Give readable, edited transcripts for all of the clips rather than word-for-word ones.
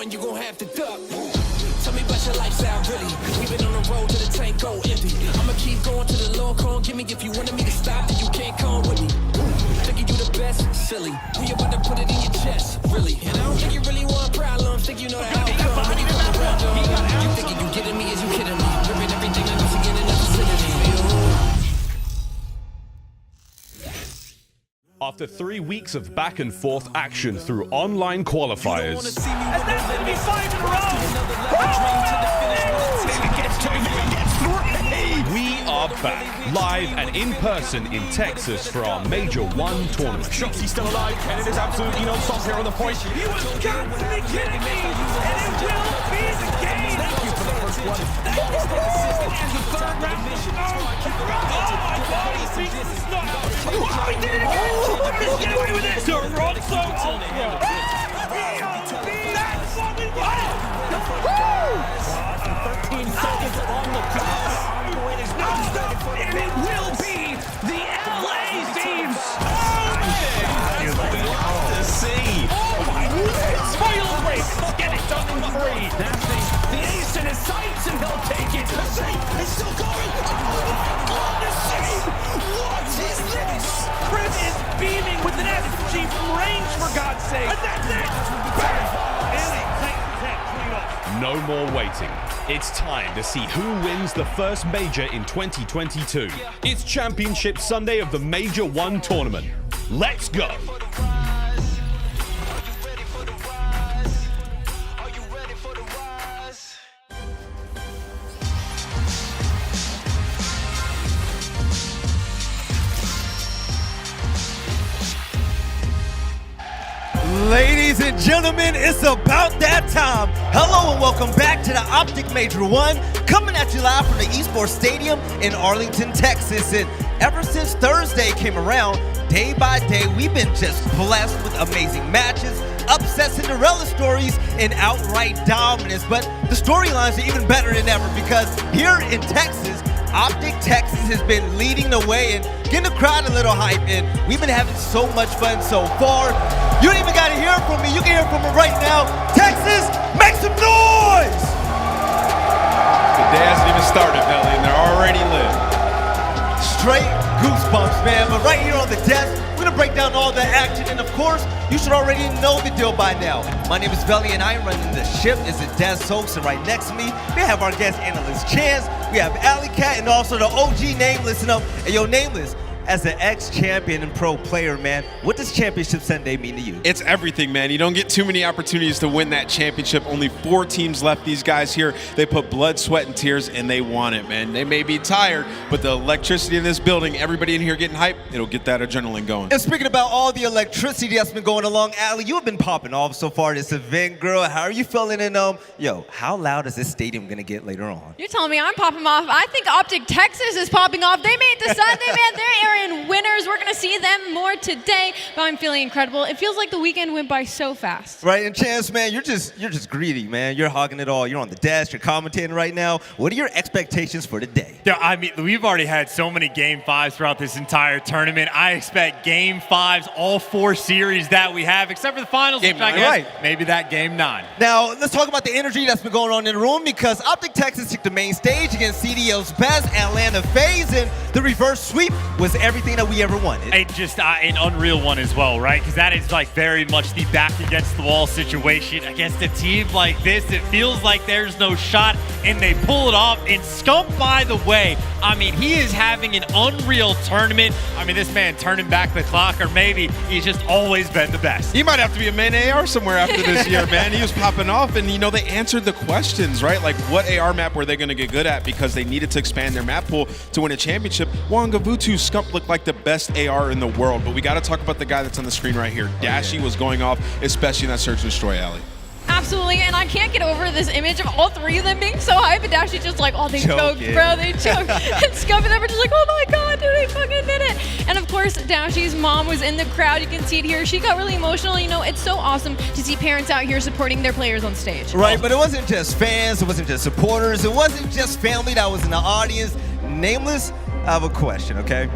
one, you gon' have to duck. Tell me about your lifestyle, really. We've been on the road to the tank, go empty. I'ma keep going to the Lord, come give me. If you wanted me to stop, then you can't come with me. Thinking you the best, silly. We about to put it in your chest, really. And I don't think you really want problems. Think you know the outcome. When you come around, you thinking you getting me, is you kidding me? Ripping everything I know, again in the vicinity. After 3 weeks of back and forth action through online qualifiers, And that's gonna be 5 in a row! we are back, live and in person in Texas for our Major 1 tournament. Shotzzy still alive, and it is absolutely non-stop here on the point. You have got to be kidding me! And it will be the game! Thank you for the first one. And the third round mission. Oh my God, he beat this stuff! Oh, he did it again! Look at this, get away with this! Toronto! That's what we want! 13 seconds on the clock. It is non-stop, and it will be the LA Thieves! Oh my goodness! Spoil break! Get it done in 3! Nastie, the ace in his sights, and he'll take it! He's still going! Oh my goodness! What is this? Chris is beaming with an SG from range, for God's sake! And that's it! Bang! No more waiting. It's time to see who wins the first Major in 2022. It's Championship Sunday of the Major 1 tournament. Let's go! Ladies and gentlemen, it's about that time. Hello and welcome back to the OpTic Major 1, coming at you live from the Esports Stadium in Arlington, Texas. And ever since Thursday came around, day by day, we've been just blessed with amazing matches, upset Cinderella stories, and outright dominance. But the storylines are even better than ever because here in Texas, OpTic Texas has been leading the way and getting the crowd a little hype, and we've been having so much fun so far. You don't even gotta hear from me, you can hear from me right now. Texas, make some noise! The day hasn't even started, Belly, and they're already lit. Straight goosebumps, man, but right here on the desk, we're gonna break down all the action, and of course, you should already know the deal by now. My name is Belly, and I'm running the ship. Is it Des Soaks, and right next to me, we have our guest analyst Chance, we have Alley Cat, and also the OG Nameless. And yo, Nameless, as an ex-champion and pro player, man, what does Championship Sunday mean to you? It's everything, man. You don't get too many opportunities to win that championship. Only 4 teams left. These guys here, they put blood, sweat, and tears, and they want it, man. They may be tired, but the electricity in this building, everybody in here getting hyped, it'll get that adrenaline going. And speaking about all the electricity that's been going along, Alley, you have been popping off so far this event, girl. How are you feeling? And yo, how loud is this stadium gonna get later on? You're telling me I'm popping off? I think OpTic Texas is popping off. They made the Sunday, man. They're in winners. We're gonna see them more today, but I'm feeling incredible. It feels like the weekend went by so fast. Right, and Chance, man, you're just greedy, man. You're hogging it all. You're on the desk. You're commentating right now. What are your expectations for today? Yeah, I mean, we've already had so many Game 5s throughout this entire tournament. I expect Game 5s, all 4 series that we have, except for the finals, Game which I 9. guess Right. maybe that Game 9. Now, let's talk about the energy that's been going on in the room because OpTic Texas took the main stage against CDL's best, Atlanta FaZe, and the reverse sweep was everything that we ever wanted. And just an unreal one as well, right? Because that is like very much the back against the wall situation. Against a team like this, it feels like there's no shot, and they pull it off. And Scump, by the way, I mean, he is having an unreal tournament. I mean, this man turning back the clock, or maybe he's just always been the best. He might have to be a main AR somewhere after this year, man. He was popping off, and, you know, they answered the questions, right? Like, what AR map were they going to get good at because they needed to expand their map pool to win a championship? Wangavutu Scump looked like the best AR in the world, but we got to talk about the guy that's on the screen right here. Dashy was going off, especially in that Search and Destroy alley. Absolutely, and I can't get over this image of all 3 of them being so hype, and Dashy's just like, oh, they choked, bro, they choked. And Scump and them were just like, oh my God, dude, they fucking did it. And of course, Dashy's mom was in the crowd. You can see it here. She got really emotional. You know, it's so awesome to see parents out here supporting their players on stage. Right, but it wasn't just fans, it wasn't just supporters, it wasn't just family that was in the audience. Nameless, I have a question, okay?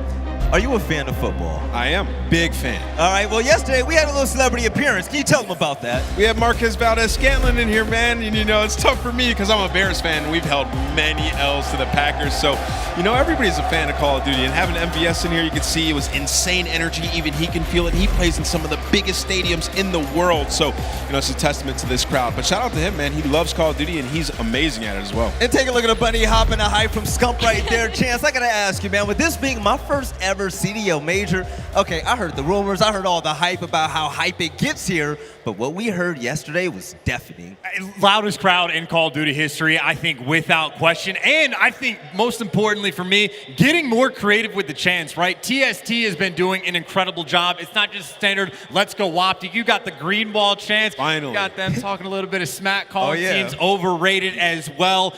are you a fan of football? I am. Big fan. All right, well, yesterday we had a little celebrity appearance. Can you tell them about that? We have Marquez Valdez-Scantling in here, man, and it's tough for me because I'm a Bears fan, and we've held many L's to the Packers, so, everybody's a fan of Call of Duty, and having MVS in here, you can see it was insane energy. Even he can feel it. He plays in some of the biggest stadiums in the world, so, it's a testament to this crowd. But shout out to him, man. He loves Call of Duty, and he's amazing at it as well. And take a look at a bunny hopping a hype from Scump right there. Chance, I gotta ask you, man, with this being my first ever CDL major, okay, I heard the rumors, I heard all the hype about how hype it gets here, but what we heard yesterday was deafening. Loudest crowd in Call of Duty history, I think, without question. And I think, most importantly for me, getting more creative with the chants, right? TST has been doing an incredible job. It's not just standard, let's go OpTic. You got the green ball chants. Finally. You got them talking a little bit of smack, calling yeah. teams overrated as well.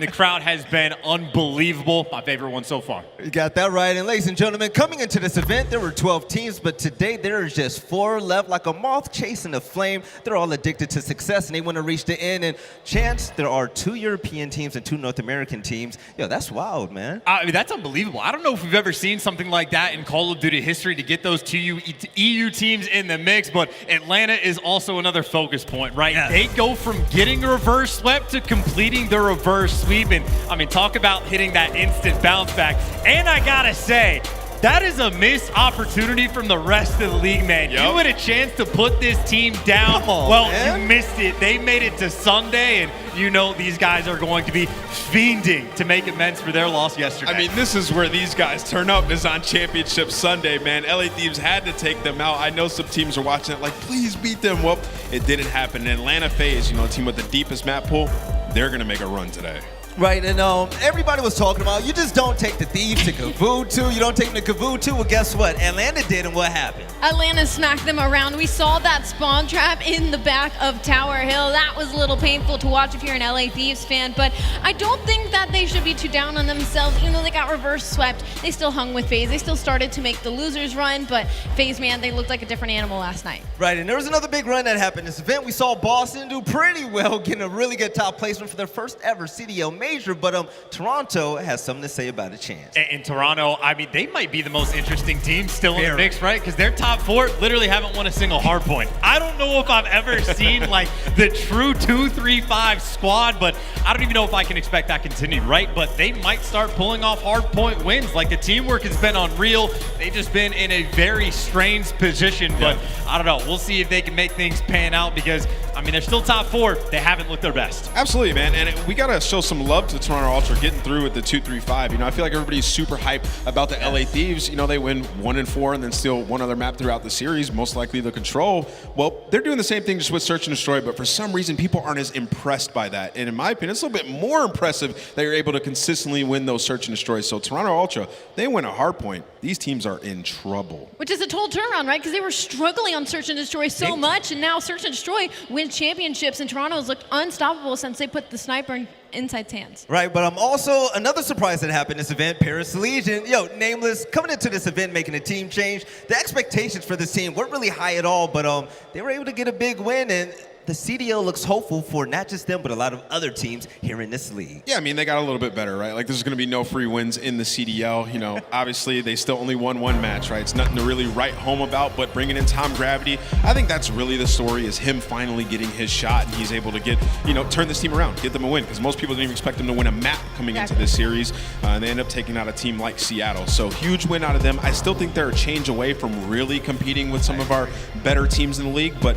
The crowd has been unbelievable. My favorite one so far. You got that right. And ladies and gentlemen, coming into this event, there were 12 teams, but today there are just 4 left, like a moth chasing a flame. They're all addicted to success, and they want to reach the end. And Chance, there are 2 European teams and 2 North American teams. Yo, that's wild, man. That's unbelievable. I don't know if we've ever seen something like that in Call of Duty history to get those 2 EU teams in the mix, but Atlanta is also another focus point, right? Yeah. They go from getting a reverse sweep to completing the reverse sweep, and talk about hitting that instant bounce back. And I gotta say, that is a missed opportunity from the rest of the league, man. Yep. You had a chance to put this team down. Come on, well, man. you missed it. They made it to Sunday, and these guys are going to be fiending to make amends for their loss yesterday. This is where these guys turn up, is on Championship Sunday, man. LA Thieves had to take them out. I know some teams are watching it like, please beat them. Well, it didn't happen. And Atlanta FaZe, a team with the deepest map pool, they're going to make a run today. Right, and everybody was talking about, you just don't take the Thieves to Kavoo 2, you don't take them to Kavoo 2. Well, guess what? Atlanta did, and what happened? Atlanta smacked them around. We saw that spawn trap in the back of Tower Hill. That was a little painful to watch if you're an LA Thieves fan, but I don't think that they should be too down on themselves. Even though they got reverse swept, they still hung with FaZe. They still started to make the losers run, but FaZe, man, they looked like a different animal last night. Right, and there was another big run that happened this event. We saw Boston do pretty well, getting a really good top placement for their first ever CDL major, but Toronto has something to say about a chance. In Toronto, they might be the most interesting team still in the mix, right? Because their top 4 literally haven't won a single hard point. I don't know if I've ever seen the true 2-3-5 squad, but I don't even know if I can expect that to continue, right? But they might start pulling off hard point wins. The teamwork has been unreal. They've just been in a very strange position, but I don't know. We'll see if they can make things pan out because, they're still top 4. They haven't looked their best. Absolutely, man. And we got to show some love to Toronto Ultra getting through with the 2-3-5. I feel like everybody's super hyped about the LA Thieves. They win 1-4 and then steal one other map throughout the series, most likely the Control. Well, they're doing the same thing just with Search and Destroy, but for some reason, people aren't as impressed by that. And in my opinion, it's a little bit more impressive that you're able to consistently win those Search and Destroys. So Toronto Ultra, they win a hard point. These teams are in trouble. Which is a total turnaround, right? Because they were struggling on Search and Destroy so much, and now Search and Destroy wins championships, and Toronto's looked unstoppable since they put the sniper in Inside's hands. Right, but also another surprise that happened this event, Paris Legion. Nameless, coming into this event, making a team change. The expectations for this team weren't really high at all, but they were able to get a big win, and the CDL looks hopeful for not just them, but a lot of other teams here in this league. Yeah, they got a little bit better, right? There's going to be no free wins in the CDL. Obviously, they still only won 1 match, right? It's nothing to really write home about, but bringing in Tom Gravity, I think that's really the story, is him finally getting his shot, and he's able to get, turn this team around, get them a win, because most people didn't even expect them to win a map coming into this series, and they end up taking out a team like Seattle. So huge win out of them. I still think they're a change away from really competing with some of our better teams in the league, but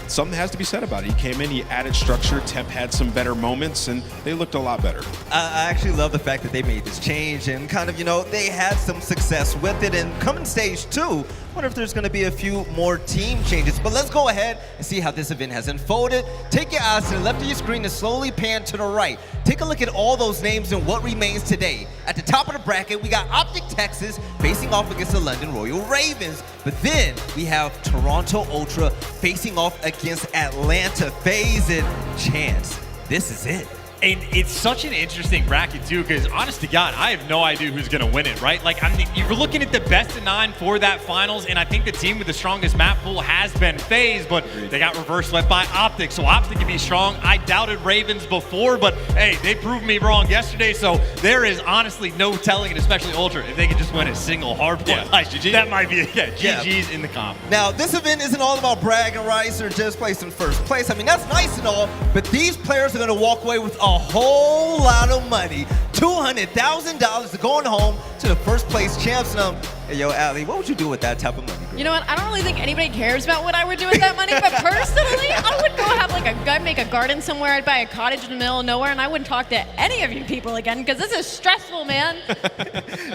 something has to be said about it. He came in, he added structure, Temp had some better moments, and they looked a lot better. I actually love the fact that they made this change and kind of, they had some success with it. And coming stage 2, I wonder if there's going to be a few more team changes. But let's go ahead and see how this event has unfolded. Take your eyes to the left of your screen and slowly pan to the right. Take a look at all those names and what remains today. At the top of the bracket, we got OpTic Texas facing off against the London Royal Ravens. But then we have Toronto Ultra facing off against Atlanta FaZe. And Chance, this is it. And it's such an interesting bracket, too, because honest to God, I have no idea who's going to win it, right? Like, I mean, you're looking at the best of 9 for that finals, and I think the team with the strongest map pool has been FaZe, but they got reverse swept by OpTic, so OpTic can be strong. I doubted Ravens before, but hey, they proved me wrong yesterday, so there is honestly no telling, and especially Ultra, if they can just win a single hardpoint, like, that might be, GG's in the comp. Now, this event isn't all about bragging rights or just placing first place. I mean, that's nice and all, but these players are going to walk away with a whole lot of money. $200,000 going home to the first place champs. Hey, yo, aBeZy, what would you do with that type of money, girl? You know what? I don't really think anybody cares about what I would do with that money, but personally, I would go have like make a garden somewhere. I'd buy a cottage in the middle of nowhere, and I wouldn't talk to any of you people again because this is stressful, man.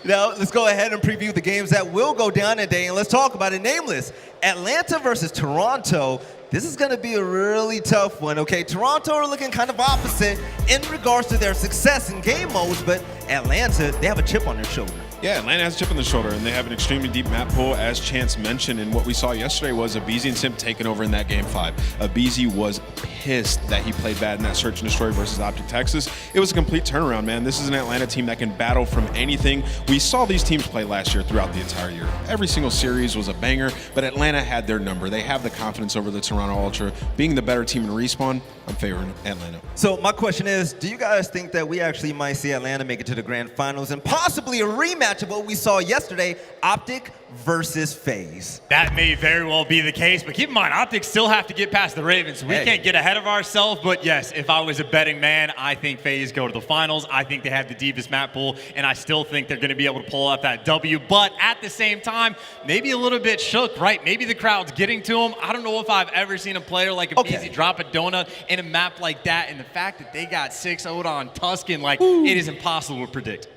Now, let's go ahead and preview the games that will go down today, and let's talk about it. Nameless, Atlanta versus Toronto. This is going to be a really tough one, okay? Toronto are looking kind of opposite in regards to their success in game modes, but Atlanta, they have a chip on their shoulder. Yeah, Atlanta has a chip on the shoulder, and they have an extremely deep map pool, as Chance mentioned. And what we saw yesterday was aBeZy and Simp taking over in that game 5. aBeZy was pissed that he played bad in that Search and Destroy versus OpTic Texas. It was a complete turnaround, man. This is an Atlanta team that can battle from anything. We saw these teams play last year throughout the entire year. Every single series was a banger, but Atlanta had their number. They have the confidence over the Toronto Ultra. Being the better team in Respawn, I'm favoring Atlanta. So my question is, do you guys think that we actually might see Atlanta make it to the grand finals and possibly a rematch of what we saw yesterday, OpTic versus FaZe? That may very well be the case, but keep in mind, OpTic still have to get past the Ravens. We can't get ahead of ourselves, but yes, if I was a betting man, I think FaZe go to the finals. I think they have the deepest map pool, and I still think they're going to be able to pull out that W, but at the same time, maybe a little bit shook, right? Maybe the crowd's getting to them. I don't know if I've ever seen a player like aBeZy drop a donut in a map like that, and the fact that they got 6-0'd on Tuscan, like, it is impossible to predict.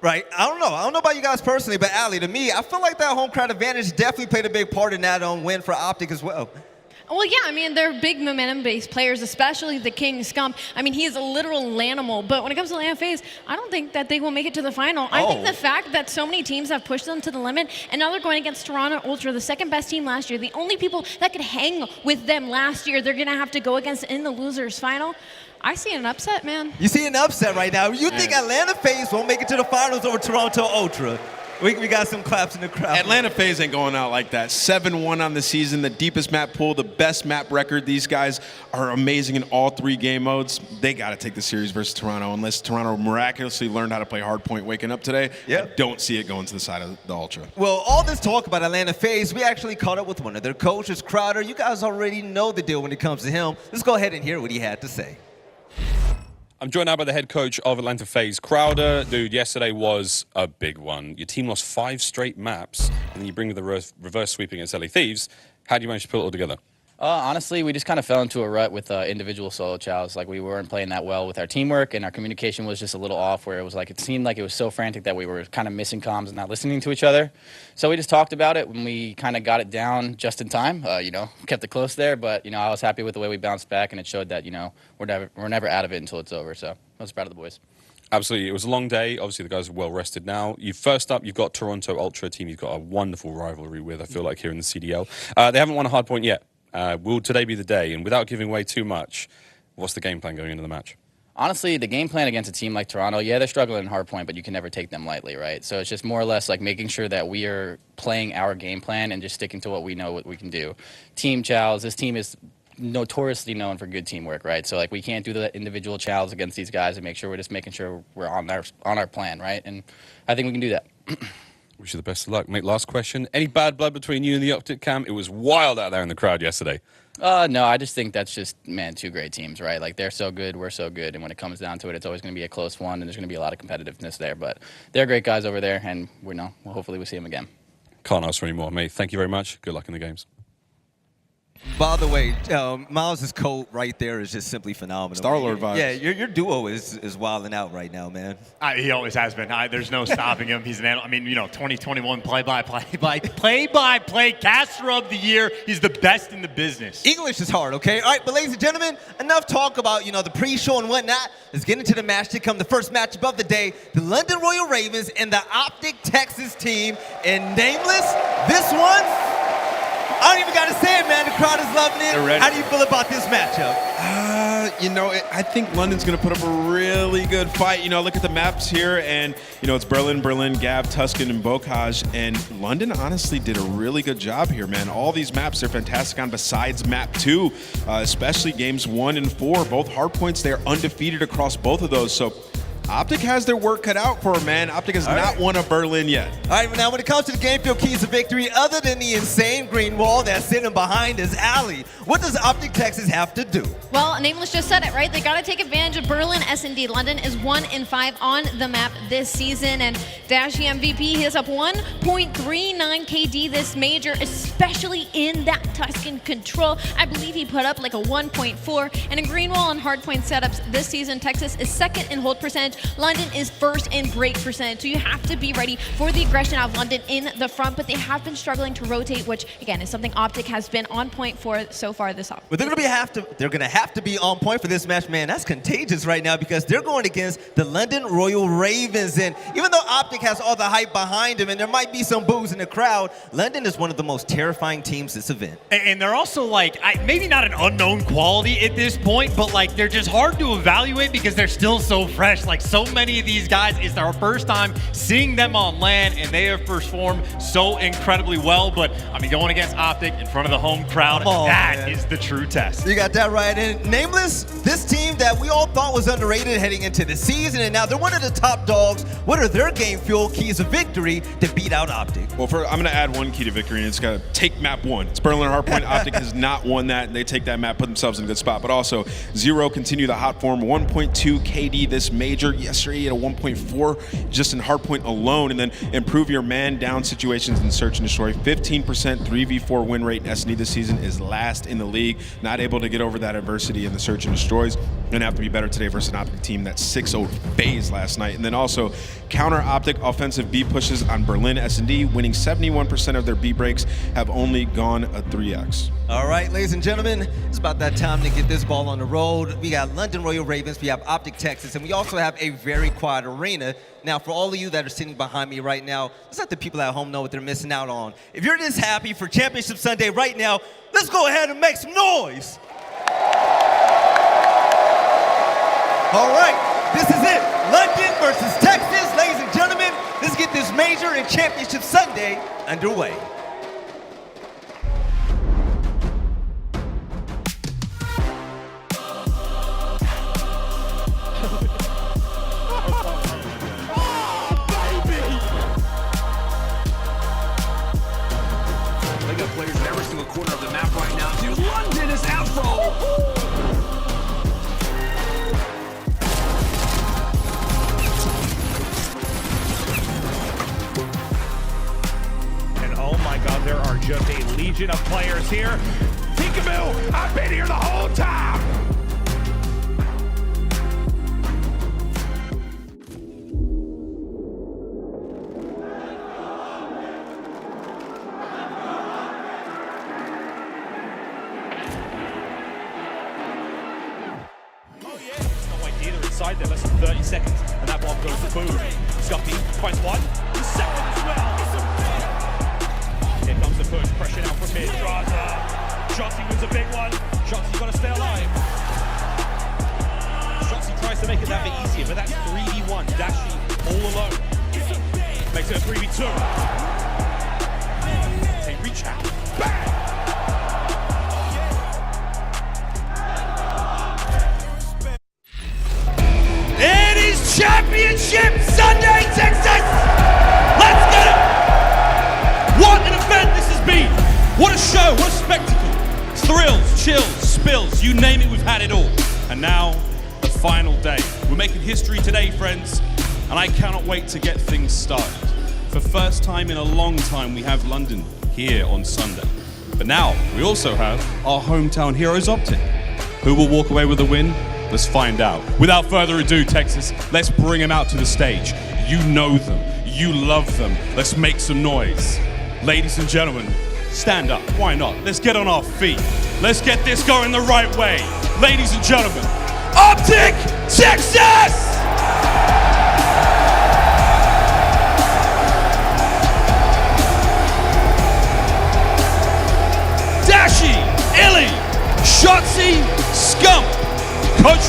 Right. I don't know about you guys personally, but aBeZy, to me, I feel like that home crowd advantage definitely played a big part in that win for OpTic as well. Well, yeah, I mean, they're big momentum-based players, especially the King Scump. I mean, he is a literal Lanimal, but when it comes to Atlanta FaZe, I don't think that they will make it to the final. I think the fact that so many teams have pushed them to the limit, and now they're going against Toronto Ultra, the second best team last year, the only people that could hang with them last year, they're going to have to go against in the losers final. I see an upset, man. You see an upset right now. You think Atlanta FaZe won't make it to the finals over Toronto Ultra? We got some claps in the crowd. Atlanta FaZe ain't going out like that. 7-1 on the season, the deepest map pool, the best map record. These guys are amazing in all 3 game modes. They got to take the series versus Toronto, unless Toronto miraculously learned how to play hardpoint waking up today. I don't see it going to the side of the Ultra. Well, all this talk about Atlanta FaZe, we actually caught up with one of their coaches, Crowder. You guys already know the deal when it comes to him. Let's go ahead and hear what he had to say. I'm joined now by the head coach of Atlanta FaZe, Crowder. Dude, yesterday was a big one. Your team lost 5 straight maps, and then you bring the reverse sweep against LA Thieves. How do you manage to put it all together? Honestly, we just kind of fell into a rut with individual solo chows. Like, we weren't playing that well with our teamwork, and our communication was just a little off, where it was like, it seemed like it was so frantic that we were kind of missing comms and not listening to each other. So we just talked about it when we kind of got it down just in time, kept it close there. But, I was happy with the way we bounced back, and it showed that, we're never out of it until it's over. So I was proud of the boys. Absolutely. It was a long day. Obviously, the guys are well rested now. First up, you've got Toronto Ultra, a team you've got a wonderful rivalry with, I feel like, here in the CDL. They haven't won a hard point yet. Will today be the day? And without giving away too much, what's the game plan going into the match? Honestly, the game plan against a team like Toronto, they're struggling in hardpoint, but you can never take them lightly, right? So it's just more or less like making sure that we are playing our game plan and just sticking to what we know what we can do. Team chows, this team is notoriously known for good teamwork, right? So like we can't do the individual chows against these guys and make sure we're just making sure we're on our plan, right? And I think we can do that. Wish you the best of luck. Mate, last question. Any bad blood between you and the OpTic Cam? It was wild out there in the crowd yesterday. No, I just think that's just, 2 great teams, right? Like, they're so good, we're so good, and when it comes down to it, it's always going to be a close one, and there's going to be a lot of competitiveness there. But they're great guys over there, and hopefully we see them again. Can't ask for any more, mate. Thank you very much. Good luck in the games. By the way, Miles' coat right there is just simply phenomenal. Star-Lord vibes. Yeah, your duo is wilding out right now, man. He always has been. There's no stopping him. He's an animal. I mean, 2021 play-by-play caster of the year. He's the best in the business. English is hard, okay? All right, but ladies and gentlemen, enough talk about, the pre-show and whatnot. Let's get into the match to come. The first matchup of the day, the London Royal Ravens and the OpTic Texas team. And Nameless, this one, I don't even got to say it, man. The crowd is loving it. How do you feel about this matchup? I think London's going to put up a really good fight. Look at the maps here, and, it's Berlin, Gab, Tuscan, and Bocage, and London honestly did a really good job here, man. All these maps, they're fantastic on besides map 2, especially games 1 and 4. Both hardpoints, they're undefeated across both of those, so OpTic has their work cut out for them, man. OpTic has not won a Berlin yet. All right, now when it comes to the game field keys of victory, other than the insane green wall that's sitting behind his alley, what does OpTic Texas have to do? Well, Nameless just said it, right? They got to take advantage of Berlin. S&D London is 1-5 on the map this season, and Dashy MVP, he is up 1.39 KD this major, especially in that Tuscan control. I believe he put up like a 1.4, and in green wall and hardpoint setups this season, Texas is second in hold percentage. London is first in break percentage, so you have to be ready for the aggression of London in the front, but they have been struggling to rotate, which again is something OpTic has been on point for so far this off. But they're gonna have to be on point for this match, man. That's contagious right now because they're going against the London Royal Ravens, and even though OpTic has all the hype behind him and there might be some boos in the crowd, London is one of the most terrifying teams this event. And they're also like, maybe not an unknown quality at this point, but like they're just hard to evaluate because they're still so fresh. Like so many of these guys, it's our first time seeing them on LAN, and they have performed so incredibly well. But I mean, going against OpTic in front of the home crowd, that is the true test. You got that right. And Nameless, this team that we all thought was underrated heading into the season, and now they're one of the top dogs. What are their game fuel keys of victory to beat out OpTic? Well, I'm going to add one key to victory, and it's got to take map 1. It's Berlin hardpoint. OpTic has not won that, and they take that map, put themselves in a good spot. But also, Zero continue the hot form, 1.2 KD this major. Yesterday at a 1.4 just in hardpoint alone, and then improve your man down situations in search and destroy. 15% 3v4 win rate in S&D this season is last in the league. Not able to get over that adversity in the search and destroys. Gonna have to be better today versus an OpTic team that 6-0 FaZe last night. And then also counter OpTic offensive B pushes on Berlin S&D, winning 71% of their B breaks, have only gone a 3x. All right, ladies and gentlemen, it's about that time to get this ball on the road. We got London Royal Ravens, we have OpTic Texas, and we also have a very quiet arena. Now, for all of you that are sitting behind me right now, let's let the people at home know what they're missing out on. If you're this happy for Championship Sunday right now, let's go ahead and make some noise. All right, this is it. London versus Texas. Ladies and gentlemen, let's get this major and Championship Sunday underway. They got players in every single corner of the map right now. Dude, London is Afro. And oh my God, there are just a legion of players here. Peekaboo, I've been here the whole time. There, less than 30 seconds, and that bomb goes to boom. Scumpy finds one, the second as well. Here comes the push, pressure now from mid. Drazah. Shotzzy wins a big one. Shotzzy's got to stay alive. Shotzzy tries to make it that bit easier, but that's 3v1. Dashy all alone. Makes it a 3v2. They reach out. Bang! Championship Sunday, Texas! Let's get it! What an event this has been! What a show, what a spectacle! Thrills, chills, spills, you name it, we've had it all. And now, the final day. We're making history today, friends, and I cannot wait to get things started. For first time in a long time, we have London here on Sunday. But now, we also have our hometown heroes, OpTic. Who will walk away with a win? Let's find out. Without further ado, Texas, let's bring them out to the stage. You know them, you love them. Let's make some noise. Ladies and gentlemen, stand up, why not? Let's get on our feet. Let's get this going the right way. Ladies and gentlemen, OpTic Texas! Dashy, iLLeY, Shotzzy, Scump, Coach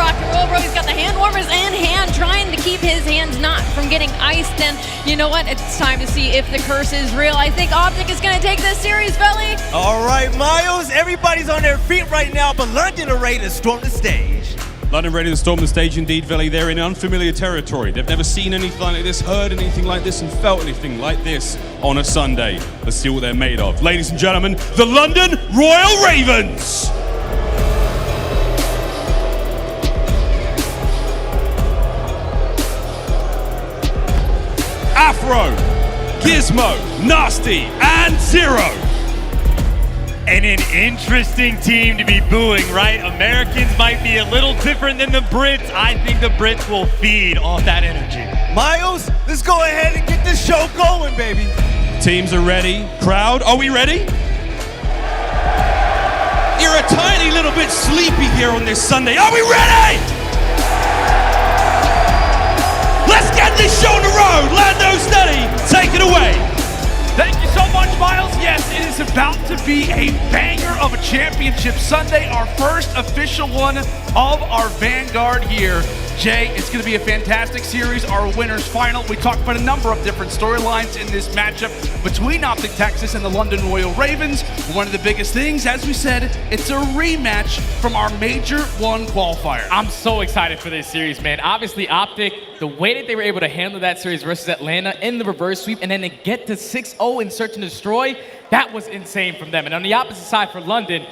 rock and roll, bro. He's got the hand warmers and hand trying to keep his hands not from getting iced. And you know what? It's time to see if the curse is real. I think OpTic is going to take this series, Velly. All right, Miles, everybody's on their feet right now, but London are ready to storm the stage. London ready to storm the stage indeed, Velly. They're in unfamiliar territory. They've never seen anything like this, heard anything like this, and felt anything like this on a Sunday. Let's see what they're made of. Ladies and gentlemen, the London Royal Ravens! Afro, Gismo, Nastie, and Zero. And an interesting team to be booing, right? Americans might be a little different than the Brits. I think the Brits will feed off that energy. Miles, let's go ahead and get this show going, baby. Teams are ready. Crowd, are we ready? You're a tiny little bit sleepy here on this Sunday. Are we ready? Let's get this show on the road. Lando Steady, take it away. Thank you so much, Miles. Yes, it is about to be a banger of a championship Sunday, our first official one of our Vanguard year. Jay, it's going to be a fantastic series, our winners final. We talked about a number of different storylines in this matchup between OpTic Texas and the London Royal Ravens. One of the biggest things, as we said, it's a rematch from our Major 1 qualifier. I'm so excited for this series, man. Obviously, OpTic, the way that they were able to handle that series versus Atlanta in the reverse sweep and then to get to 6-0 in Search and Destroy, that was insane from them. And on the opposite side for London,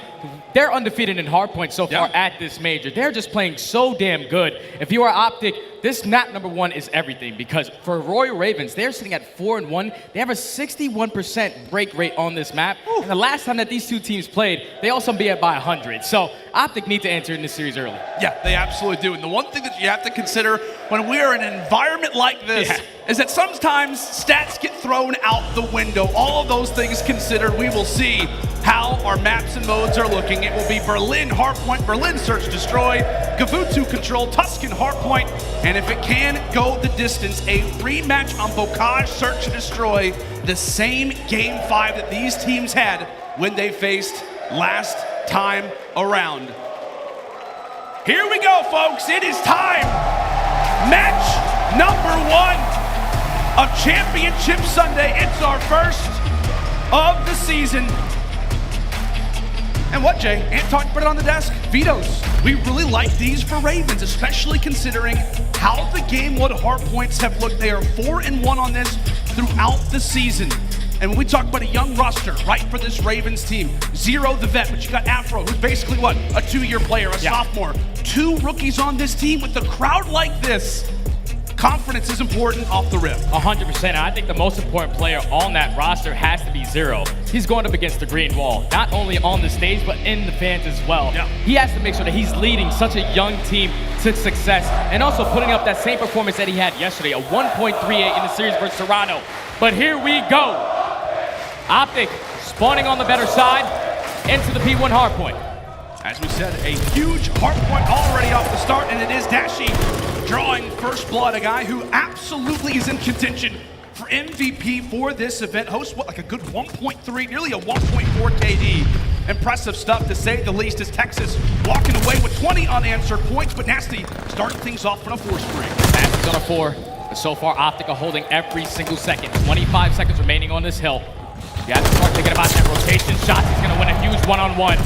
they're undefeated in hardpoint so far at this major. They're just playing so damn good. If you are OpTic, this map number 1 is everything because for Royal Ravens, they're sitting at 4-1. They have a 61% break rate on this map. And the last time that these two teams played, they also beat it by 100. So OpTic need to enter in this series early. Yeah, they absolutely do. And the one thing that you have to consider when we are in an environment like this is that sometimes stats get thrown out the window. All of those things considered, we will see how our maps and modes are looking. It will be Berlin Hardpoint, Berlin Search Destroy, Gavutu Control, Tuscan Hardpoint, and if it can go the distance, a rematch on Bocage Search and Destroy, the same Game 5 that these teams had when they faced last time around. Here we go, folks. It is time. Match number 1 of Championship Sunday. It's our first of the season. And what, Jay? Ant talked about it on the desk. Vetoes. We really like these for Ravens, especially considering how the Game 1 hardpoints have looked. They are 4-1 on this throughout the season. And when we talk about a young roster, right, for this Ravens team, Zero the vet, but you got Afro, who's basically what? A 2-year player, a sophomore. 2 rookies on this team with a crowd like this. Confidence is important off the rip. 100%. And I think the most important player on that roster has to be Zero. He's going up against the green wall, not only on the stage, but in the fans as well. Yeah. He has to make sure that he's leading such a young team to success and also putting up that same performance that he had yesterday, a 1.38 in the series versus Toronto. But here we go. OpTic spawning on the better side into the P1 hardpoint. As we said, a huge hardpoint already off the start, and it is Dashy drawing first blood, a guy who absolutely is in contention for MVP for this event. Hosts what, like a good 1.3, nearly a 1.4 KD. Impressive stuff to say the least as Texas walking away with 20 unanswered points, but Nastie starting things off on a 4-spring. Nastie's on a 4, but so far OpTic are holding every single second. 25 seconds remaining on this hill. You have to start thinking about that rotation. Shotzzy's gonna win a huge one-on-one.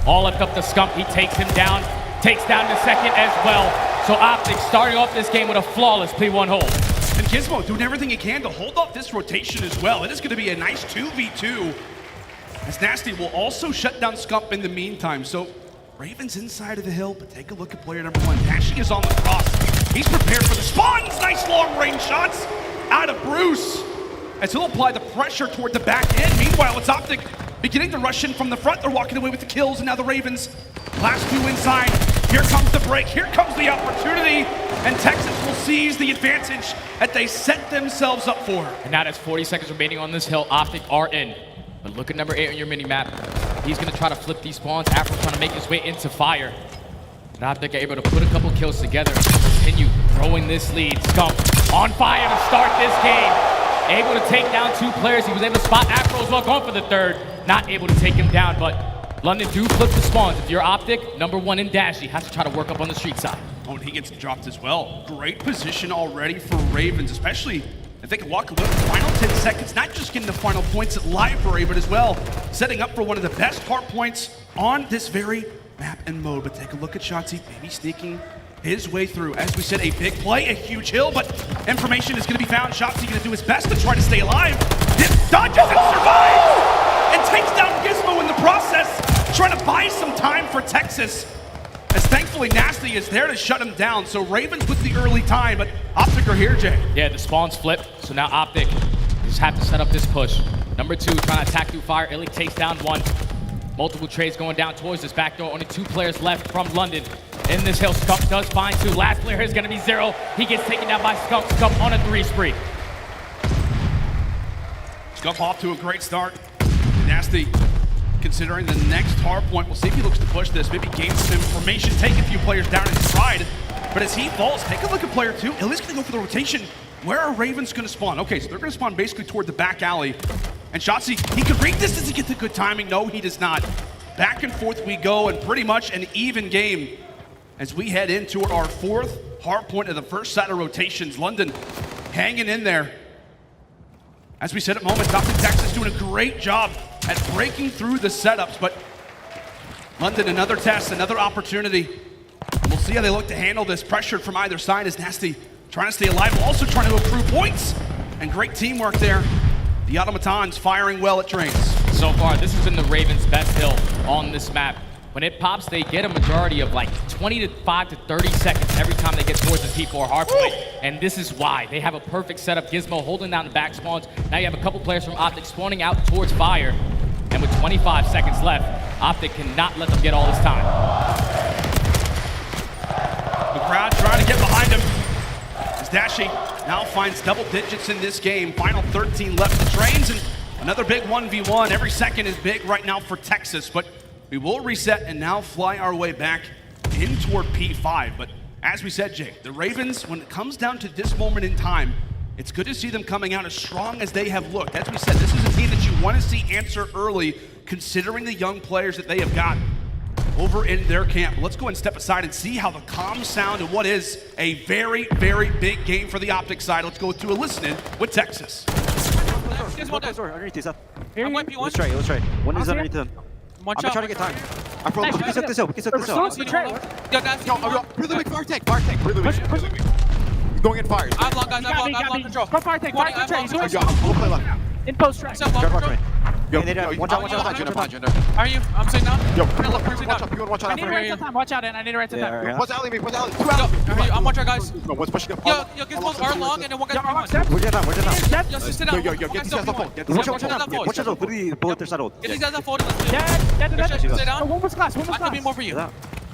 All left up to Scump, he takes him down, takes down the second as well. So OpTic starting off this game with a flawless P1 hold. And Gismo doing everything he can to hold off this rotation as well. It is gonna be a nice 2v2. As Nastie will also shut down Scump in the meantime. So Ravens inside of the hill, but take a look at player number 1. Dashy is on the cross. He's prepared for the spawns. Nice long range shots out of Bruce. As he'll apply the pressure toward the back end. Meanwhile, it's OpTic beginning to rush in from the front. They're walking away with the kills, and now the Ravens, last 2 inside. Here comes the break, here comes the opportunity, and Texas will seize the advantage that they set themselves up for. And now there's 40 seconds remaining on this hill. OpTic are in. But look at number 8 on your mini-map. He's gonna try to flip these spawns. Afro trying to make his way into fire. And OpTic are able to put a couple kills together and continue growing this lead. Scump on fire to start this game. Able to take down 2 players. He was able to spot Afro as well, going for the third. Not able to take him down, but London do flip the spawns. If you're OpTic, #1 in Dashy has to try to work up on the street side. Oh, and he gets dropped as well. Great position already for Ravens, especially if they can walk away with the final 10 seconds, not just getting the final points at Library, but as well setting up for one of the best hard points on this very map and mode. But take a look at Shotzzy, maybe sneaking his way through. As we said, a big play, a huge hill, but information is going to be found. Shotzzy going to do his best to try to stay alive. This dodges and survives and takes down Gismo in the process, trying to buy some time for Texas. As thankfully Nastie is there to shut him down. So Ravens with the early time, but OpTic are here, Jay. Yeah, the spawns flip, so now OpTic just have to set up this push. #2 trying to attack through fire. iLLeY takes down 1. Multiple trades going down towards this back door. Only 2 players left from London. In this hill, Scump does find 2. Last player is going to be Zero. He gets taken down by Scump. Scump on a 3 spree. Scump off to a great start. Nastie considering the next hard point. We'll see if he looks to push this, maybe gain some information, take a few players down in stride. But as he falls, take a look at player 2. iLLeY's going to go for the rotation. Where are Ravens going to spawn? Okay, so they're going to spawn basically toward the back alley. And Shotzzy, he could read this. Does he get the good timing? No, he does not. Back and forth we go, and pretty much an even game as we head into our 4th hard point of the first set of rotations. London hanging in there. As we said at moments, OpTic Texas doing a great job at breaking through the setups, but London, another test, another opportunity. We'll see how they look to handle this. Pressured from either side as Nastie trying to stay alive, also trying to accrue points. And great teamwork there. The automatons firing well at trains. So far, this has been the Ravens' best hill on this map. When it pops, they get a majority of like 25 to 30 seconds every time they get towards the P4 hardpoint. And this is why. They have a perfect setup. Gismo holding down the back spawns. Now you have a couple players from OpTic spawning out towards fire. And with 25 seconds left, OpTic cannot let them get all this time. The crowd trying to get behind him. As Dashy now finds double digits in this game. Final 13 left for trains, and another big 1v1. Every second is big right now for Texas, but we will reset and now fly our way back in toward P5. But as we said, Jay, the Ravens, when it comes down to this moment in time, it's good to see them coming out as strong as they have looked. As we said, this is a team that you want to see answer early, considering the young players that they have got over in their camp. Let's go and step aside and see how the comms sound and what is a very, very big game for the OpTic side. Let's go to a listen with Texas. Underneath these up. Let's try. One is underneath them. I'm trying to get time. Afro, we can set this up. Really weak fire tank. Really weak. He's going in fires. I'm long, guys. I'm long control. Go fire tank. We'll play left. In post track. Watch out. Are you? I'm saying now. Yo, watch out. I need to write some time. Watch out, and I need to write some time. What's alley? I'm watching, guys. One's pushing up. Yo, Gismo's are long, and then one guy's behind. Where's your time? Yo, sit down. Yo, get these guys up. Watch out. Literally bullet their side. Get these guys up. Stay down. One was class. I could be more for you.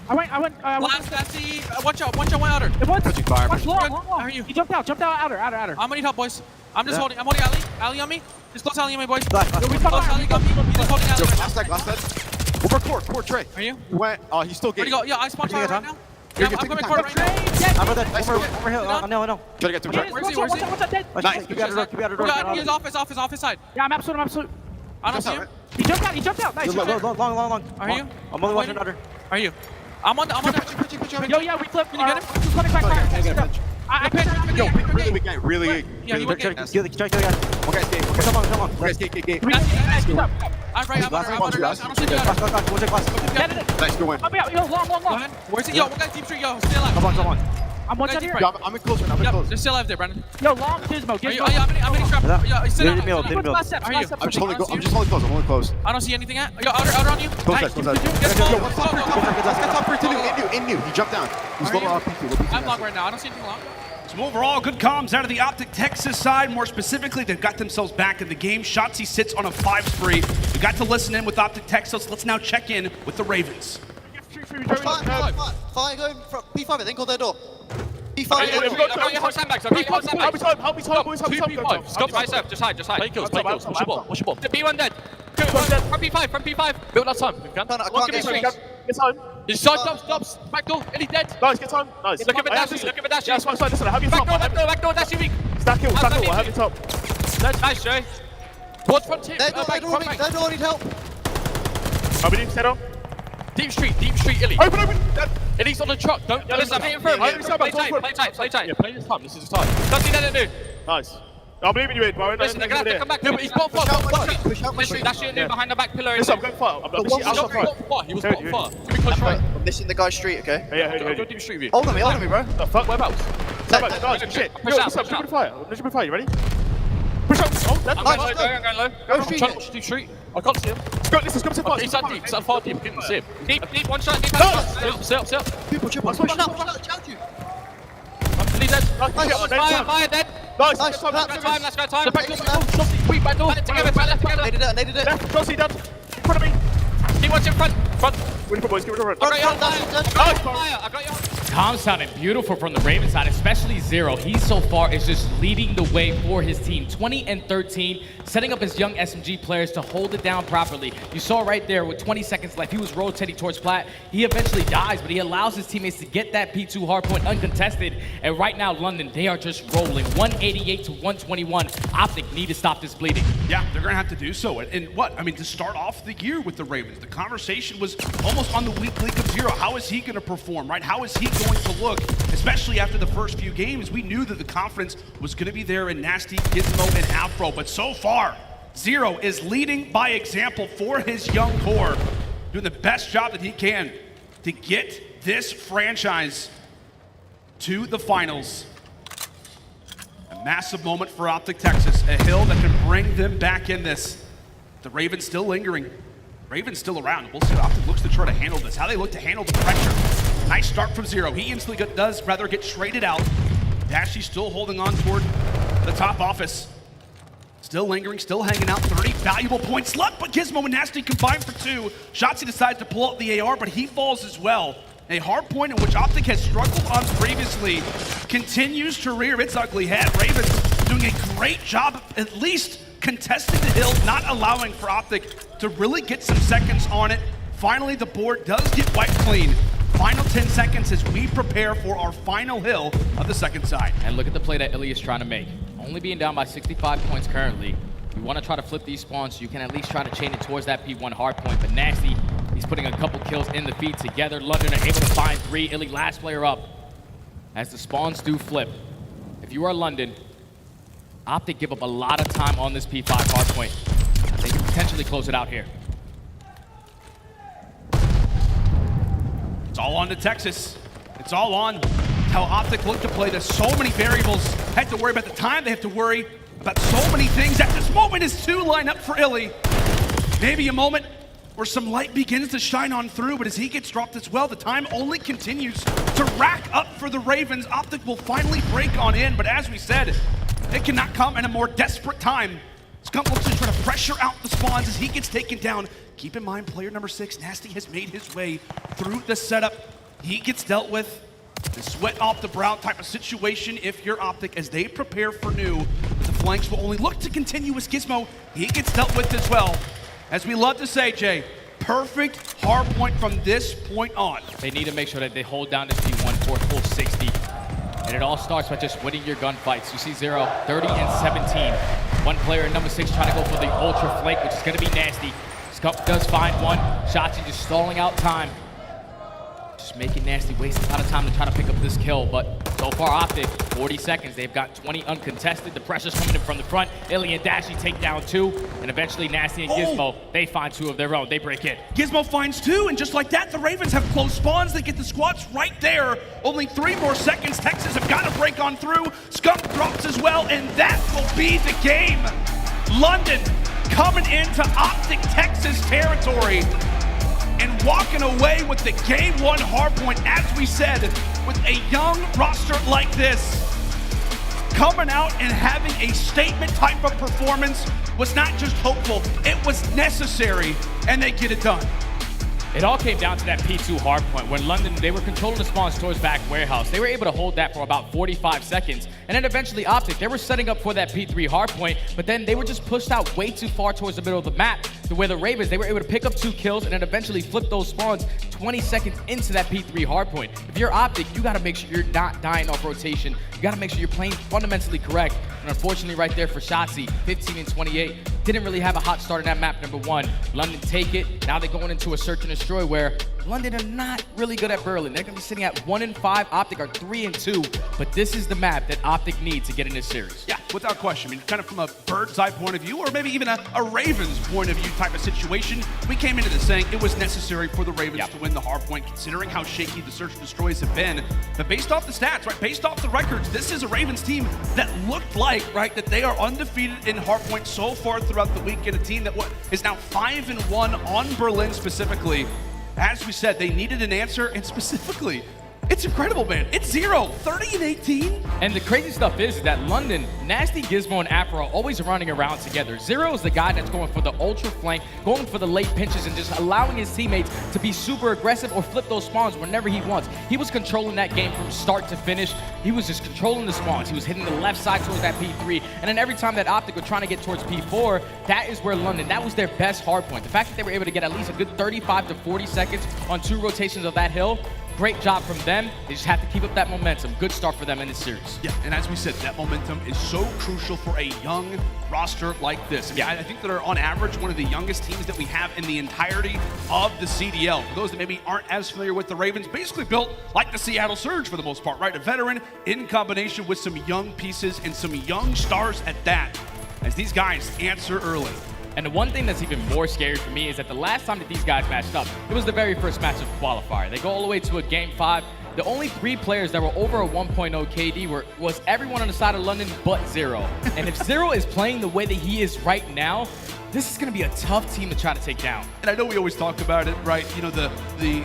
I went. Last, Nasty. Watch out. One outer. Touching fire. How are you? He jumped out. Outer. I'm gonna need help, boys. I'm just holding. I'm holding aLLeY on me. Just close aLLeY on me, boys. Close aLLeY on me. He's just holding aLLeY. Last set. Over core tray. Are you? Went. He's still Where'd getting. you go? Yeah, I spawned fire right now. Yeah, I'm going core right now. Over hill. I know. Try to get to him. Where's he? Nice. Keep out of the door. He's off his side. Yeah, I'm absolute. I don't see him. He jumped out. Nice. Long. Are you? I'm only watching under. Are you? I'm on that. Yo, yeah, we flipped. Can you get him? Just running back. Yo, really weak guy. Yeah, he went Try to kill the guy. One guy's gate. Come on. One guy's gate. I'm right. I'm under. I don't see the other. Nice, good win. Yo, long. Where's he? Yo, one guy's deep street. Yo, stay alive. Come on. I'm one side here. Yo, I'm in close. They're still alive there, Brandon. Yo, long Gismo. I'm in trap. Yo, sit down. Are you? I'm just holding close. I don't see anything at. Yo, outer on you. Close. Yo, what's up? Get top Prestinni. In new. He jumped down. He's low off. I'm long right now. I don't see anything long. So overall, good comms out of the OpTic Texas side. More specifically, they've got themselves back in the game. Shotzzy sits on a 5 spree. We got to listen in with OpTic Texas. Let's now check in with the Ravens. Fire going from P5, I think, on their door. P5. Hold sandbags. Help me time, boys. Scump myself. Just hide. Take kills. What's your ball? The B1 dead. From P5. Build that time. One give me Get home. His side stops. Back door. Any dead. Nice, get home. Nice. Look at Dashy. Yeah, that's fine. Listen, I have your top. Back door. Dashy weak. Stack kill. I have your top. Nice, Jay. Towards front tip. They don't need help. Are we doing set on? Deep street, iLLeY. Open. iLLeY's on the truck. Don't listen, I'm hitting through. Play tight. Yeah, play this time. This is the time. Dashy, no. Nice. I'm leaving you in, bro. Listen, they're gonna have to come back. No, but he's bot far. Dashy and behind the back pillar. Listen, I'm going far. I'm outside far. He was bot far. Give me close right. I'm missing the guy's street, okay? Yeah, Go deep street view. Hold on me, bro. The fuck? Whereabouts? Nice, shit. Yo, listen, I'm fire. You ready? Push up. Oh, that's I'm going low. Go street. Trying to watch deep street. I can't see him. Scump so far. He's that deep. He's that far deep. I couldn't see him. Deep, one shot, deep. Sit up. People, triple. Push out, challenge you. He's dead. Fire, dead. Nice. Let's go time. So back door. Wait, back door. Together. Naded it. Left, Shotzzy done. In front of me. Keep watching front. Win for boys, give it a run. I got you. Calm sounding beautiful from the Ravens side, especially Zero. He so far is just leading the way for his team. 20-13, setting up his young SMG players to hold it down properly. You saw right there with 20 seconds left, he was rotating towards Plat. He eventually dies, but he allows his teammates to get that P2 hardpoint uncontested. And right now, London, they are just rolling. 188 to 121. OpTic need to stop this bleeding. Yeah, they're going to have to do so. And what? I mean, to start off the year with the Ravens, the conversation was almost on the weak link of Zero. How is he going to perform, right? How is he going to look, especially after the first few games? We knew that the confidence was going to be there in Nastie, Gismo, and Afro, but so far, Zero is leading by example for his young core, doing the best job that he can to get this franchise to the finals. A massive moment for OpTic Texas, a hill that can bring them back in this. The Ravens still lingering. Ravens still around. We'll see how OpTic looks to try to handle this, how they look to handle the pressure. Nice start from Zero. He instantly does rather get traded out. Dashy still holding on toward the top office. Still lingering, still hanging out. 30 valuable points left, but Gismo and Nastie combined for 2. Shotzzy decides to pull out the AR, but he falls as well. A hard point in which OpTic has struggled on previously continues to rear its ugly head. Ravens doing a great job, at least contesting the hill, not allowing for OpTic to really get some seconds on it. Finally, the board does get wiped clean. Final 10 seconds as we prepare for our final hill of the second side. And look at the play that iLLeY is trying to make. Only being down by 65 points currently. You want to try to flip these spawns so you can at least try to chain it towards that P1 hardpoint. But Nastie, he's putting a couple kills in the feed together. London are able to find 3. iLLeY last player up as the spawns do flip. If you are London, OpTic give up a lot of time on this P5 hardpoint. They can potentially close it out here. It's all on to Texas. It's all on how OpTic look to play. There's so many variables. They have to worry about the time. They have to worry about so many things. At this moment is 2 line up for iLLeY. Maybe a moment where some light begins to shine on through, but as he gets dropped as well, the time only continues to rack up for the Ravens. OpTic will finally break on in, but as we said, it cannot come in a more desperate time. Scump looks to try to pressure out the spawns as he gets taken down. Keep in mind, player number 6, Nastie, has made his way through the setup. He gets dealt with. The sweat off the brow type of situation if you're OpTic as they prepare for new. But the flanks will only look to continue with Gismo. He gets dealt with as well. As we love to say, Jay, perfect hard point from this point on. They need to make sure that they hold down this P1 for a full 60. And it all starts by just winning your gunfights. You see Zero, 30 and 17. One player in number 6 trying to go for the ultra flank, which is going to be Nastie. Scump does find one. Shotzzy just stalling out time. Just making Nastie waste a lot of time to try to pick up this kill, but so far OpTic, 40 seconds. They've got 20 uncontested. The pressure's coming in from the front. iLLeY and Dashy take down 2, and eventually Nastie and Gismo, they find 2 of their own. They break in. Gismo finds 2, and just like that, the Ravens have closed spawns. They get the squads right there. Only 3 more seconds. Texas have got to break on through. Scump drops as well, and that will be the game. London coming into OpTic Texas territory and walking away with the game 1 hardpoint, as we said, with a young roster like this. Coming out and having a statement type of performance was not just hopeful, it was necessary, and they get it done. It all came down to that P2 hardpoint when London, they were controlling the spawns towards back warehouse. They were able to hold that for about 45 seconds. And then eventually OpTic, they were setting up for that P3 hardpoint, but then they were just pushed out way too far towards the middle of the map to where the Ravens, they were able to pick up 2 kills and then eventually flip those spawns 20 seconds into that P3 hardpoint. If you're OpTic, you gotta make sure you're not dying off rotation. You gotta make sure you're playing fundamentally correct. And unfortunately right there for Shotzzy, 15 and 28. didn't really have a hot start on that map, number one. London take it. Now they're going into a search and destroy where London are not really good at Berlin. They're going to be sitting at 1-5. OpTic are 3-2. But this is the map that OpTic needs to get in this series. Yeah, without question. I mean, kind of from a bird's eye point of view, or maybe even a Ravens point of view type of situation, we came into this saying it was necessary for the Ravens to win the hard point, considering how shaky the search and destroys have been. But based off the stats, right, based off the records, this is a Ravens team that looked like, right, that they are undefeated in hard point so far throughout the weekend. A team that is now 5-1 on Berlin specifically. As we said, they needed an answer, and specifically, it's incredible, man. It's 0, 30-18. And the crazy stuff is that London, Nastie, Gismo, and Afro are always running around together. Zero is the guy that's going for the ultra flank, going for the late pinches, and just allowing his teammates to be super aggressive or flip those spawns whenever he wants. He was controlling that game from start to finish. He was just controlling the spawns. He was hitting the left side towards that P3. And then every time that OpTic were trying to get towards P4, that is where London, that was their best hard point. The fact that they were able to get at least a good 35 to 40 seconds on 2 rotations of that hill, great job from them. They just have to keep up that momentum. Good start for them in this series. Yeah, and as we said, that momentum is so crucial for a young roster like this. I mean, I think that are on average one of the youngest teams that we have in the entirety of the CDL. For those that maybe aren't as familiar with the Ravens, basically built like the Seattle Surge for the most part, right? A veteran in combination with some young pieces and some young stars at that, as these guys answer early. And the one thing that's even more scary for me is that the last time that these guys matched up, it was the very first match of qualifier. They go all the way to a game 5. The only 3 players that were over a 1.0 KD was everyone on the side of London but Zero. And if Zero is playing the way that he is right now, this is going to be a tough team to try to take down. And I know we always talk about it, right? You know, the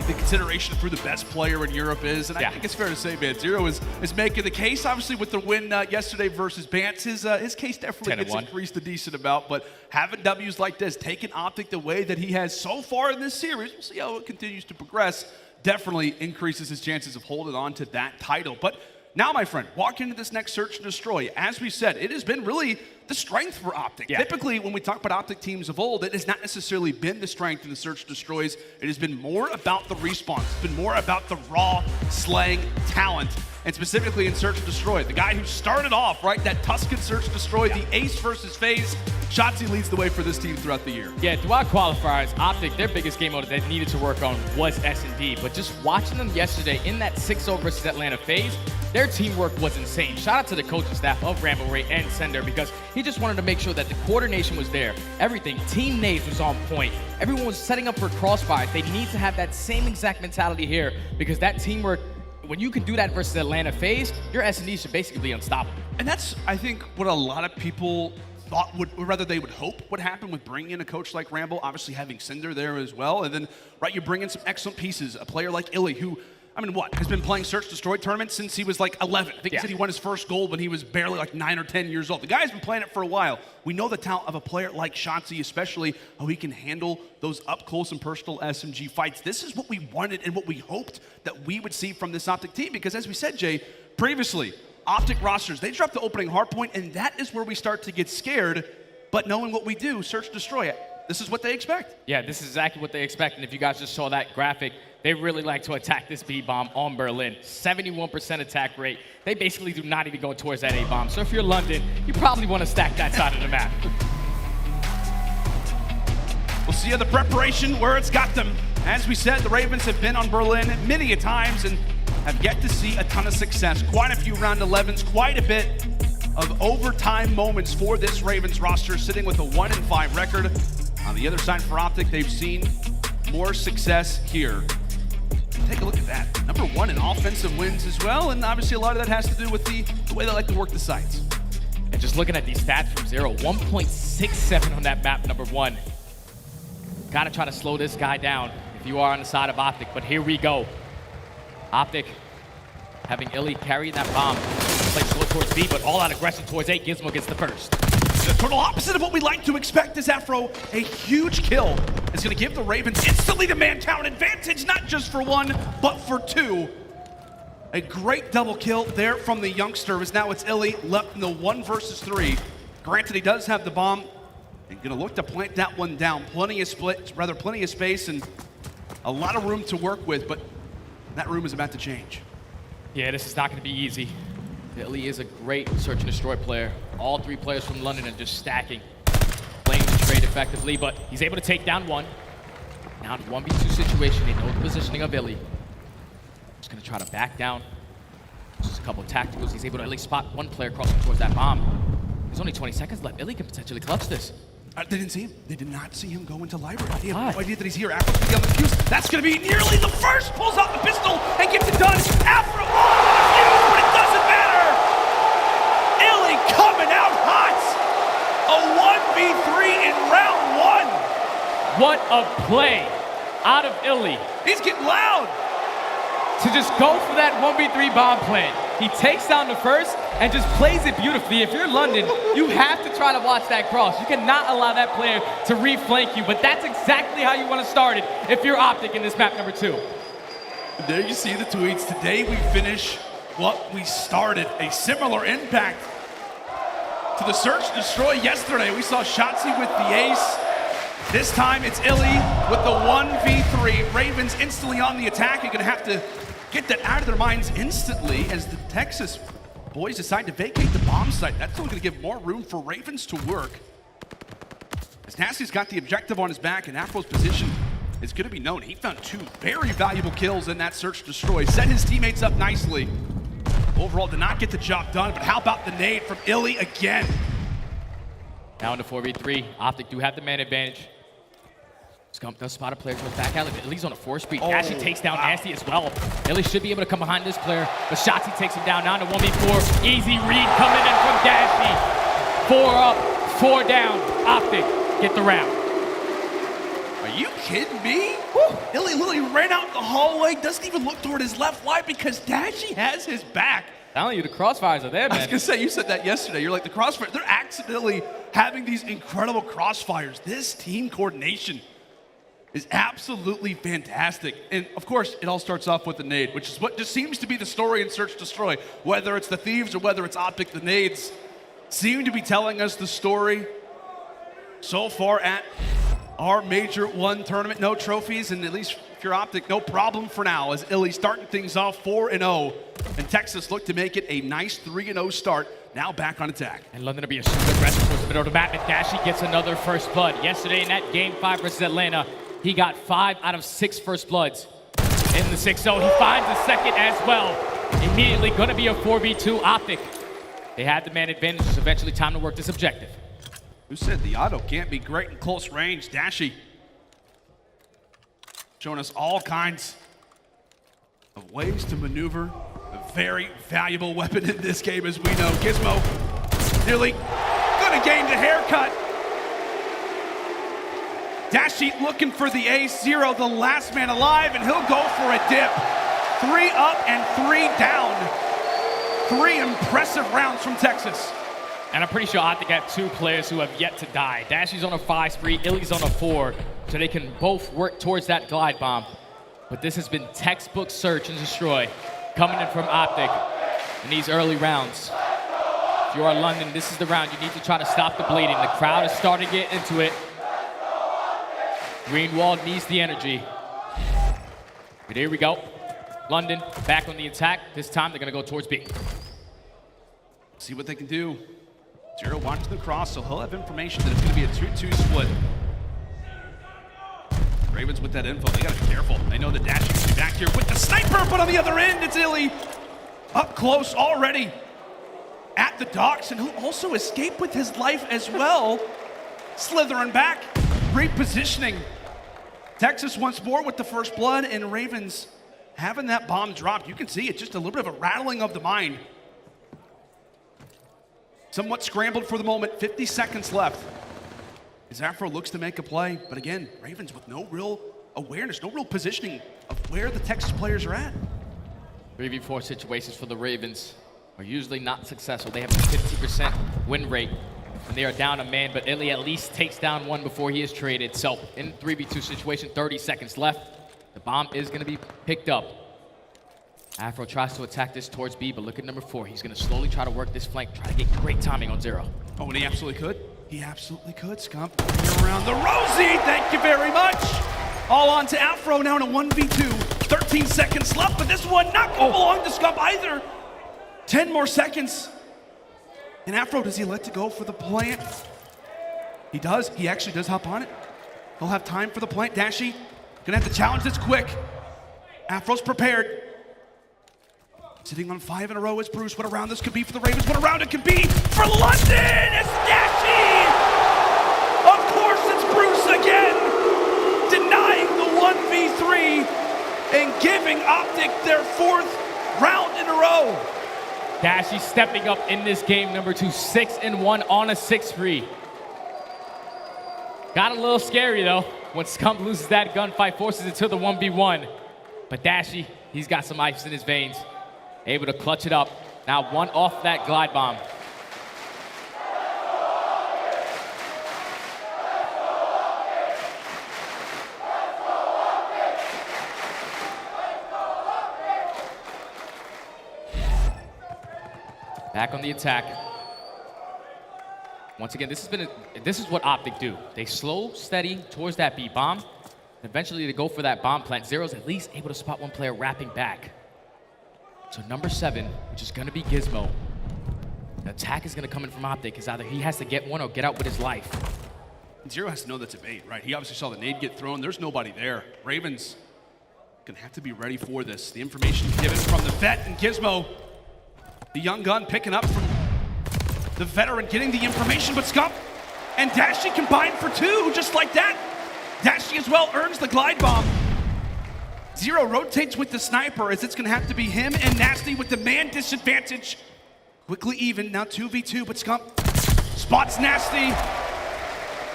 consideration for the best player in Europe is, and I think it's fair to say, man, Zero is making the case. Obviously, with the win yesterday versus Bance, his case definitely gets increased a decent amount. But having W's like this, taking OpTic the way that he has so far in this series, we'll see how it continues to progress, definitely increases his chances of holding on to that title. But now, my friend, walk into this next search and destroy. As we said, it has been really the strength for OpTic. Yeah. Typically, when we talk about OpTic teams of old, it has not necessarily been the strength in the search and destroys. It has been more about the respawns. It's been more about the raw slang talent. And specifically in search and destroy, the guy who started off, right, that Tuscan search and destroy, the ace versus FaZe, Shotzzy leads the way for this team throughout the year. Yeah, throughout qualifiers, OpTic, their biggest game mode that they needed to work on was S&D. But just watching them yesterday in that 6-0 versus Atlanta FaZe, their teamwork was insane. Shout out to the coaching staff of Rambleray and Sender because he just wanted to make sure that the coordination was there. Everything, team nades was on point. Everyone was setting up for crossfire. They need to have that same exact mentality here because that teamwork, when you can do that versus Atlanta FaZe, your S&D should basically be unstoppable. And that's, I think, what a lot of people thought would, or rather they would hope would happen with bringing in a coach like Ramble, obviously having Cinder there as well. And then, right, you bring in some excellent pieces, a player like iLLeY who, I mean, has been playing Search Destroy tournaments since he was like 11. I think he said he won his first gold when he was barely like 9 or 10 years old. The guy's been playing it for a while. We know the talent of a player like Shotzzy, especially how he can handle those up close and personal SMG fights. This is what we wanted and what we hoped that we would see from this OpTic team because as we said, Jay, previously, OpTic rosters, they dropped the opening hardpoint and that is where we start to get scared. But knowing what we do, Search Destroy it. This is what they expect. Yeah, this is exactly what they expect. And if you guys just saw that graphic, they really like to attack this B-bomb on Berlin. 71% attack rate. They basically do not even go towards that A-bomb. So if you're London, you probably want to stack that side of the map. We'll see the preparation where it's got them. As we said, the Ravens have been on Berlin many a times and have yet to see a ton of success. Quite a few round 11s, quite a bit of overtime moments for this Ravens roster, sitting with a 1-5 record. On the other side for OpTic, they've seen more success here. Take a look at that. #1 in offensive wins as well, and obviously a lot of that has to do with the way they like to work the sites. And just looking at these stats from Zero, 1.67 on that map, #1. Gotta try to slow this guy down if you are on the side of OpTic, but here we go. OpTic having iLLeY carry that bomb. Play slow towards B, but all out aggression towards A. Gismo gets the first. The total opposite of what we like to expect is Afro. A huge kill is going to give the Ravens instantly the man count advantage, not just for 1, but for 2. A great double kill there from the youngster, as now it's iLLeY left in the 1 versus 3. Granted, he does have the bomb. And going to look to plant that one down. Plenty of space and a lot of room to work with, but that room is about to change. Yeah, this is not going to be easy. iLLeY is a great search and destroy player. All 3 players from London are just stacking. Playing trade effectively, but he's able to take down one. Now 1v2 situation, they know the positioning of iLLeY. Just gonna try to back down. Just a couple of tacticals. He's able to at least spot one player crossing towards that bomb. There's only 20 seconds left. iLLeY can potentially clutch this. They didn't see him. They did not see him go into library. They have no idea that he's here. Afro's gonna be on the fuse. That's gonna be nearly the first. Pulls out the pistol and gets it done. Afro on the fuse, but it doesn't matter. iLLeY coming out hot. A 1v3 in round one. What a play out of iLLeY. He's getting loud. To just go for that 1v3 bomb plant. He takes down the first and just plays it beautifully. If you're London, you have to try to watch that cross. You cannot allow that player to reflank you, but that's exactly how you want to start it if you're OpTic in this map number 2. There you see the tweets. Today we finish what we started. A similar impact to the search and destroy yesterday. We saw Shotzzy with the ace. This time it's iLLeY with the 1v3. Ravens instantly on the attack. You're gonna have to get that out of their minds instantly as the Texas boys decide to vacate the bomb site. That's only gonna give more room for Ravens to work. As Nastie's got the objective on his back and Afro's position is gonna be known. He found 2 very valuable kills in that search destroy. Set his teammates up nicely. Overall did not get the job done, but how about the nade from iLLeY again? Now into 4v3. OpTic do have the man advantage. Scump does spot a player towards back alley, but iLLeY's on a 4-speed. Dashy takes down Nastie as well. iLLeY should be able to come behind this player, but Shotzzy takes him down to 1v4. Easy read coming in from Dashy. 4 up, 4 down. OpTic get the round. Are you kidding me? iLLeY literally ran out the hallway, doesn't even look toward his left. Why? Because Dashy has his back. Telling you, the crossfires are there, man. I was gonna say, you said that yesterday. You're like, the crossfire, they're accidentally having these incredible crossfires. This team coordination is absolutely fantastic. And of course, it all starts off with the nade, which is what just seems to be the story in Search Destroy. Whether it's the Thieves or whether it's OpTic, the nades seem to be telling us the story so far at our Major 1 tournament. No trophies, and at least if you're OpTic, no problem for now, as iLLeY starting things off 4-0. And Texas look to make it a nice 3-0 start. Now back on attack. And London to be a super aggressive towards the middle of the map, and Dashy gets another first blood. Yesterday in that game 5 versus Atlanta, he got 5 out of 6 first bloods. In the 6-0, he finds the second as well. Immediately gonna be a 4v2 OpTic. They had the man advantage. It's eventually time to work this objective. Who said the auto can't be great in close range? Dashy showing us all kinds of ways to maneuver. A very valuable weapon in this game, as we know. Gismo nearly gonna gain the haircut. Dashy looking for the ace. Zero, the last man alive, and he'll go for a dip. 3 up and 3 down. 3 impressive rounds from Texas. And I'm pretty sure OpTic got 2 players who have yet to die. Dashy's on a 5 spree, iLLeY's on a 4, so they can both work towards that glide bomb. But this has been textbook search and destroy coming in from OpTic in these early rounds. If you are London, this is the round you need to try to stop the bleeding. The crowd is starting to get into it. Green wall needs the energy. But here we go. London back on the attack. This time they're gonna go towards B. See what they can do. Zero watching the cross, so he'll have information that it's gonna be a 2-2 split. Ravens with that info, they gotta be careful. They know that Dashy will be back here with the sniper, but on the other end, it's iLLeY. Up close already at the docks, and he'll also escape with his life as well. Slithering back, repositioning. Texas once more with the first blood, and Ravens having that bomb dropped. You can see it, just a little bit of a rattling of the mind. Somewhat scrambled for the moment, 50 seconds left. As Afro looks to make a play, but again, Ravens with no real awareness, no real positioning of where the Texas players are at. 3v4 situations for the Ravens are usually not successful. They have a 50% win rate when they are down a man, but iLLeY at least takes down one before he is traded. So in 3v2 situation, 30 seconds left. The bomb is gonna be picked up. Afro tries to attack this towards B, but look at number 4. He's gonna slowly try to work this flank, try to get great timing on Zero. Oh, and he absolutely could. He absolutely could, Scump. Around the Rosie, thank you very much. All on to Afro now in a 1v2. 13 seconds left, but this one not gonna belong to Scump either. 10 more seconds. And Afro, does he let to go for the plant? He does. He actually does hop on it. He'll have time for the plant. Dashy gonna have to challenge this quick. Afro's prepared. Sitting on 5 in a row is Bruce. What a round this could be for the Ravens. What a round it could be for London. It's Dashy. Of course, it's Bruce again, denying the 1v3 and giving OpTic their 4th round in a row. Dashy stepping up in this game, number 2, 6-1 on a 6-3. Got a little scary though when Scump loses that gunfight, forces it to the 1v1. But Dashy, he's got some ice in his veins. Able to clutch it up. Now 1 off that glide bomb. Back on the attack. Once again, this is what OpTic do. They slow, steady towards that B bomb. Eventually, they go for that bomb plant. Zero's at least able to spot one player wrapping back. So number 7, which is going to be Gismo. The attack is going to come in from OpTic, because either he has to get one or get out with his life. Zero has to know that's a bait, right? He obviously saw the nade get thrown. There's nobody there. Ravens gonna have to be ready for this. The information given from the vet and Gismo. The young gun picking up from the veteran, getting the information, but Scump and Dashy combined for 2, just like that. Dashy as well earns the glide bomb. Zero rotates with the sniper, as it's gonna have to be him and Nastie with the man disadvantage. Quickly even, now 2v2, but Scump spots Nastie.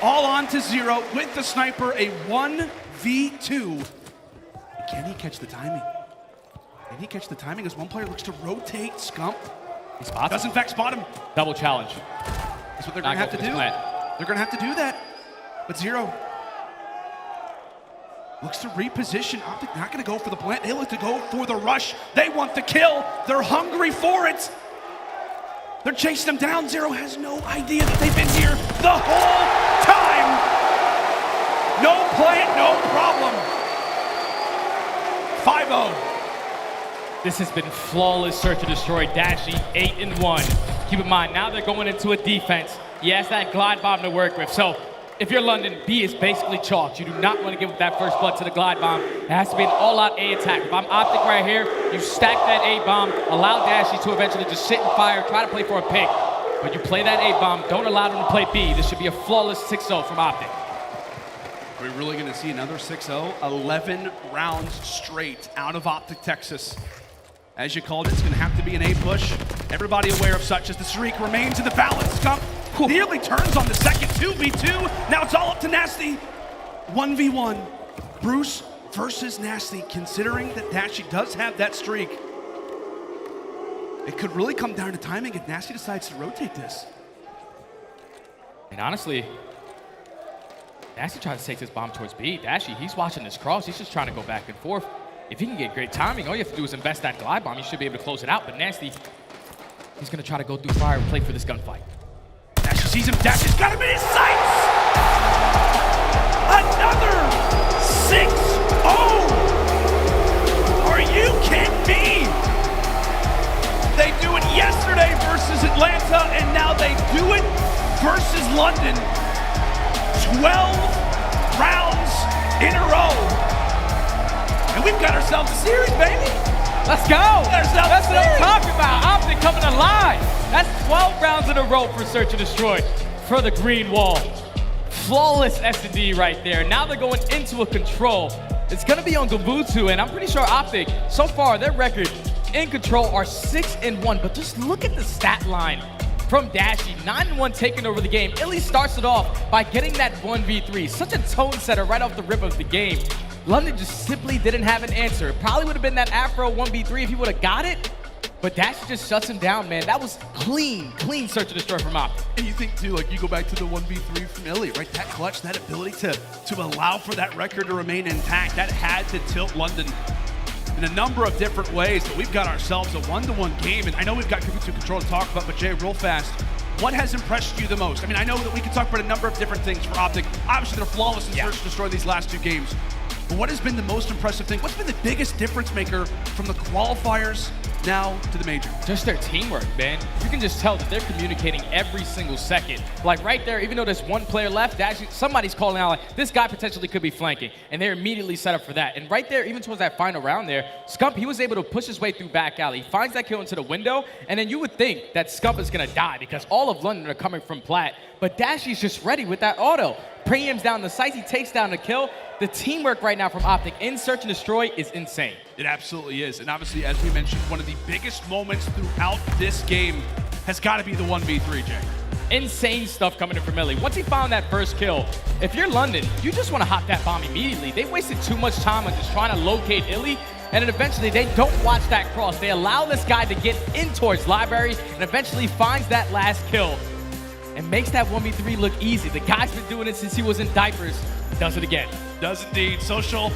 All on to Zero with the sniper, a 1v2. Can he catch the timing? Can he catch the timing as one player looks to rotate Scump? He spots does in fact spot him. Double challenge. That's what they're gonna have to do. They're gonna have to do that. But Zero looks to reposition. OpTic not gonna go for the plant. They look to go for the rush. They want the kill. They're hungry for it. They're chasing them down. Zero has no idea that they've been here the whole time. No plant, no problem. 5-0. This has been flawless search and destroy. Dashy 8-1. Keep in mind, now they're going into a defense. Yes, that glide bomb to work with. So if you're London, B is basically chalked. You do not want to give that first blood to the glide bomb. It has to be an all-out A attack. If I'm OpTic right here, you stack that A bomb, allow Dashy to eventually just sit and fire, try to play for a pick. But you play that A bomb, don't allow them to play B. This should be a flawless 6-0 from OpTic. Are we really going to see another 6-0? 11 rounds straight out of OpTic Texas. As you called it, it's going to have to be an A push. Everybody aware of such as the streak remains in the balance. Scump nearly turns on the second 2v2. Now it's all up to Nastie. 1v1. Bruce versus Nastie. Considering that Dashy does have that streak, it could really come down to timing if Nastie decides to rotate this. And honestly, Nastie tries to take this bomb towards B. Dashy, he's watching this cross. He's just trying to go back and forth. If he can get great timing, all you have to do is invest that glide bomb. You should be able to close it out. But Nastie, he's going to try to go through fire and play for this gunfight. Dashy sees him. Dashy's got him in his sights. Another 6-0. Are you kidding me? They do it yesterday versus Atlanta, and now they do it versus London. 12 rounds in a row. And we've got ourselves a series, baby. Let's go. That's what I'm talking about. OpTic coming alive. That's 12 rounds in a row for Search and Destroy for the green wall. Flawless S&D right there. Now they're going into a control. It's going to be on Gavutu, and I'm pretty sure OpTic, so far, their record in control are 6-1. But just look at the stat line from Dashy. 9-1 taking over the game. iLLeY starts it off by getting that 1v3. Such a tone setter right off the rip of the game. London just simply didn't have an answer. It probably would have been that Afro 1v3 if he would have got it. But Dashy just shuts him down, man. That was clean search and destroy from OpTic. And you think, too, like you go back to the 1v3 from iLLeY, right? That clutch, that ability to allow for that record to remain intact, that had to tilt London in a number of different ways. But we've got ourselves a 1-1 game. And I know we've got Gavutu control to talk about, but Jay, real fast, what has impressed you the most? I mean, I know that we can talk about a number of different things for OpTic. Obviously, they're flawless in search and destroy these last 2 games. But what has been the most impressive thing? What's been the biggest difference maker from the qualifiers now to the major? Just their teamwork, man. You can just tell that they're communicating every single second. Like right there, even though there's one player left, Dashy, somebody's calling out like, this guy potentially could be flanking. And they're immediately set up for that. And right there, even towards that final round there, Scump, he was able to push his way through back alley, finds that kill into the window, and then you would think that Scump is gonna die because all of London are coming from plat. But Dashy's just ready with that auto. Preempts down the sights, he takes down the kill. The teamwork right now from OpTic in Search and Destroy is insane. It absolutely is. And obviously, as we mentioned, one of the biggest moments throughout this game has got to be the 1v3, Jay. Insane stuff coming in from iLLeY. Once he found that first kill, if you're London, you just want to hop that bomb immediately. They wasted too much time on just trying to locate iLLeY, and then eventually they don't watch that cross. They allow this guy to get in towards library and eventually finds that last kill and makes that 1v3 look easy. The guy's been doing it since he was in diapers. Does it again. Does indeed. Social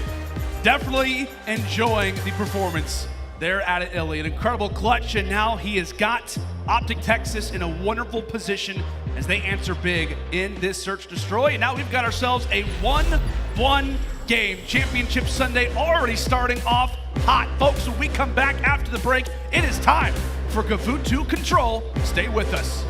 definitely enjoying the performance there at iLLeY. An incredible clutch, and now he has got OpTic Texas in a wonderful position as they answer big in this Search Destroy. And now we've got ourselves a 1-1 game. Championship Sunday already starting off hot. Folks, when we come back after the break, it is time for GVU2 Control. Stay with us.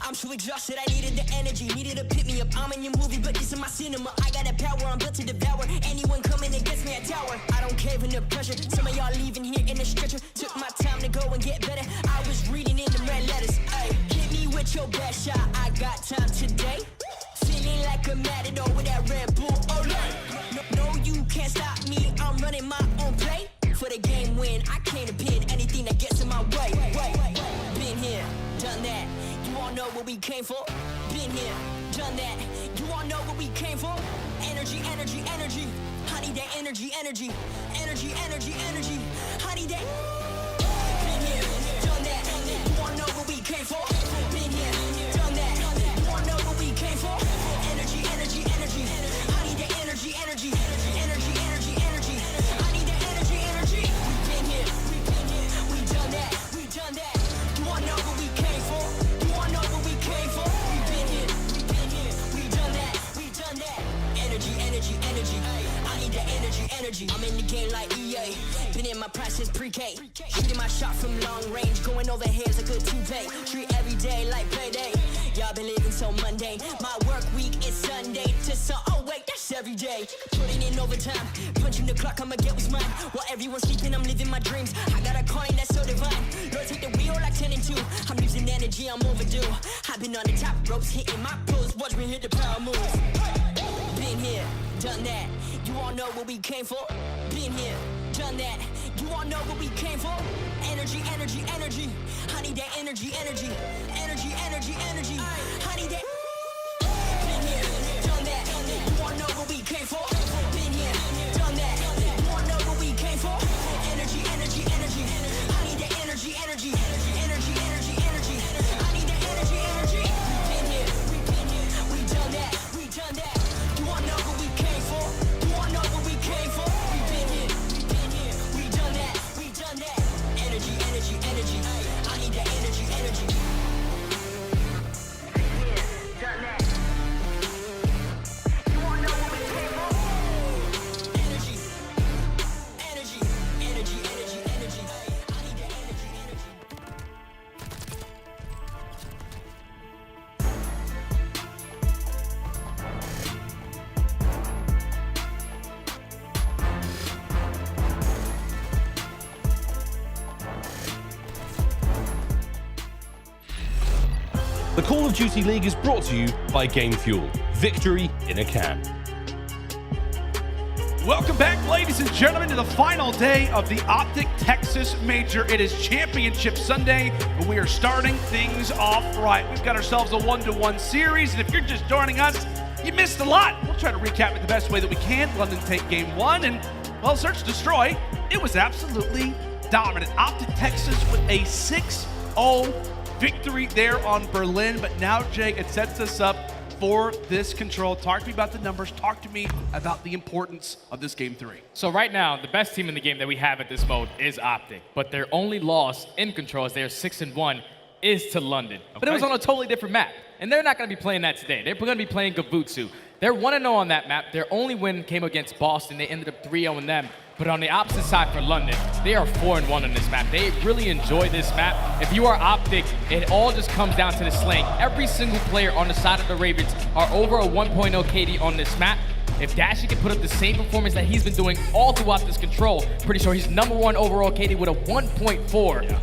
I'm so exhausted, I needed the energy, needed to pick me up. I'm in your movie, but this is my cinema. I got that power, I'm built to devour. Anyone coming against me, a tower. I don't care under pressure. Some of y'all leaving here in a stretcher. Took my time to go and get better. I was reading in the red letters. Ay, hit me with your best shot. I got time today. Feeling like a matador with that Red Bull. Oh no, you can't stop me. I'm running my own play. For the game win, I can't pin anything that gets in my way. Been here, done that. You all know what we came for. Been here, done that. You all know what we came for. Energy, energy, energy. I need that energy, energy. Energy, energy, energy. I need that. Been here, done that. You all know what we came for. Been here, done that. You all know what we came for. Energy, energy, energy. I need that energy, energy. Energy, energy, energy. I need that energy, energy. We've been here, we done that, we done that. You all know what we came for. You all know what we came for. We've been here, we done that, we done that. Energy, energy, energy. I need that energy, energy. I'm in the game like EA. Been in my prime since pre-K. Shooting my shot from long range, going over heads a good toupee. Treat every day like payday. Y'all been living so mundane. My work week is Sunday to oh wait, that's every day. Putting in overtime, punching the clock, I'ma get what's mine. While everyone's sleeping, I'm living my dreams. I got a calling that's so divine. Lord, take the wheel like 10 and 2. I'm losing energy, I'm overdue. I've been on the top ropes, hitting my pulls. Watch me hit the power moves. Been here, done that. You all know what we came for. Been here, done that. You all know what we came for. Energy, energy, energy. I need that energy, energy. Energy, energy, energy. I need that. Been here, done that. You all know what we came for. Been here, done that. You all know what we came for. Energy, energy, energy. I need that energy, energy. Energy, energy, energy. I need that energy, energy. Been here, we done that, we done that. You all know what we came for. You all know what we came for. We've been here, we done that, we done that. Energy, energy, energy. I need that energy, energy. Done that. You all know what The Call of Duty League is brought to you by Game Fuel. Victory in a can. Welcome back, ladies and gentlemen, to the final day of the OpTic Texas Major. It is Championship Sunday, and we are starting things off right. We've got ourselves a 1-to-1 series, and if you're just joining us, you missed a lot. We'll try to recap it the best way that we can. London take game 1, and, well, Search Destroy, it was absolutely dominant. OpTic Texas with a 6-0 victory there on Berlin, but now, Jay, it sets us up for this control. Talk to me about the numbers. Talk to me about the importance of this game 3. So right now, the best team in the game that we have at this mode is OpTic, but their only loss in control, as they are 6-1, is to London. But it was on a totally different map, and they're not going to be playing that today. They're going to be playing Gavutsu. They're 1-0 on that map. Their only win came against Boston. They ended up 3-0 them. But on the opposite side for London, they are 4-1 on this map. They really enjoy this map. If you are OpTic, it all just comes down to the slaying. Every single player on the side of the Ravens are over a 1.0 KD on this map. If Dashy can put up the same performance that he's been doing all throughout this control, pretty sure he's #1 overall KD with a 1.4. Yeah.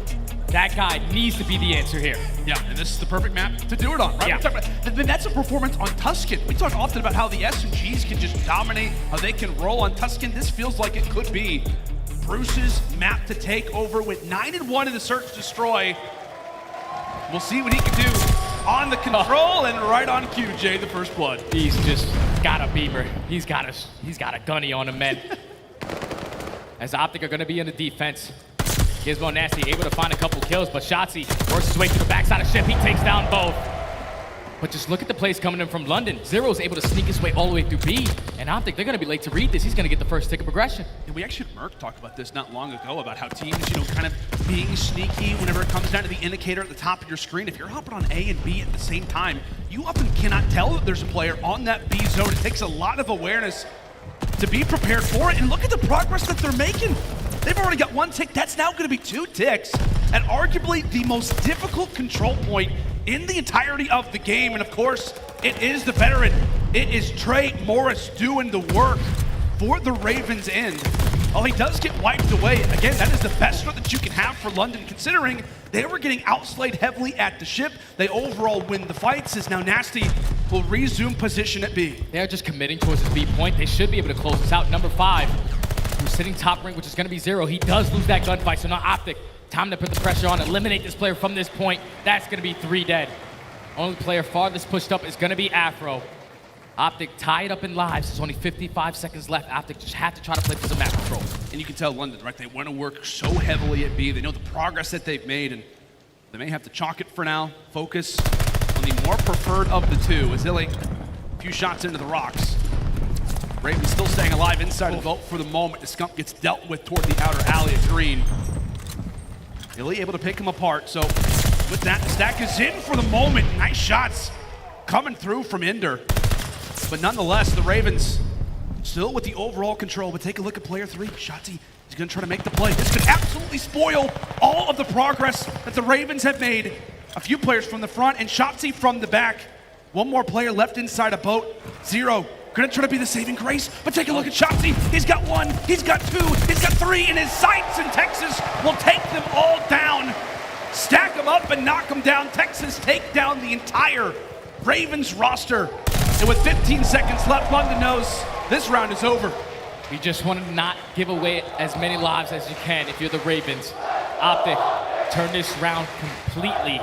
That guy needs to be the answer here. Yeah, and this is the perfect map to do it on, right? Yeah. That's a performance on Tuscan. We talk often about how the SMGs can just dominate, how they can roll on Tuscan. This feels like it could be Bruce's map to take over with 9-1 in the Search Destroy. We'll see what he can do on the control and right on cue, Jay, the first blood. He's just got a beamer. He's got a gunny on him, man. As OpTic are going to be in the defense. Gismo Nastie able to find a couple kills, but Shotzzy works his way to the backside of ship. He takes down both. But just look at the plays coming in from London. Zero's able to sneak his way all the way through B. And OpTic, they're going to be late to read this. He's going to get the first tick of progression. And we actually had Merck talk about this not long ago, about how teams, kind of being sneaky whenever it comes down to the indicator at the top of your screen. If you're hopping on A and B at the same time, you often cannot tell that there's a player on that B zone. It takes a lot of awareness to be prepared for it. And look at the progress that they're making. They've already got 1 tick. That's now going to be 2 ticks at arguably the most difficult control point in the entirety of the game. And of course, it is the veteran. It is Trey Morris doing the work for the Ravens end. While he does get wiped away, again, that is the best start that you can have for London, considering they were getting outslayed heavily at the ship. They overall win the fights, as now Nastie will resume position at B. They're just committing towards the B point. They should be able to close this out. Number 5, who's sitting top rank, which is going to be Zero. He does lose that gunfight, so now OpTic, time to put the pressure on, eliminate this player from this point. That's going to be 3 dead. Only player farthest pushed up is going to be Afro. OpTic tied up in lives. There's only 55 seconds left. OpTic just have to try to play for some map control. And you can tell London, right? They want to work so heavily at B. They know the progress that they've made, and they may have to chalk it for now. Focus on the more preferred of the two. As iLLeY, a few shots into the rocks. Ravens still staying alive inside the boat for the moment. The Scump gets dealt with toward the outer alley of green. iLLeY able to pick him apart. So with that, the stack is in for the moment. Nice shots coming through from Ender. But nonetheless, the Ravens still with the overall control. But take a look at player 3. Shotzzy is going to try to make the play. This could absolutely spoil all of the progress that the Ravens have made. A few players from the front and Shotzzy from the back. One more player left inside a boat. Zero gonna try to be the saving grace, but take a look at Shotzzy. He's got 1, he's got 2, he's got 3 in his sights, and Texas will take them all down. Stack them up and knock them down. Texas take down the entire Ravens roster. And with 15 seconds left, London knows this round is over. You just want to not give away as many lives as you can if you're the Ravens. OpTic turn this round completely.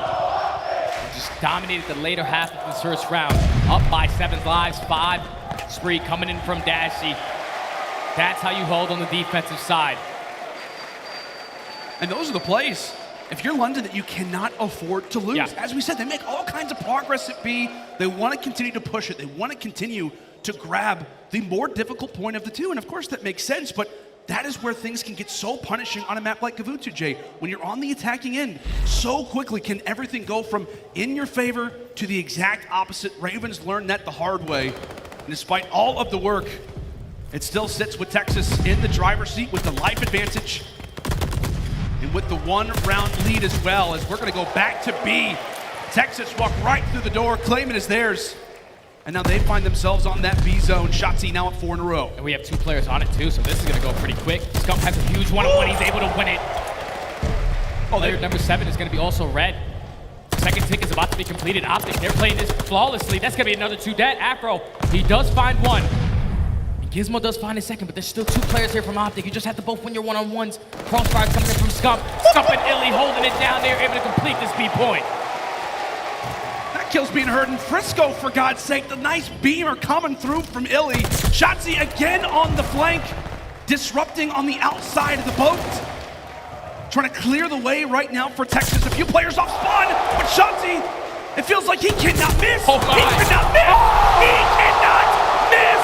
Just dominated the later half of this first round. Up by 7 lives, 5 spree coming in from Dashy. That's how you hold on the defensive side. And those are the plays, if you're London, that you cannot afford to lose. Yeah. As we said, they make all kinds of progress at B. They want to continue to push it. They want to continue to grab the more difficult point of the two. And of course that makes sense, but that is where things can get so punishing on a map like Gavutsu, Jay. When you're on the attacking end, so quickly can everything go from in your favor to the exact opposite. Ravens learned that the hard way. And despite all of the work, it still sits with Texas in the driver's seat with the life advantage. And with the 1-round lead as well, as we're gonna go back to B. Texas walk right through the door, claim it as theirs. And now they find themselves on that B zone. Shotzzy now at 4 in a row. And we have 2 players on it too, so this is gonna go pretty quick. Scump has a huge 1-on-1, he's able to win it. Oh, player number 7 is gonna be also red. second tick is about to be completed. OpTic, they're playing this flawlessly. That's going to be another 2 dead. Afro, he does find one. And Gismo does find a second, but there's still 2 players here from OpTic. You just have to both win your one-on-ones. Crossfire coming in from Scump. Scump and iLLeY holding it down there, able to complete this B point. That kill's being heard in Frisco, for God's sake. The nice beamer coming through from iLLeY. Shotzzy again on the flank, disrupting on the outside of the boat. Trying to clear the way right now for Texas. A few players off spawn, but Shotzzy, it feels like he cannot miss. Oh my. He cannot miss. He cannot miss.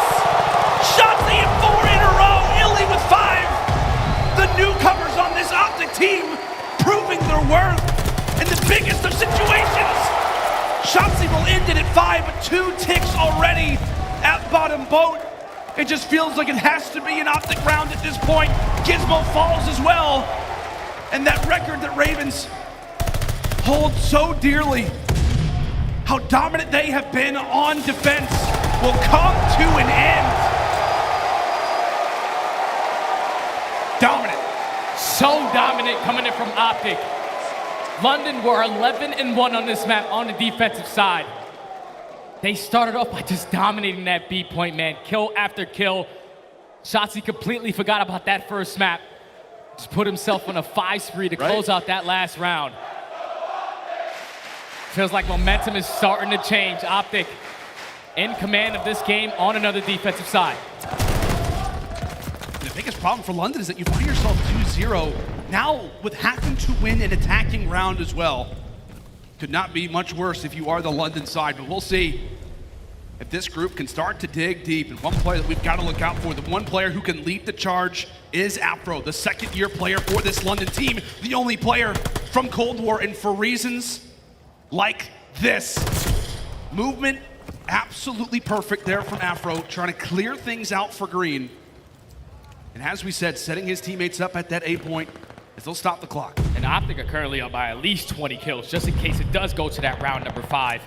Shotzzy in 4 in a row. iLLeY with 5. The newcomers on this OpTic team proving their worth in the biggest of situations. Shotzzy will end it at 5, but 2 ticks already at bottom boat. It just feels like it has to be an OpTic round at this point. Gismo falls as well. And that record that Ravens hold so dearly, how dominant they have been on defense, will come to an end. Dominant. So dominant coming in from OpTic. London were 11-1 on this map on the defensive side. They started off by just dominating that B point, man. Kill after kill. Shotzzy completely forgot about that first map. Just put himself on a 5 spree to close out that last round. Feels like momentum is starting to change. OpTic in command of this game on another defensive side. The biggest problem for London is that you find yourself 2-0. Now with having to win an attacking round as well. Could not be much worse if you are the London side, but we'll see if this group can start to dig deep. And one player that we've got to look out for, the one player who can lead the charge, is Afro, the second-year player for this London team, the only player from Cold War, and for reasons like this. Movement absolutely perfect there from Afro, trying to clear things out for Green. And as we said, setting his teammates up at that A point as they'll stop the clock. And OpTic are currently up by at least 20 kills, just in case it does go to that round number 5.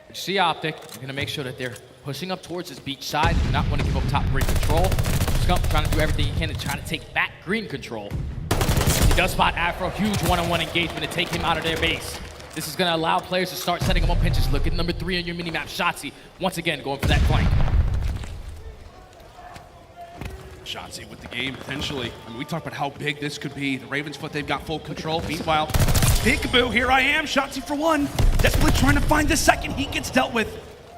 You see OpTic, they're gonna make sure that they're pushing up towards this beach side. They do not want to give up top green control. Scump trying to do everything he can to try to take back green control. He does spot Afro, huge one-on-one engagement to take him out of their base. This is gonna allow players to start setting him up pinches. Look at number 3 on your mini-map, Shotzzy, once again going for that flank. Shotzzy with the game, potentially. I mean, we talked about how big this could be. The Ravens foot, they've got full control. Meanwhile, peekaboo, here I am, Shotzzy for 1. Desperately trying to find the second. He gets dealt with.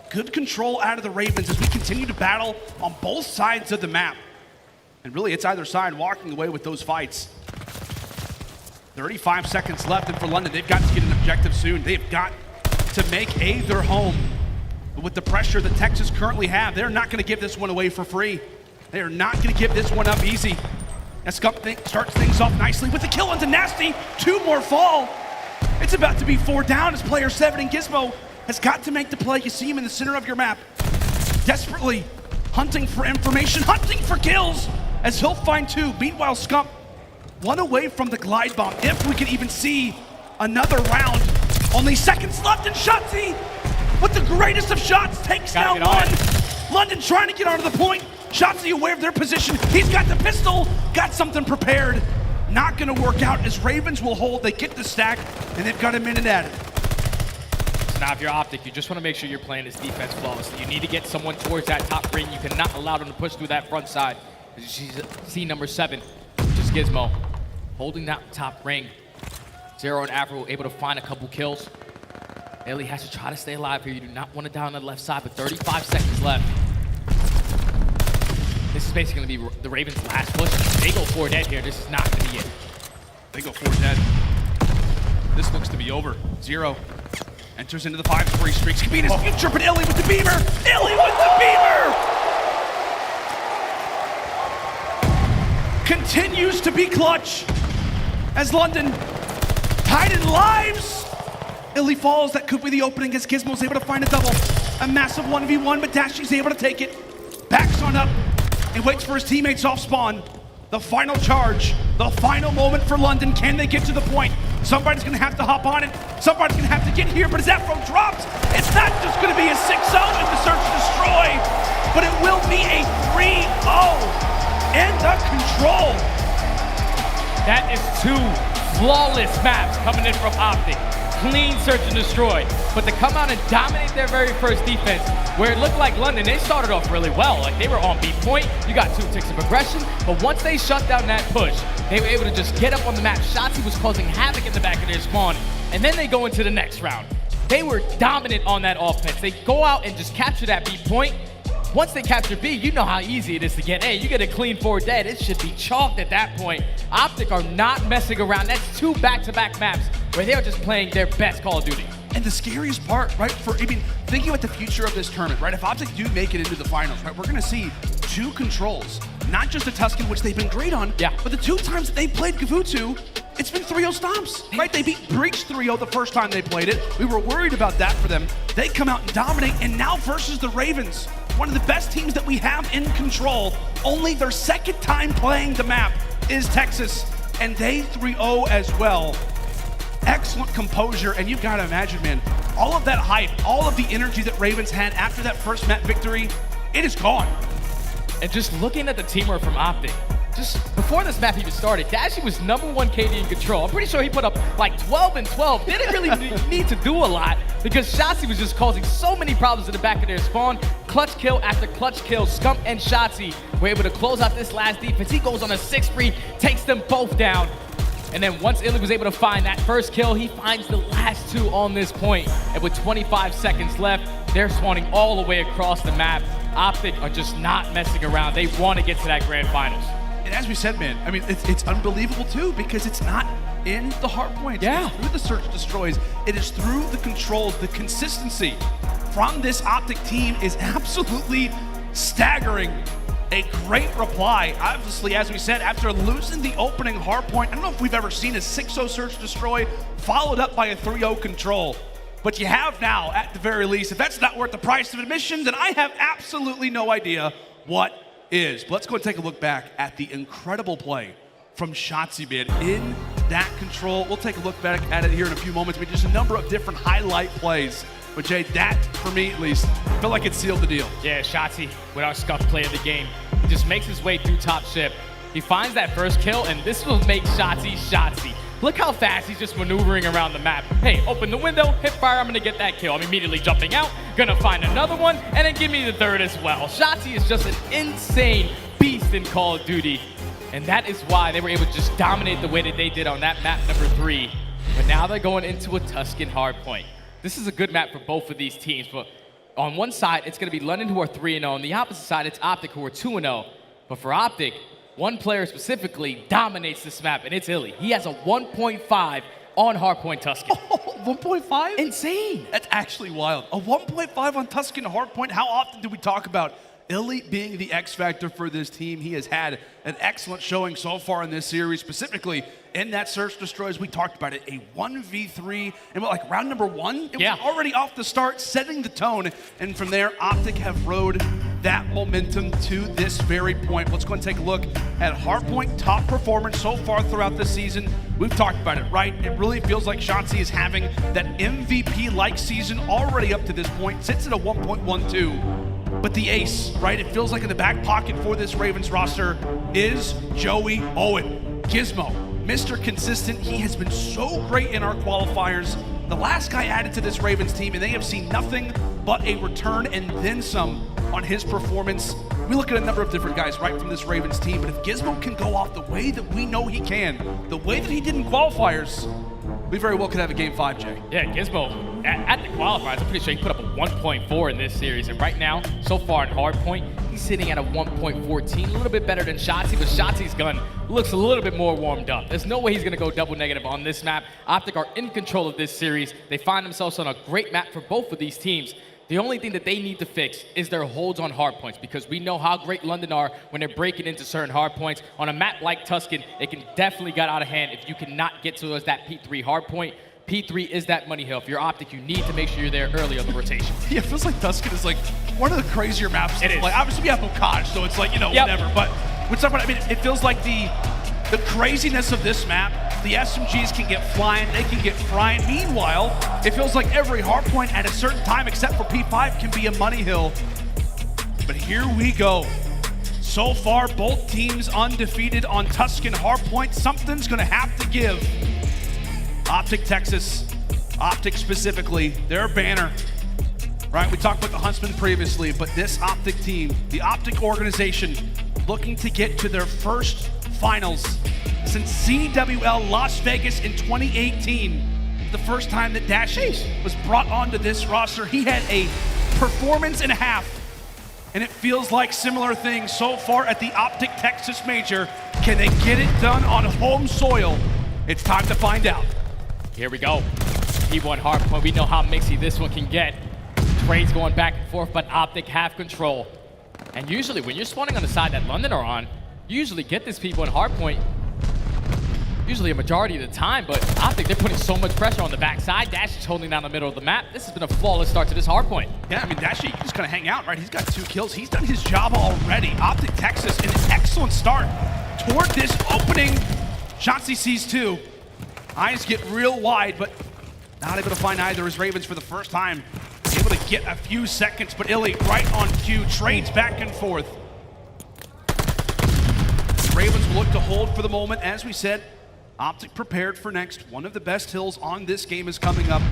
Good control out of the Ravens as we continue to battle on both sides of the map. And really, it's either side walking away with those fights. 35 seconds left, and for London, they've got to get an objective soon. They've got to make A their home. But with the pressure that Texas currently have, they're not going to give this one away for free. They are not going to give this one up easy. As Scump starts things off nicely with the kill onto Nastie. 2 more fall. It's about to be 4 down as player 7 and Gismo has got to make the play. You see him in the center of your map. Desperately hunting for information, hunting for kills as he'll find 2. Meanwhile, Scump 1 away from the glide bomb. If we can even see another round. Only seconds left, and Shotzzy with the greatest of shots takes down 1. London trying to get onto the point. Shotzzy aware of their position. He's got the pistol, got something prepared. Not gonna work out as Ravens will hold. They get the stack, and they've got a minute at it. So now if you're OpTic, you just want to make sure you're playing this defense flawlessly. You need to get someone towards that top ring. You cannot allow them to push through that front side. As you see number 7, which is Gismo, holding that top ring. Zero and Afro able to find a couple kills. iLLeY has to try to stay alive here. You do not want to down on the left side, but 35 seconds left. This is basically going to be the Ravens' last push. They go 4 dead here. This is not going to be it. They go 4 dead. This looks to be over. Zero enters into the 5 spree streak. Could be in his future, but iLLeY with the beamer. iLLeY with the beamer! Continues to be clutch as London tied in lives. iLLeY falls. That could be the opening as Gismo's able to find a double. A massive 1v1, but Dashy's able to take it. Backs on up. He waits for his teammates off spawn. The final charge, the final moment for London. Can they get to the point? Somebody's gonna have to hop on it. Somebody's gonna have to get here, but as Afro drops, it's not just gonna be a 6-0 in the search and destroy, but it will be a 3-0 in the control. That is 2 flawless maps coming in from OpTic. clean search and destroy. But to come out and dominate their very first defense, where it looked like London, they started off really well. Like, they were on beat point. You got 2 ticks of aggression. But once they shut down that push, they were able to just get up on the map. Shotzzy was causing havoc in the back of their spawn. And then they go into the next round. They were dominant on that offense. They go out and just capture that beat point. Once they capture B, you know how easy it is to get A. You get a clean 4 dead. It should be chalked at that point. OpTic are not messing around. That's 2 back-to-back maps where they are just playing their best Call of Duty. And the scariest part, right, thinking about the future of this tournament, right, if OpTic do make it into the finals, right, we're going to see 2 controls, not just the Tuscan, which they've been great on, but the 2 times that they played Gavutu, it's been 3-0 stomps, right? They beat Breach 3-0 the first time they played it. We were worried about that for them. They come out and dominate, and now versus the Ravens, one of the best teams that we have in control, only their 2nd time playing the map is Texas, and they 3-0 as well. Excellent composure, and you've got to imagine, man, all of that hype, all of the energy that Ravens had after that first map victory, it is gone. And just looking at the teamwork from OpTic, just before this map even started, Dashy was #1 KD in control. I'm pretty sure he put up like 12 and 12. Didn't really need to do a lot because Shotzzy was just causing so many problems in the back of their spawn. Clutch kill after clutch kill. Scump and Shotzzy were able to close out this last defense. He goes on a 6-free, takes them both down. And then once iLLeY was able to find that first kill, he finds the last 2 on this point. And with 25 seconds left, they're spawning all the way across the map. OpTic are just not messing around. They want to get to that grand finals. And as we said, man, I mean, it's unbelievable too because it's not in the hard points. Yeah. It's through the search destroys. It is through the controls. The consistency from this OpTic team is absolutely staggering. A great reply, obviously, as we said, after losing the opening hard point. I don't know if we've ever seen a 6-0 search destroy followed up by a 3-0 control. But you have now, at the very least. If that's not worth the price of admission, then I have absolutely no idea what is. But let's go and take a look back at the incredible play from Shotzzy, man, in that control. We'll take a look back at it here in a few moments. I mean, just a number of different highlight plays. But Jay, that, for me at least, felt like it sealed the deal. Yeah, Shotzzy, with our Scump play of the game, he just makes his way through top ship. He finds that first kill, and this will make Shotzzy Shotzzy. Look how fast he's just maneuvering around the map. Hey, open the window, hip fire, I'm gonna get that kill. I'm immediately jumping out, gonna find another one, and then give me the 3rd as well. Shotzzy is just an insane beast in Call of Duty. And that is why they were able to just dominate the way that they did on that map number 3. But now they're going into a Tuscan hardpoint. This is a good map for both of these teams, but on one side, it's gonna be London who are 3-0. On the opposite side, it's OpTic who are 2-0. But for OpTic, one player specifically dominates this map, and it's iLLeY. He has a 1.5 on hardpoint Tuscan. Oh, 1.5? Insane. That's actually wild. A 1.5 on Tuscan hardpoint. How often do we talk about iLLeY being the X factor for this team? He has had an excellent showing so far in this series, specifically in that search destroys. We talked about it, a 1v3, and like round number 1, it was already off the start, setting the tone, and from there, OpTic have rode that momentum to this very point. Let's go and take a look at hardpoint top performance so far throughout the season. We've talked about it, right? It really feels like Shotzzy is having that MVP-like season already up to this point, sits at a 1.12. But the ace, right? It feels like in the back pocket for this Ravens roster is Joey Owen. Gismo, Mr. Consistent. He has been so great in our qualifiers. The last guy added to this Ravens team, and they have seen nothing but a return and then some on his performance. We look at a number of different guys right from this Ravens team, but if Gismo can go off the way that we know he can, the way that he did in qualifiers, we very well could have a Game 5, Jay. Yeah, Gismo, at the qualifiers, I'm pretty sure he put up a 1.4 in this series. And right now, so far in hardpoint, he's sitting at a 1.14, a little bit better than Shotzzy, but Shotzi's gun looks a little bit more warmed up. There's no way he's gonna go double negative on this map. OpTic are in control of this series. They find themselves on a great map for both of these teams. The only thing that they need to fix is their holds on hardpoints, because we know how great London are when they're breaking into certain hardpoints. On a map like Tuscan, it can definitely get out of hand if you cannot get towards that P3 hardpoint. P3 is that money hill. If you're OpTic, you need to make sure you're there early on the rotation. Yeah, it feels like Tuscan is like one of the crazier maps. It is. Like, obviously we have Bocage, so it's like, you know, whatever. But with someone, I mean, it feels like the craziness of this map, the SMGs can get flying, they can get frying. Meanwhile, it feels like every hardpoint at a certain time, except for P5, can be a money hill. But here we go. So far, both teams undefeated on Tuscan hardpoint. Something's gonna have to give. OpTic Texas OpTic specifically, their banner. Right, we talked about the Huntsman previously, but this OpTic team, the OpTic organization, looking to get to their first finals since CDL Las Vegas in 2018. The first time that Dashy was brought onto this roster. He had a performance and a half, and it feels like similar things so far at the OpTic Texas Major. Can they get it done on home soil? It's time to find out. Here we go. P1 hardpoint. We know how mixy this one can get. Trades going back and forth, but OpTic have control. And usually when you're spawning on the side that London are on, you usually get this P1 hardpoint. Usually a majority of the time, but OpTic, they're putting so much pressure on the backside. Dashy's holding down the middle of the map. This has been a flawless start to this hardpoint. Yeah, I mean, Dashy just gonna hang out, right? He's got 2 kills. He's done his job already. OpTic Texas, an excellent start toward this opening. Shotzzy sees 2. Eyes get real wide, but not able to find either as Ravens for the first time. Able to get a few seconds, but iLLeY right on cue, trades back and forth. The Ravens will look to hold for the moment. As we said, OpTic prepared for next. One of the best hills on this game is coming up,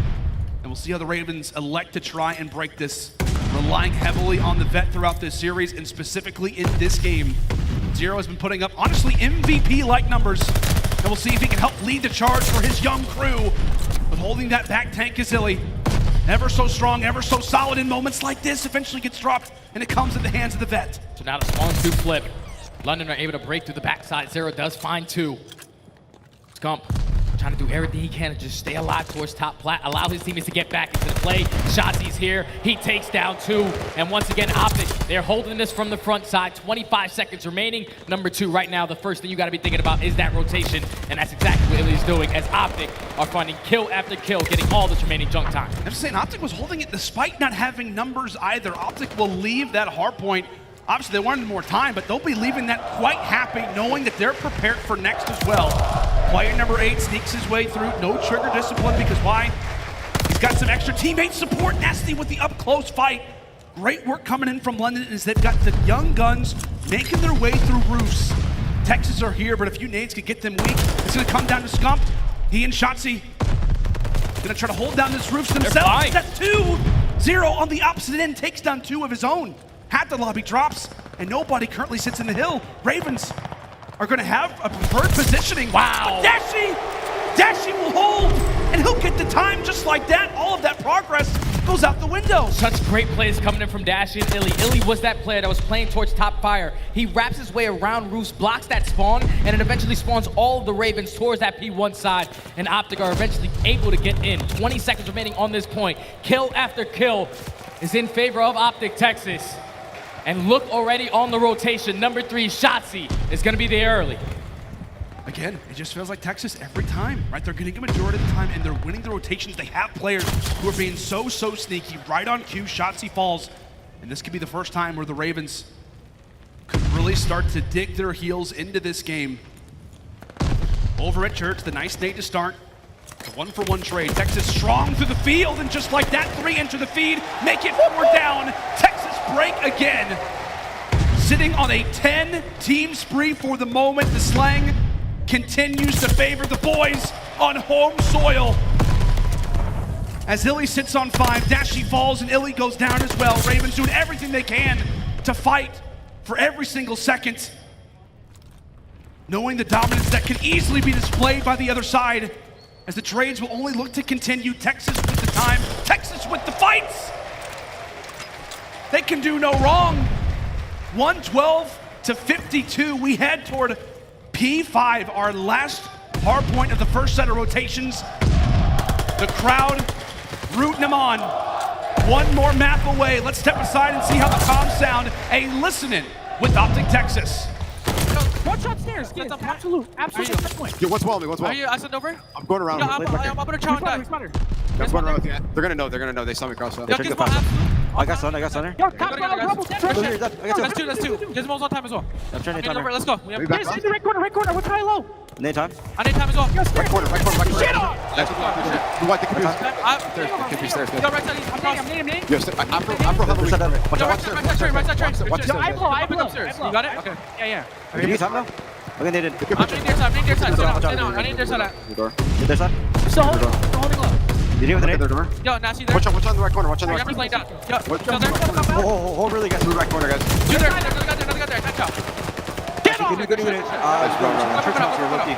and we'll see how the Ravens elect to try and break this, relying heavily on the vet throughout this series, and specifically in this game. Zero has been putting up, honestly, MVP-like numbers, and we'll see if he can help lead the charge for his young crew. But holding that back tank is iLLeY. Ever so strong, ever so solid in moments like this, eventually gets dropped, and it comes in the hands of the vet. So now the spawn 2 flip. London are able to break through the backside. Zero does find 2. Scump trying to do everything he can to just stay alive towards top plat, allow his teammates to get back into the play. Shotzy's here, he takes down 2, and once again, OpTic, they're holding this from the front side. 25 seconds remaining. Number 2 right now, the first thing you gotta be thinking about is that rotation, and that's exactly what iLLeY's doing, as OpTic are finding kill after kill, getting all this remaining junk time. I'm just saying, OpTic was holding it despite not having numbers either. OpTic will leave that hard point. Obviously, they wanted more time, but they'll be leaving that quite happy, knowing that they're prepared for next as well. Player number 8 sneaks his way through. No trigger discipline, because why? He's got some extra teammate support. Nastie with the up-close fight. Great work coming in from London, as they've got the young guns making their way through roofs. Texas are here, but a few nades could get them weak. It's gonna come down to Scump. He and Shotzzy gonna try to hold down this roofs themselves. That's 2. Zero on the opposite end takes down 2 of his own. Hat the lobby drops, and nobody currently sits in the hill. Ravens are going to have a preferred positioning. Wow. But Dashy will hold, and he'll get the time just like that. All of that progress goes out the window. Such great plays coming in from Dashy and iLLeY. iLLeY was that player that was playing towards top fire. He wraps his way around roofs, blocks that spawn, and it eventually spawns all of the Ravens towards that P1 side, and OpTic are eventually able to get in. 20 seconds remaining on this point. Kill after kill is in favor of OpTic Texas. And look already on the rotation. Number 3, Shotzzy, is going to be there early. Again, it just feels like Texas every time, right? They're getting a majority of the time, and they're winning the rotations. They have players who are being so sneaky. Right on cue, Shotzzy falls. And this could be the first time where the Ravens could really start to dig their heels into this game. Over at Church, the nice nade to start. The 1-for-1 trade. Texas strong through the field, and just like that, 3 enter the feed, make it 4 down. Texas break again. Sitting on a 10-team spree for the moment. The slang continues to favor the boys on home soil. As iLLeY sits on 5, Dashy falls, and iLLeY goes down as well. Ravens doing everything they can to fight for every single second, knowing the dominance that can easily be displayed by the other side, as the trades will only look to continue. Texas with the time, Texas with the fights. They can do no wrong. 112 to 52. We head toward P5, our last hard point of the first set of rotations. The crowd rooting them on. 1 more map away. Let's step aside and see how the comms sound. A listening with OpTic Texas. One shot stairs. Yes, absolute point. Yo, what's well me? What's well? Are you? I sent over. I'm going around. Yeah, I'm gonna try and die. I'm going around. They're gonna know. They're gonna know. They saw me cross. Yo, Gismo, I got Sunner. Yo, That's 2. Gismo's on time as well. I'm trying to timer. Let's go. Yes, in the right corner. What's high low? Nade time. I need time as well. Right corner. Shit on! You want the confused? Confused stairs. Yo, right side. I'm name. Yo, Afro heavily. Right side train. Watch Yo, I blow. Upstairs. You got it? Okay. Yeah. Give me time now. Okay, they did. I need their side. I need their side. Sit down. I need their side. Need their side? So holding low. You deal with an door. Yo, Nastie there. Watch on the right corner. Watch on the right Camera's laying corner. down. Yo, still there? Hold really, guys. To the right corner, guys. Two there. Another guy there. Nice job. Get on. Good minute. Trick shots are rookie.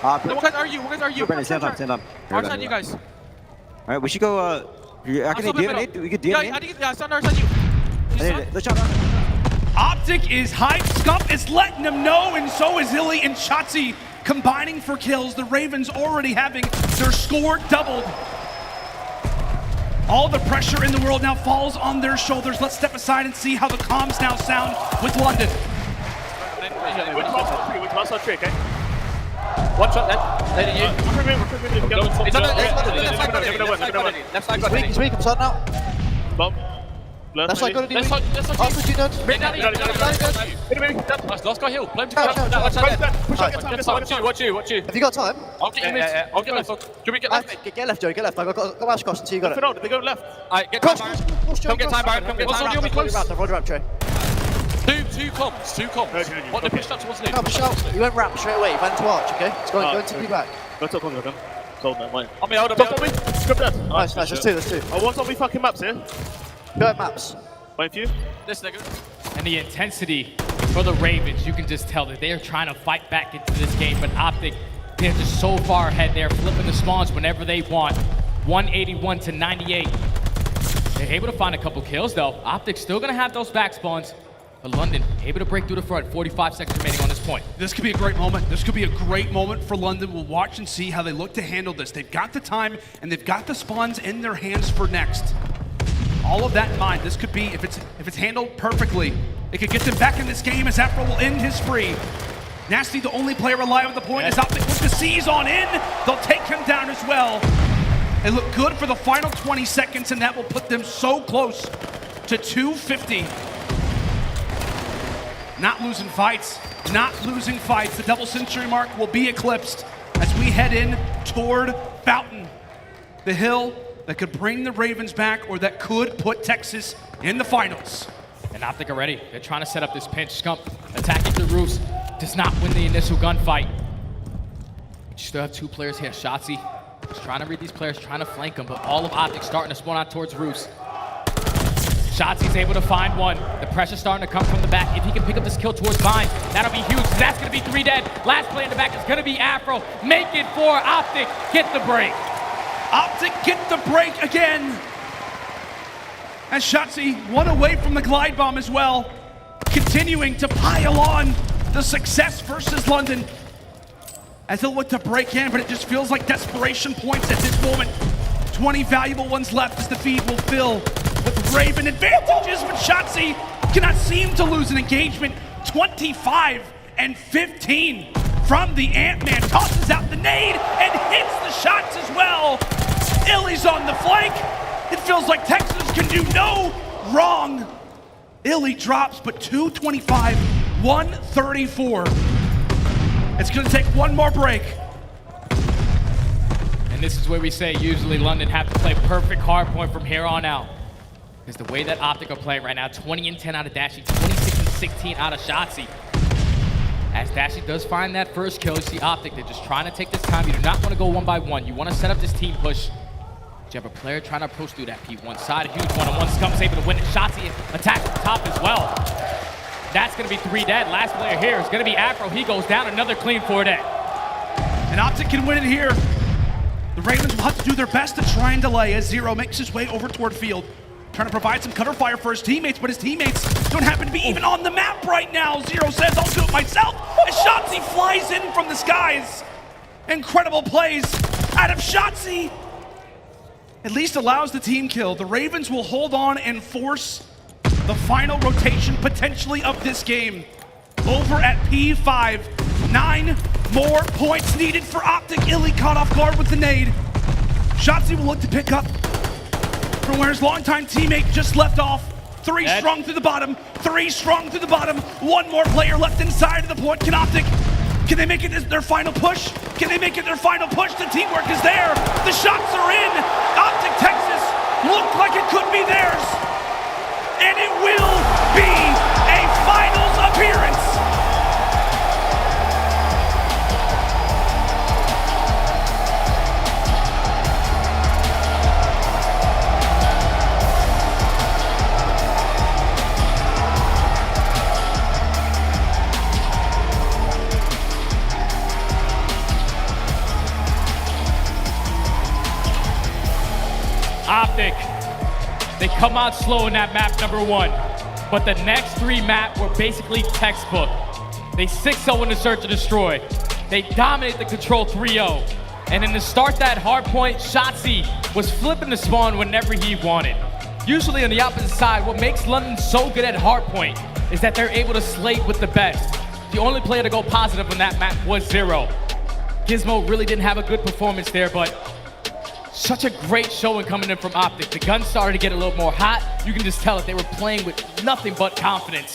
What guys are you? What guys are you? Stand up. Arcitys, you guys. Alright, we should go, I can DNA. We could DNA. Yeah, stand on you. Let's jump out. OpTic is hyped. Scump is letting them know, and so is iLLeY and Shotzzy combining for kills. The Ravens already having their score doubled. All the pressure in the world now falls on their shoulders. Let's step aside and see how the comms now sound with London. Which last on trick, okay? One shot then. Later you. It's on the left side got it. He's weak, I'm starting out. That's like good. Let's After you done. Bring Danny. Nice, last guy heal. Play him together. Watch you. Have you got time? I'll get you mid. I'll get left. Do we get left? Get left, Joey, get left. I got mash cross until you got it. They go left. Alright, get time, Baron. Come get time, Baron. Come get time. I've rolled around, Trey. Two comms. What, they pushed up towards Luke? No, push out. You went ramp straight away. You went to arch, okay? It's going to be back. Go to the corner, Hold that, mate. On me, hold Stop me. Scrub that. Nice, there's two. I want on me fucking maps here. Go at maps. Wait for you. This nigga. And the intensity for the Ravens, you can just tell that they are trying to fight back into this game, but OpTic, they're just so far ahead. They're flipping the spawns whenever they want. 181 to 98. They're able to find a couple kills though. OpTic's still gonna have those back spawns, but London able to break through the front. 45 seconds remaining on this point. This could be a great moment. This could be a great moment for London. We'll watch and see how they look to handle this. They've got the time and they've got the spawns in their hands for next. All of that in mind, this could be, if it's handled perfectly, it could get them back in this game as Afro will end his spree. Nastie, the only player alive at the point, is OpTic with the C's on in. They'll take him down as well. They look good for the final 20 seconds, and that will put them so close to 250. Not losing fights. The double century mark will be eclipsed as we head in toward Fountain, the hill that could bring the Ravens back or that could put Texas in the finals. And OpTic are ready. They're trying to set up this pinch. Scump attacking the roofs. Does not win the initial gunfight. You still have two players here. Shotzzy is trying to read these players, trying to flank them, but all of OpTic starting to spawn out towards roofs. Shotzzy's able to find one. The pressure's starting to come from the back. If he can pick up this kill towards Vine, that'll be huge. That's going to be 3 dead. Last play in the back is going to be Afro. Make it for OpTic. Get the break. OpTic get the break again. And Shotzzy one away from the glide bomb as well. Continuing to pile on the success versus London. As they'll look to break in, but it just feels like desperation points at this moment. 20 valuable ones left as the feed will fill with Raven advantages, but Shotzzy cannot seem to lose an engagement. 25 and 15 from the Ant-Man. Tosses out the nade and hits the shots as well. iLLeY's on the flank. It feels like Texas can do no wrong. iLLeY drops, but 225, 134. It's gonna take one more break. And this is where we say usually London have to play perfect hard point from here on out. Because the way that OpTic are playing right now, 20 and 10 out of Dashy, 26 and 16 out of Shotzzy. As Dashy does find that first kill, you see OpTic, they're just trying to take this time. You do not want to go 1 by 1. You want to set up this team push. But you have a player trying to approach through that P1 side. A huge one-on-one. Scump's able to win it. Shotzzy attacks the top as well. That's going to be 3 dead. Last player here is going to be Afro. He goes down. Another clean 4 dead. And OpTic can win it here. The Ravens will have to do their best to try and delay as Zero makes his way over toward field. Trying to provide some cover fire for his teammates, but his teammates don't happen to be even on the map right now. Zero says, I'll do it myself. As Shotzzy flies in from the skies. Incredible plays out of Shotzzy. At least allows the team kill. The Ravens will hold on and force the final rotation potentially of this game. Over at P5, 9 more points needed for OpTic. iLLeY caught off guard with the nade. Shotzzy will look to pick up from where his longtime teammate just left off. 3 strong through the bottom, 3 strong through the bottom. 1 more player left inside of the point. Can OpTic, can they make it their final push? Can they make it their final push? The teamwork is there. The shots are in. OpTic Texas looked like it could be theirs. And it will be a finals appearance. come out slow in that map number 1. But the next 3 maps were basically textbook. They 6-0 in the search and destroy. They dominate the control 3-0. And then to start that hard point, Shotzzy was flipping the spawn whenever he wanted. Usually on the opposite side, what makes London so good at hard point is that they're able to slate with the best. The only player to go positive on that map was Zero. Gismo really didn't have a good performance there, but such a great showing coming in from OpTic. The gun started to get a little more hot. You can just tell that they were playing with nothing but confidence.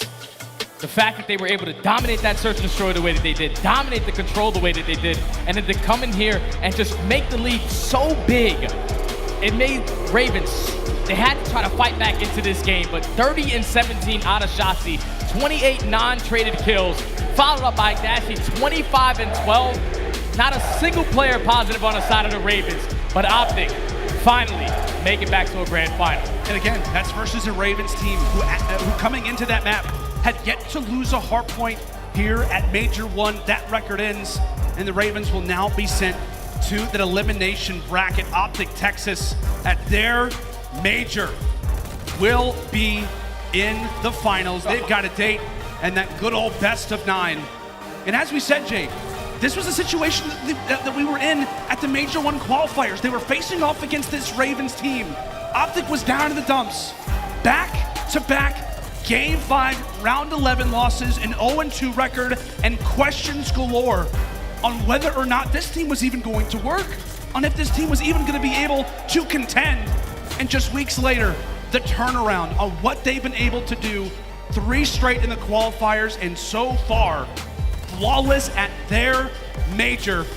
The fact that they were able to dominate that search and destroy the way that they did, dominate the control the way that they did, and then to come in here and just make the lead so big, it made Ravens, they had to try to fight back into this game, but 30-17 out of Shotzzy, 28 non-traded kills, followed up by Dashy, 25-12. Not a single player positive on the side of the Ravens, but OpTic finally make it back to a grand final. And again, that's versus a Ravens team who coming into that map had yet to lose a hard point here at Major 1. That record ends, and the Ravens will now be sent to the elimination bracket. OpTic Texas at their major will be in the finals. They've got a date and that good old best of 9. And as we said, Jay, this was a situation that we were in at the Major 1 qualifiers. They were facing off against this Ravens team. OpTic was down in the dumps. Back-to-back Game 5, Round 11 losses, an 0-2 record, and questions galore on whether or not this team was even going to work, on if this team was even going to be able to contend. And just weeks later, the turnaround on what they've been able to do, 3 straight in the qualifiers, and so far, flawless at their major.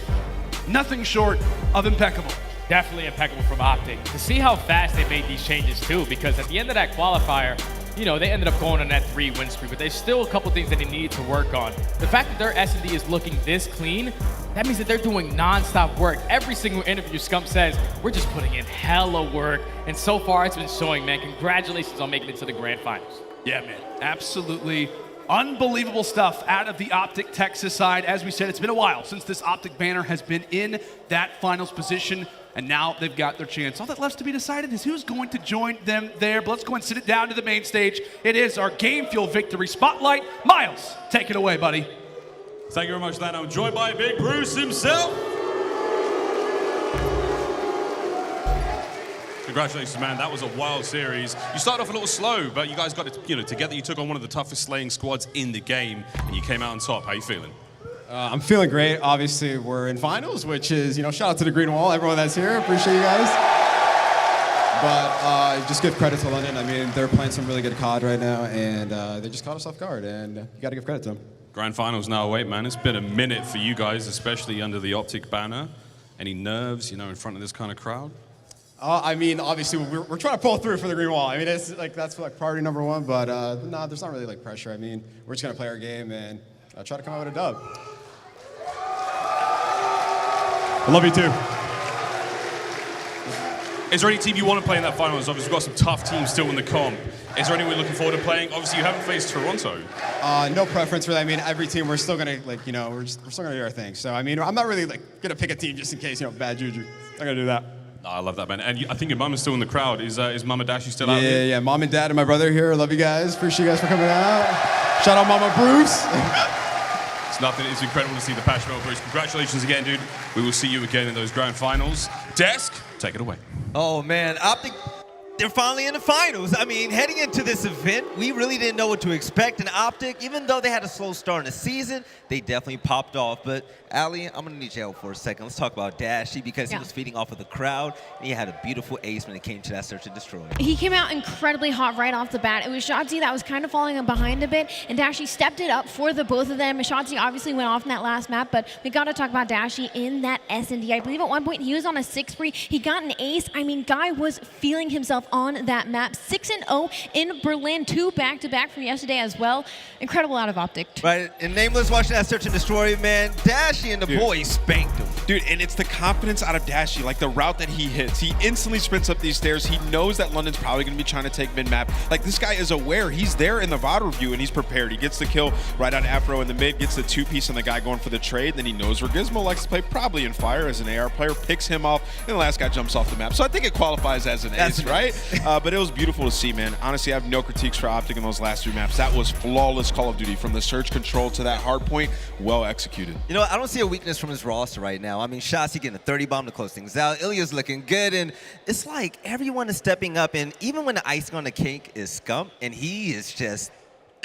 Nothing short of impeccable. Definitely impeccable from OpTic. To see how fast they made these changes too, because at the end of that qualifier, you know, they ended up going on that 3-win streak, but there's still a couple things that they needed to work on. The fact that their S&D is looking this clean, that means that they're doing non-stop work. Every single interview, Scump says, we're just putting in hella work, and so far it's been showing, man. Congratulations on making it to the grand finals. Yeah, man, absolutely unbelievable stuff out of the OpTic Texas side. As we said, it's been a while since this OpTic banner has been in that finals position, and now they've got their chance. All that left to be decided is who's going to join them there. But let's go and sit it down to the main stage. It is our Game Fuel Victory Spotlight. Miles, take it away, buddy. Thank you very much, Dan. I'm joined by Big Bruce himself. Congratulations, man. That was a wild series. You started off a little slow, but you guys got it, together. You took on one of the toughest slaying squads in the game, and you came out on top. How you feeling? I'm feeling great. Obviously, we're in finals, which is, shout out to the Green Wall, everyone that's here. Appreciate you guys. But just give credit to London. I mean, they're playing some really good COD right now, and they just caught us off guard, and you got to give credit to them. Grand finals now await, man. It's been a minute for you guys, especially under the OpTic banner. Any nerves, in front of this kind of crowd? I mean, obviously, we're trying to pull through for the Green Wall. I mean, it's that's priority number 1, but no, there's not really pressure. I mean, we're just going to play our game and try to come out with a dub. I love you too. Is there any team you want to play in that finals? Obviously, we've got some tough teams still in the comp. Is there anyone you're looking forward to playing? Obviously, you haven't faced Toronto. No preference really. I mean, every team we're still gonna we're still gonna do our thing. So I mean, I'm not really gonna pick a team just in case bad juju. Not gonna do that. No, I love that, man. And I think your mum is still in the crowd. Is Mama Dashy still out here? Yeah. Mom and Dad and my brother here. I love you guys. Appreciate you guys for coming out. Shout out Mama Bruce. It's incredible to see the passion of Bruce. Congratulations again, dude. We will see you again in those grand finals. Desk, take it away. Oh, man. OpTic, they're finally in the finals. I mean, heading into this event, we really didn't know what to expect. And OpTic, even though they had a slow start in the season, they definitely popped off. But, aLLeY, I'm going to need your help for a second. Let's talk about Dashy because he was feeding off of the crowd. And he had a beautiful ace when it came to that search and destroy. He came out incredibly hot right off the bat. It was Shotzzy that was kind of falling behind a bit, and Dashy stepped it up for the both of them. Shotzzy obviously went off in that last map, but we got to talk about Dashy in that S&D. I believe at one point he was on a 6-free. He got an ace. I mean, guy was feeling himself on that map. 6-0 in Berlin, 2 back-to-back from yesterday as well. Incredible out of OpTic. Right, and Nameless watching that search and destroy, man. Dashy and the boys spanked him. Dude, and it's the confidence out of Dashy, like the route that he hits. He instantly sprints up these stairs. He knows that London's probably going to be trying to take mid-map. Like, this guy is aware. He's there in the VOD review, and he's prepared. He gets the kill right on Afro in the mid, gets the 2-piece on the guy going for the trade. Then he knows where Gismo likes to play, probably in fire as an AR player, picks him off, and the last guy jumps off the map. So I think it qualifies as an ace, right? right? But it was beautiful to see, man. Honestly, I have no critiques for OpTic in those last 3 maps. That was flawless Call of Duty. From the surge control to that hard point, well executed. You know, I don't see a weakness from his roster right now. I mean, Shotzzy getting a 30 bomb to close things out. iLLeY's looking good, and it's like everyone is stepping up, and even when the icing on the cake is Scump, and he is just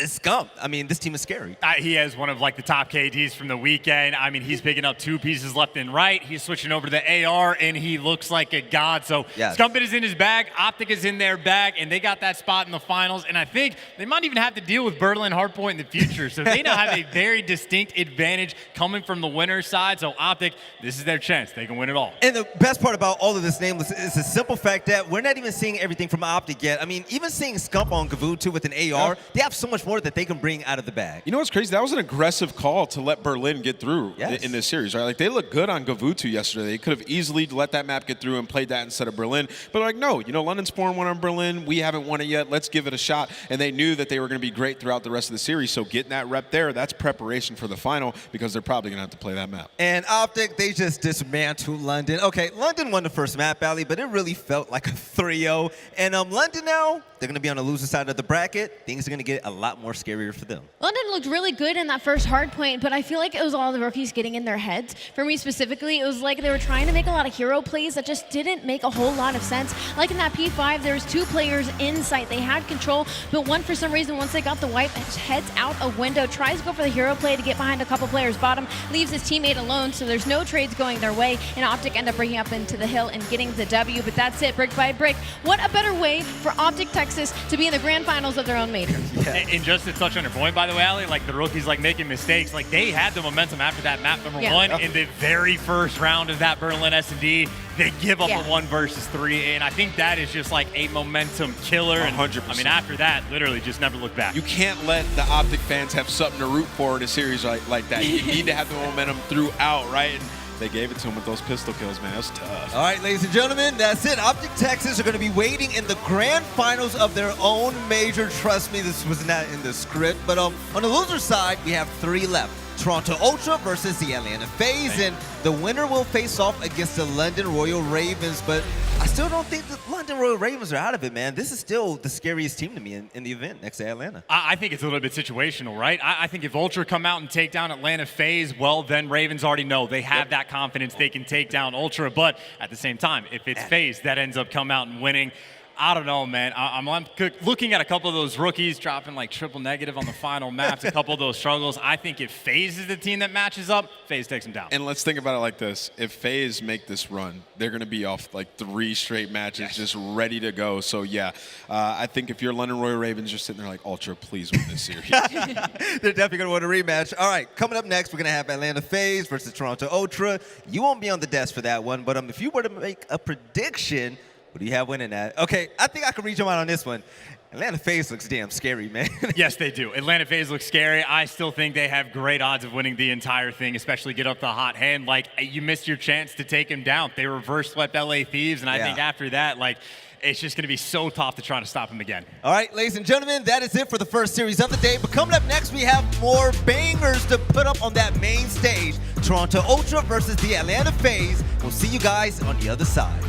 it's Scump. I mean, this team is scary. He has one of like the top KDs from the weekend. I mean, he's picking up 2 pieces left and right. He's switching over to the AR, and he looks like a god. So yes. Scump is in his bag, OpTic is in their bag, and they got that spot in the finals. And I think they might even have to deal with Berlin Hardpoint in the future. So they now have a very distinct advantage coming from the winner's side. So OpTic, this is their chance. They can win it all. And the best part about all of this nameless is the simple fact that we're not even seeing everything from OpTic yet. I mean, even seeing Scump on GvU2 with an AR, they have so much more that they can bring out of the bag. You know what's crazy? That was an aggressive call to let Berlin get through in this series, right? Like, they looked good on GvU2 yesterday. They could have easily let that map get through and played that instead of Berlin. But like, no, you know, London Spawn won on Berlin. We haven't won it yet. Let's give it a shot. And they knew that they were going to be great throughout the rest of the series. So getting that rep there, that's preparation for the final because they're probably going to have to play that map. And OpTic, they just dismantled London. Okay, London won the first map, aBeZy, but it really felt like a 3-0. And London now, they're going to be on the loser side of the bracket. Things are going to get a lot more scarier for them. London looked really good in that first hard point, but I feel like it was all the rookies getting in their heads. For me specifically, it was like they were trying to make a lot of hero plays that just didn't make a whole lot of sense. Like in that P5, there was 2 players in sight. They had control, but one for some reason, once they got the wipe, heads out a window, tries to go for the hero play to get behind a couple players bottom, leaves his teammate alone, so there's no trades going their way, and OpTic end up bringing up into the hill and getting the W, but that's it, brick by brick. What a better way for OpTic Texas to be in the grand finals of their own major. And just to touch on your point, by the way, aLLeY, like the rookies like making mistakes, like they had the momentum after that map number 1 in the very first round of that Berlin S&D. They give up a 1 versus 3, and I think that is just like a momentum killer. 100%. I mean, after that, literally just never look back. You can't let the OpTic fans have something to root for in a series like that. You need to have the momentum throughout, right? And they gave it to him with those pistol kills, man. That was tough. All right, ladies and gentlemen, that's it. OpTic Texas are going to be waiting in the grand finals of their own major. Trust me, this was not in the script. But on the loser side, we have 3 left. Toronto Ultra versus the Atlanta FaZe, and the winner will face off against the London Royal Ravens. But I still don't think the London Royal Ravens are out of it, man. This is still the scariest team to me in the event next to Atlanta. I think it's a little bit situational, right? I think if Ultra come out and take down Atlanta FaZe, well, then Ravens already know they have that confidence they can take down Ultra. But at the same time, if it's FaZe that ends up coming out and winning, I don't know, man. I'm looking at a couple of those rookies dropping like triple negative on the final maps, a couple of those struggles. I think if FaZe is the team that matches up, FaZe takes them down. And let's think about it like this. If FaZe make this run, they're going to be off like 3 straight matches, just ready to go. So, yeah, I think if you're London Royal Ravens, you're sitting there like, Ultra, please win this series. They're definitely going to win a rematch. All right, coming up next, we're going to have Atlanta FaZe versus Toronto Ultra. You won't be on the desk for that one, but if you were to make a prediction, what do you have winning that? Okay, I think I can reach them out on this one. Atlanta FaZe looks damn scary, man. Yes, they do. Atlanta FaZe looks scary. I still think they have great odds of winning the entire thing, especially get up the hot hand. Like, you missed your chance to take him down. They reverse swept LA Thieves, and I think after that, like, it's just going to be so tough to try to stop him again. All right, ladies and gentlemen, that is it for the first series of the day. But coming up next, we have more bangers to put up on that main stage. Toronto Ultra versus the Atlanta FaZe. We'll see you guys on the other side.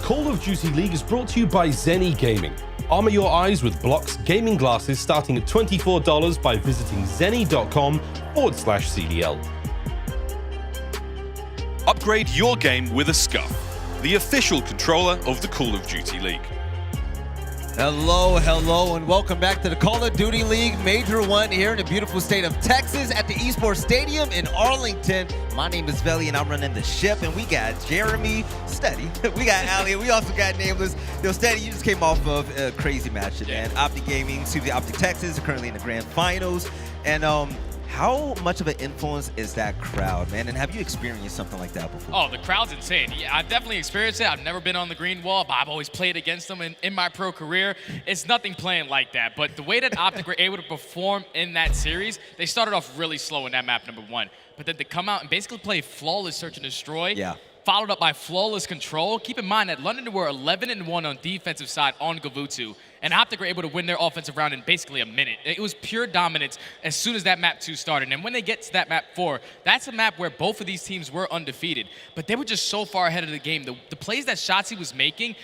Call of Duty League is brought to you by Zenny Gaming. Armor your eyes with Block's gaming glasses starting at $24 by visiting zenny.com/CDL. Upgrade your game with a Scump, the official controller of the Call of Duty League. Hello, hello, and welcome back to the Call of Duty League Major 1 here in the beautiful state of Texas at the Esports Stadium in Arlington. My name is Velly, and I'm running the ship, and we got Jeremy, Steady, we got Ali, and we also got Nameless. Yo, Steady, you just came off of a crazy match, man. OpTic Gaming, OpTic Texas, are currently in the grand finals, and how much of an influence is that crowd, man? And have you experienced something like that before? Oh, the crowd's insane. Yeah, I've definitely experienced it. I've never been on the green wall, but I've always played against them in my pro career. It's nothing playing like that. But the way that OpTic were able to perform in that series, they started off really slow in that map, number 1. But then to come out and basically play flawless search and destroy, followed up by flawless control. Keep in mind that London were 11-1 on defensive side on Gavutu, and OpTic were able to win their offensive round in basically a minute. It was pure dominance as soon as that map 2 started. And when they get to that map 4, that's a map where both of these teams were undefeated, but they were just so far ahead of the game. The plays that Shotzzy was making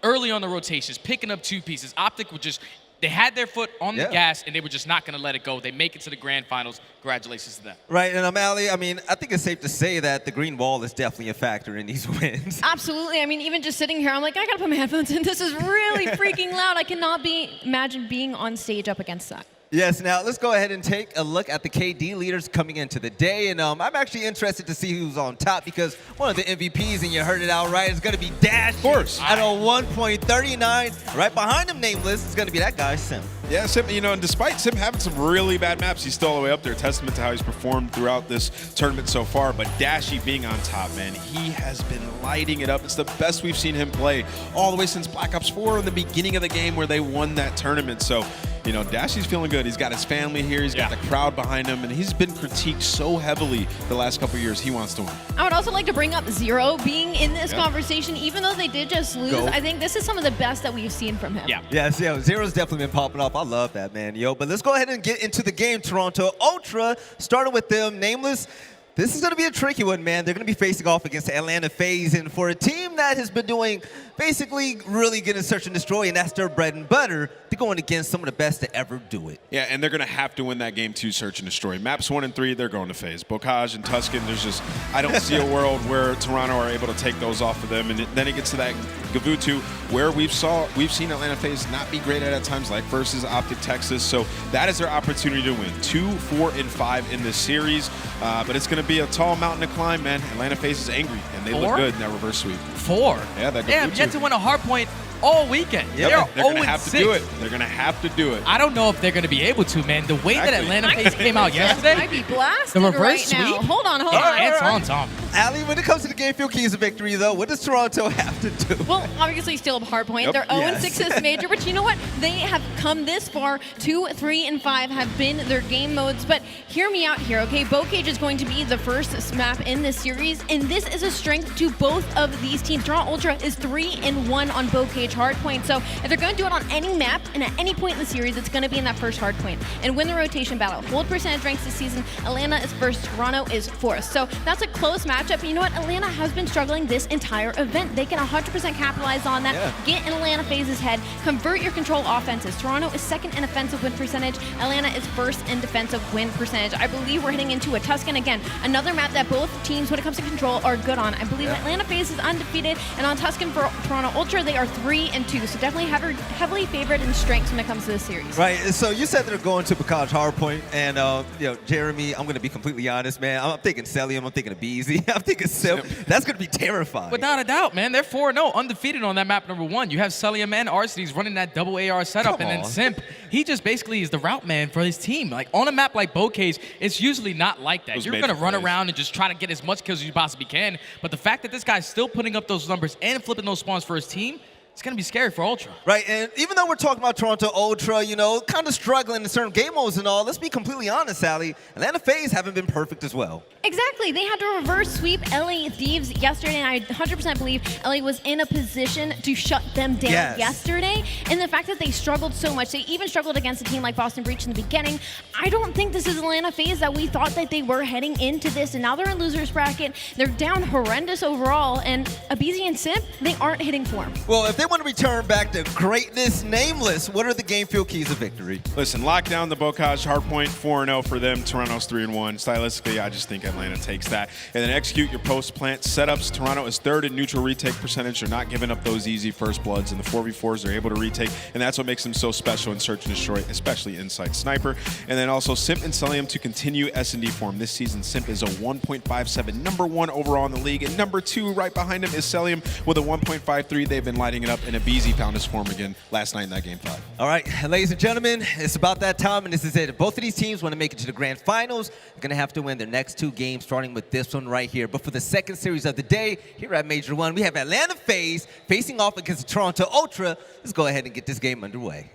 early on the rotations, picking up 2 pieces, OpTic would just, they had their foot on the gas, and they were just not going to let it go. They make it to the grand finals. Congratulations to them. Right, and Ali, I mean, I think it's safe to say that the green wall is definitely a factor in these wins. Absolutely. I mean, even just sitting here, I'm like, I got to put my headphones in. This is really freaking loud. I cannot imagine being on stage up against that. Yes, now let's go ahead and take a look at the KD leaders coming into the day. And I'm actually interested to see who's on top because one of the MVPs, and you heard it outright, is going to be Dashy. Of course. At a 1.39. Right behind him, Nameless, is going to be that guy, Simp. Yeah, Simp, you know, and despite Simp having some really bad maps, he's still all the way up there. Testament to how he's performed throughout this tournament so far. But Dashy being on top, man, he has been lighting it up. It's the best we've seen him play all the way since Black Ops 4 in the beginning of the game where they won that tournament. So, you know, Dashy's feeling good. He's got his family here. He's got the crowd behind him. And he's been critiqued so heavily the last couple of years. He wants to win. I would also like to bring up Zero being in this conversation. Even though they did just lose, I think this is some of the best that we've seen from him. Yes, Zero's definitely been popping off. I love that, man. Yo, but let's go ahead and get into the game. Toronto Ultra, starting with them. Nameless. This is going to be a tricky one, man. They're going to be facing off against the Atlanta FaZe, and for a team that has been doing basically really good in search and destroy, and that's their bread and butter, they're going against some of the best to ever do it. Yeah, and they're going to have to win that game too, search and destroy. Maps 1 and 3, they're going to FaZe. Bocage and Tuscan, there's just, I don't see a world where Toronto are able to take those off of them, and then it gets to that Gavutu where we've seen Atlanta FaZe not be great at times, like versus OpTic Texas, so that is their opportunity to win. 2, 4, and 5 in this series, but it's going to be a tall mountain to climb, man. Atlanta FaZe is angry, and they look good in that reverse sweep. 4? Yeah, that They have yet to win a hard point all weekend. Yep. They're going to 0-6. have to do it. They're going to have to do it. I don't know if they're going to be able to, man. The way that Atlanta FaZe came out yesterday, might be blasted the reverse right sweep. now. Hold on. It's on Tom. Ali, when it comes to the game field keys of victory, though, what does Toronto have to do? Well, obviously still a hard point. They're 0-6 this major, but you know what? They have come this far. 2, 3, and 5 have been their game modes. But hear me out here, okay? Bocage is going to be the first map in this series, and this is a strength to both of these teams. Toronto Ultra is 3-1 on Bocage hardpoint. So if they're going to do it on any map and at any point in the series, it's going to be in that first hardpoint and win the rotation battle. Hold percentage ranks this season. Atlanta is first, Toronto is fourth. So that's a close matchup. And you know what? Atlanta has been struggling this entire event. They can 100% capitalize on that. Get in Atlanta FaZe's head. Convert your control offenses. Toronto is second in offensive win percentage. Atlanta is first in defensive win percentage. I believe we're heading into a Tuscan again. Another map that both teams, when it comes to control, are good on. I believe Atlanta FaZe is undefeated, and on Tuscan for Toronto Ultra, they are 3-2. So definitely heavily favored in strengths when it comes to this series. Right, so you said they're going to Bocage hardpoint, and you know, Jeremy, I'm going to be completely honest, man. I'm thinking Cellium, I'm thinking aBeZy, I'm thinking Simp. That's going to be terrifying. Without a doubt, man. They're 4-0, undefeated on that map number 1. You have Cellium and Arcitys running that double AR setup, and then Simp, he just basically is the route man for his team. Like, on a map like Bocage, it's usually not like that. You're going to run around and just try to get as much kills as you possibly can, but the fact that this guy's still putting up those numbers and flipping those spawns for his team, it's going to be scary for Ultra. Right, and even though we're talking about Toronto Ultra, you know, kind of struggling in certain game modes and all, let's be completely honest, aLLeY, Atlanta FaZe haven't been perfect as well. Exactly. They had to reverse sweep LA Thieves yesterday, and I 100% believe LA was in a position to shut them down yesterday. And the fact that they struggled so much, they even struggled against a team like Boston Breach in the beginning. I don't think this is Atlanta FaZe that we thought that they were heading into this, and now they're in losers bracket. They're down horrendous overall, and aBeZy and Simp, they aren't hitting form. Well, if they want to return back to greatness, Nameless, what are the game field keys of victory? Listen, lock down the Bocage hardpoint, 4-0 for them. Toronto's 3-1. Stylistically, I just think Atlanta takes that. And then execute your post-plant setups. Toronto is third in neutral retake percentage. They're not giving up those easy first bloods. And the 4v4s they're able to retake. And that's what makes them so special in Search and Destroy, especially inside Sniper. And then also Simp and Cellium to continue S&D form. This season, Simp is a 1.57, number 1 overall in the league. And number 2 right behind him is Cellium with a 1.53. They've been lighting it up, and aBeZy found his form again last night in that game 5. All right, ladies and gentlemen, it's about that time, and this is it. If both of these teams want to make it to the grand finals, they're going to have to win their next 2 games, starting with this one right here. But for the second series of the day, here at Major 1, we have Atlanta FaZe facing off against Toronto Ultra. Let's go ahead and get this game underway.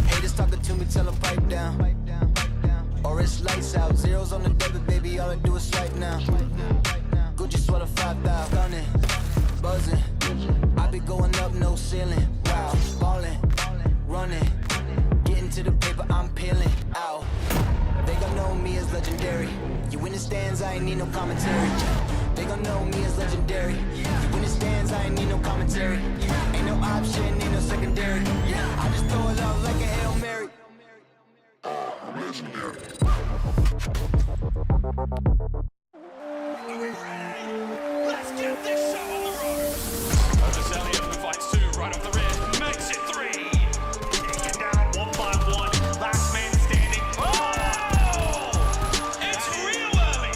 Haters talking to me, tell them pipe down. Or it's lights out, zeros on the debit, baby, all I do is swipe now. Gucci sweater 5,000, gunning, buzzing. I be going up, no ceiling. Wow, ballin', running, getting to the paper, I'm peeling out. They gon' know me as legendary. You in the stands, I ain't need no commentary. They gon' know me as legendary. You in the stands, I ain't need no commentary. Ain't no option, ain't no secondary. I just throw it out like a Hail Mary. Legendary. Let's get this show on the road. Over Cellium, who fights 2 right off the rim, makes it 3. Taken down 1 by 1. Last man standing. Oh! It's real early.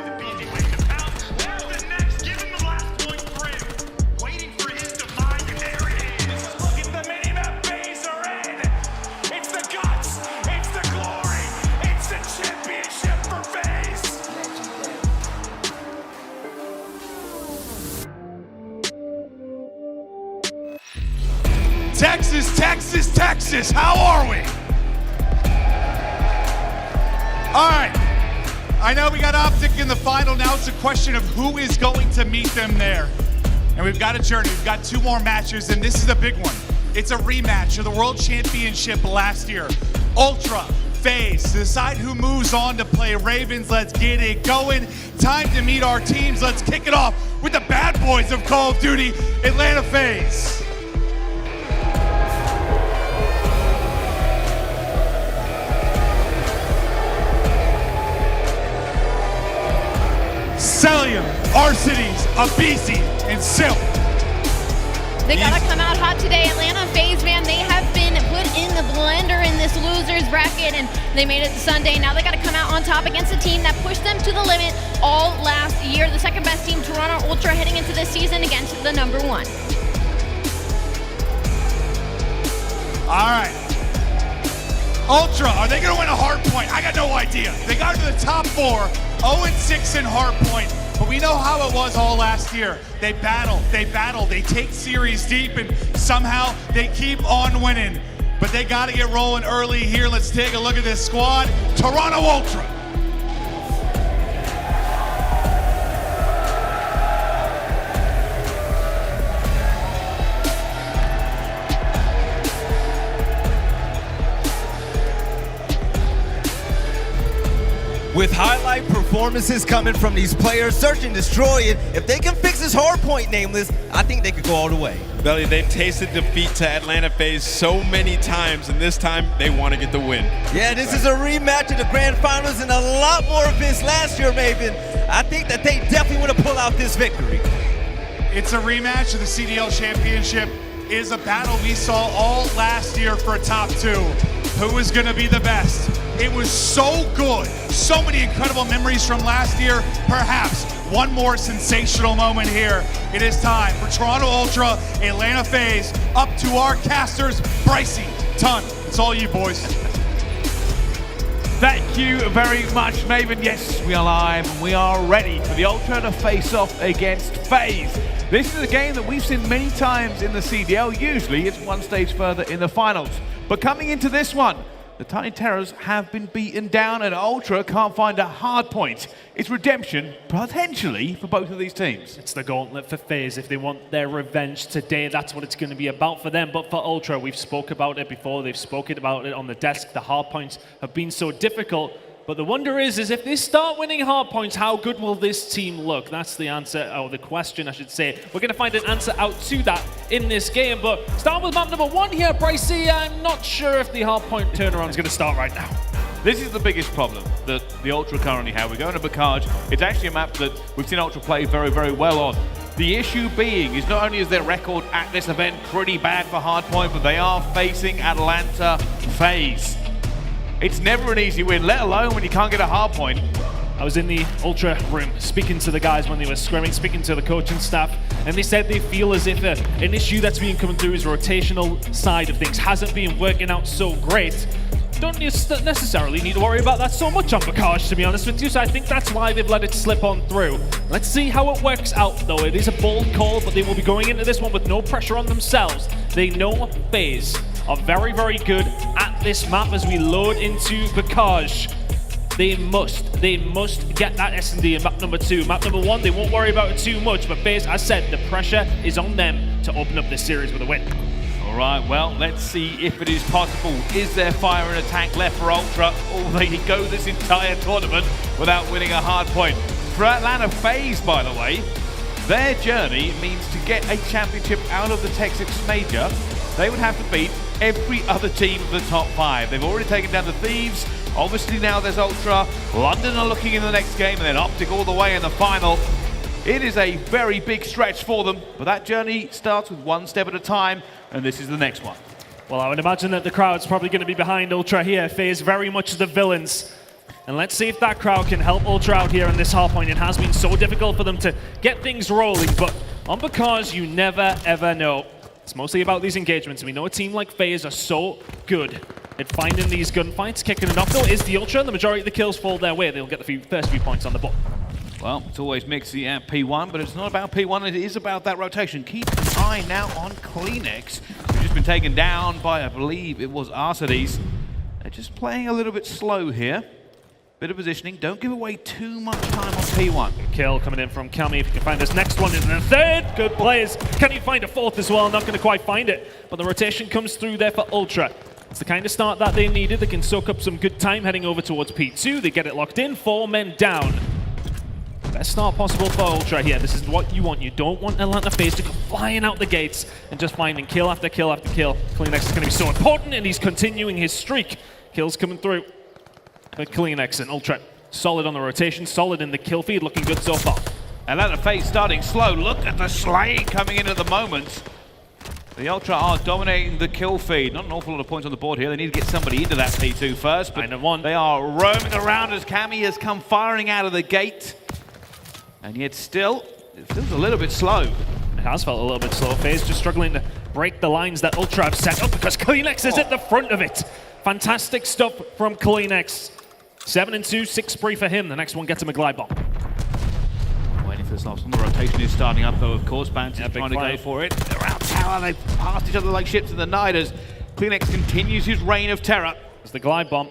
aBeZy waiting to pounce. There's the next. Give him the last point for him. Waiting for his demise. And there it is. Look at the minimap. FaZe are in. It's the guts. It's the glory. It's the championship for FaZe. Texas, Texas, Texas, how are we? All right, I know we got OpTic in the final. Now it's a question of who is going to meet them there. And we've got a journey. We've got 2 more matches, and this is a big one. It's a rematch of the World Championship last year. Ultra, FaZe, to decide who moves on to play Ravens. Let's get it going. Time to meet our teams. Let's kick it off with the bad boys of Call of Duty, Atlanta FaZe. Cellium, Arcitys, aBeZy, and Simp. They gotta come out hot today. Atlanta FaZe, man, they have been put in the blender in this losers bracket, and they made it to Sunday. Now they gotta come out on top against a team that pushed them to the limit all last year. The second best team, Toronto Ultra, heading into this season against the number 1. All right. Ultra, are they gonna win a hard point? I got no idea. They got to the top 4, 0-6 in hard point. But we know how it was all last year. They battle, they take series deep, and somehow they keep on winning. But they got to get rolling early here. Let's take a look at this squad. Toronto Ultra. With highlight performances coming from these players, Search and Destroy it. If they can fix this hard point, Nameless, I think they could go all the way. Belly, they've tasted defeat to Atlanta FaZe so many times, and this time they want to get the win. Yeah, this is a rematch of the grand finals and a lot more events last year, Maven. I think that they definitely want to pull out this victory. It's a rematch of the CDL Championship. It is a battle we saw all last year for a top 2. Who is going to be the best? It was so good. So many incredible memories from last year. Perhaps one more sensational moment here. It is time for Toronto Ultra, Atlanta FaZe, up to our casters, Brycey, Ton. It's all you, boys. Thank you very much, Maven. Yes, we are live and we are ready for the Ultra to face off against FaZe. This is a game that we've seen many times in the CDL. Usually it's one stage further in the finals. But coming into this one, the Tiny Terrors have been beaten down and Ultra can't find a hard point. It's redemption, potentially, for both of these teams. It's the gauntlet for FaZe. If they want their revenge today, that's what it's going to be about for them. But for Ultra, we've spoke about it before. They've spoken about it on the desk. The hard points have been so difficult. But the wonder is if they start winning hard points, how good will this team look? That's the answer, or the question, I should say. We're going to find an answer out to that in this game. But start with map number 1 here, Pricey. I'm not sure if the hard point turnaround is going to start right now. This is the biggest problem that the Ultra currently have. We're going to Bacage. It's actually a map that we've seen Ultra play very, very well on. The issue being is not only is their record at this event pretty bad for hardpoint, but they are facing Atlanta FaZe. It's never an easy win, let alone when you can't get a hard point. I was in the Ultra room speaking to the guys when they were scrimming, speaking to the coaching staff, and they said they feel as if an issue that's been coming through is rotational side of things hasn't been working out so great. Don't necessarily need to worry about that so much on Bacage, to be honest with you, so I think that's why they've let it slip on through. Let's see how it works out, though. It is a bold call, but they will be going into this one with no pressure on themselves. They know FaZe are very, very good at this map as we load into Bacage. They must get that S&D in map number 2. Map number 1, they won't worry about it too much, but FaZe, as I said, the pressure is on them to open up this series with a win. All right, well, let's see if it is possible. Is there fire in a tank left for Ultra, or they can go this entire tournament without winning a hard point? For Atlanta FaZe, by the way, their journey means to get a championship out of the Texas Major, they would have to beat every other team of the top 5. They've already taken down the Thieves. Obviously now there's Ultra. London are looking in the next game, and then OpTic all the way in the final. It is a very big stretch for them, but that journey starts with one step at a time, and this is the next one. Well, I would imagine that the crowd's probably going to be behind Ultra here. FaZe very much the villains. And let's see if that crowd can help Ultra out here in this hard point. It has been so difficult for them to get things rolling, but on Bacage, you never, ever know. It's mostly about these engagements, and we know a team like FaZe are so good at finding these gunfights. Kicking it off, though, is the Ultra. The majority of the kills fall their way. They'll get the first few points on the board. Well, it's always mixy at P1, but it's not about P1, it is about that rotation. Keep an eye now on CleanX, who's just been taken down by, I believe it was Arcitys. They're just playing a little bit slow here. Bit of positioning, don't give away too much time on P1. Kill coming in from Cammy. If you can find this next one, and the third. Good plays. Can he find a fourth as well? Not going to quite find it, but the rotation comes through there for Ultra. It's the kind of start that they needed. They can soak up some good time heading over towards P2. They get it locked in, 4 men down. Best start possible for Ultra here. This is what you want. You don't want Atlanta FaZe to go flying out the gates and just finding kill after kill after kill. CleanX is going to be so important, and he's continuing his streak. Kills coming through for CleanX, and Ultra solid on the rotation, solid in the kill feed, looking good so far. Atlanta FaZe starting slow. Look at the slaying coming in at the moment. The Ultra are dominating the kill feed. Not an awful lot of points on the board here. They need to get somebody into that P2 first, but they are roaming around as Cammy has come firing out of the gate. And yet still, it feels a little bit slow. It has felt a little bit slow. FaZe just struggling to break the lines that Ultra have set up because CleanX is at the front of it. Fantastic stuff from CleanX. 7-2, 6 spree for him. The next one gets him a glide bomb. Waiting for this last one. The rotation is starting up though, of course. Bounce is trying to go for it. Around tower, they passed each other like ships in the night as CleanX continues his reign of terror. It's the glide bomb.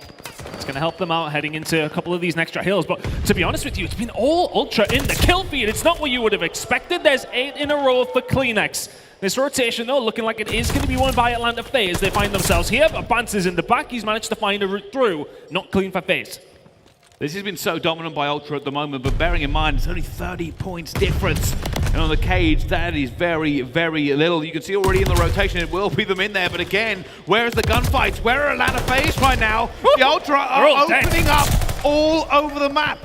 It's going to help them out heading into a couple of these extra hills. But to be honest with you, it's been all Ultra in the kill feed. It's not what you would have expected. There's 8 in a row for CleanX. This rotation, though, looking like it is going to be won by Atlanta FaZe. They find themselves here, but Bance is in the back. He's managed to find a route through. Not clean for FaZe. This has been so dominant by Ultra at the moment, but bearing in mind, it's only 30 points difference. And on the cage, that is very, very little. You can see already in the rotation, it will be them in there. But again, where is the gunfights? Where are Atlanta FaZe right now? The Ultra are opening up all over the map.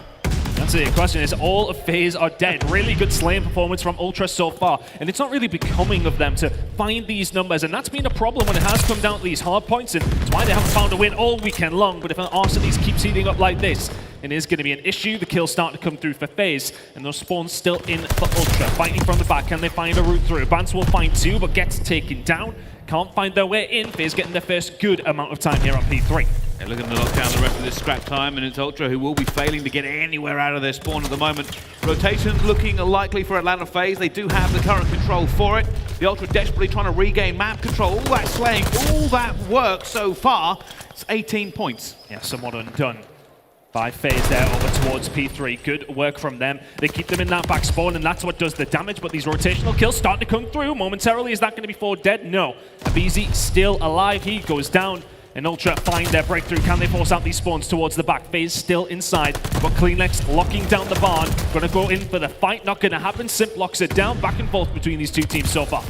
That's the question, is all of FaZe are dead. Really good slaying performance from Ultra so far. And it's not really becoming of them to find these numbers. And that's been a problem when it has come down to these hard points. And it's why they haven't found a win all weekend long. But if Arcitys keeps heating up like this, it is going to be an issue. The kills start to come through for FaZe. And those spawns still in for Ultra. Fighting from the back. Can they find a route through? Bance will find 2, but gets taken down. Can't find their way in. FaZe getting their first good amount of time here on P3. They're looking to lock down the rest of this scrap time, and it's Ultra who will be failing to get anywhere out of their spawn at the moment. Rotations looking likely for Atlanta FaZe. They do have the current control for it. The Ultra desperately trying to regain map control. All that slaying, all that work so far. It's 18 points. Yeah, somewhat undone by FaZe there over towards P3. Good work from them. They keep them in that back spawn, and that's what does the damage, but these rotational kills starting to come through momentarily. Is that going to be 4 dead? No. aBeZy still alive. He goes down. And Ultra find their breakthrough. Can they force out these spawns towards the back? FaZe still inside, but CleanX locking down the barn. Gonna go in for the fight, not gonna happen. Simp locks it down, back and forth between these two teams so far.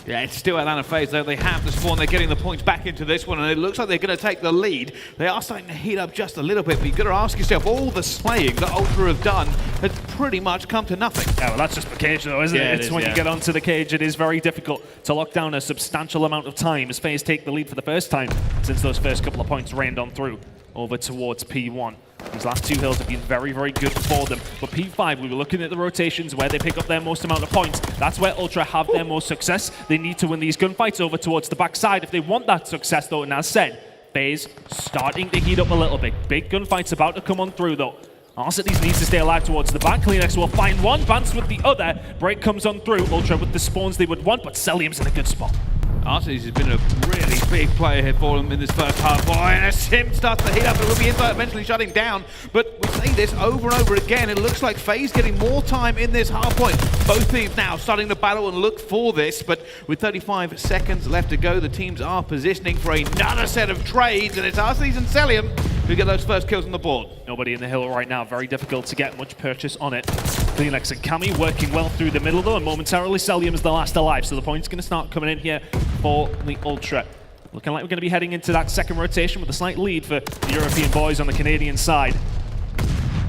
Yeah, it's still Atlanta FaZe though. They have the spawn, they're getting the points back into this one, and it looks like they're going to take the lead. They are starting to heat up just a little bit, but you've got to ask yourself, all the slaying that Ultra have done has pretty much come to nothing. Yeah, well, that's just the cage though, isn't it? It's when you get onto the cage, it is very difficult to lock down a substantial amount of time as FaZe take the lead for the first time since those first couple of points rained on through over towards P1. These last 2 hills have been very, very good for them. But P5, we were looking at the rotations where they pick up their most amount of points. That's where Ultra have their most success. They need to win these gunfights over towards the backside if they want that success, though. And as said, FaZe starting to heat up a little bit. Big gunfights about to come on through, though. Arcitys needs to stay alive towards the back. CleanX will find one, Vance with the other. Break comes on through. Ultra with the spawns they would want, but Cellium's in a good spot. Arcitys has been a really big player here for them in this first half. Boy, and as Simp starts to heat up, it will be inside, eventually shutting down. But we say this over and over again, it looks like FaZe getting more time in this half point. Both teams now starting to battle and look for this, but with 35 seconds left to go, the teams are positioning for another set of trades, and it's Arcitys and Cellium who get those first kills on the board. Nobody in the hill right now, very difficult to get much purchase on it. CleanX and Cammy working well through the middle though, and momentarily Cellium is the last alive, so the point's going to start coming in here for the Ultra. Looking like we're going to be heading into that second rotation with a slight lead for the European boys on the Canadian side.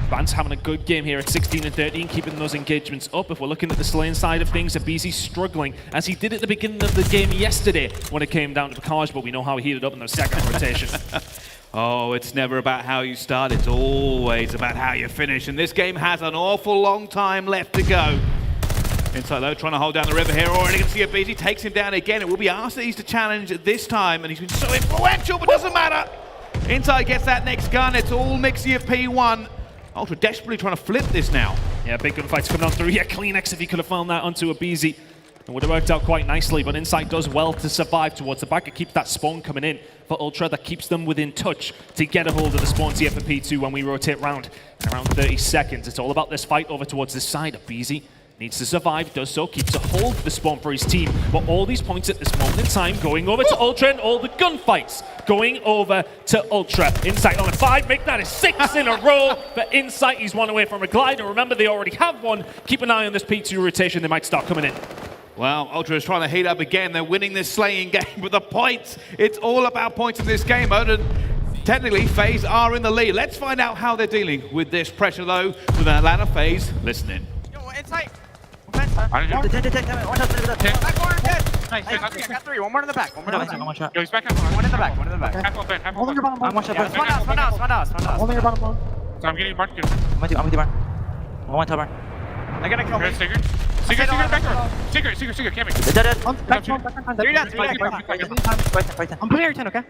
Vance having a good game here at 16 and 13, keeping those engagements up. If we're looking at the slaying side of things, aBeZy struggling, as he did at the beginning of the game yesterday when it came down to Pakaj, but we know how he heated up in the second rotation. Oh, it's never about how you start, it's always about how you finish. And this game has an awful long time left to go. Inside though, trying to hold down the river here. Already can see aBeZy takes him down again. It will be Arcitys to challenge this time, and he's been so influential, but doesn't matter. Inside gets that next gun. It's all Mixie of P1. Ultra desperately trying to flip this now. Yeah, big gunfights coming on through. Yeah, CleanX, if he could have found that onto aBeZy, it would have worked out quite nicely, but Inside does well to survive towards the back. It keeps that spawn coming in for Ultra. That keeps them within touch to get a hold of the spawns here for P2 when we rotate round in around 30 seconds. It's all about this fight over towards this side. aBeZy needs to survive, does so, keeps a hold of the spawn for his team. But all these points at this moment in time going over to Ultra, and all the gunfights going over to Ultra. Inside on a 5, make that a 6 in a row. But Inside, he's one away from a glide. And remember, they already have one. Keep an eye on this P2 rotation. They might start coming in. Well, Ultra is trying to heat up again. They're winning this slaying game with the points. It's all about points in this game, Odin. Technically, FaZe are in the lead. Let's find out how they're dealing with this pressure, though, with Atlanta FaZe. Listen in. Yo, Inside. Back corner, dead. Nice, I got 3. One more in the back. One more in the back. One shot. Yo, he's back up. One in the back. One in the back. Half open. Holding your bottom one. One shot. One down. Holding your bottom one. So I'm getting marked. I'm with you, Bar. One top bar. They're gonna kill me. Secret, back door. Secret, Cammy. Dead. Three down. I'm putting your 10, okay?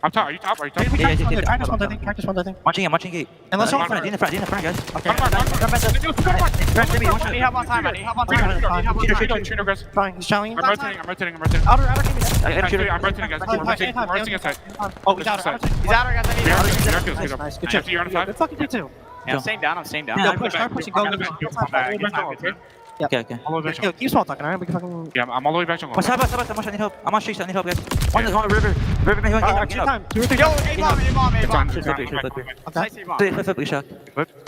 I'm top. Are you top? Yeah. Cactus one, I think. Watching gate. And let's go in the front, guys. Okay. I need help on time. Fine, he's challenging. I'm rotating. Outer, I'm rotating, guys. We're rotating inside. Oh, he's outer. He's outer, guys. I need help. Nice, good check. You're on 5. Good fucking P2. Yeah, I'm staying down. Yeah, start pushing, go. Okay. Yo, keep small talking, alright? We can fucking... Yeah, I'm all the way back jungle. What's up? I need help. I'm on streets, I need help, guys. One river. River, man, get up. Yo, A-bomb. Flip, shot.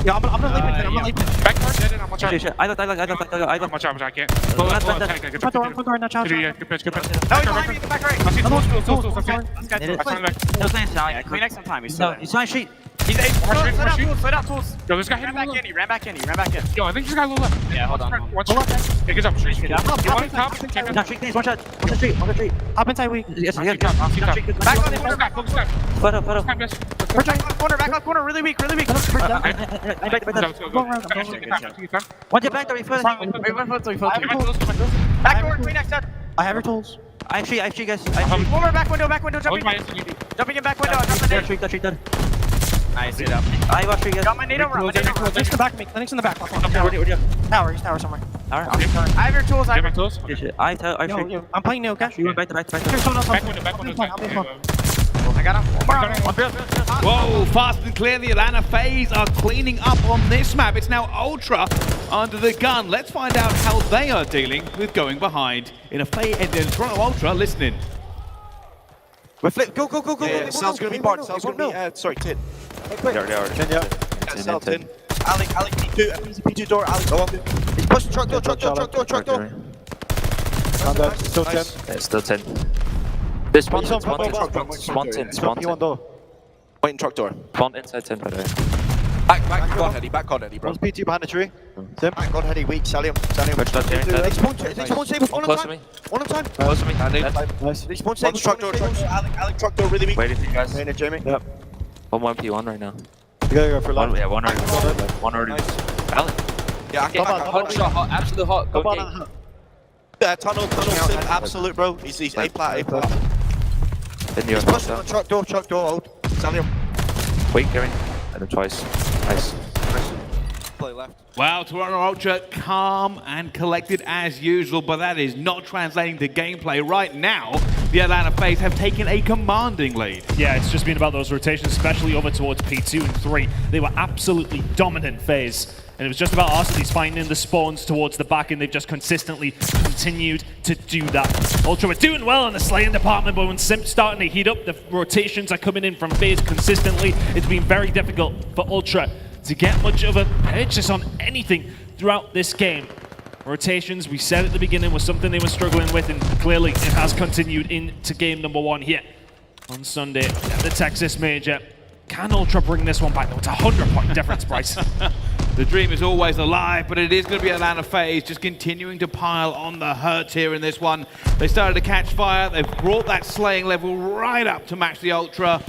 Yeah, I'm gonna leave it. Back door, dead, and I'm watching. I left. Watch out, I can't. Front door, now, child. Yeah, good pitch. No, he's behind me in the back right. I see CleanX on time. He's on street. He's slid out tools. Yo, this guy hit him. He ran back in. Yo, I think this guy low left. Yeah, hold on. One shot. Yeah, good job. Street. You want it top? No, street, one shot. One street. Up inside weak. Yes. Back on the corner, back. Focus back. Photo. Back left corner, really weak. One back there, Back door, I have your tools. I have tree, guys. Over back window, jumping. Jumping in back window, I dropped the nade. Tree dead. Nice, hit up. I got tree, guys. Got my nade over, Clinic's in the back of me. Clinic's in the back. Tower somewhere. Alright, I have your tools, I have your tools. I have tree. I'm playing Neo, okay? You went back. I got him. Whoa, fast and clear. The Atlanta FaZe are cleaning up on this map. It's now Ultra under the gun. Let's find out how they are dealing with going behind in a Toronto Ultra. Listening. We're flip. Go. Yeah, Sal's gonna be barred. Sal's gonna be, sorry, tin. Quick. Yeah. Sal, tin. Alex, P2, P2 door, Alex. Go up. He's pushing truck door. Still 10. Yeah, still 10. This one, spawn 10. Wait in truck door. Spawn inside 10, by the way. Back God heady, bro. One's P2 behind the tree. Back God heady, weak, Cellium. They spawn safe, one Close to me. Close to me. Nice. They spawn safe. Truck door, Alex, truck door, really weak. Waiting for you guys. Waiting, Jamie. Yep. 1 P1 right now. You gotta go for life. Yeah, one already. Alex. Yeah, I can Hot shot, hot, absolute hot. Go gate. Yeah, tunnel, Simp, absolute, bro. He's A plat. He's pushing on truck door, old. Cellium. Wait, Gary. And then twice. Nice. Play left. Wow, Toronto Ultra calm and collected as usual, but that is not translating to gameplay right now. The Atlanta FaZe have taken a commanding lead. Yeah, it's just been about those rotations, especially over towards P2 and 3. They were absolutely dominant FaZe. And it was just about Arcitys finding the spawns towards the back, and they've just consistently continued to do that. Ultra were doing well in the slaying department, but when Simp's starting to heat up, the rotations are coming in from FaZe consistently. It's been very difficult for Ultra to get much of a purchase on anything throughout this game. Rotations, we said at the beginning, was something they were struggling with, and clearly it has continued into game number 1 here on Sunday at the Texas Major. Can Ultra bring this one back, though? It's a 100-point difference, Bryce. The dream is always alive, but it is going to be Atlanta FaZe just continuing to pile on the hurts here in this one. They started to catch fire. They've brought that slaying level right up to match the Ultra.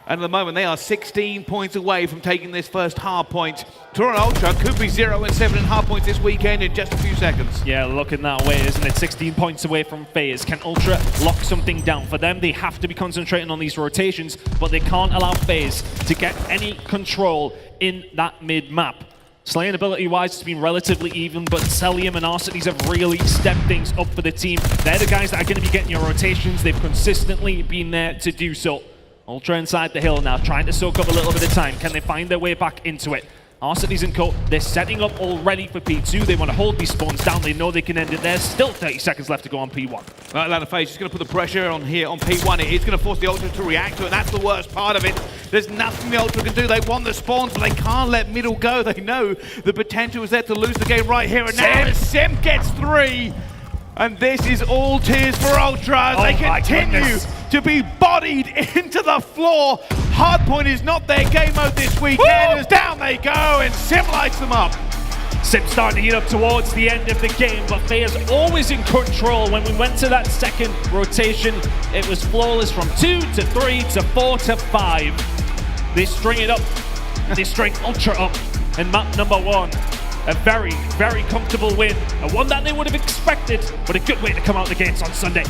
And at the moment, they are 16 points away from taking this first hard point. Toronto Ultra could be 0 and 7.5 points this weekend in just a few seconds. Yeah, looking that way, isn't it? 16 points away from FaZe. Can Ultra lock something down? For them, they have to be concentrating on these rotations, but they can't allow FaZe to get any control in that mid-map. Slaying ability-wise, it's been relatively even, but Cellium and Arcitys have really stepped things up for the team. They're the guys that are going to be getting your rotations. They've consistently been there to do so. Ultra inside the hill now, trying to soak up a little bit of time. Can they find their way back into it? Arcitys and Co, they're setting up already for P2. They want to hold these spawns down. They know they can end it. There's still 30 seconds left to go on P1. Atlanta FaZe is going to put the pressure on here on P1. It is going to force the Ultra to react to it. That's the worst part of it. There's nothing the Ultra can do. They want the spawns, but they can't let middle go. They know the potential is there to lose the game right here and now. And Simp gets 3. And this is all tears for Ultra as they continue to be bodied into the floor. Hardpoint is not their game mode this weekend. As down they go, and Simp lights them up. Simp starting to heat up towards the end of the game, but FaZe always in control. When we went to that second rotation, it was flawless from 2 to 3 to 4 to 5. They string it up. They string Ultra up. And map number 1. A very, very comfortable win. A one that they would have expected, but a good way to come out the gates on Sunday.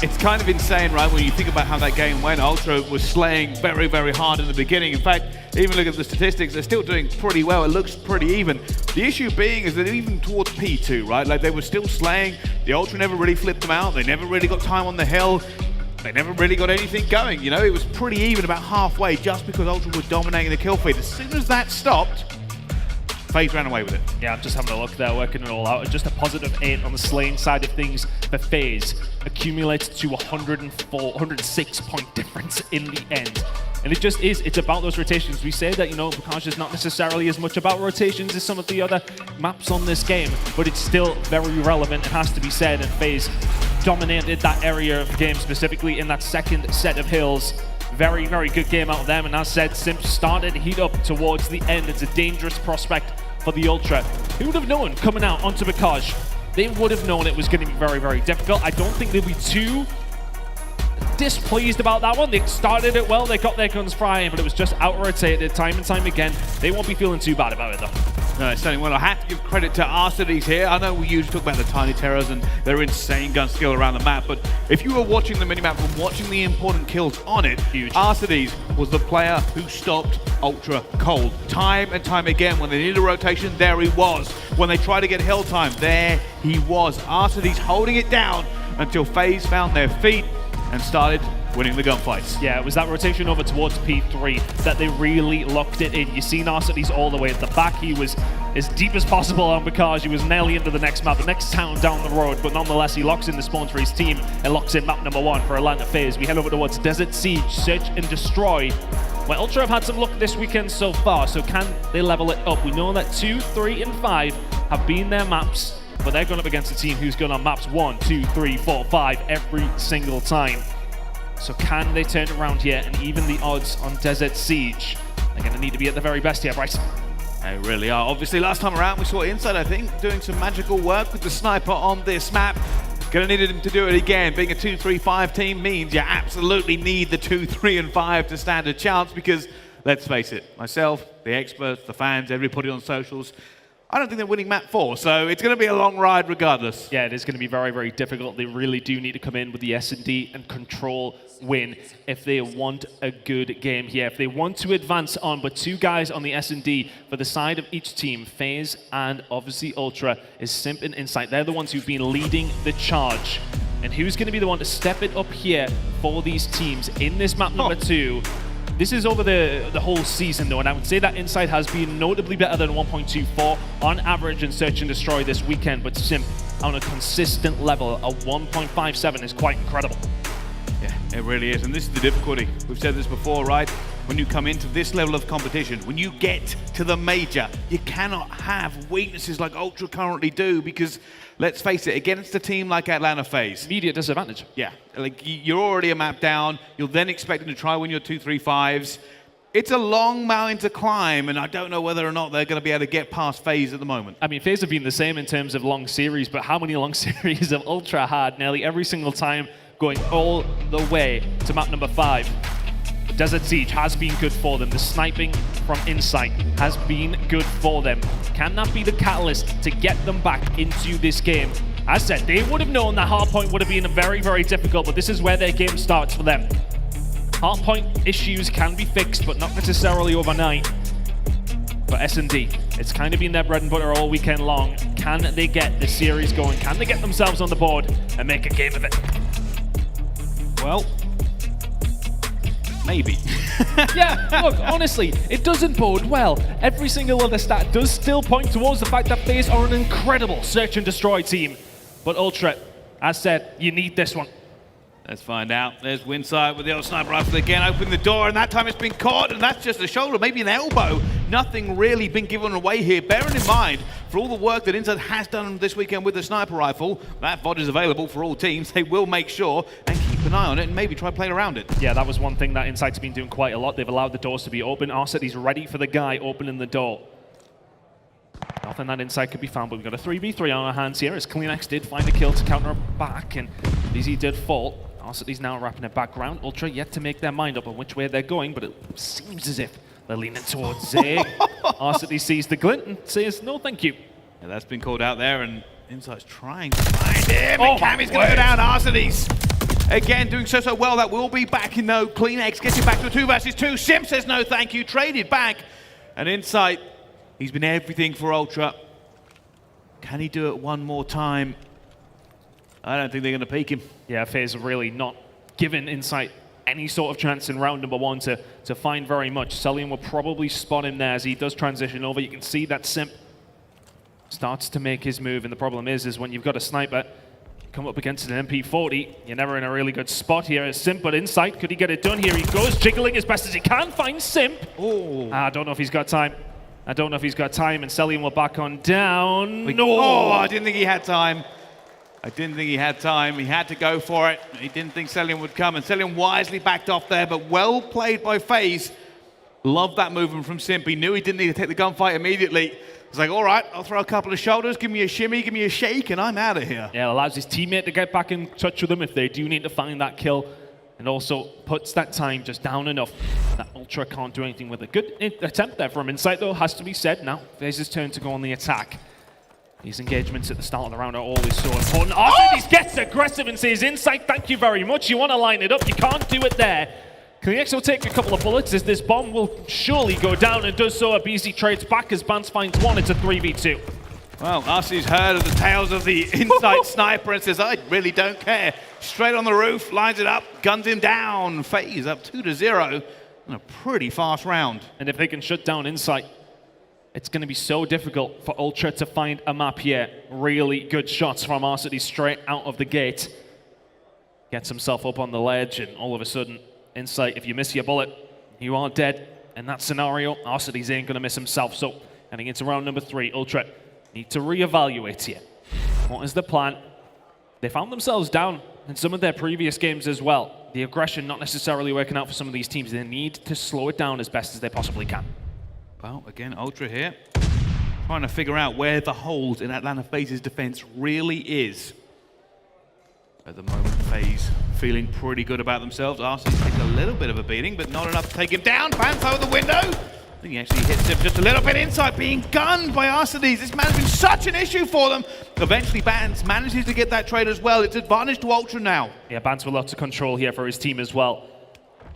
It's kind of insane, right, when you think about how that game went. Ultra was slaying very, very hard in the beginning. In fact, even look at the statistics, they're still doing pretty well. It looks pretty even. The issue being is that even towards P2, right, like they were still slaying. The Ultra never really flipped them out. They never really got time on the hill. They never really got anything going, you know? It was pretty even about halfway just because Ultra were dominating the kill feed. As soon as that stopped, FaZe ran away with it. Yeah, I'm just having a look there, working it all out. Just a +8 on the slaying side of things for FaZe accumulates to 106 point difference in the end. And it just is, it's about those rotations. We say that, you know, Bukaj is not necessarily as much about rotations as some of the other maps on this game, but it's still very relevant, it has to be said, and FaZe dominated that area of the game, specifically in that second set of hills. Very, very good game out of them, and as said, Simp started to heat up towards the end. It's a dangerous prospect for the Ultra. Who would have known coming out onto Bukaj? They would have known it was going to be very, very difficult. I don't think they'll be too displeased about that one. They started it well, they got their guns flying, but it was just out-rotated time and time again. They won't be feeling too bad about it though. No, it's certainly well. I have to give credit to Arcitys here. I know we usually talk about the Tiny Terrors and their insane gun skill around the map, but if you were watching the minimap from watching the important kills on it, Arcitys was the player who stopped Ultra cold. Time and time again, when they needed a rotation, there he was. When they tried to get hill time, there he was. Arcitys holding it down until FaZe found their feet and started winning the gunfights. Yeah, it was that rotation over towards P3 that they really locked it in. You see Arcitys all the way at the back. He was as deep as possible on Røkkr. He was nearly into the next map, the next town down the road, but nonetheless, he locks in the spawn for his team and locks in map number 1 for Atlanta FaZe. We head over towards Desert Siege, Search and Destroy. Well, Ultra have had some luck this weekend so far, so can they level it up? We know that 2, 3, and 5 have been their maps, but they're going up against a team who's gone on maps 1, 2, 3, 4, 5 every single time. So can they turn around here and even the odds on Desert Siege? They're going to need to be at the very best here, Bryce. They really are. Obviously, last time around, we saw Inside, I think, doing some magical work with the sniper on this map. Gonna need him to do it again. Being a 2-3-5 team means you absolutely need the 2, 3, and 5 to stand a chance because, let's face it, myself, the experts, the fans, everybody on socials, I don't think they're winning map 4, so it's going to be a long ride regardless. Yeah, it is going to be very, very difficult. They really do need to come in with the S&D and control win if they want a good game here. If they want to advance on, but 2 guys on the S&D for the side of each team, FaZe and obviously Ultra, is Simp and Insight. They're the ones who've been leading the charge. And who's going to be the one to step it up here for these teams in this map number 2? This is over the whole season, though, and I would say that Insight has been notably better than 1.24 on average in Search and Destroy this weekend, but Simp on a consistent level, a 1.57 is quite incredible. Yeah, it really is, and this is the difficulty. We've said this before, right? When you come into this level of competition, when you get to the major, you cannot have weaknesses like Ultra currently do because, let's face it, against a team like Atlanta FaZe. Immediate disadvantage. Yeah, like you're already a map down, you're then expecting to try win your 2-3-5s. It's a long mountain to climb, and I don't know whether or not they're going to be able to get past FaZe at the moment. I mean, FaZe have been the same in terms of long series, but how many long series have Ultra had nearly every single time going all the way to map number 5? Desert Siege has been good for them. The sniping from Insight has been good for them. Can that be the catalyst to get them back into this game? As said, they would have known that hardpoint would have been very, very difficult, but this is where their game starts for them. Hardpoint issues can be fixed, but not necessarily overnight. But S&D, it's kind of been their bread and butter all weekend long. Can they get the series going? Can they get themselves on the board and make a game of it? Well, maybe. Yeah, look, honestly, it doesn't bode well. Every single other stat does still point towards the fact that FaZe are an incredible Search and Destroy team. But Ultra, as said, you need this one. Let's find out. There's Winside with the old sniper rifle again. Open the door, and that time it's been caught, and that's just a shoulder, maybe an elbow. Nothing really been given away here. Bearing in mind, for all the work that Inside has done this weekend with the sniper rifle, that VOD is available for all teams. They will make sure and keep an eye on it and maybe try playing around it. Yeah, that was one thing that Insight's been doing quite a lot. They've allowed the doors to be aopen. Arcitys ready for the guy opening the door. Nothing that Insight could be found, but we've got a 3v3 on our hands here as CleanX did find a kill to counter back, and aBeZy did fall. Arcitys now wrapping it back round. Ultra yet to make their mind up on which way they're going, but it seems as if they're leaning towards Zig. Arcitys sees the glint and says, no thank you. Yeah, that's been called out there, and Insight's trying to find him, and Cammy's going to go down. Arcitys, again, doing so well. That will be back in though. CleanX getting back to a 2 versus 2. Simp says no thank you, traded back. And Insight, he's been everything for Ultra. Can he do it one more time? I don't think they're going to peek him. Yeah, FaZe really not giving Insight any sort of chance in round number 1 to find very much. Cellium will probably spot him there as he does transition over. You can see that Simp starts to make his move, and the problem is when you've got a sniper come up against an MP40, you're never in a really good spot here as Simp, but Insight, could he get it done here? He goes jiggling as best as he can, find Simp. Oh. I don't know if he's got time. I don't know if he's got time, and Cellium will back on down. No! Oh, I didn't think he had time. I didn't think he had time. He had to go for it. He didn't think Cellium would come, and Cellium wisely backed off there, but well played by FaZe. Loved that movement from Simp. He knew he didn't need to take the gunfight immediately. He's like, all right, I'll throw a couple of shoulders, give me a shimmy, give me a shake, and I'm out of here. Yeah, it allows his teammate to get back in touch with him if they do need to find that kill. and also puts that time just down enough that Ultra can't do anything with it. Good attempt there from Insight, though, has to be said. Now, FaZe's turn to go on the attack. These engagements at the start of the round are always so important. Arcitys gets aggressive and says, Insight, thank you very much. You want to line it up, you can't do it there. Klinex will take a couple of bullets as this bomb will surely go down, and does so. aBeZy trades back as Bance finds one. It's a 3v2. Well, Nasty's heard of the tales of the Insight sniper and says, I really don't care. Straight on the roof, lines it up, guns him down. FaZe up 2-0 in a pretty fast round. And if they can shut down Insight, it's going to be so difficult for Ultra to find a map here. Really good shots from Arcitys straight out of the gate. Gets himself up on the ledge, and all of a sudden, Insight, if you miss your bullet, you are dead. In that scenario, Arcitys ain't going to miss himself. So, heading into round number 3, Ultra need to reevaluate here. What is the plan? They found themselves down in some of their previous games as well. The aggression not necessarily working out for some of these teams. They need to slow it down as best as they possibly can. Well, again, Ultra here, trying to figure out where the holes in Atlanta FaZe's defense really is. At the moment, FaZe feeling pretty good about themselves. Arcitys taking a little bit of a beating, but not enough to take him down. Bance over the window. I think he actually hits him just a little bit inside, being gunned by Arcitys. This man's been such an issue for them. Eventually, Bance manages to get that trade as well. It's advantage to Ultra now. Yeah, Bance with lots of control here for his team as well.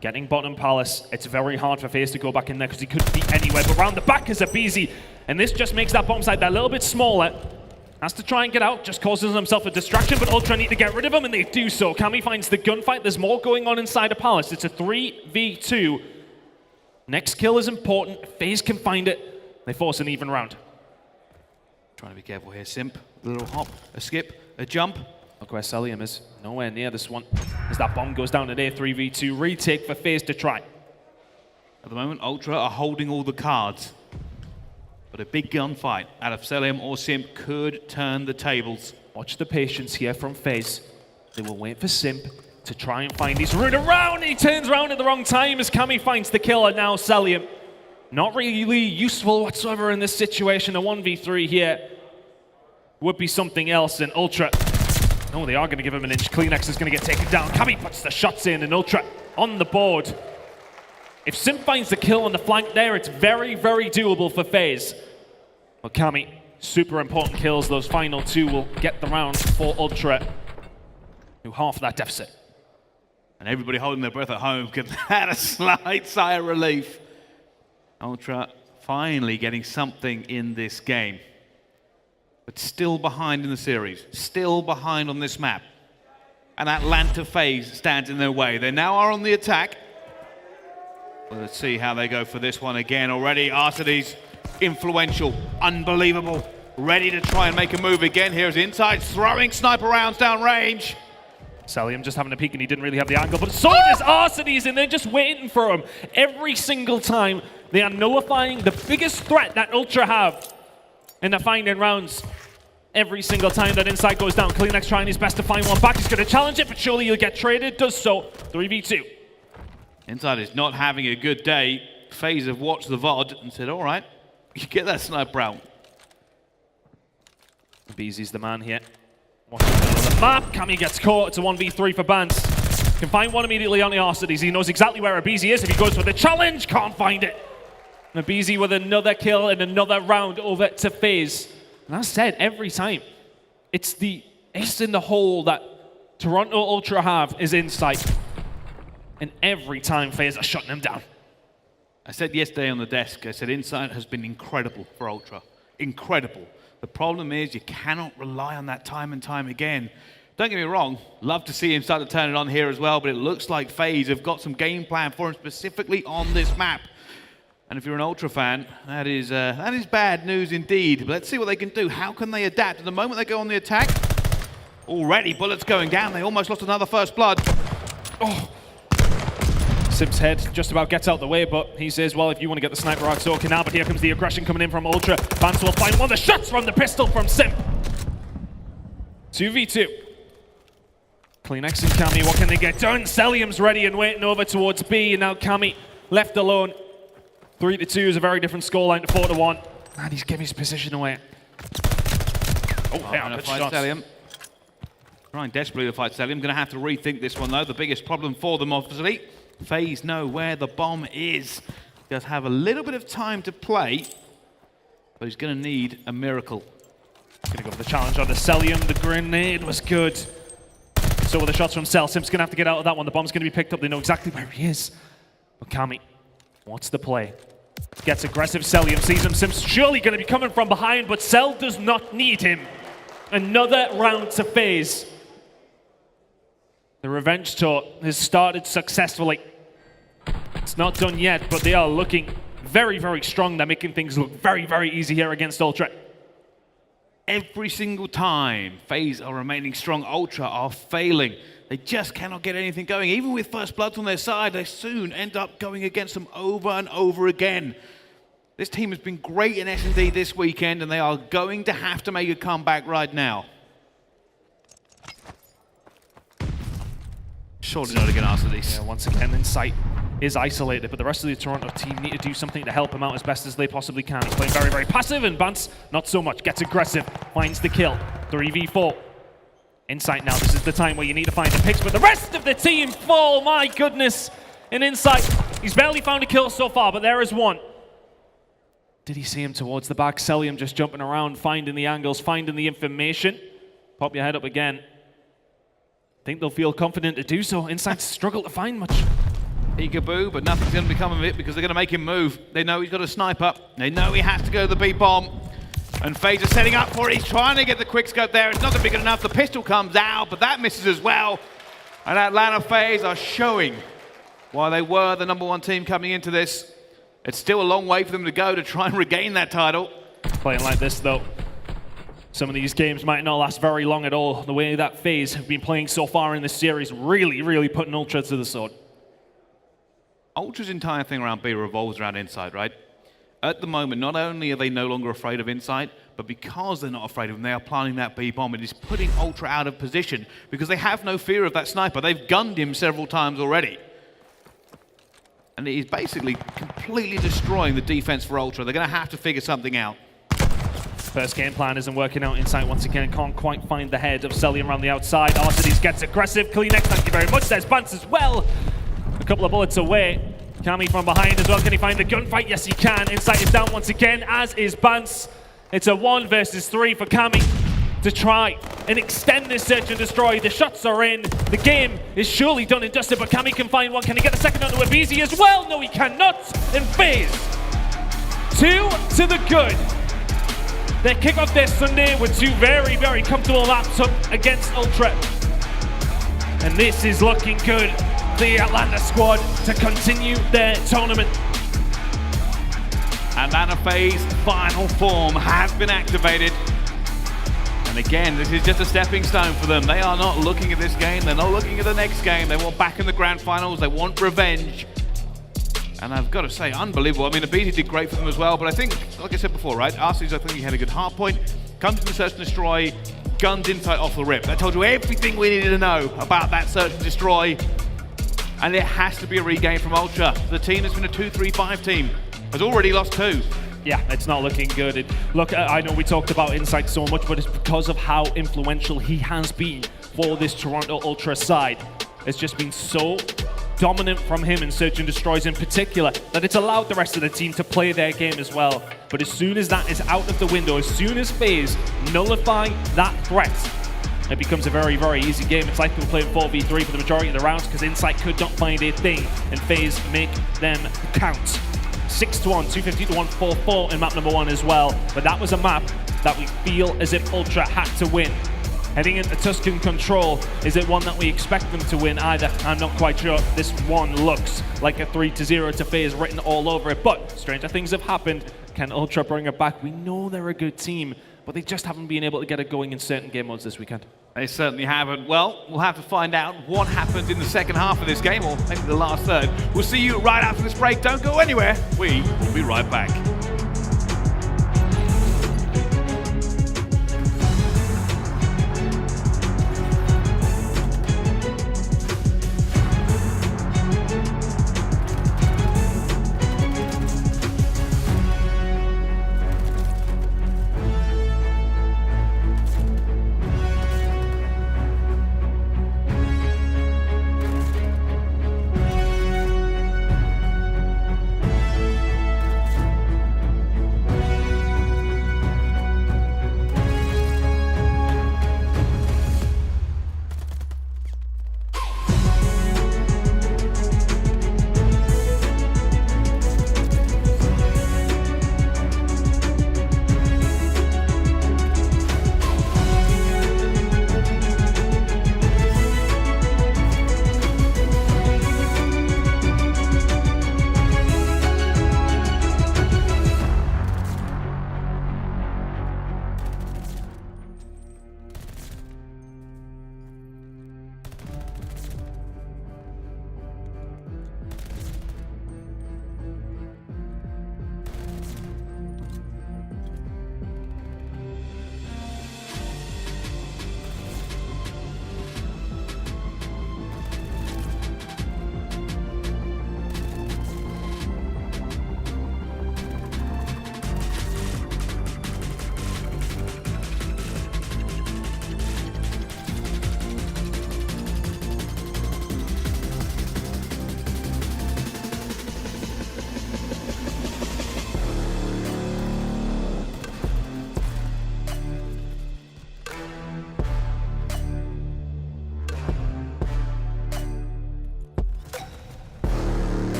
Getting bottom palace, it's very hard for FaZe to go back in there because he could be anywhere. But round the back is aBeZy, and this just makes that bomb site that little bit smaller. Has to try and get out, just causes himself a distraction, but Ultra need to get rid of him, and they do so. Cammy finds the gunfight. There's more going on inside a palace. It's a 3v2. Next kill is important. If FaZe can find it, they force an even round. Trying to be careful here. Simp, a little hop, a skip, a jump. Look where Cellium is. Nowhere near this one. As that bomb goes down at a 3v2. Retake for FaZe to try. At the moment, Ultra are holding all the cards. But a big gunfight out of Cellium or Simp could turn the tables. Watch the patience here from FaZe. They will wait for Simp to try and find his route around. He turns around at the wrong time as Cammy finds the kill, and now Cellium. Not really useful whatsoever in this situation. A 1v3 here would be something else, and Ultra. Oh, they are going to give him an inch. Klinex is going to get taken down. Cammy puts the shots in, and Ultra on the board. If Simp finds the kill on the flank there, it's very, very doable for FaZe. But Cammy, super important kills. Those final two will get the round for Ultra, who half that deficit. And everybody holding their breath at home can have a slight sigh of relief. Ultra finally getting something in this game. But still behind in the series. Still behind on this map. And Atlanta FaZe stands in their way. They now are on the attack. Well, let's see how they go for this one again. Already Arcitys, influential, unbelievable. Ready to try and make a move again. Here's Insight throwing sniper rounds down range. Cellium just having a peek, and he didn't really have the angle, but so does Arcitys, and they're just waiting for him. Every single time, they are nullifying the biggest threat that Ultra have. And they're finding rounds every single time that Insight goes down. Klinex trying his best to find one back. He's going to challenge it, but surely he'll get traded. Does so. 3v2. Insight is not having a good day. FaZe have watched the VOD and said, all right, you get that sniper out. aBeZy's the man here. Watching the map. Cammy gets caught. It's a 1v3 for Bance. Can find one immediately on the Arcitys. He knows exactly where aBeZy is. If he goes for the challenge, can't find it. And aBeZy with another kill and another round over to FaZe. And as said, every time, it's the ace in the hole that Toronto Ultra have is Insight. And every time FaZe are shutting him down. I said yesterday on the desk, I said Insight has been incredible for Ultra. Incredible. The problem is you cannot rely on that time and time again. Don't get me wrong, love to see him start to turn it on here as well, but it looks like FaZe have got some game plan for him specifically on this map. And if you're an Ultra fan, that is bad news indeed. But let's see what they can do. How can they adapt? At the moment they go on the attack, already bullets going down. They almost lost another first blood. Oh. Simp's head just about gets out the way, but he says, well, if you want to get the sniper out, so can now. But here comes the aggression coming in from Ultra. Bance will find one of the shots from the pistol from Simp. 2v2. Klinex and Cammy, what can they get done? Cellium's ready and waiting over towards B, and now Cammy left alone. 3-2 is a very different scoreline to 4-1. And he's giving his position away. Oh, yeah, good shot. Cellium. Trying desperately to fight Cellium. Going to have to rethink this one, though. The biggest problem for them, obviously. FaZe know where the bomb is. Does have a little bit of time to play, but he's going to need a miracle. Going to go for the challenge on the Cellium. The grenade was good. So with the shots from Cell, Simp's going to have to get out of that one. The bomb's going to be picked up. They know exactly where he is. But Cammy, what's the play? Gets aggressive. Cellium sees him. Simp's surely going to be coming from behind, but Cell does not need him. Another round to FaZe. The revenge tour has started successfully. It's not done yet, but they are looking very, very strong. They're making things look very, very easy here against Ultra. Every single time FaZe are remaining strong, Ultra are failing. They just cannot get anything going. Even with First Bloods on their side, they soon end up going against them over and over again. This team has been great in S&D this weekend, and they are going to have to make a comeback right now. Surely not against Arcitys. Yeah, once again, Insight is isolated, but the rest of the Toronto team need to do something to help him out as best as they possibly can. He's playing very, very passive, and Bance, not so much. Gets aggressive, finds the kill. 3v4. Insight now, this is the time where you need to find the picks, but the rest of the team fall, my goodness. In Insight, he's barely found a kill so far, but there is one. Did he see him towards the back? Cellium just jumping around, finding the angles, finding the information. Pop your head up again. Think they'll feel confident to do so. Insight struggle to find much. Peekaboo, but nothing's going to become of it because they're going to make him move. They know he's got a sniper. They know he has to go to the B-bomb. And FaZe is setting up for it. He's trying to get the quick scope there. It's not going to be good enough. The pistol comes out, but that misses as well. And Atlanta FaZe are showing why they were the #1 team coming into this. It's still a long way for them to go to try and regain that title. Playing like this, though, some of these games might not last very long at all. The way that FaZe have been playing so far in this series, really, really putting Ultra to the sword. Ultra's entire thing around B revolves around Insight, right? At the moment, not only are they no longer afraid of Insight, but because they're not afraid of him, they are planting that B-bomb. It is putting Ultra out of position because they have no fear of that sniper. They've gunned him several times already. And it is basically completely destroying the defense for Ultra. They're going to have to figure something out. First game plan isn't working out. Insight once again can't quite find the head of Cellium around the outside. Arcitys gets aggressive. Clean X, thank you very much. There's Bance as well. A couple of bullets away. Cammy from behind as well. Can he find the gunfight? Yes, he can. Insight is down once again, as is Bance. It's a 1 versus 3 for Cammy to try and extend this search and destroy. The shots are in. The game is surely done and dusted, but Cammy can find one. Can he get a second onto aBeZy as well? No, he cannot. And FaZe, 2 to the good. They kick off their Sunday with 2 very, very comfortable laps up against Ultra. And this is looking good. The Atlanta squad to continue their tournament. Atlanta FaZe final form has been activated. And again, this is just a stepping stone for them. They are not looking at this game. They're not looking at the next game. They want back in the grand finals. They want revenge. And I've got to say, unbelievable. I mean, aBeZy did great for them as well, but I think, like I said before, right? Arcitys, I think he had a good hard point. Comes in the search and destroy, guns Insight off the rip. That told you everything we needed to know about that search and destroy. And it has to be a regain from Ultra. The team that's been a 2-3-5 team has already lost 2. Yeah, it's not looking good. Look, I know we talked about Insight so much, but it's because of how influential he has been for this Toronto Ultra side. It's just been so dominant from him in search and destroys in particular that it's allowed the rest of the team to play their game as well. But as soon as that is out of the window, as soon as FaZe nullify that threat, it becomes a very, very easy game. It's like we were playing 4v3 for the majority of the rounds because Insight could not find a thing, and FaZe make them count. 6-1, 250-1, 4-4 in map #1 as well. But that was a map that we feel as if Ultra had to win. Heading into Tuscan Control, is it one that we expect them to win either? I'm not quite sure. This one looks like a 3-0 to FaZe written all over it, but stranger things have happened. Can Ultra bring it back? We know they're a good team, but they just haven't been able to get it going in certain game modes this weekend. They certainly haven't. Well, we'll have to find out what happens in the second half of this game, or maybe the last third. We'll see you right after this break. Don't go anywhere. We will be right back.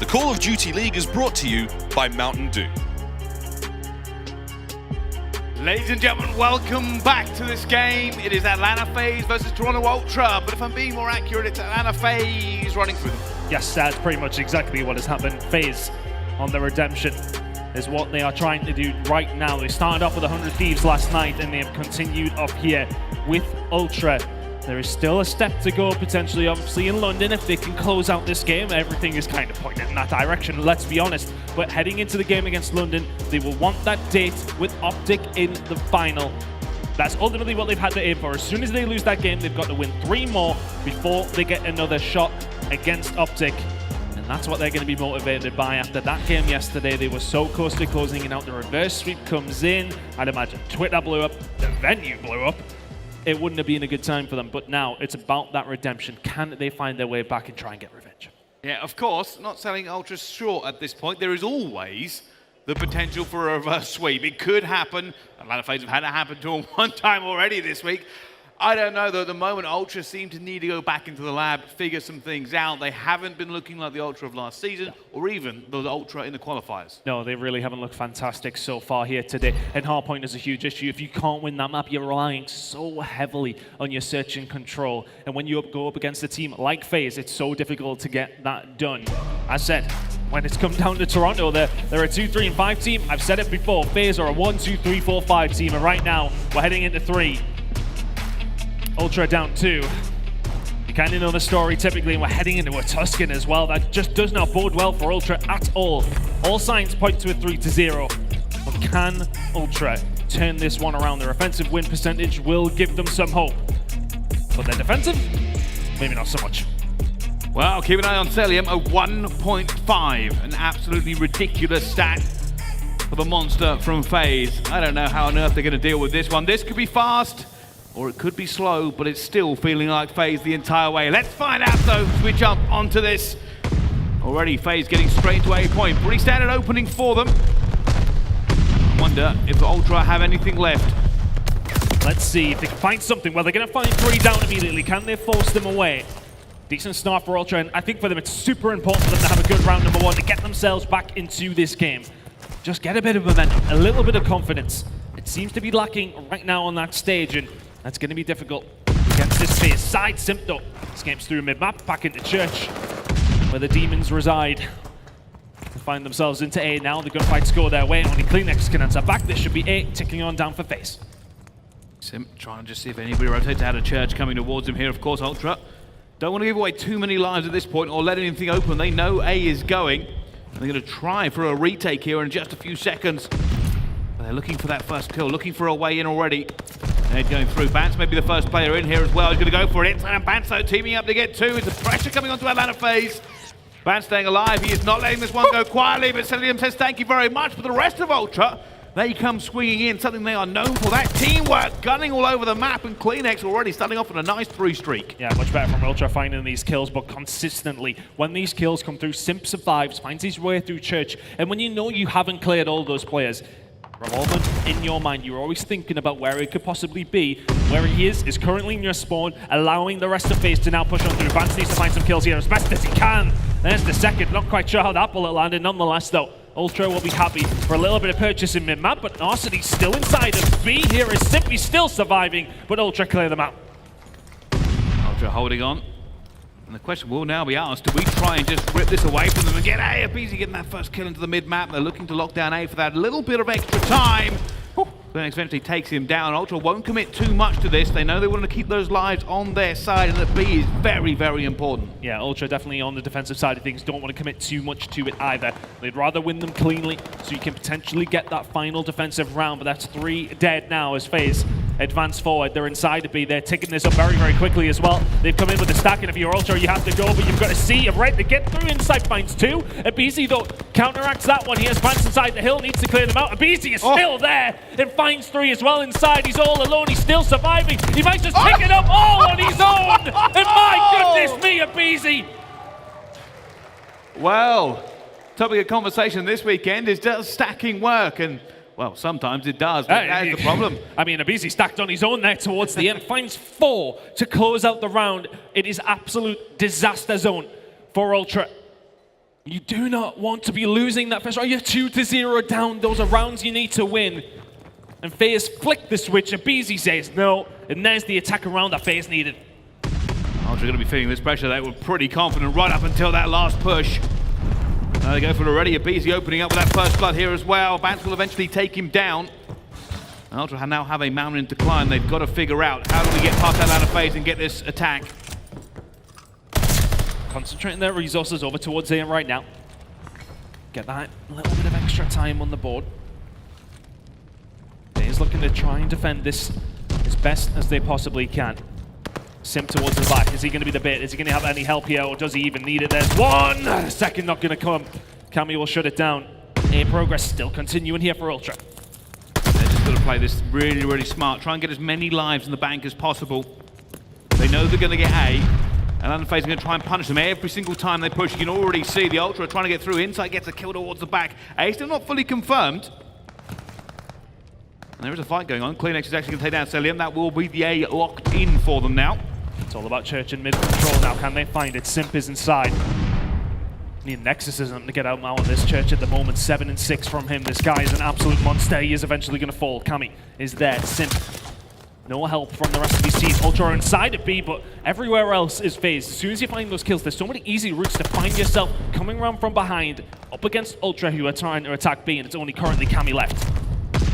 The Call of Duty League is brought to you by Mountain Dew. Ladies and gentlemen, welcome back to this game. It is Atlanta FaZe versus Toronto Ultra, but if I'm being more accurate, it's Atlanta FaZe running through them. Yes, that's pretty much exactly what has happened. FaZe on the redemption is what they are trying to do right now. They started off with 100 Thieves last night, and they have continued up here with Ultra. There is still a step to go, potentially, obviously, in London. If they can close out this game, everything is kind of pointed in that direction, let's be honest. But heading into the game against London, they will want that date with OpTic in the final. That's ultimately what they've had to aim for. As soon as they lose that game, they've got to win 3 more before they get another shot against OpTic. And that's what they're going to be motivated by. After that game yesterday, they were so close to closing it out. The reverse sweep comes in. I'd imagine Twitter blew up. The venue blew up. It wouldn't have been a good time for them, but now it's about that redemption. Can they find their way back and try and get revenge? Yeah, of course, not selling Ultra short at this point. There is always the potential for a reverse sweep. It could happen. Atlanta FaZe have had it happen to them one time already this week. I don't know, though. At the moment, Ultra seem to need to go back into the lab, figure some things out. They haven't been looking like the Ultra of last season, or even the Ultra in the qualifiers. No, they really haven't looked fantastic so far here today. And hardpoint is a huge issue. If you can't win that map, you're relying so heavily on your search and control. And when you go up against a team like FaZe, it's so difficult to get that done. As said, when it's come down to Toronto, they're a 2, 3, and 5 team. I've said it before, FaZe are a 1, 2, 3, 4, 5 team. And right now, we're heading into 3. Ultra down 2. You kind of know the story typically, and we're heading into a Tuscan as well. That just does not bode well for Ultra at all. All signs point to a 3-0. But can Ultra turn this one around? Their offensive win percentage will give them some hope. But their defensive, maybe not so much. Well, keep an eye on Cellium, a 1.5. An absolutely ridiculous stat for the monster from FaZe. I don't know how on earth they're going to deal with this one. This could be fast, or it could be slow, but it's still feeling like FaZe the entire way. Let's find out, though, as we jump onto this. Already, FaZe getting straight to A point. Pretty standard opening for them. I wonder if the Ultra have anything left. Let's see if they can find something. Well, they're going to find 3 down immediately. Can they force them away? Decent start for Ultra, and I think for them it's super important for them to have a good round number 1 to get themselves back into this game. Just get a bit of momentum, a little bit of confidence. It seems to be lacking right now on that stage, and that's going to be difficult against this FaZe side. Simp, though, escapes through mid-map, back into church, where the demons reside. They find themselves into A now. The gunfight score their way, and only Kleenex can answer back. This should be A, ticking on down for FaZe. Simp trying to just see if anybody rotates out of church coming towards him here. Of course, Ultra don't want to give away too many lives at this point or let anything open. They know A is going. They're going to try for a retake here in just a few seconds. But they're looking for that first kill, looking for a way in already. They're going through. Bance may be the first player in here as well. He's going to go for it. And Bance teaming up to get 2. It's the pressure coming onto Atlanta FaZe. Bance staying alive. He is not letting this one go quietly, but Cellium says thank you very much. For the rest of Ultra, they come swinging in, something they are known for. That teamwork, gunning all over the map, and Kleenex already starting off on a nice 3 streak. Yeah, much better from Ultra finding these kills, but consistently. When these kills come through, Simp survives, finds his way through church, and when you know you haven't cleared all those players, Revolver, in your mind, you're always thinking about where it could possibly be. Where he is currently in your spawn, allowing the rest of FaZe to now push on through. Vance needs to find some kills here as best as he can. There's the second. Not quite sure how that bullet landed. Nonetheless, though, Ultra will be happy for a little bit of purchase in mid-map, but Arcitys still inside of B here is simply still surviving, but Ultra clear them out. Ultra holding on. And the question will now be asked, do we try and just rip this away from them and get A? aBeZy getting that first kill into the mid-map. They're looking to lock down A for that little bit of extra time. Kleenex eventually takes him down. Ultra won't commit too much to this. They know they want to keep those lives on their side, and that B is very, very important. Yeah, Ultra definitely on the defensive side of things. Don't want to commit too much to it either. They'd rather win them cleanly so you can potentially get that final defensive round, but that's 3 dead now as FaZe advance forward. They're inside of B. They're taking this up very, very quickly as well. They've come in with a stack, and if you're Ultra, you have to go, but you've got to see a red to get through. Inside finds 2. aBeZy, though, counteracts that one. He has Vance inside the hill, needs to clear them out. aBeZy is still there and finds 3 as well inside. He's all alone. He's still surviving. He might just pick it up all on his own. And my goodness me, aBeZy. Well, topic of conversation this weekend is, does stacking work? And well, sometimes it does, but that's the problem. I mean, aBeZy stacked on his own there towards the end, finds 4 to close out the round. It is absolute disaster zone for Ultra. You do not want to be losing that first round. You're 2-0 down. Those are rounds you need to win. And FaZe flicked the switch. aBeZy says no. And there's the attack around that FaZe needed. Ultra going to be feeling this pressure. They were pretty confident right up until that last push. Now they go for it already. aBeZy opening up with that first blood here as well. Bance will eventually take him down. Ultra now have a mountain in decline. They've got to figure out how do we get past that ladder phase and get this attack. Concentrating their resources over towards him right now. Get that little bit of extra time on the board. FaZe looking to try and defend this as best as they possibly can. Simp towards the back. Is he going to be the bait? Is he going to have any help here, or does he even need it? There's one! Second not going to come. Cammy will shut it down. Progress still continuing here for Ultra. They're just going to play this really, really smart. Try and get as many lives in the bank as possible. They know they're going to get A. And FaZe are going to try and punish them every single time they push. You can already see the Ultra trying to get through. Inside gets a kill towards the back. A still not fully confirmed. And there is a fight going on. CleanX is actually going to take down Cellium. That will be the A locked in for them now. It's all about Church and mid control now. Can they find it? Simp is inside. Need Nexus isn't to get out now on this. Church at the moment, 7 and 6 from him. This guy is an absolute monster. He is eventually going to fall. Cammy is there. Simp. No help from the rest of these teams. Ultra are inside of B, but everywhere else is FaZe. As soon as you find those kills, there's so many easy routes to find yourself coming around from behind, up against Ultra, who are trying to attack B, and it's only currently Cammy left.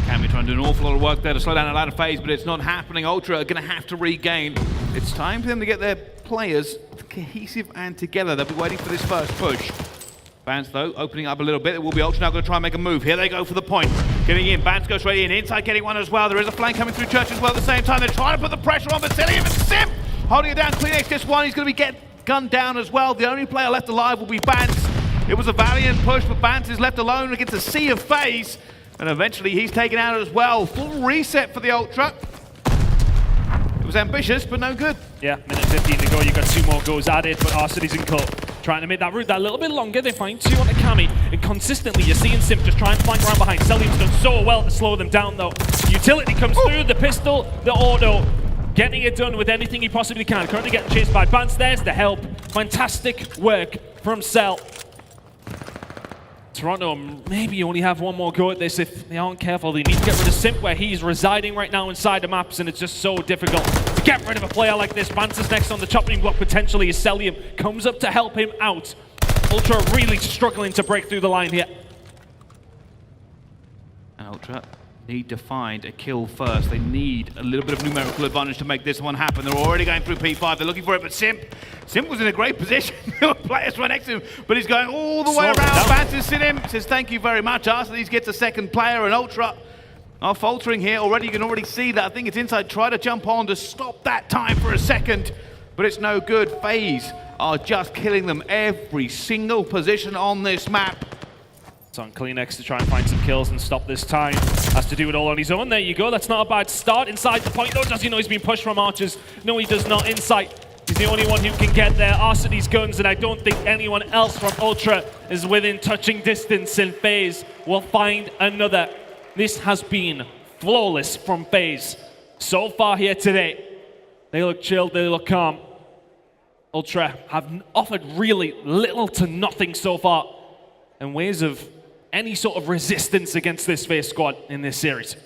Cammy trying to do an awful lot of work there to slow down a ladder phase, but it's not happening. Ultra are going to have to regain. It's time for them to get their players cohesive and together. They'll be waiting for this first push. Bance, though, opening up a little bit. It will be Ultra now going to try and make a move. Here they go for the point. Getting in. Bance goes straight in. Inside getting one as well. There is a flank coming through Church as well at the same time. They're trying to put the pressure on, but Cellium and Simp holding it down. CleanX gets one. He's going to be gunned down as well. The only player left alive will be Bance. It was a valiant push, but Bance is left alone against a sea of FaZe. And eventually he's taken out as well. Full reset for the Ultra. It was ambitious, but no good. Yeah, minute 15 to go. You've got 2 more goals added, but Arcitys and Co. trying to make that route that little bit longer. They find 2 on the Cammy, and consistently you're seeing Simp just try and flank around behind. Cellium's done so well to slow them down, though. Utility comes through, the pistol, the auto, getting it done with anything he possibly can. Currently getting chased by Bance. There's the help. Fantastic work from Cell. Toronto maybe only have 1 more go at this if they aren't careful. They need to get rid of Simp where he's residing right now inside the maps, and it's just so difficult to get rid of a player like this. Bance is next on the chopping block potentially as Cellium comes up to help him out. Ultra really struggling to break through the line here. And Ultra need to find a kill first. They need a little bit of numerical advantage to make this one happen. They're already going through P5. They're looking for it, but Simp was in a great position. Players right next to him, but he's going all the way around. Bance is in him. Says thank you very much. Arcitys gets a second player, and Ultra are faltering here already. You can already see that. I think it's inside. Try to jump on to stop that time for a second, but it's no good. FaZe are just killing them every single position on this map. It's on CleanX to try and find some kills and stop this time. Has to do it all on his own. There you go. That's not a bad start. Inside the point, though, does he know he's been pushed from Archers? No, he does not. Insight. He's the only one who can get there. Arcitys guns, and I don't think anyone else from Ultra is within touching distance, and FaZe will find another. This has been flawless from FaZe so far here today. They look chilled, they look calm. Ultra have offered really little to nothing so far in ways of any sort of resistance against this FaZe squad in this series.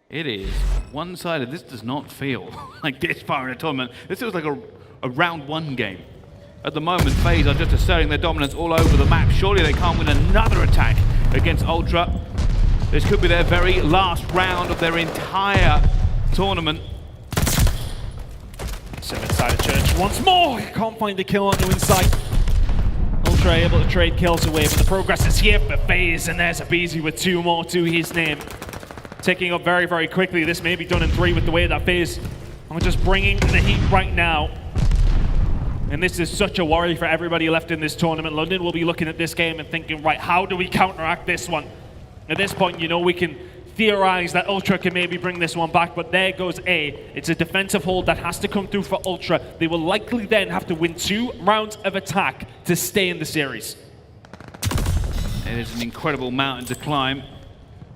It is one-sided. This does not feel like this far in a tournament. This feels like a round 1 game. At the moment, FaZe are just asserting their dominance all over the map. Surely they can't win another attack against Ultra. This could be their very last round of their entire tournament. Simp inside of Church once more. Can't find the kill on the inside. Ultra able to trade kills away, but the progress is here for FaZe, and there's aBeZy with 2 more to his name. Ticking up very, very quickly. This may be done in 3 with the way that FaZe are just bringing the heat right now. And this is such a worry for everybody left in this tournament. London will be looking at this game and thinking, right, how do we counteract this one? At this point, you know, we can theorize that Ultra can maybe bring this one back, but there goes A. It's a defensive hold that has to come through for Ultra. They will likely then have to win 2 rounds of attack to stay in the series. It is an incredible mountain to climb.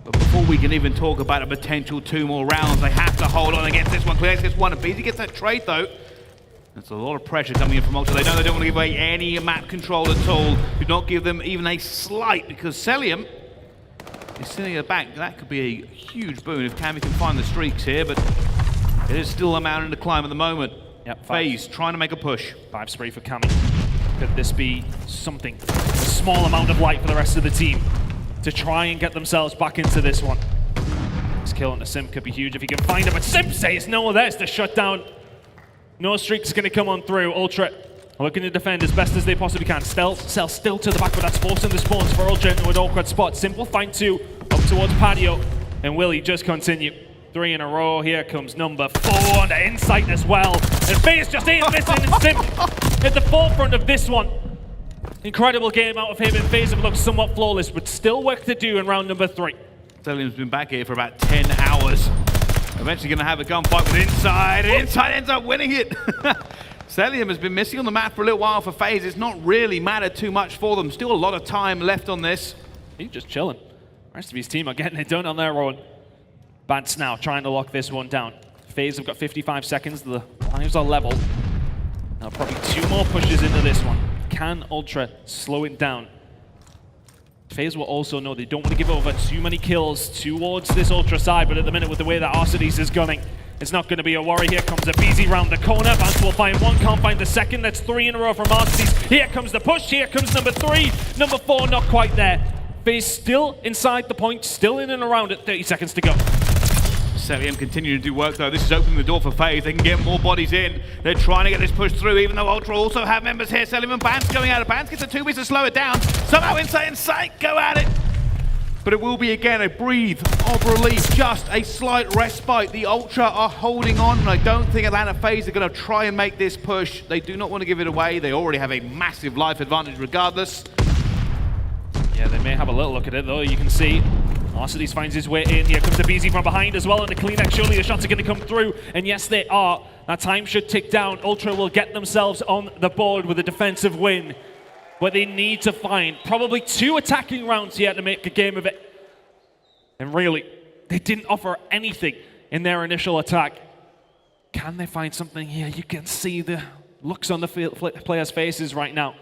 But before we can even talk about a potential 2 more rounds, they have to hold on against this one. CleanX gets one, aBeZy gets that trade though. There's a lot of pressure coming in from Ultra. They know they don't want to give away any map control at all. Do not give them even a slight, because Cellium is sitting at the back. That could be a huge boon if Cammy can find the streaks here, but it is still a mountain to climb at the moment. Yep, FaZe trying to make a push. 5 spray for Cammy. Could this be something? A small amount of light for the rest of the team to try and get themselves back into this one. This kill on the Simp could be huge if he can find it, but Simp says no, there's the shutdown. No streak's going to come on through. Ultra looking to defend as best as they possibly can. Cell still to the back, but that's forcing the spawns for Ultra into an awkward spot. Simp will find 2 up towards Patio, and will he just continue? 3 in a row. Here comes number 4 on the insight as well. And FaZe just ain't missing, and Simp at the forefront of this one. Incredible game out of him, and FaZe have looked somewhat flawless, but still work to do in round number 3. Cellium's been back here for about 10 hours. Eventually going to have a gunfight with Inside, and Inside ends up winning it. Cellium has been missing on the map for a little while for FaZe. It's not really mattered too much for them. Still a lot of time left on this. He's just chilling. The rest of his team are getting it done on their own. Bants now trying to lock this one down. FaZe have got 55 seconds. The lives are level. Now probably 2 more pushes into this one. Can Ultra slow it down? FaZe will also know they don't want to give over too many kills towards this Ultra side, but at the minute with the way that Arcitys is gunning, it's not going to be a worry. Here comes aBeZy round the corner. Bants will find 1, can't find the second. That's 3 in a row from Arcitys. Here comes the push. Here comes number 3. Number 4 not quite there. FaZe still inside the point, still in and around it. 30 seconds to go. Cellium continue to do work though. This is opening the door for FaZe. They can get more bodies in. They're trying to get this push through, even though Ultra also have members here. Cellium and Bants going at it. Bants gets a 2-piece to slow it down. Somehow Insight go at it. But it will be again a breathe of relief, just a slight respite. The Ultra are holding on, and I don't think Atlanta FaZe are going to try and make this push. They do not want to give it away. They already have a massive life advantage regardless. Yeah, they may have a little look at it though. You can see Arcitys finds his way in. Here comes aBeZy from behind as well, and the clean X. Surely the shots are going to come through, and yes, they are. That time should tick down. Ultra will get themselves on the board with a defensive win, but they need to find probably 2 attacking rounds here to make a game of it. And really, they didn't offer anything in their initial attack. Can they find something here? You can see the looks on the players' faces right now.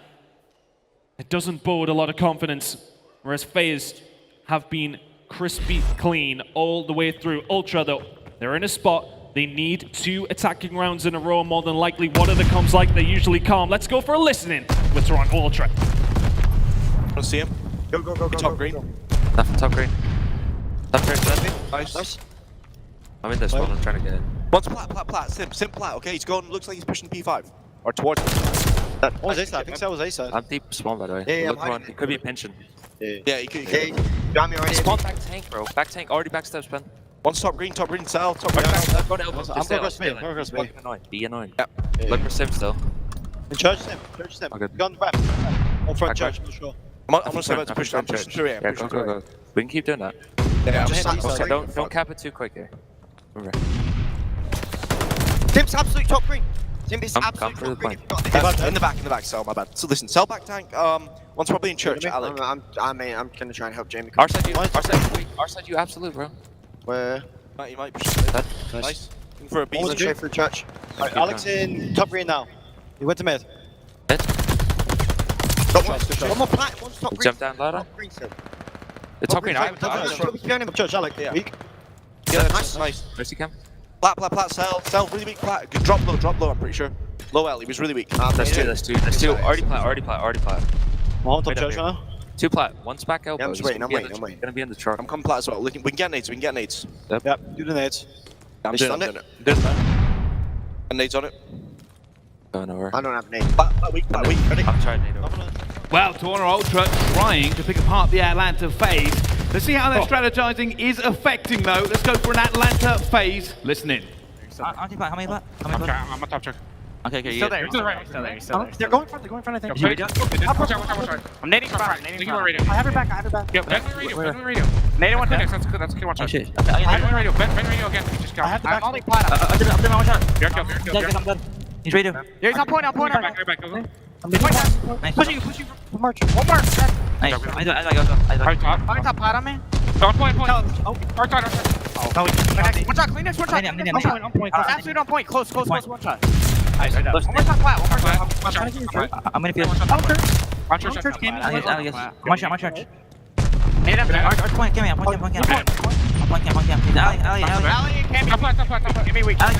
It doesn't bode a lot of confidence, whereas FaZe have been crispy clean all the way through. Ultra, though, they're in a spot. They need 2 attacking rounds in a row, more than likely. One of them comes like they usually come. Let's go for a listening with Toronto Ultra. Let's see him. Go. Top green. Top green. Top green. Nice. I'm in this one. I'm trying to get in. One's plat. Simp plat. Okay, he's going. Looks like he's pushing P5 or towards. That was A-side. I think that was A-side. I'm deep spawn, by the way. Yeah, Look one. He could be pinching. Yeah, he could. Got me already. Spawn back tank, bro. Back tank. Already backsteps, Ben. One's top green, cell. Top green. Go to elbows. I'm going to me. Be annoying. Look for Simp still. And Church Simp. Okay. Go on the ramp. On front Church, I'm sure. I'm gonna say let's push. I'm pushing through here. Go. We can keep doing that. Yeah, don't cap it too quick here. Remember. Simp's absolute top green. Simp is absolute top green. In the back, cell, my bad. So listen, cell back tank, one's probably in church, Alec. I'm gonna try and help Jamie. Our side, you absolute, bro. Where? You might push nice. Looking for a beat. Straight through church. Right, Alex in top green now. He went to mid. One more plat, one's top green. Jump down ladder. The top green, behind him, Church, Alec. Weak. Yeah, nice. Mercy cam. Plat, cell, really weak plat. Good drop low, I'm pretty sure. Low L, he was really weak. That's two. Already plat. I'm on top Church now. 2 plat, 1's back elbow. Yeah, I'm waiting. Gonna be in the chart. I'm coming plat as well. We can get nades. Yep, do the nades. I'm doing it. And nades on it. Going over. I don't have nades. Plat weak. Ready? I'm trying nade over. Well, Toronto Ultra trying to pick apart the Atlanta FaZe. Let's see how their strategizing is affecting though. Let's go for an Atlanta FaZe. Listen in. How many plat? I'm a top check. Okay, He's still there. They're going front, I think. I'm nading front. I have it back. Yep, Ben radio. Nading one next. That's good. One shot. Ben radio again. He just got. I have the back. I'm only plat. I'm doing one shot. You're kill. I'm done. He's radio. Yeah, he's on point. Back. Go. I'm pushing you. March. One more. Nice. I go. Hard top plat on me. On point. Hard top. One shot, clean next, one shot. On point. Absolutely on point. Close, one shot. Nice. One more shot flat. One more shot. I'm gonna feel. Watch your church. One shot. Arch point, Cammy. I'm pointing. Alley, Cammy. Give me weak. One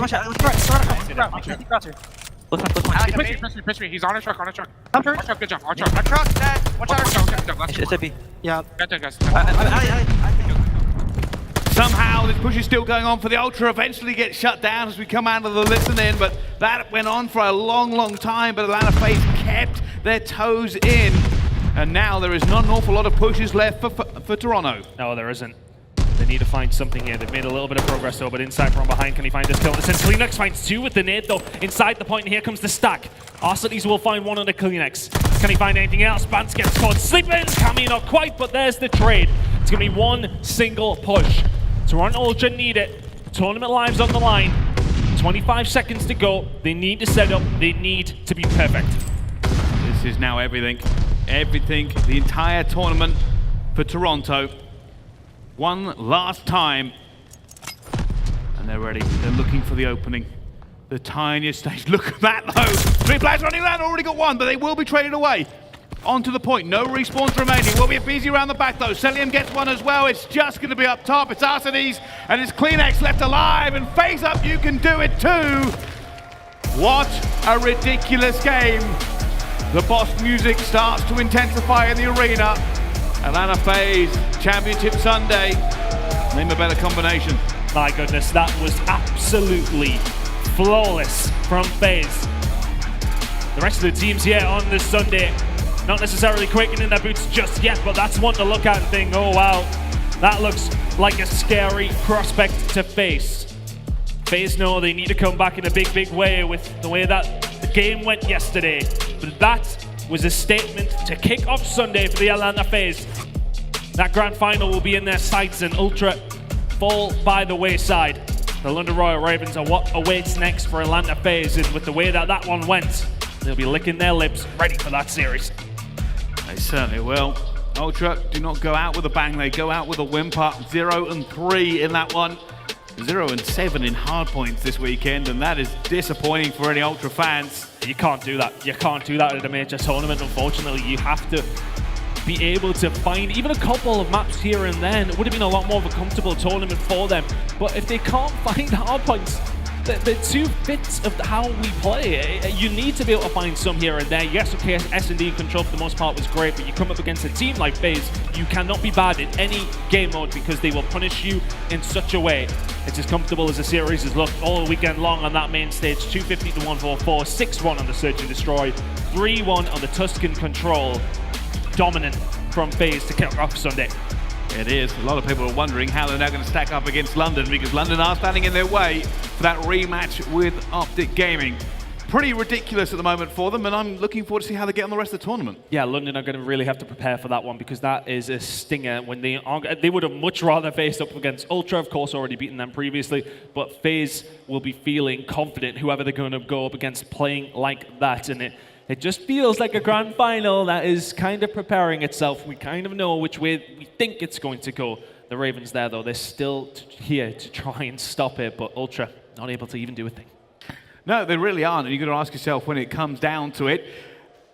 shot. Pitch me. He's on a truck. Good job. On truck. One shot. It's a B. Yeah. Guys. Somehow this push is still going on for the Ultra, eventually gets shut down as we come out of the listen-in, but that went on for a long time, but Atlanta FaZe kept their toes in, and now there is not an awful lot of pushes left for Toronto. No, there isn't. They need to find something here. They've made a little bit of progress though, but inside from behind, can he find this kill? Essentially, Kleenex finds 2 with the nade though. Inside the point, and here comes the stack. Arcitys will find 1 on the Kleenex. Can he find anything else? Bance gets caught sleeping. Cammy not quite, but there's the trade. It's going to be one single push. Toronto Ultra need it. Tournament lives on the line. 25 seconds to go. They need to set up. They need to be perfect. This is now everything. Everything, the entire tournament for Toronto. One last time. And they're ready. They're looking for the opening. The tiniest stage. Look at that though. 3 players running around, already got 1, but they will be traded away. Onto the point, no respawns remaining. Will be a aBeZy around the back though. Cellium gets 1 as well. It's just going to be up top. It's Arcitys and it's Kleenex left alive. And FaZe up, you can do it too. What a ridiculous game. The boss music starts to intensify in the arena. Atlanta FaZe Championship Sunday. Name a better combination. My goodness, that was absolutely flawless from FaZe. The rest of the teams here on this Sunday, not necessarily quaking their boots just yet, but that's one to look at and think, oh wow, that looks like a scary prospect to face. FaZe know they need to come back in a big way with the way that the game went yesterday. But that was a statement to kick off Sunday for the Atlanta FaZe. That grand final will be in their sights and Ultra fall by the wayside. The London Royal Ravens are what awaits next for Atlanta FaZe, and with the way that one went, they'll be licking their lips ready for that series. They certainly will. Ultra do not go out with a bang, they go out with a whimper. 0-3 in that one. 0-7 in hard points this weekend, and that is disappointing for any Ultra fans. You can't do that. You can't do that at a major tournament, unfortunately. You have to be able to find even a couple of maps here and then. It would have been a lot more of a comfortable tournament for them. But if they can't find hard points, the 2 bits of how we play, you need to be able to find some here and there. Yes, okay, S&D control for the most part was great, but you come up against a team like FaZe, you cannot be bad in any game mode because they will punish you in such a way. It's as comfortable as the series has looked all weekend long on that main stage. 250 to 144, 6-1 on the Search and Destroy, 3-1 on the Tuscan Control. Dominant from FaZe to kick off Sunday. It is. A lot of people are wondering how they're now going to stack up against London, because London are standing in their way for that rematch with OpTic Gaming. Pretty ridiculous at the moment for them, and I'm looking forward to see how they get on the rest of the tournament. Yeah, London are going to really have to prepare for that one, because that is a stinger. When they would have much rather faced up against Ultra, of course, already beaten them previously, but FaZe will be feeling confident whoever they're going to go up against playing like that, and it just feels like a grand final that is kind of preparing itself. We kind of know which way we think it's going to go. The Ravens there, though, they're still here to try and stop it, but Ultra not able to even do a thing. No, they really aren't, and you've got to ask yourself when it comes down to it,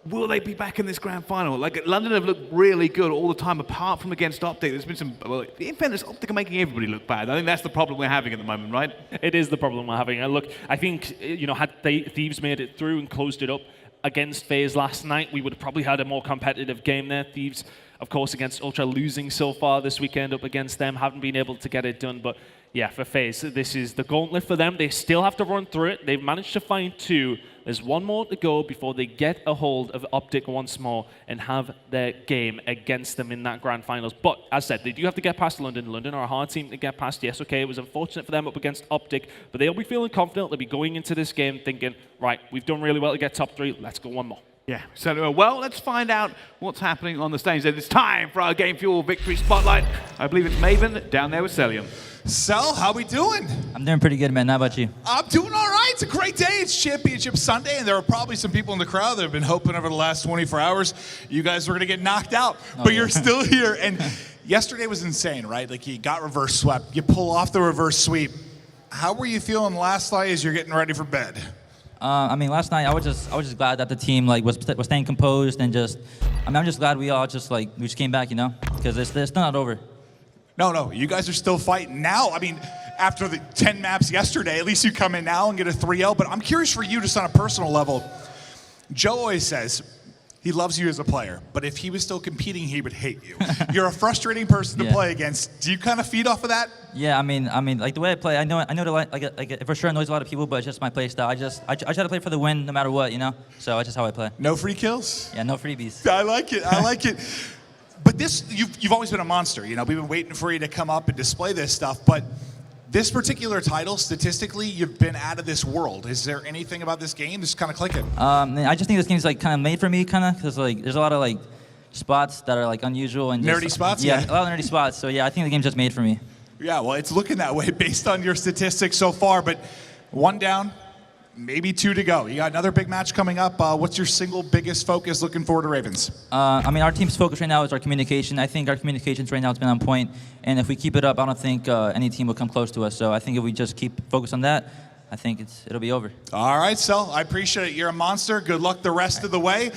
will they be back in this grand final? Like, London have looked really good all the time, apart from against OpTic. There's been some, well, in fairness, OpTic are making everybody look bad. I think that's the problem we're having at the moment, right? It is the problem we're having. And look, I think, had Thieves made it through and closed it up against FaZe last night, we would have probably had a more competitive game there. Thieves, of course, against Ultra, losing so far this weekend up against them, haven't been able to get it done. But yeah, for FaZe, this is the gauntlet for them. They still have to run through it. They've managed to find 2. There's 1 more to go before they get a hold of OpTic once more and have their game against them in that grand finals. But as said, they do have to get past London. London are a hard team to get past. Yes, okay, it was unfortunate for them up against OpTic, but they'll be feeling confident. They'll be going into this game thinking, right, we've done really well to get top 3. Let's go 1 more. Yeah, so well, let's find out what's happening on the stage. It's time for our Game Fuel Victory Spotlight. I believe it's Maven down there with Cellium. Cell, how we doing? I'm doing pretty good, man. How about you? I'm doing all right. It's a great day. It's Championship Sunday, and there are probably some people in the crowd that have been hoping over the last 24 hours you guys were going to get knocked out, but you're still here. And yesterday was insane, right? Like, you got reverse swept. You pull off the reverse sweep. how were you feeling last night as you're getting ready for bed? I mean, last night I was just glad that the team like was staying composed and just. I mean, I'm just glad we all just came back, you know, because it's not over. No, you guys are still fighting now. I mean, after the 10 maps yesterday, at least you come in now and get a 3-0. But I'm curious for you, just on a personal level. Joe always says he loves you as a player, but if he was still competing, he would hate you. You're a frustrating person to play against. Do you kind of feed off of that? Yeah, I mean, like the way I play, I know that for sure annoys a lot of people, but it's just my play style. I try to play for the win no matter what, you know. So that's just how I play. No free kills? Yeah, no freebies. I like it. I like it. But this, you've always been a monster. You know, we've been waiting for you to come up and display this stuff. But this particular title, statistically, you've been out of this world. Is there anything about this game that's kind of clicking? I just think this game's like kind of made for me, kind of, because like there's a lot of like spots that are like unusual and nerdy spots. Yeah, a lot of nerdy spots. So yeah, I think the game's just made for me. Yeah, well, it's looking that way based on your statistics so far. But 1 down, maybe 2 to go. You got another big match coming up. What's your single biggest focus looking forward to Ravens? I mean, our team's focus right now is our communication. I think our communications right now has been on point. And if we keep it up, I don't think any team will come close to us. So I think if we just keep focused on that, I think it'll be over. All right, Cell, I appreciate it. You're a monster. Good luck the rest of the way.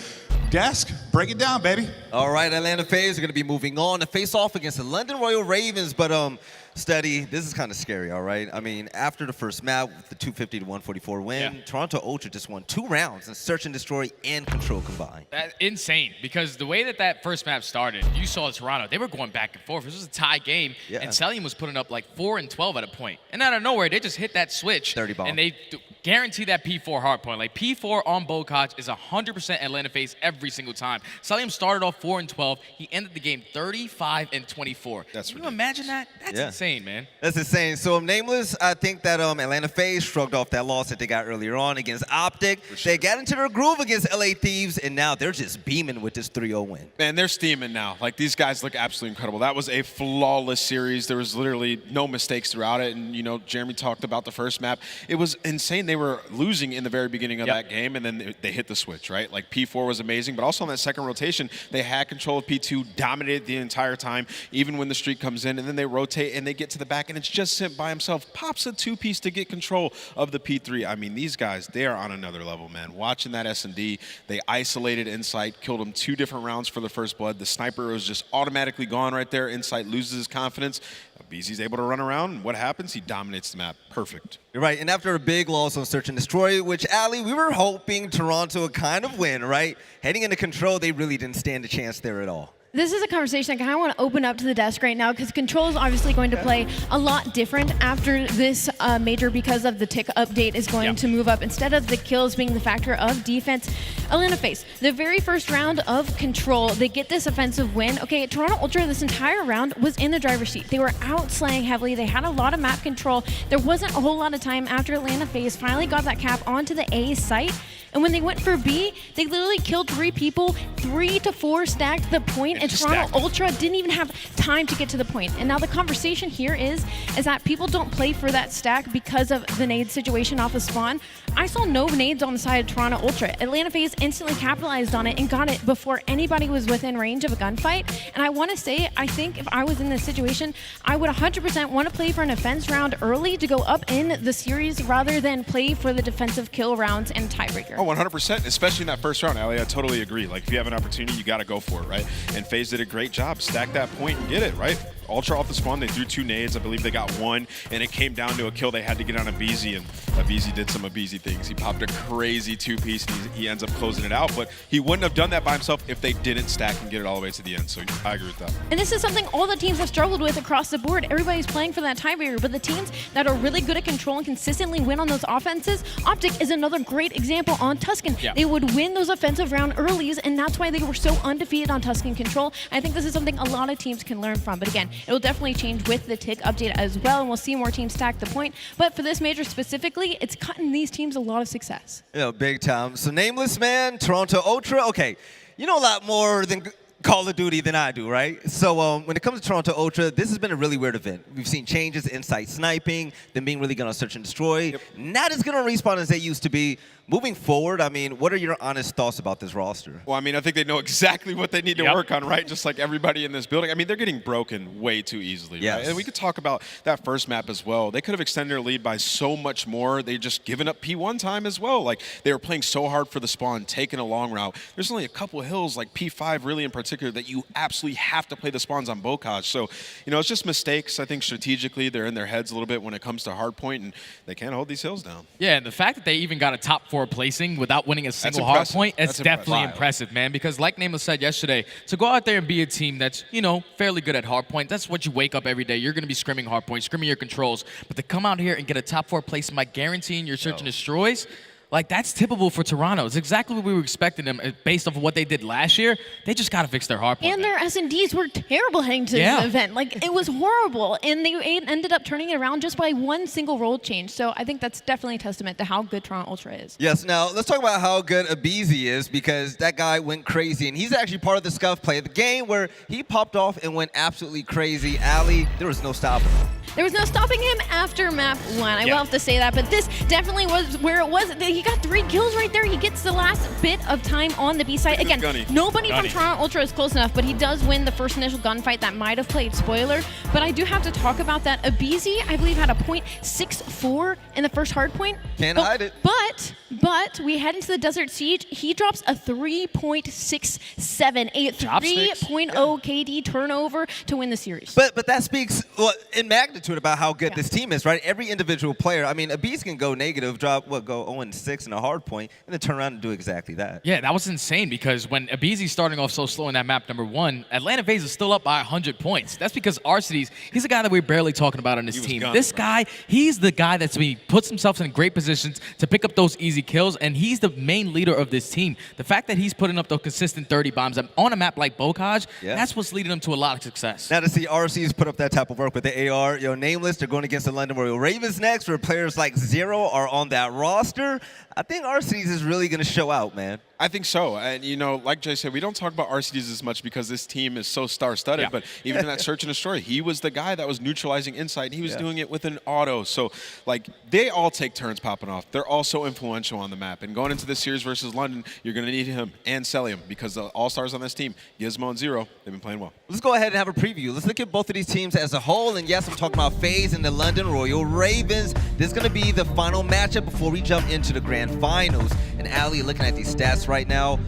Desk, break it down, baby. All right, Atlanta FaZe are going to be moving on to face off against the London Royal Ravens. But Steady, this is kind of scary, all right? I mean, after the first map with the 250 to 144 win, Toronto Ultra just won 2 rounds in Search and Destroy and Control combined. That's insane, because the way that first map started, you saw Toronto, they were going back and forth. This was a tie game, and Cellium was putting up like 4 and 12 at a point. And out of nowhere, they just hit that switch, 30 ball. And they guarantee that P4 hard point. Like P4 on Bocage is 100% Atlanta FaZe every single time. Cellium started off 4 and 12. He ended the game 35 and 24. Can you imagine that? That's insane, man. That's insane. So Nameless, I think that Atlanta FaZe shrugged off that loss that they got earlier on against OpTic. They got into their groove against LA Thieves, and now they're just beaming with this 3-0 win. Man, they're steaming now. Like, these guys look absolutely incredible. That was a flawless series. There was literally no mistakes throughout it. And, you know, Jeremy talked about the first map. It was insane. They were losing in the very beginning of that game, and then they hit the switch, right? Like, P4 was amazing, but also on that second rotation, they had control of P2, dominated the entire time, even when the streak comes in, and then they rotate and they get to the back, and it's just Simp by himself, pops a 2-piece to get control of the P3. I mean, these guys, they are on another level, man. Watching that S&D, they isolated Insight, killed him 2 different rounds for the first blood. The sniper was just automatically gone right there. Insight loses his confidence. aBeZy's able to run around, and what happens? He dominates the map. Perfect. You're right, and after a big loss on Search and Destroy, which, aLLeY, we were hoping Toronto would kind of win, right? Heading into Control, they really didn't stand a chance there at all. This is a conversation I kind of want to open up to the desk right now, because Control is obviously going to play a lot different after this major, because of the tick update is going to move up. Instead of the kills being the factor of defense, Atlanta FaZe, the very first round of Control, they get this offensive win. Okay, Toronto Ultra this entire round was in the driver's seat. They were out slaying heavily. They had a lot of map control. There wasn't a whole lot of time after Atlanta FaZe finally got that cap onto the A site. And when they went for B, they literally killed 3 people, 3 to 4 stacked the point, and Toronto Ultra didn't even have time to get to the point. And now the conversation here is that people don't play for that stack because of the nade situation off of spawn. I saw no nades on the side of Toronto Ultra. Atlanta FaZe instantly capitalized on it and got it before anybody was within range of a gunfight. And I want to say, I think if I was in this situation, I would 100% want to play for an offense round early to go up in the series rather than play for the defensive kill rounds and tiebreaker. Oh, 100%, especially in that first round, aLLeY. I totally agree. Like, if you have an opportunity, you got to go for it, right? And FaZe did a great job. Stack that point and get it, right? Ultra off the spawn, they threw 2 nades. I believe they got 1, and it came down to a kill they had to get on aBeZy, and aBeZy did some aBeZy things. He popped a crazy 2-piece, and he ends up closing it out, but he wouldn't have done that by himself if they didn't stack and get it all the way to the end, so I agree with that. And this is something all the teams have struggled with across the board. Everybody's playing for that tiebreaker, but the teams that are really good at control and consistently win on those offenses, OpTic is another great example on Tuscan. They would win those offensive round earlies, and that's why they were so undefeated on Tuscan Control. I think this is something a lot of teams can learn from, but again, it will definitely change with the tick update as well, and we'll see more teams stack the point. But for this major specifically, it's cutting these teams a lot of success. Yeah, big time. So Nameless, man, Toronto Ultra. Okay, you know a lot more than Call of Duty than I do, right? So when it comes to Toronto Ultra, this has been a really weird event. We've seen changes, insight sniping, them being really good on search and destroy. Not as good on respawn as they used to be. Moving forward, I mean, what are your honest thoughts about this roster? Well, I mean, I think they know exactly what they need to work on, right? Just like everybody in this building. I mean, they're getting broken way too easily, right? And we could talk about that first map as well. They could have extended their lead by so much more. They just given up P1 time as well. Like, they were playing so hard for the spawn, taking a long route. There's only a couple of hills, like P5 really in particular, that you absolutely have to play the spawns on Bocage. So, you know, it's just mistakes. I think strategically, they're in their heads a little bit when it comes to hardpoint, and they can't hold these hills down. Yeah, and the fact that they even got a top 4 placing without winning a single hard point, it's definitely impressive, man. Because like Nameless said yesterday, to go out there and be a team that's, you know, fairly good at hard point, that's what you wake up every day. You're going to be scrimming hard point, scrimming your controls. But to come out here and get a top 4 placing by guaranteeing your search and destroys, like, that's typical for Toronto. It's exactly what we were expecting them based off of what they did last year. They just got to fix their hard point. And their S&Ds were terrible heading to this event. Like, it was horrible. And they ended up turning it around just by one single role change. So I think that's definitely a testament to how good Toronto Ultra is. Yes, now let's talk about how good aBeZy is, because that guy went crazy. And he's actually part of the Scuff play, the game where he popped off and went absolutely crazy. aLLeY, there was no stopping him. There was no stopping him after map 1. I will have to say that, but this definitely was where it was. He got 3 kills right there. He gets the last bit of time on the B side. Again, nobody from Toronto Ultra is close enough, but he does win the first initial gunfight that might have played spoiler. But I do have to talk about that. aBeZy, I believe, had a .64 in the first hard point. Can't hide it. But we head into the Desert Siege. He drops a 3.67, a 3.0 KD turnover to win the series. But that speaks in magnitude about how good this team is, right? Every individual player. I mean, aBeZy can go negative, drop, go 0-6 in a hard point, and then turn around and do exactly that. Yeah, that was insane, because when aBeZy's starting off so slow in that map number 1, Atlanta FaZe is still up by 100 points. That's because Arcitys, he's a guy that we're barely talking about on this team. This guy, he's the guy that's puts himself in great positions to pick up those easy kills, and he's the main leader of this team. The fact that he's putting up those consistent 30 bombs on a map like Bocage, that's what's leading him to a lot of success. Now to see RCs put up that type of work with the AR, Nameless, they're going against the London Royal Ravens next, where players like Zero are on that roster. I think Arcitys is really going to show out, man. I think so. And, you know, like Jay said, we don't talk about Arcitys as much because this team is so star-studded. But even in that search and destroy, he was the guy that was neutralizing inside. He was doing it with an auto. So, like, they all take turns popping off. They're all so influential on the map. And going into this series versus London, you're going to need him and Cellium, because the all-stars on this team, Gismo and Zero, they've been playing well. Let's go ahead and have a preview. Let's look at both of these teams as a whole. And yes, I'm talking about FaZe and the London Royal Ravens. This is going to be the final matchup before we jump into the grand finals. And aLLeY, looking at these stats right now,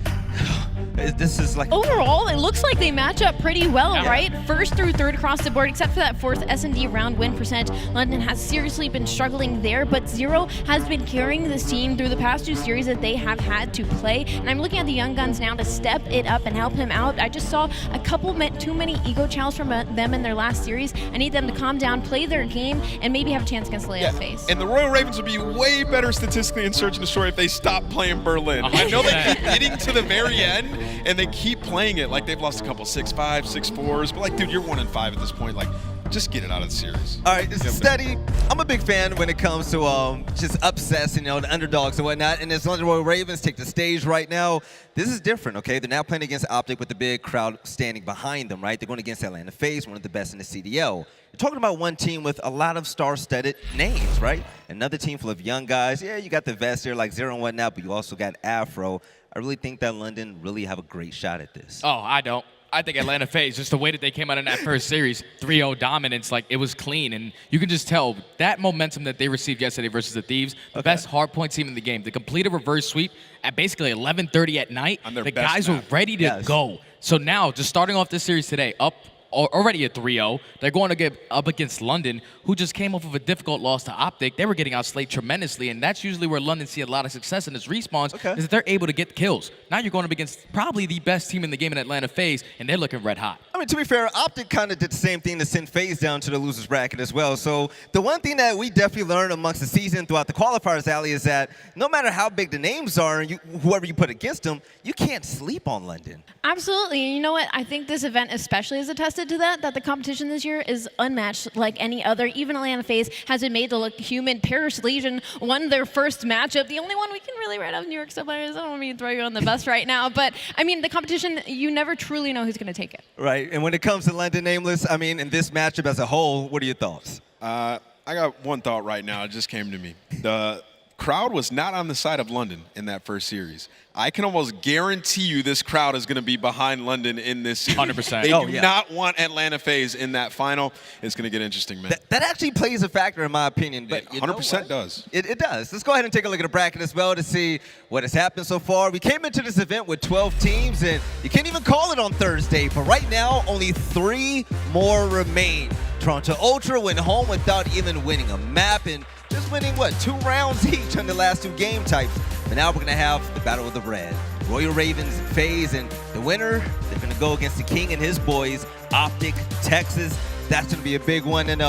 this is like... Overall, it looks like they match up pretty well, right? First through third across the board, except for that 4th S&D round win percentage. London has seriously been struggling there, but Zero has been carrying this team through the past 2 series that they have had to play. And I'm looking at the young guns now to step it up and help him out. I just saw a couple too many ego chows from them in their last series. I need them to calm down, play their game, and maybe have a chance against Layout FaZe. And the Royal Ravens would be way better statistically in search and destroy if they stopped playing Berlin. I know they keep getting to the very end, and they keep playing it like they've lost a couple 6-5, 6-4s, but like, dude, you're 1-5 at this point. Like, just get it out of the series. All right, this is Steady. I'm a big fan when it comes to just upsets, the underdogs and whatnot. And this London Royal Ravens take the stage right now. This is different, okay? They're now playing against OpTic with the big crowd standing behind them, right? They're going against Atlanta FaZe, one of the best in the CDL. You're talking about one team with a lot of star-studded names, right? Another team full of young guys. Yeah, you got the vets there like Zero and whatnot, but you also got Afro. I really think that London really have a great shot at this. Oh, I don't. I think Atlanta FaZe, just the way that they came out in that first series, 3-0 dominance, like, it was clean. And you can just tell that momentum that they received yesterday versus the Thieves, the best hardpoint team in the game. They completed a reverse sweep at basically 11:30 at night. The guys were ready to go. So now, just starting off this series today, up already at 3-0. They're going to get up against London, who just came off of a difficult loss to OpTic. They were getting outslayed tremendously, and that's usually where London see a lot of success in its respawns, is that they're able to get kills. Now you're going up against probably the best team in the game in Atlanta FaZe, and they're looking red hot. I mean, to be fair, OpTic kind of did the same thing to send FaZe down to the losers bracket as well. So the one thing that we definitely learned amongst the season throughout the qualifiers, aLLeY, is that no matter how big the names are, and whoever you put against them, you can't sleep on London. Absolutely. And you know what? I think this event especially is attested to that the competition this year is unmatched like any other. Even Atlanta FaZe has been made to look human. Paris Legion won their first matchup. The only one we can really write off New York Subliners. I don't want me to throw you on the bus right now, but I mean, the competition, you never truly know who's going to take it. Right. And when it comes to London Nameless, I mean, in this matchup as a whole, what are your thoughts? I got one thought right now. It just came to me. The crowd was not on the side of London in that first series. I can almost guarantee you this crowd is going to be behind London in this series. 100%. They do not want Atlanta FaZe in that final. It's going to get interesting, man. That actually plays a factor in my opinion. But it 100% does. It does. Let's go ahead and take a look at the bracket as well to see what has happened so far. We came into this event with 12 teams, and you can't even call it on Thursday. But right now, only 3 more remain. Toronto Ultra went home without even winning a map and just winning, what, 2 rounds each on the last 2 game types. But now we're going to have the Battle of the Red. Royal Ravens and FaZe, and the winner, they're going to go against the King and his boys, OpTic Texas. That's going to be a big one. And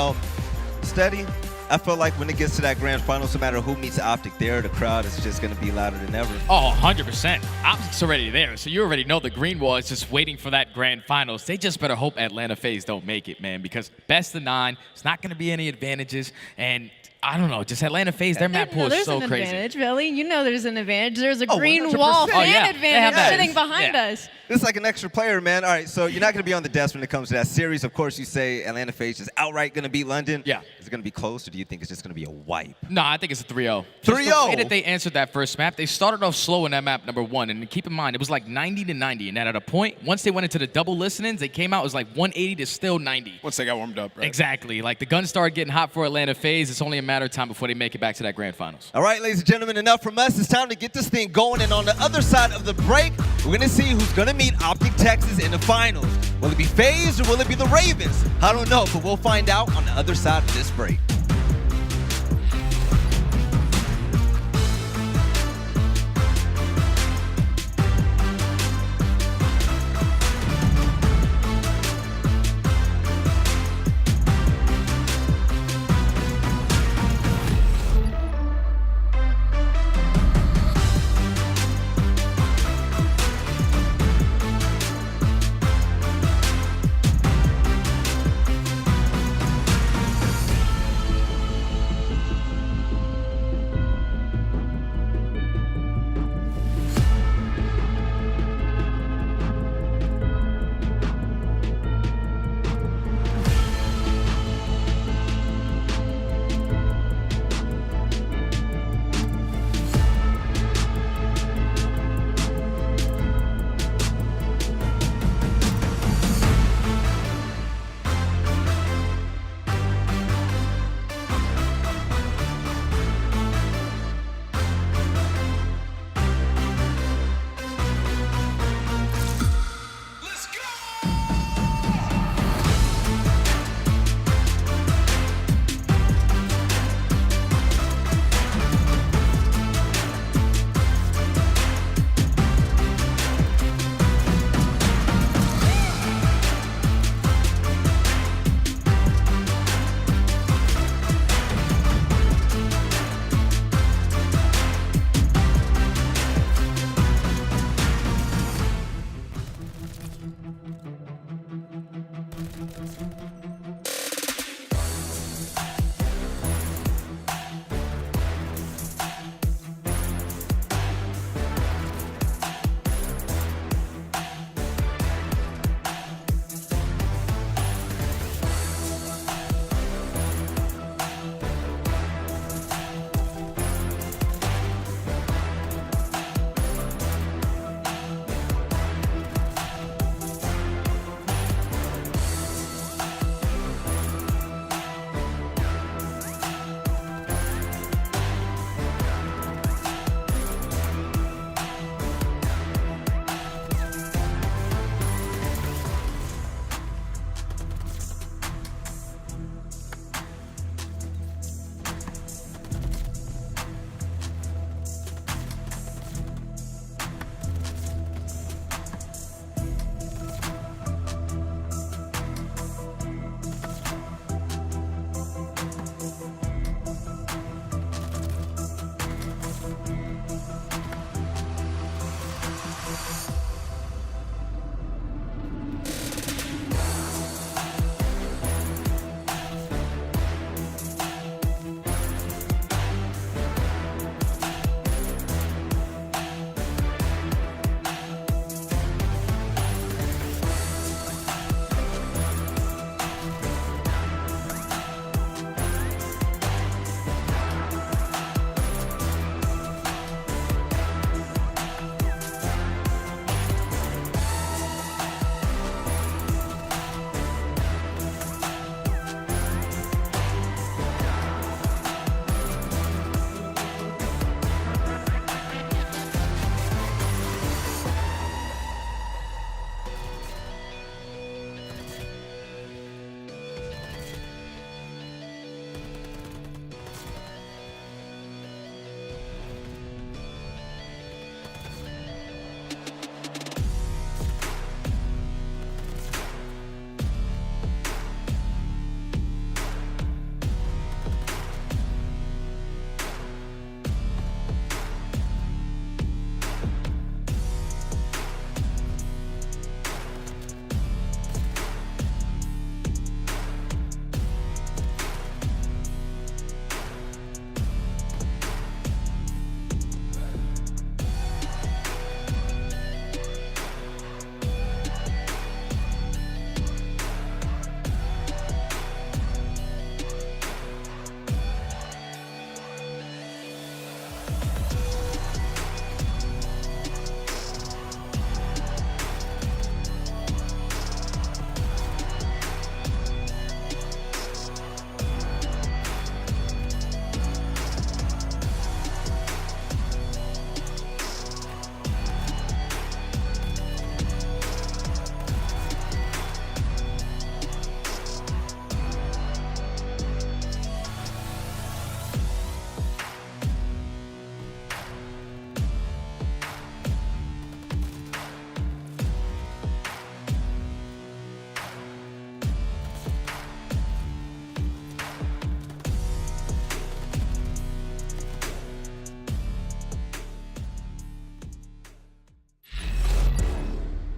Steady, I feel like when it gets to that grand finals, no matter who meets OpTic there, the crowd is just going to be louder than ever. Oh, 100%. OpTic's already there, so you already know the green wall is just waiting for that grand finals. They just better hope Atlanta FaZe don't make it, man, because best of 9, it's not going to be any advantages, and I don't know, just Atlanta FaZe, their map pool is so crazy. There's an advantage, Billy. You know there's an advantage. There's a green 100%. wall fan yeah. advantage sitting behind us. It's like an extra player, man. All right, so you're not going to be on the desk when it comes to that series. Of course, you say Atlanta FaZe is outright going to beat London. Yeah. Is it going to be close, or do you think it's just going to be a wipe? No, I think it's a 3-0. 3-0? The way that they answered that first map, they started off slow in that map, number 1. And keep in mind, it was like 90 to 90. And then at a point, once they went into the double listenings, they came out, it was like 180 to still 90. Once they got warmed up, right? Exactly. Like the guns started getting hot for Atlanta FaZe. It's only a matter of time before they make it back to that grand finals. All right, ladies and gentlemen, enough from us. It's time to get this thing going. And on the other side of the break, we're going to see who's going to meet OpTic Texas in the finals. Will it be FaZe or will it be the Ravens? I don't know, but we'll find out on the other side of this break.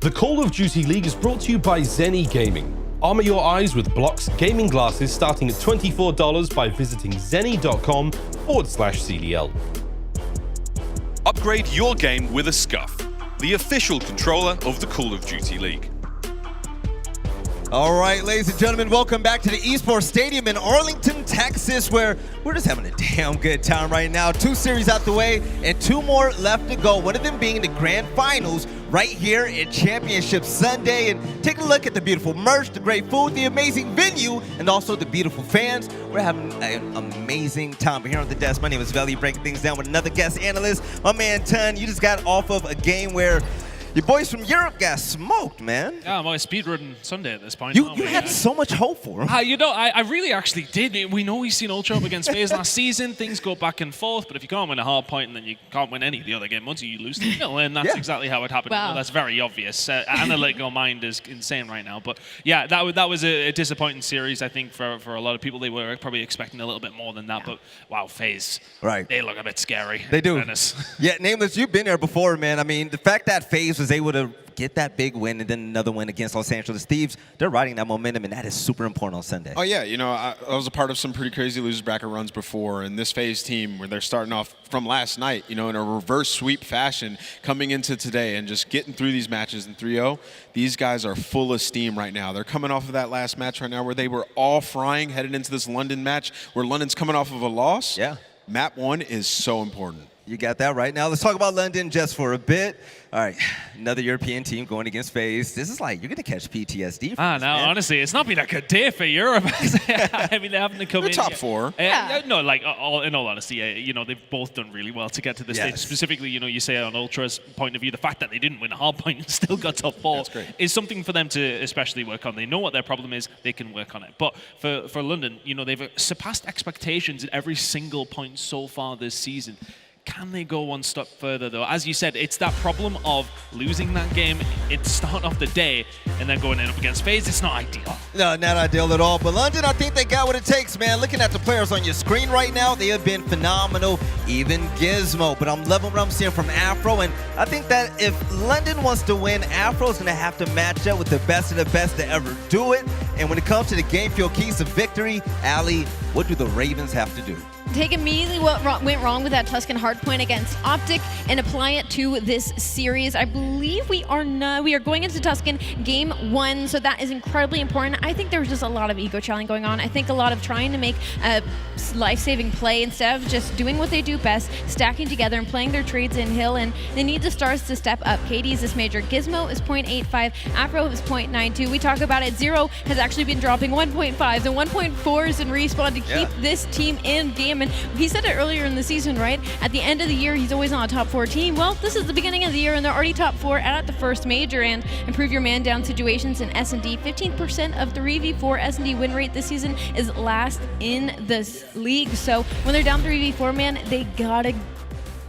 The Call of Duty League is brought to you by aBeZy Gaming. Armor your eyes with Block's gaming glasses starting at $24 by visiting zenny.com/CDL. Upgrade your game with a Scuff, the official controller of the Call of Duty League. All right, ladies and gentlemen, welcome back to the Esports Stadium in Arlington, Texas, where we're just having a damn good time right now. 2 series out the way and 2 more left to go. One of them being the grand finals right here at Championship Sunday. And take a look at the beautiful merch, the great food, the amazing venue, and also the beautiful fans. We're having an amazing time. We're here on the desk. My name is Velly, breaking things down with another guest analyst. My man Ton, you just got off of a game where your boys from Europe got smoked, man. Yeah, I'm on a speedrun Sunday at this point. You had so much hope for him. You know, I really actually did. We know we've seen Ultra up against FaZe last season. Things go back and forth, but if you can't win a hard point, and then you can't win any of the other game, once you lose the middle, and that's exactly how it happened. Wow. Well, that's very obvious. Analytical mind is insane right now. But yeah, that was a disappointing series, I think, for a lot of people. They were probably expecting a little bit more than that, but wow, FaZe. Right. They look a bit scary. They do. Goodness. Yeah, Nameless, you've been there before, man. I mean, the fact that FaZe was able to get that big win and then another win against Los Angeles Thieves, they're riding that momentum, and that is super important on Sunday. Oh, yeah. You know, I was a part of some pretty crazy losers bracket runs before, and this FaZe team, where they're starting off from last night, you know, in a reverse sweep fashion, coming into today and just getting through these matches in 3-0, these guys are full of steam right now. They're coming off of that last match right now where they were all frying, headed into this London match where London's coming off of a loss. Yeah. Map 1 is so important. You got that right. Now let's talk about London just for a bit. All right, another European team going against FaZe. This is like, you're going to catch PTSD. Honestly, it's not been a good day for Europe. I mean, they're having to come in. top 4. No, like, in all honesty, you know, they've both done really well to get to this stage. Specifically, you know, you say on Ultra's point of view, the fact that they didn't win a hard point and still got top 4 is something for them to especially work on. They know what their problem is. They can work on it. But for London, you know, they've surpassed expectations at every single point so far this season. Can they go one step further, though? As you said, it's that problem of losing that game at the start of the day and then going in up against FaZe. It's not ideal. No, not ideal at all. But London, I think they got what it takes, man. Looking at the players on your screen right now, they have been phenomenal, even Gismo. But I'm loving what I'm seeing from Afro, and I think that if London wants to win, Afro's going to have to match up with the best of the best to ever do it. And when it comes to the game field keys of victory, aLLeY, what do the Ravens have to do? Take immediately what went wrong with that Tuscan hardpoint against OpTic and apply it to this series. I believe we are going into Tuscan game 1, so that is incredibly important. I think there was just a lot of ego challenge going on. I think a lot of trying to make a life-saving play instead of just doing what they do best, stacking together and playing their trades in hill, and they need the stars to step up. KD is this major. Gismo is 0.85, Afro is 0.92. We talk about it. Zero has actually been dropping 1.5s and 1.4s in respawn to keep this team in game. And he said it earlier in the season, right? At the end of the year, he's always on a top 4 team. Well, this is the beginning of the year, and they're already top 4 at the first major. And improve your man down situations in S&D. 15% of the 3v4 S&D win rate this season is last in this league. So when they're down 3v4, man, they gotta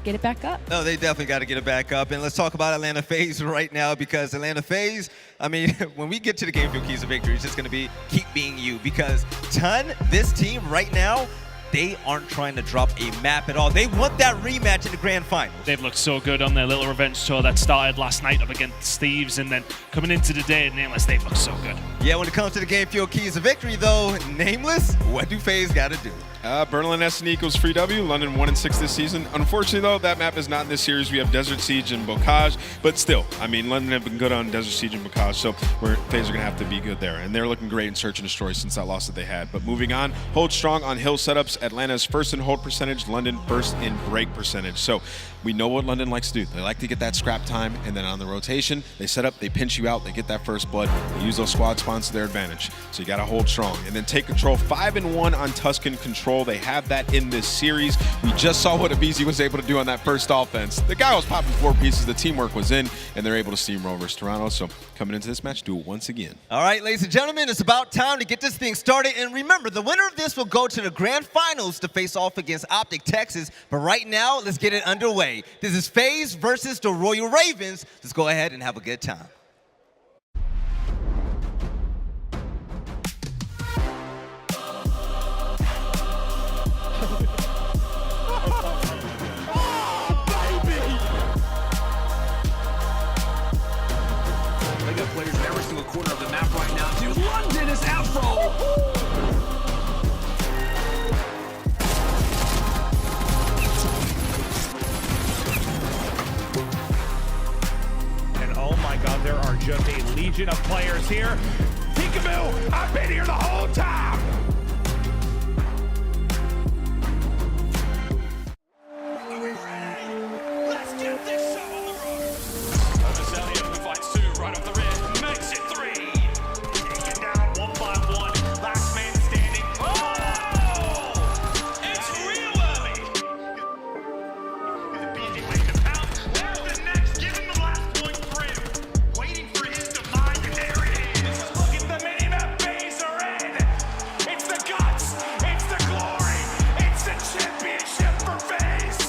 get it back up. No, they definitely got to get it back up. And let's talk about Atlanta FaZe right now, because Atlanta FaZe, I mean, when we get to the game field keys of victory, it's just going to be keep being you. Because Ton, this team right now, they aren't trying to drop a map at all. They want that rematch in the grand finals. They've looked so good on their little revenge tour that started last night up against Thieves, and then coming into the day at Nameless, they've looked so good. Yeah, when it comes to the game field keys of victory, though, Nameless, what do FaZe got to do? Berlin S&E equals free W. London 1-6 this season. Unfortunately, though, that map is not in this series. We have Desert Siege and Bocage, but still, I mean, London have been good on Desert Siege and Bocage, so FaZe are going to have to be good there. And they're looking great in Search and Destroy since that loss that they had. But moving on, hold strong on hill setups. Atlanta's first in hold percentage, London first in break percentage. So we know what London likes to do. They like to get that scrap time, and then on the rotation, they set up, they pinch you out, they get that first blood, they use those squad spawns to their advantage. So you got to hold strong. And then take control. 5-1 on Tuscan control. They have that in this series. We just saw what aBeZy was able to do on that first offense. The guy was popping 4 pieces, the teamwork was in, and they're able to steamroll versus Toronto. So coming into this match, do it once again. All right, ladies and gentlemen, it's about time to get this thing started. And remember, the winner of this will go to the grand finals to face off against OpTic Texas. But right now, let's get it underway. This is FaZe versus the Royal Ravens. Let's go ahead and have a good time. is Afro. And oh my god, there are just a legion of players here. Peekaboo, I've been here the whole time. Let's get this show on the road. Over Cellium, who fights two right off the rear, makes it three. Taken down one by one. Last man standing. Oh! It's real early. Being waiting to pounce. Where's the next? Give him the last point for him. Waiting for his demise. And there it is. Look at the minimap FaZe are in. It's the guts. It's the glory. It's the championship for FaZe.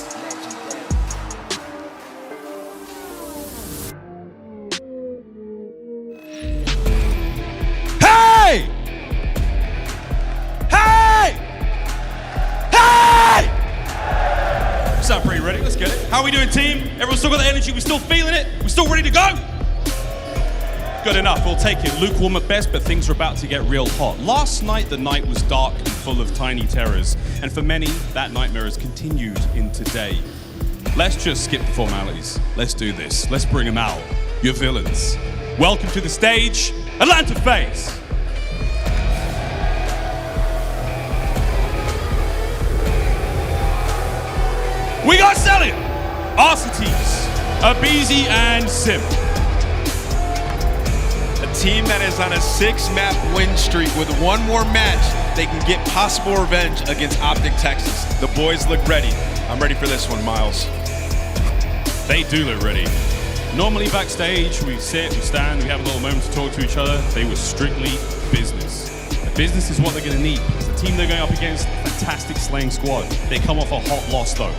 Hey! Hey! Hey! Sound pretty ready? Let's get it. How are we doing, team? Everyone still got the energy? We still feeling it? We still ready to go? Good enough, we'll take it. Lukewarm at best, but things are about to get real hot. Last night, the night was dark and full of tiny terrors. And for many, that nightmare has continued in today. Let's just skip the formalities. Let's do this. Let's bring them out. Your villains. Welcome to the stage, Atlanta FaZe. We got Cellium, Arcitys, aBeZy, and Simp. A team that is on a 6-map win streak with one more match, they can get possible revenge against OpTic Texas. The boys look ready. I'm ready for this one, Miles. They do look ready. Normally backstage, we sit, we stand, we have a little moment to talk to each other. They were strictly business. The business is what they're going to need. It's the team they're going up against, a fantastic slaying squad. They come off a hot loss though,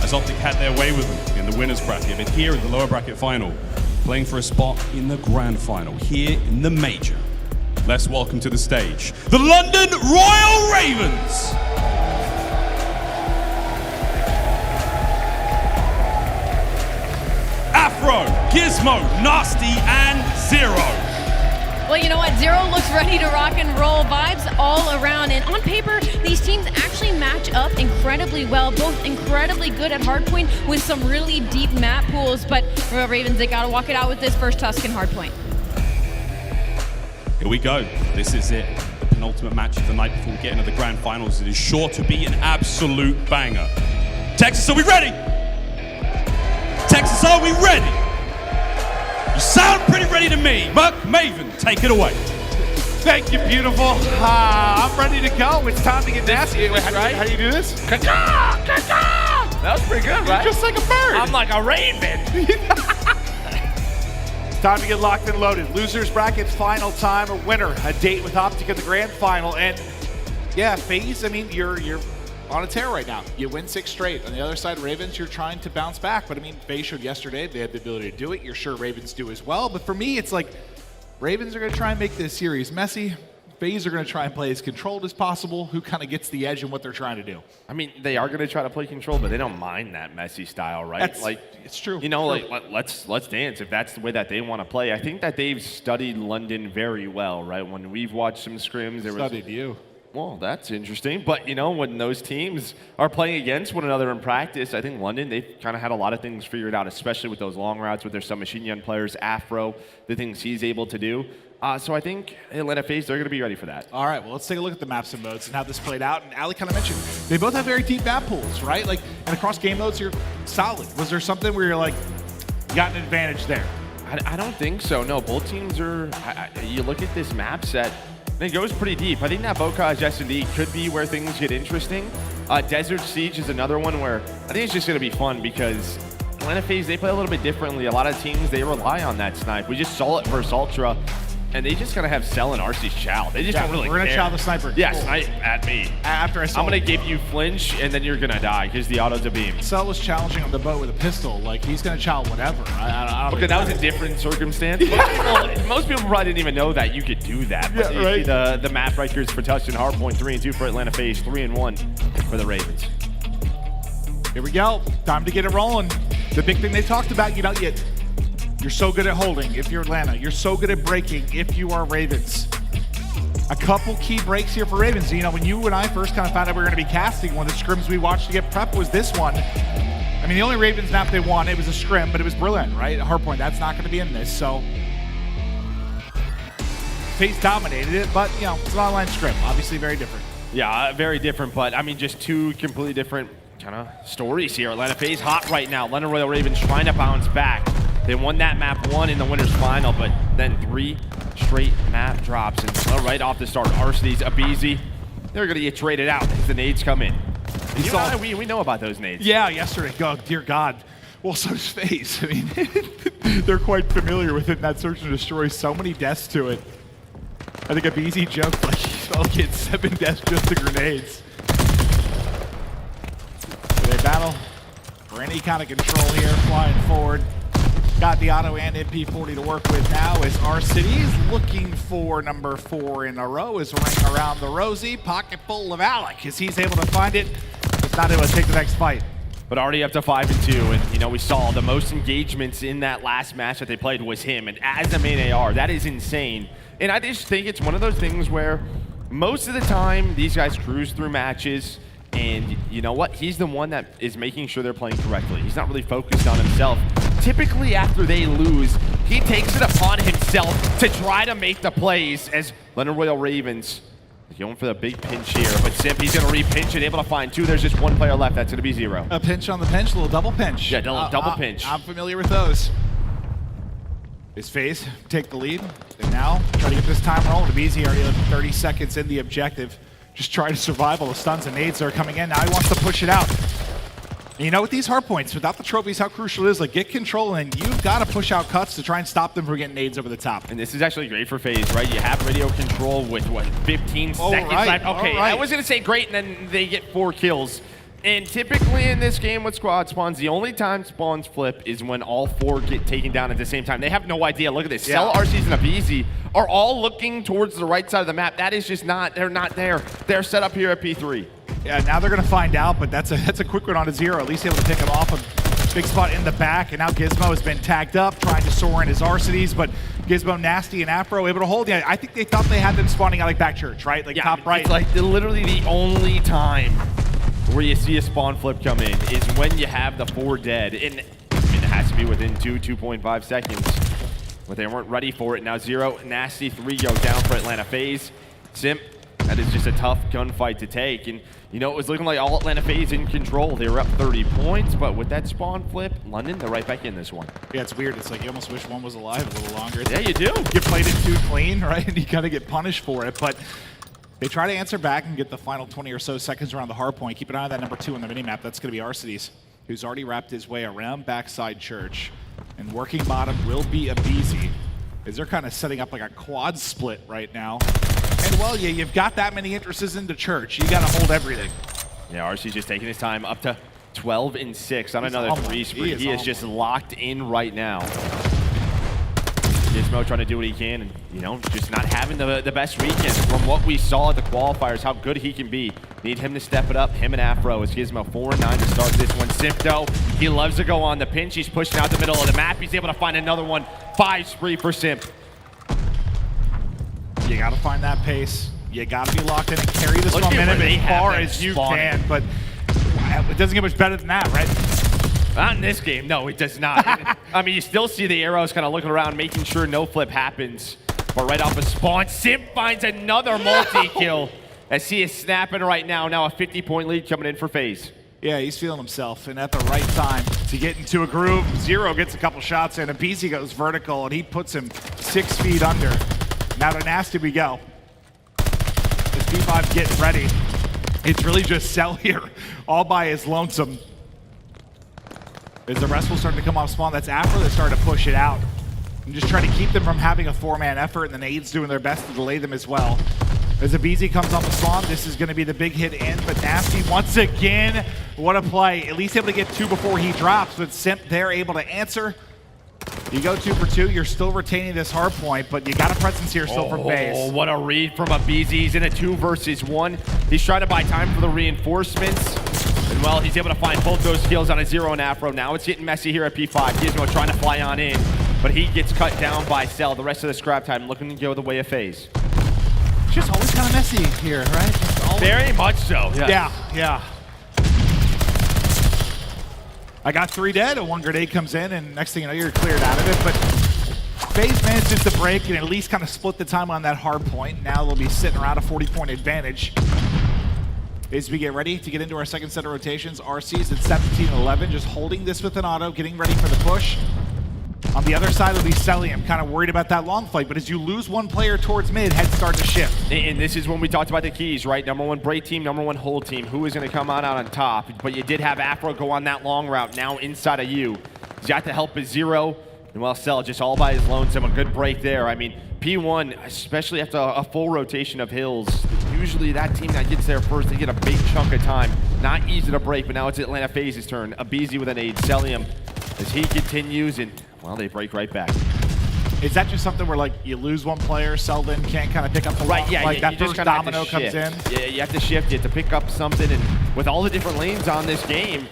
as OpTic had their way with them in the winner's bracket, but here in the lower bracket final, playing for a spot in the grand final, here in the major. Let's welcome to the stage, the London Royal Ravens. Afro, Gismo, Nastie, and Zero. Well, you know what? Zero looks ready to rock and roll. Vibes all around. And on paper, these teams actually match up incredibly well. Both incredibly good at hardpoint with some really deep map pools. But Royal Ravens, they got to walk it out with this first Tuscan hardpoint. Here we go. This is it. The penultimate match of the night before we get into the grand finals. It is sure to be an absolute banger. Texas, are we ready? Texas, are we ready? You sound pretty ready to me. But Maven, take it away. Thank you, beautiful. I'm ready to go. It's time to get nasty. How do you do this? Ka-ka! Ka-ka! That was pretty good, right? Just like a bird. I'm like a raven. Time to get locked and loaded. Losers bracket, final time, a winner, a date with OpTic in the grand final. And yeah, FaZe, I mean, you're on a tear right now. You win 6 straight. On the other side, Ravens, you're trying to bounce back. But I mean, FaZe showed yesterday they had the ability to do it. You're sure Ravens do as well. But for me, it's like Ravens are going to try and make this series messy. FaZe are going to try and play as controlled as possible. Who kind of gets the edge in what they're trying to do? I mean, they are going to try to play control, but they don't mind that messy style, right? It's true. You know, let's dance if that's the way that they want to play. I think that they've studied London very well, right? When we've watched some scrims, there was studied you. Well, that's interesting. But, you know, when those teams are playing against one another in practice, I think London, they've kind of had a lot of things figured out, especially with those long routes with their submachine gun players, Afro, the things he's able to do. So I think Atlanta FaZe, they're going to be ready for that. All right, well, let's take a look at the maps and modes and how this played out. And aLLeY kind of mentioned, they both have very deep map pools, right? Like, and across game modes, you're solid. Was there something where you're like, you got an advantage there? I don't think so. No, both teams are, you look at this map set, it goes pretty deep. I think that Bocage S&D could be where things get interesting. Desert Siege is another one where I think it's just going to be fun because Atlanta FaZe, they play a little bit differently. A lot of teams, they rely on that snipe. We just saw it versus Ultra, and they just kind of have Cell and RC's chow. They just don't really We're going to chow the sniper. Yeah, snipe at me. After I saw I'm going to give you flinch, and then you're going to die because the auto's a beam. Cell was challenging on the boat with a pistol. Like, he's going to chow whatever. I don't Okay, that was a different circumstance. Most people probably didn't even know that you could do that. But Yeah, you right. see the map records for touch and hardpoint, 3-2 for Atlanta FaZe, 3-1 for the Ravens. Here we go. Time to get it rolling. The big thing they talked about, you're so good at holding if you're Atlanta. You're so good at breaking if you are Ravens. a couple key breaks here for Ravens. You know, when you and I first kind of found out we were going to be casting, one of the scrims we watched to get prep was this one. I mean, the only Ravens map they won, it was a scrim, but it was Berlin, right? Hardpoint, that's not going to be in this, so. FaZe dominated it, but, you know, it's an online scrim. Obviously very different. Yeah, very different, but I mean, just two completely different kind of stories here. Atlanta FaZe hot right now. Atlanta Royal Ravens trying to bounce back. They won that map 1 in the winner's final, but then 3 straight map drops. And right off the start, Arcitys, aBeZy, they're going to get traded out as the nades come in. We know about those nades. Yeah, yesterday. Oh, dear God. Well, so does FaZe. I mean, they're quite familiar with it, and that search and destroy, so many deaths to it. I think aBeZy joked like he's all getting 7 deaths just to grenades. So they battle for any kind of control here, flying forward. Got the auto and MP40 to work with now as Arcitys looking for number 4 in a row is ring around the rosy, pocket full of aLLeY as he's able to find it. It's not able to take the next fight. But already up to 5-2, and you know, we saw the most engagements in that last match that they played was him, and as the main AR, that is insane. And I just think it's one of those things where most of the time these guys cruise through matches, and you know what? He's the one that is making sure they're playing correctly. He's not really focused on himself. Typically after they lose, he takes it upon himself to try to make the plays as Atlanta Royal Ravens is going for the big pinch here. But Simp, he's going to re-pinch it, able to find 2. There's just 1 player left. That's going to be 0. A pinch on the pinch, a little double pinch. Yeah, double pinch. I'm familiar with those. Is FaZe take the lead? And now try to get this time rolling. aBeZy already 30 seconds in the objective. Just try to survive all the stuns and nades that are coming in. Now he wants to push it out. And you know, with these hard points, without the trophies, how crucial it is. Like, get control, and you've got to push out cuts to try and stop them from getting nades over the top. And this is actually great for FaZe, right? You have radio control with, what, 15 seconds left? Okay, I was going to say great, and then they get 4 kills. And typically in this game with squad spawns, the only time spawns flip is when all 4 get taken down at the same time. They have no idea. Look at this. Yeah. Arcitys, and aBeZy are all looking towards the right side of the map. That is just not, they're not there. They're set up here at P3. Yeah, now they're going to find out, but that's a quick one on a 0. At least able to pick him off a big spot in the back, and now Gismo has been tagged up, trying to soar in his Arcitys, but Gismo, Nastie, and Afro able to hold. Yeah, I think they thought they had them spawning out like back church, right? Like top right. It's like literally the only time where you see a spawn flip come in is when you have the 4 dead. And it has to be within 2.5 seconds. But they weren't ready for it. Now 0, Nastie, 3 go down for Atlanta FaZe. Simp, that is just a tough gunfight to take. And you know, it was looking like all Atlanta FaZe in control. They were up 30 points, but with that spawn flip, London, they're right back in this one. Yeah, it's weird. It's like you almost wish one was alive a little longer. Yeah, you do. You played it too clean, right? And you kind of get punished for it. But they try to answer back and get the final 20 or so seconds around the hard point. Keep an eye on that number 2 on the minimap. That's going to be Arcitys, who's already wrapped his way around backside church. And working bottom will be aBeZy, as they're kind of setting up like a quad split right now. And well, yeah, you've got that many entrances into church. You got to hold everything. Yeah, Arcitys just taking his time up to 12-6 on another 3 spree. He is just locked in right now. Gismo trying to do what he can, and you know, just not having the best weekend. From what we saw at the qualifiers, how good he can be. Need him to step it up. Him and Afro as Gismo 4-9 to start this one. Simp though, he loves to go on the pinch. He's pushing out the middle of the map. He's able to find another one. 5 spree for Simp. You got to find that pace. You got to be locked in and carry this momentum as far as you can. But it doesn't get much better than that, right? Not in this game. No, it does not. I mean, you still see the arrows kind of looking around, making sure no flip happens. But right off a spawn, Simp finds another multi-kill as he is snapping right now. Now a 50-point lead coming in for FaZe. Yeah, he's feeling himself, and at the right time to get into a groove. 0 gets a couple shots in, and aBeZy goes vertical, and he puts him 6 feet under. Now to Nastie we go. This P5 getting ready. It's really just Cell here, all by his lonesome. As the rest will start to come off spawn, that's Afro that started to push it out. And just trying to keep them from having a 4-man effort, and the nades doing their best to delay them as well. As aBeZy comes off the spawn, this is going to be the big hit in, but Nastie once again, what a play. At least able to get 2 before he drops, but Simp there able to answer. You go 2 for 2, you're still retaining this hard point, but you got a presence here still from FaZe. Oh, what a read from aBeZy. He's in a 2 versus 1. He's trying to buy time for the reinforcements. And well, he's able to find both those kills on a 0 and Afro. Now it's getting messy here at P5. Gismo trying to fly on in, but he gets cut down by Cell. The rest of the scrap time looking to go the way of FaZe. Just always kind of messy here, right? Just always. Very much so. Yeah, yeah. I got 3 dead, and 1 grenade comes in, and next thing you know, you're cleared out of it. But FaZe manages to break and at least kind of split the time on that hard point. Now they'll be sitting around a 40-point advantage. As we get ready to get into our second set of rotations, RC's at 17-11, just holding this with an auto, getting ready for the push. On the other side, it'll be Cellium, kind of worried about that long fight, but as you lose 1 player towards mid, heads start to shift. And this is when we talked about the keys, right? Number 1 break team, number 1 hold team. Who is going to come out on top? But you did have Afro go on that long route, now inside of you. He's got to help his zero, and well, Cell just all by his lonesome, a good break there. I mean, P1, especially after a full rotation of hills, usually that team that gets there first, they get a big chunk of time. Not easy to break, but now it's Atlanta FaZe's turn. aBeZy with an aid, Cellium, as he continues, and well, they break right back. Is that just something where, like, you lose 1 player, Selden can't kind of pick up the right? Yeah, like that first domino comes in? Yeah, you have to shift. You have to pick up something, and with all the different lanes on this game,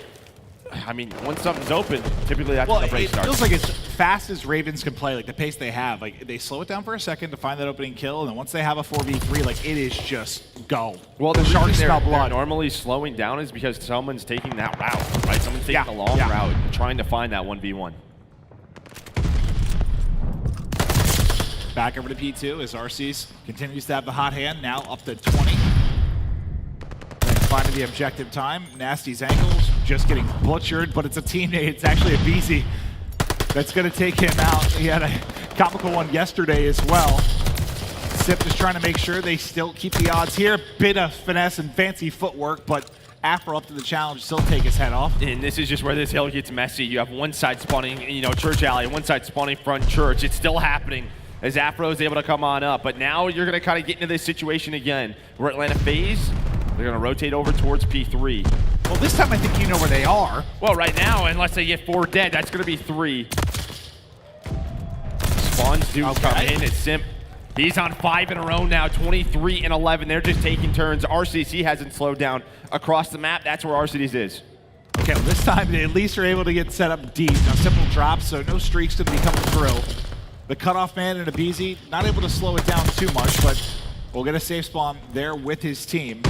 I mean, once something's open, typically that's when the break starts. It feels like as fast as Ravens can play, like the pace they have, like they slow it down for a second to find that opening kill, and then once they have a 4v3, like it is just go. Well, the sharks smell they're blood. Normally slowing down is because someone's taking that route, right? Someone's taking the long route, trying to find that 1v1. Back over to P2 as RC's continues to have the hot hand, now up to 20. And finding the objective time. Nastie's ankles just getting butchered, but it's a teammate. It's actually aBeZy that's going to take him out. He had a comical one yesterday as well. Simp just trying to make sure they still keep the odds here. Bit of finesse and fancy footwork, but Afro up to the challenge, still take his head off. And this is just where this hill gets messy. You have one side spawning, you know, Church Alley, one side spawning front Church. It's still happening as Afro is able to come on up. But now you're going to kind of get into this situation again. We're Atlanta FaZe. They're going to rotate over towards P3. Well, this time I think you know where they are. Well, right now, unless they get 4 dead, that's going to be 3. Spawns do come in. It's Simp. He's on 5 in a row now, 23 and 11. They're just taking turns. RCC hasn't slowed down across the map. That's where Arcitys is. Okay, well, this time they at least are able to get set up deep. Now, simple drops, so no streaks to be coming through. The cutoff man and aBeZy not able to slow it down too much, but we'll get a safe spawn there with his team.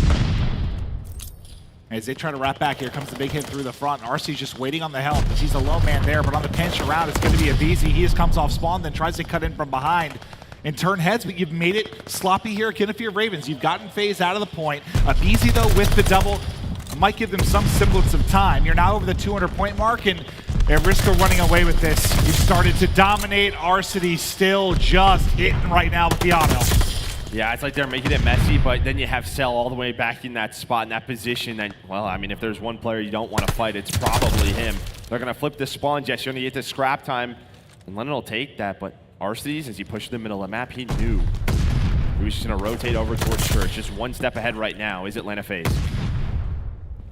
As they try to wrap back, here comes the big hit through the front. RC's just waiting on the help because he's a lone man there, but on the pinch around, it's going to be aBeZy. He just comes off spawn, then tries to cut in from behind and turn heads, but you've made it sloppy here again if you're Ravens. You've gotten FaZe out of the point. aBeZy, though, with the double, might give them some semblance of time. You're now over the 200-point mark, and at risk of running away with this, you've started to dominate. Arcitys still just hitting right now with the auto. Yeah, it's like they're making it messy, but then you have Cell all the way back in that spot, in that position. And, well, I mean, if there's one player you don't want to fight, it's probably him. They're going to flip the spawn, Jess. You're going to get the scrap time, and Lennon will take that. But Arcitys, as he pushed the middle of the map, he knew he was just going to rotate over towards Church. Just one step ahead right now is Atlanta FaZe.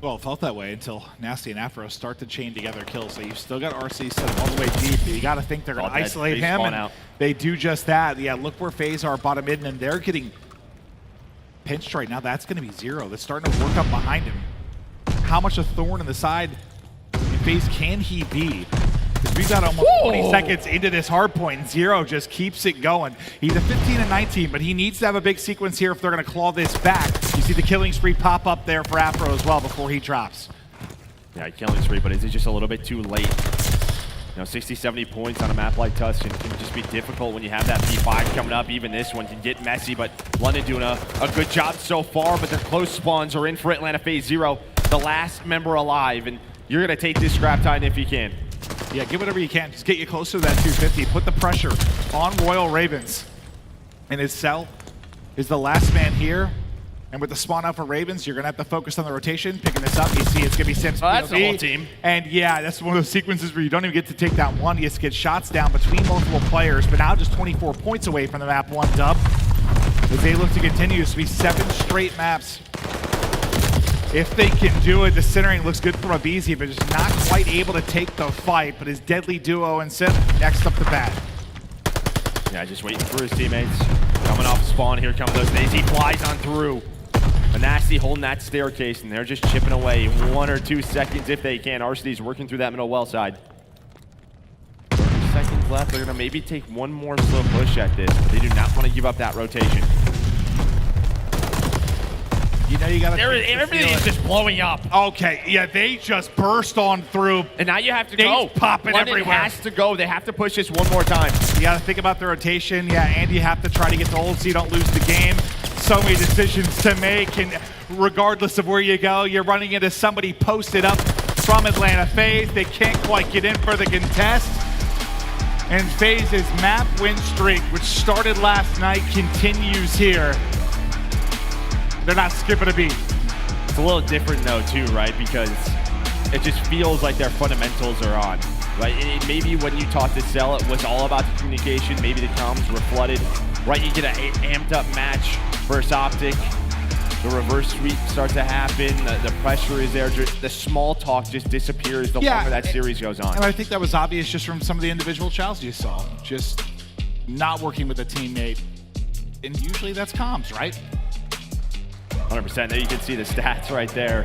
Well, it felt that way until Nastie and Afro start to chain together kills. So you've still got RC set up all the way deep. You got to think they're going to isolate him, and they do just that. Yeah, look where FaZe are bottom mid, and they're getting pinched right now. That's going to be Zero. That's starting to work up behind him. How much a thorn in the side in FaZe can he be? Because we've got almost 20 seconds into this hard point, and Zero just keeps it going. He's a 15 and 19, but he needs to have a big sequence here if they're going to claw this back. You see the killing spree pop up there for Afro as well before he drops. Yeah, killing spree, but is it just a little bit too late? You know, 60, 70 points on a map like Tuscan can just be difficult when you have that P5 coming up. Even this one can get messy, but London doing a good job so far, but their close spawns are in for Atlanta FaZe. Zero, the last member alive, and you're going to take this scrap time if you can. Yeah, get whatever you can. Just get you closer to that 250. Put the pressure on Royal Ravens. And his Cell is the last man here. And with the spawn out for Ravens, you're going to have to focus on the rotation. Picking this up, you see it's going to be Simp's that's the whole team. And yeah, that's one of those sequences where you don't even get to take that one. You just get shots down between multiple players, but now just 24 points away from the map 1 dub. As they look to continue, this will be 7 straight maps. If they can do it, the centering looks good from aBeZy, but just not quite able to take the fight. But his deadly duo and Simp next up the bat. Yeah, just waiting for his teammates. Coming off spawn, here come those days. He flies on through. Nastie holding that staircase, and they're just chipping away 1 or 2 seconds if they can. Arcitys working through that middle well side. 30 seconds left. They're going to maybe take one more slow push at this. They do not want to give up that rotation. You know you got to. Everything is just blowing up. Okay, yeah, they just burst on through. And now you have to Nades go. popping London everywhere. has to go. They have to push this one more time. You got to think about the rotation. Yeah, and you have to try to get the hold so you don't lose the game. So many decisions to make, and regardless of where you go, you're running into somebody posted up from Atlanta FaZe. They can't quite get in for the contest. And FaZe's map win streak, which started last night, continues here. They're not skipping a beat. It's a little different though too, right? Because it just feels like their fundamentals are on, right? And maybe when you talked to Cell, it was all about the communication. Maybe the comms were flooded, right? You get an amped up match versus OpTic. The reverse sweep starts to happen. The pressure is there. The small talk just disappears the longer that series goes on. And I think that was obvious just from some of the individual challenges you saw. Just not working with a teammate. And usually that's comms, right? 100%. There you can see the stats right there.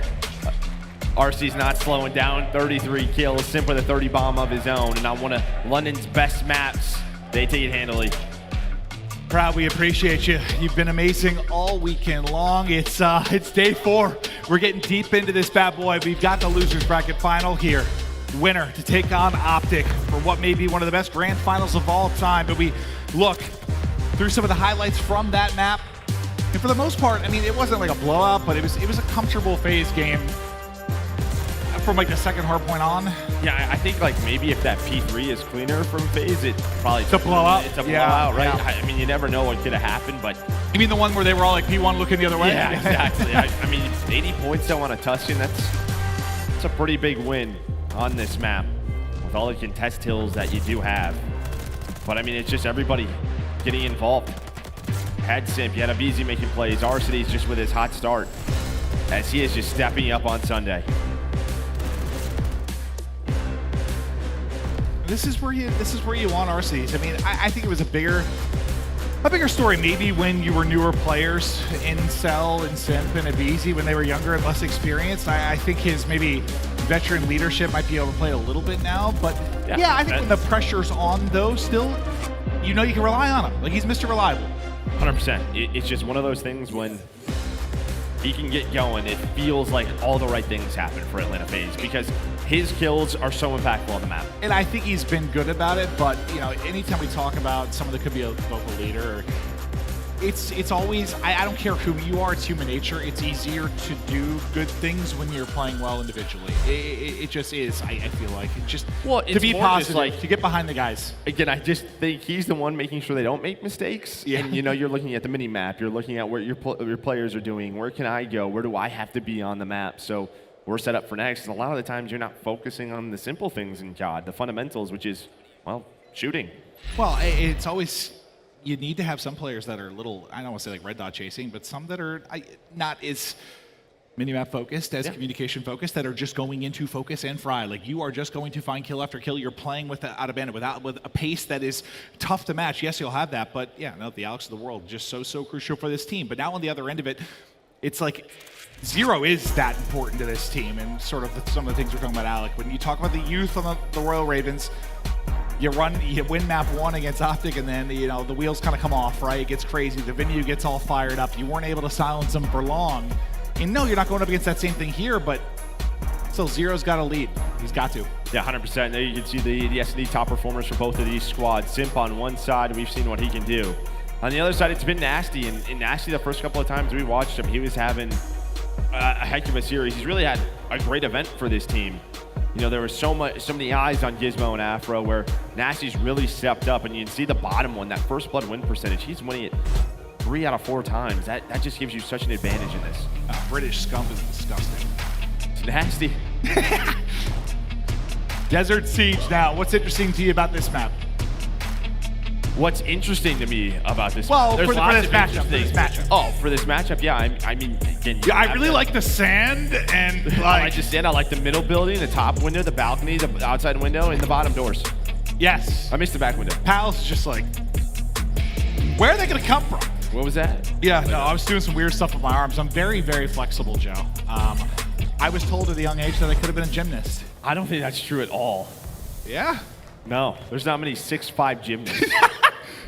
RC's not slowing down. 33 kills. Simp with a 30 bomb of his own. And on one of London's best maps, they take it handily. Proud, we appreciate you. You've been amazing all weekend long. It's day 4. We're getting deep into this bad boy. We've got the losers bracket final here. Winner to take on OpTic for what may be one of the best grand finals of all time. But we look through some of the highlights from that map. And for the most part, I mean, it wasn't like a blowout, but it was a comfortable FaZe game from like the second hard point on. Yeah, I think like maybe if that P3 is cleaner from FaZe, it probably It's a blowout. It's a blowout, right? Yeah. I mean, you never know what could have happened, but You mean the one where they were all like P1 looking the other way? yeah, exactly. I mean, 80 points though on a Tuscan, that's a pretty big win on this map with all the contest hills that you do have. But I mean, it's just everybody getting involved. Had Simp, you had aBeZy making plays. Arcitys just with his hot start as he is just stepping up on Sunday. This is where you want Arcitys. I mean, I think it was a bigger story maybe when you were newer players in Cell and Simp and aBeZy when they were younger and less experienced. I think his maybe veteran leadership might be overplayed a little bit now, but yeah, I think when the pressure's on though, still, you know you can rely on him. Like he's Mr. Reliable. 100%. It's just one of those things when he can get going, it feels like all the right things happen for Atlanta FaZe because his kills are so impactful on the map. And I think he's been good about it, but you know, anytime we talk about someone that could be a vocal leader, it's always, I don't care who you are, it's human nature. It's easier to do good things when you're playing well individually. It just is, I feel like. It just, to be positive, like, to get behind the guys. Again, I just think he's the one making sure they don't make mistakes. Yeah. And you know, you're looking at the mini map, you're looking at what your players are doing, where can I go, where do I have to be on the map? So we're set up for next. And a lot of the times you're not focusing on the simple things in COD, the fundamentals, which is, well, shooting. Well, it's always, you need to have some players that are a little, I don't want to say like red dot chasing, but some that are not as minimap focused, as communication focused, that are just going into focus and fry. Like you are just going to find kill after kill. You're playing with out of bandit with a pace that is tough to match. Yes, you'll have that, but yeah, no, the Alex of the world, just so crucial for this team. But now on the other end of it, it's like Zero is that important to this team, and sort of some of the things we're talking about, Alec. When you talk about the youth on the Royal Ravens, you win map 1 against OpTic, and then you know the wheels kind of come off, right? It gets crazy. The venue gets all fired up. You weren't able to silence them for long. And no, you're not going up against that same thing here, but still, Zero's got to lead. He's got to. Yeah, 100%. There you can see the S&D top performers for both of these squads. Simp on one side, we've seen what he can do. On the other side, it's been Nastie, and Nastie, the first couple of times we watched him, he was having a heck of a series. He's really had a great event for this team. You know, there was so many eyes on Gismo and Afro where Nastie's really stepped up, and you can see the bottom one, that first blood win percentage. He's winning it 3 out of 4 times. That just gives you such an advantage in this. British Scump is disgusting. It's nasty. Desert Siege now. What's interesting to you about this map? What's interesting to me about this? Well, there's for lots this of matchup. Oh, for this matchup, yeah. I mean, again, Yeah, I really like the sand and like. I like the sand. I like the middle building, the top window, the balcony, the outside window, and the bottom doors. Yes. I missed the back window. Pal's just like, where are they going to come from? What was that? Yeah, no, I was doing some weird stuff with my arms. I'm very, very flexible, Joe. I was told at a young age that I could have been a gymnast. I don't think that's true at all. Yeah? No, there's not many 6'5" gymnasts.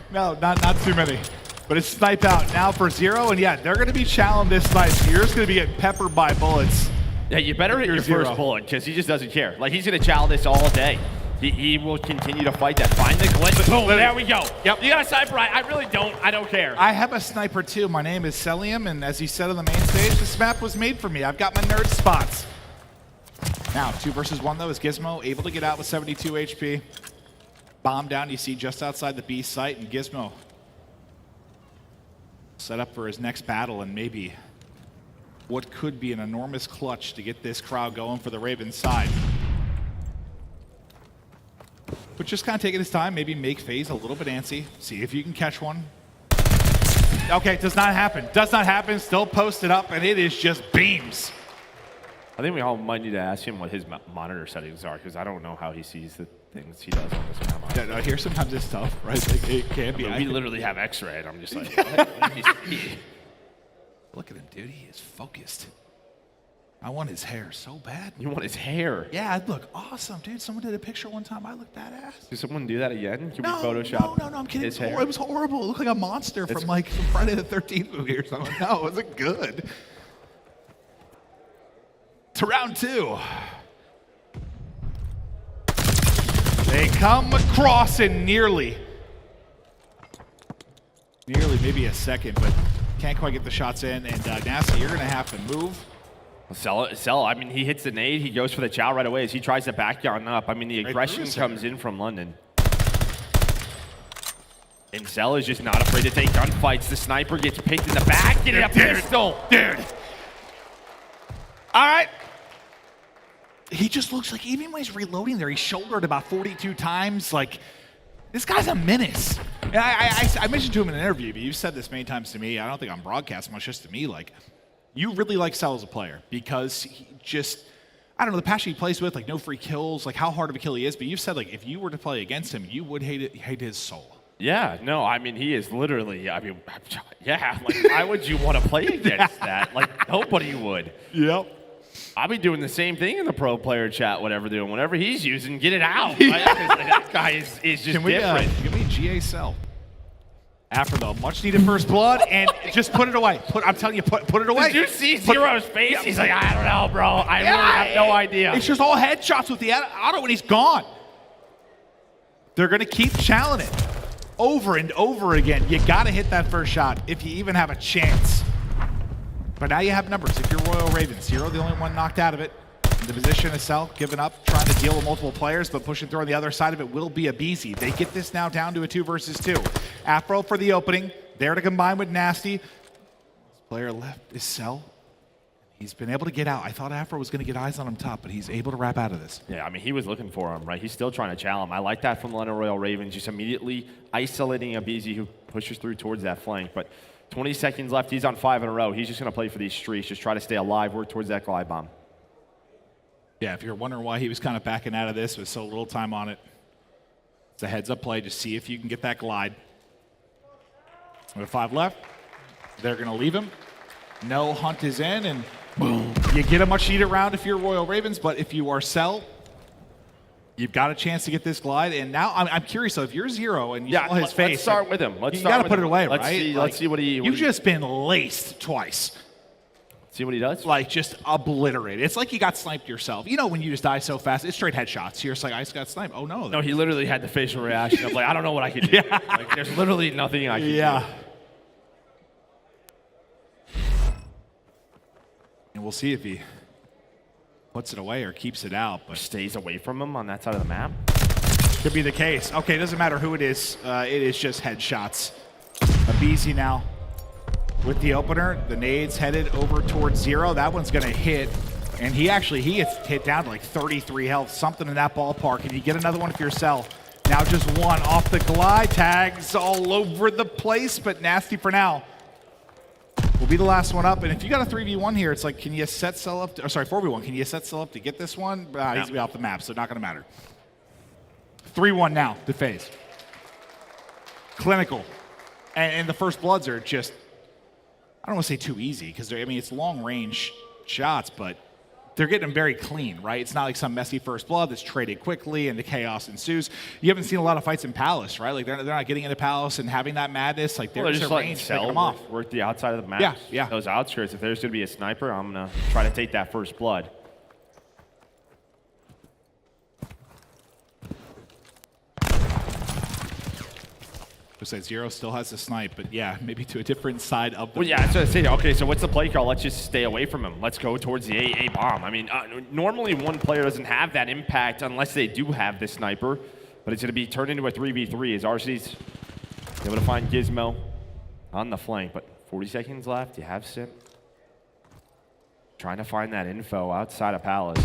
No, not too many. But it's snipe out now for Zero, and yeah, they're going to be challenging this snipe. You're just going to be getting peppered by bullets. Yeah, you better hit your first bullet because he just doesn't care. Like, he's going to challenge this all day. He will continue to fight that. Find the glitch. Boom, there we go. Yep. You got a sniper. I really don't. I don't care. I have a sniper too. My name is Cellium, and as he said on the main stage, this map was made for me. I've got my nerd spots. Now, 2 versus 1 though is Gismo, able to get out with 72 HP. Bomb down, you see just outside the B site, and Gismo set up for his next battle, and maybe what could be an enormous clutch to get this crowd going for the Ravens side. But just kind of taking his time, maybe make FaZe a little bit antsy. See if you can catch one. Okay, does not happen. Does not happen. Still posted up, and it is just beams. I think we all might need to ask him what his monitor settings are, because I don't know how he sees the things he does on this map. Yeah, no, here sometimes it's tough, right? Like, it can be. We literally have X-ray, and I'm just like, what do you see? Look at him, dude. He is focused. I want his hair so bad. You want his hair? Yeah, I'd look awesome, dude. Someone did a picture one time. I look badass. Did someone do that again? Can we Photoshop No, I'm kidding. his hair? It was horrible. It looked like a monster from like some Friday the 13th movie or something. No, it wasn't good. To round 2. They come across and nearly maybe a second, but can't quite get the shots in. And Nastie, you're going to have to move. Sell. I mean, he hits the nade. He goes for the chow right away as he tries to back on up. I mean, the aggression comes in from London. And Cell is just not afraid to take gunfights. The sniper gets picked in the back. Get it a pistol. Dude. All right. He just looks like, even when he's reloading there, he's shouldered about 42 times. Like, this guy's a menace. And I mentioned to him in an interview, but you've said this many times to me. I don't think on broadcast much, just to me. Like, you really like Cell as a player because he just, I don't know, the passion he plays with, like no free kills, like how hard of a kill he is. But you've said, like, if you were to play against him, you would hate his soul. Yeah, no, I mean, he is literally, I mean, yeah, like, why would you want to play against that? Like, nobody would. Yep. I'll be doing the same thing in the pro player chat, whatever he's using, get it out. Right? That guy is just different. Give me GA Cell. After the much needed first blood, and just put it away. I'm telling you, put it away. Did you see Zero's face? He's like, I don't know, bro. I really have no idea. It's just all headshots with the auto, and he's gone. They're going to keep challenging it over and over again. You got to hit that first shot if you even have a chance. But now you have numbers. If you're Royal Ravens, Zero, the only one knocked out of it. The position itself, giving up, trying to deal with multiple players, but pushing through on the other side of it will be aBeZy. They get this now down to a 2 versus 2. Afro for the opening, there to combine with Nastie. Player left is Cell. He's been able to get out. I thought Afro was going to get eyes on him top, but he's able to wrap out of this. Yeah, I mean, he was looking for him, right? He's still trying to challenge him. I like that from the London Royal Ravens, just immediately isolating aBeZy, who pushes through towards that flank. But 20 seconds left. He's on 5 in a row. He's just going to play for these streaks, just try to stay alive, work towards that glide bomb. Yeah, if you're wondering why he was kind of backing out of this with so little time on it, it's a heads-up play. Just see if you can get that glide. With 5 left, they're going to leave him. No, Hunt is in, and boom. You get a much-needed round if you're Royal Ravens, but if you are Cell, you've got a chance to get this glide. And now I'm curious, though, if you're Zero and you saw his face. Let's start with him. You got to put it away, right? Let's see what he... You've just been laced twice. See what he does? Like, just obliterated. It's like you got sniped yourself. You know when you just die so fast, it's straight headshots. You're just like, I just got sniped. Oh, no. No, he literally had the facial reaction of like, I don't know what I can do. Yeah. Like, there's literally nothing I can do. Yeah. And we'll see if he puts it away or keeps it out. But stays away from him on that side of the map. Could be the case. Okay, it doesn't matter who it is. It is just headshots. aBeZy now. With the opener, the nades headed over towards Zero. That one's going to hit. And he gets hit down to like 33 health, something in that ballpark. And you get another one for yourself. Now just one off the glide. Tags all over the place, but Nastie for now will be the last one up. And if you got a 3v1 here, it's like, can you set Cell up? 4v1. Can you set Cell up to get this one? He's going to be off the map, so not going to matter. 3-1 now to FaZe. Clinical. And the first bloods are just, I don't want to say too easy, because it's long range shots, but they're getting them very clean, right? It's not like some messy first blood that's traded quickly and the chaos ensues. You haven't seen a lot of fights in Palace, right? Like they're not getting into Palace and having that madness. Like they're just letting range picking them off. work the outside of the map. Yeah. Those outskirts. If there's going to be a sniper, I'm going to try to take that first blood. Say Zero still has the snipe, but yeah, maybe to a different side of the. Well, yeah, that's what I say. Okay, so what's the play call? Let's just stay away from him. Let's go towards the A bomb. I mean, normally one player doesn't have that impact unless they do have the sniper, but it's going to be turned into a 3v3 as Arcitys able to find Gismo on the flank. But 40 seconds left. You have Simp trying to find that info outside of Palace.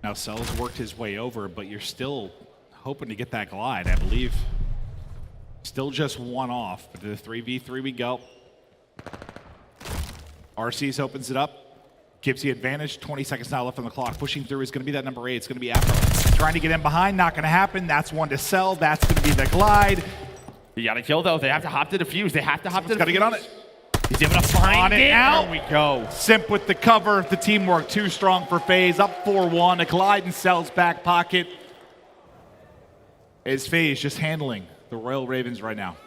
Now Cell's worked his way over, but you're still hoping to get that glide, I believe. Still just one off, but to the 3v3 we go. Arcitys opens it up, gives the advantage. 20 seconds now left on the clock. Pushing through is going to be that number 8. It's going to be Afro. Trying to get in behind, not going to happen. That's one to Cell. That's going to be the glide. You got to kill, though. They have to hop to the fuse. They have to hop to the Got to get on it. He's able to find it. Now There we go. Simp with the cover. The teamwork too strong for FaZe. Up 4-1. A glide in Cell's back pocket. Is FaZe just handling the Royal Ravens right now?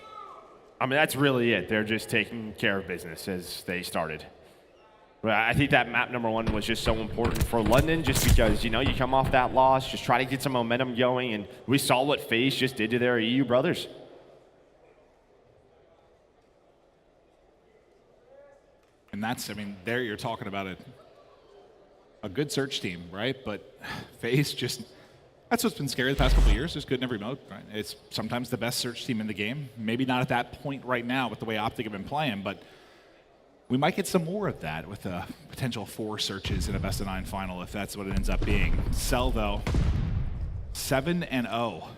I mean, that's really it. They're just taking care of business as they started. But I think that map number 1 was just so important for London just because, you know, you come off that loss, just try to get some momentum going, and we saw what FaZe just did to their EU brothers. And that's, I mean, there you're talking about a good search team, right? But FaZe just, that's what's been scary the past couple of years. It's good in every mode, right? It's sometimes the best search team in the game. Maybe not at that point right now with the way OpTic have been playing, but we might get some more of that with a potential 4 searches in a best-of-9 final if that's what it ends up being. Cell, though, 7-0.